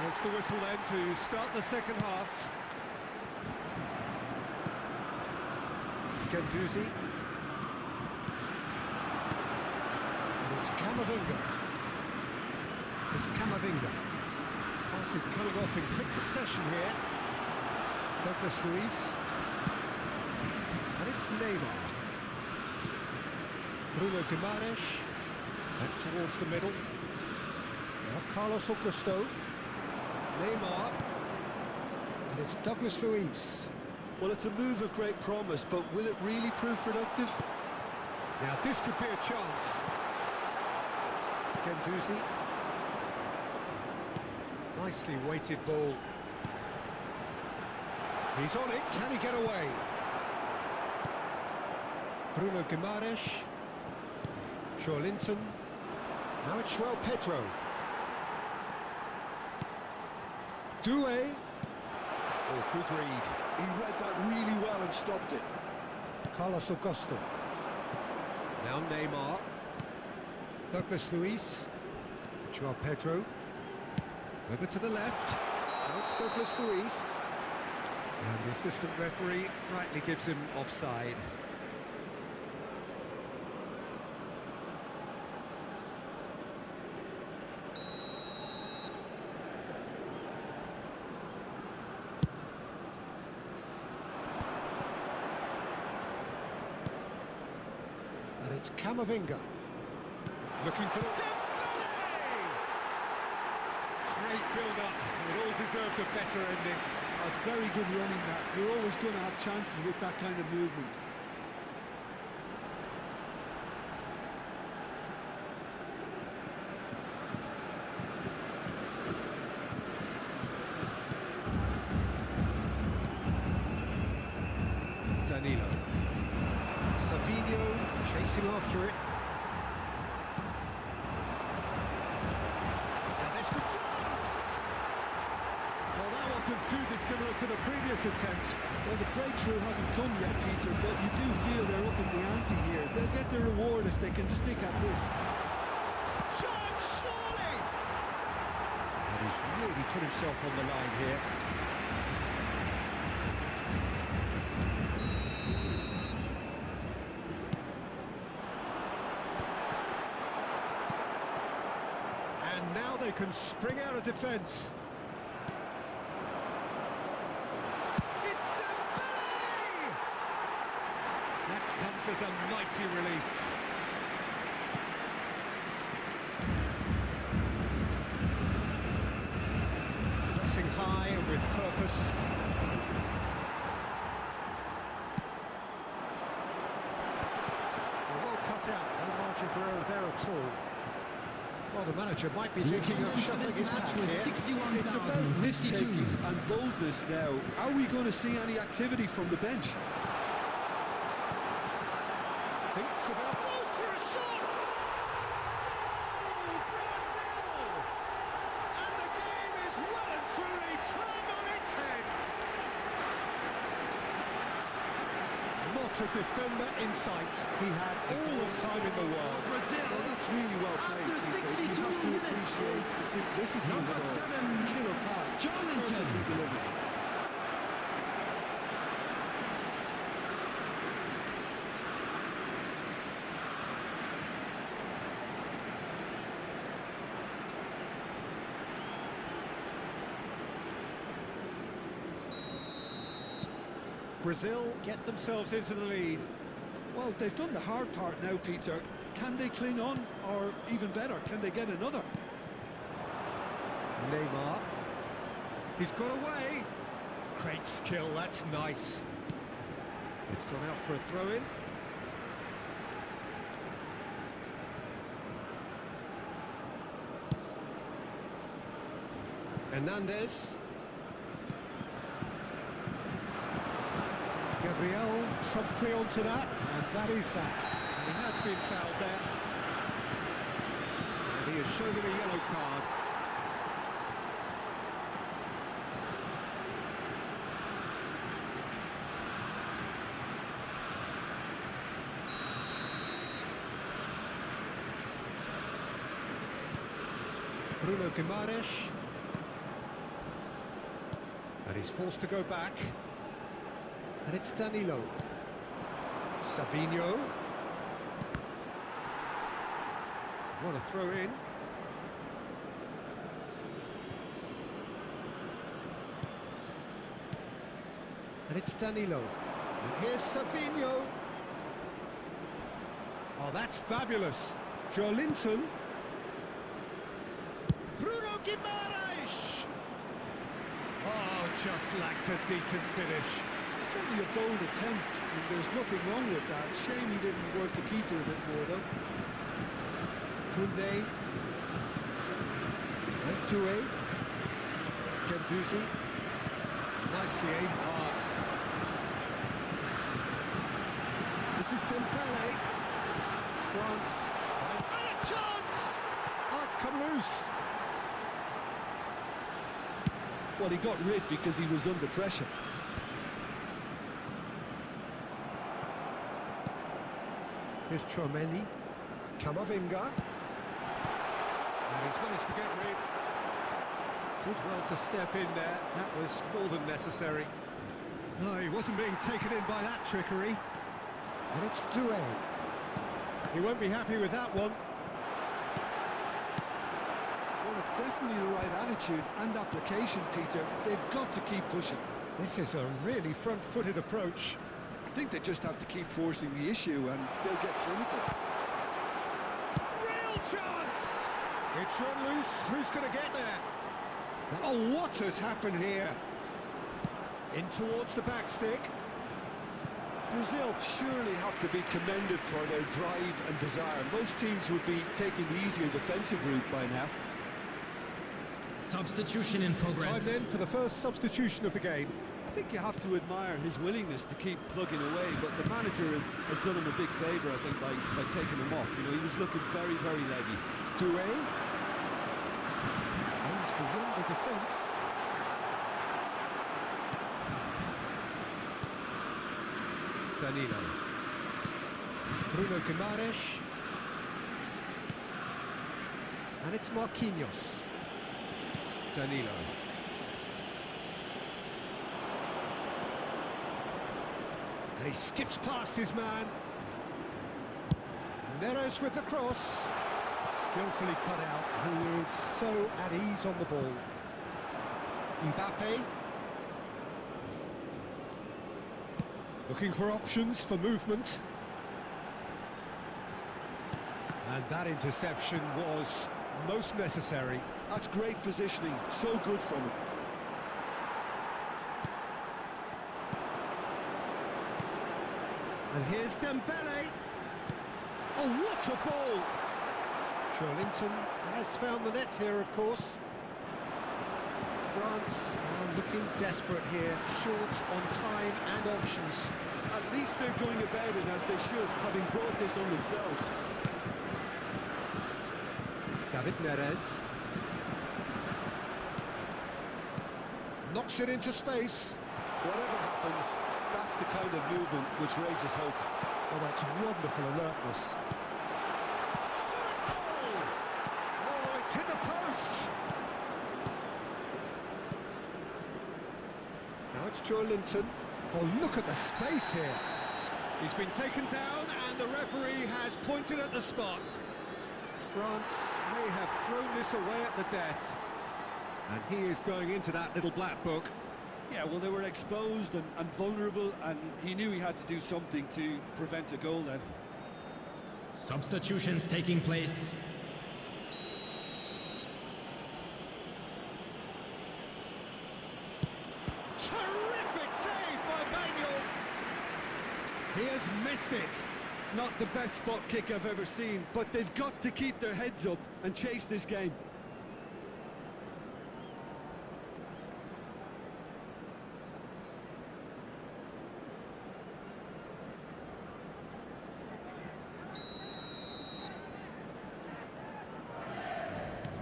There's the whistle then to start the second half. Guendouzi. And it's Camavinga. It's Camavinga. Passes coming off in quick succession here. Douglas Luiz. And it's Neymar. Bruno Guimaraes. Back towards the middle. Now Carlos Augusto. Neymar. And it's Douglas Luiz. Well, it's a move of great promise, but will it really prove productive? Now this could be a chance. Guendouzi. Nicely weighted ball. He's on it. Can he get away? Bruno Guimaraes. Linton. Now it's João Pedro. Doué. Oh, good read. He read that really well and stopped it. Carlos Augusto. Now Neymar. Douglas Luiz. João Pedro. Over to the left. Now it's Douglas Luiz. And the assistant referee rightly gives him offside. And it's Camavinga. Looking for Dembele! Great build-up. It all deserved a better ending. That's very good running, that. You're always going to have chances with that kind of movement. Danilo. Savinho chasing after it. Now there's good chance! Well, that wasn't too dissimilar to the previous attempt. Well, the breakthrough hasn't come yet, Peter, but you do feel they're up in the ante here. They'll get their reward if they can stick at this. Shot, surely! And he's really put himself on the line here. And now they can spring out of defence. It's Dembele! That comes as a mighty relief. Pressing high and with purpose. Well cut out, no margin for error there at all. Well, the manager might be thinking of shuffling his pack here. It's about risk-taking and boldness now. Are we going to see any activity from the bench? Thinks about a defender in sight. He had all the time in the world. Brazil, Well, that's really well played, after Peter. You 62 have to minutes, appreciate the simplicity of number it all. 7, Killer pass, Showdown. perfectly delivered. Brazil get themselves into the lead. Well, they've done the hard part now, Peter. Can they cling on, or even better, can they get another? Neymar. He's got away. Great skill, that's nice. It's gone out for a throw-in. Hernandez. Gabriel promptly onto that, and that is that. And he has been fouled there. And he has shown him a yellow card. Bruno Guimaraes. And he's forced to go back. And it's Danilo. Savinho. What a throw in. And it's Danilo. And here's Savinho. Oh, that's fabulous. Joelinton. Bruno Guimaraes. Oh, just lacked a decent finish. Certainly a bold attempt, and there's nothing wrong with that. Shame he didn't work the keeper a bit more, though. Koundé. And Touré. Guendouzi. Nicely aimed pass. This is Dembele. France. And a chance! Oh, it's come loose. Well, he got rid because he was under pressure. Here's Chouameni. Camavinga. And he's managed to get rid. Did well to step in there. That was more than necessary. No, he wasn't being taken in by that trickery. And it's Doué. He won't be happy with that one. Well, it's definitely the right attitude and application, Peter. They've got to keep pushing. This is a really front-footed approach. I think they just have to keep forcing the issue, and they'll get clinical. Real chance! It's run loose. Who's going to get there? Oh, what has happened here? In towards the back stick. Brazil surely have to be commended for their drive and desire. Most teams would be taking the easier defensive route by now. substitution in progress. Time then for the first substitution of the game. I think you have to admire his willingness to keep plugging away, but the manager has done him a big favour, I think, by taking him off. You know, he was looking very, very leggy. Doué. Aimed beyond the defence. Danilo. Bruno Guimaraes. And it's Marquinhos. Danilo. And he skips past his man. Neres with the cross. Skillfully cut out. He is so at ease on the ball. Mbappe. Looking for options for movement. And that interception was most necessary. That's great positioning, so good from him. And here's Dembele. Oh, what a ball! Joelinton has found the net here, of course. France are looking desperate here, short on time and options. At least they're going about it as they should, having brought this on themselves. David Neres. Knocks it into space. Whatever happens, That's the kind of movement which raises hope. Oh, that's wonderful alertness. Oh, it's hit the post! Now it's Joe Linton. Oh, look at the space here. He's been taken down and the referee has pointed at the spot. France may have thrown this away at the death. And he is going into that little black book. Yeah, well, they were exposed and vulnerable, and he knew he had to do something to prevent a goal then. Substitutions taking place. Terrific save by Banyol. He has missed it. Not the best spot kick I've ever seen, but they've got to keep their heads up and chase this game.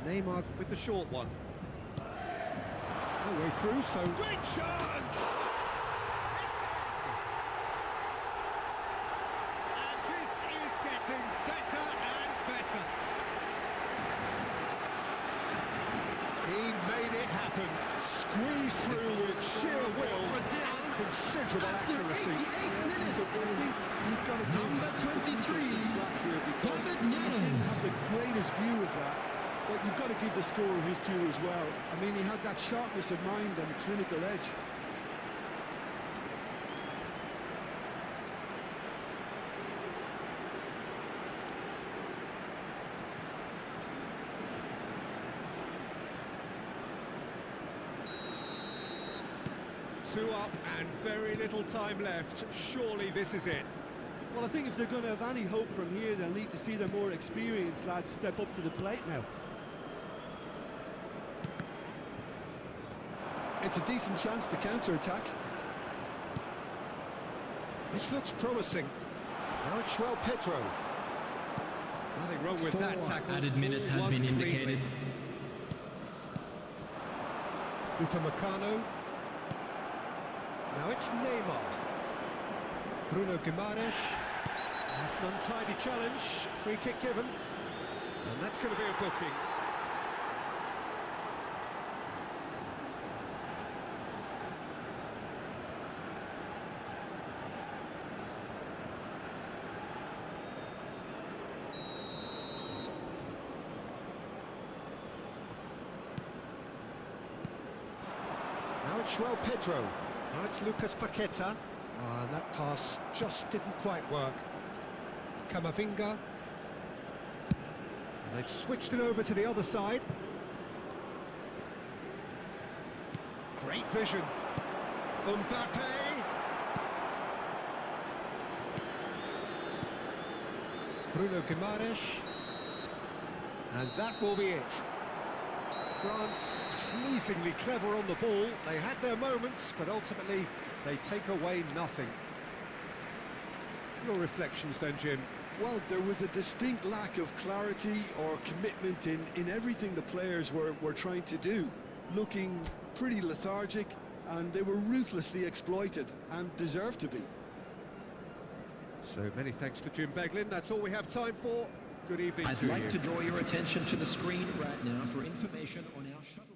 Neymar with the short one. No way through, so great chance! And this is getting better and better. He made it happen. Squeezed through with sheer will and considerable accuracy. You've got to give Number 23, some slack here because he didn't have the greatest view of that. But you've got to give the scorer his due as well. I mean, he had that sharpness of mind and clinical edge. Two up and very little time left. Surely this is it. Well, I think if they're going to have any hope from here, they'll need to see their more experienced lads step up to the plate now. It's a decent chance to counter-attack. This looks promising. Now it's João Pedro. Nothing wrong with that tackle. Added minutes has been indicated. Upamecano. Now it's Neymar. Bruno Guimaraes. That's an untidy challenge. Free kick given. And that's going to be a booking. Now it's João Pedro. Now it's Lucas Paqueta. And that pass just didn't quite work. Camavinga. And they've switched it over to the other side. Great vision. Mbappe. Bruno Guimaraes. And that will be it. France pleasingly clever on the ball. They had their moments, but ultimately they take away nothing. Your reflections then, Jim? Well, there was a distinct lack of clarity or commitment in everything the players were trying to do. Looking pretty lethargic, and they were ruthlessly exploited, and deserved to be. So many thanks to Jim Beglin. That's all we have time for. Good evening to you. I'd like to draw your attention to the screen right now for information on our shuttle.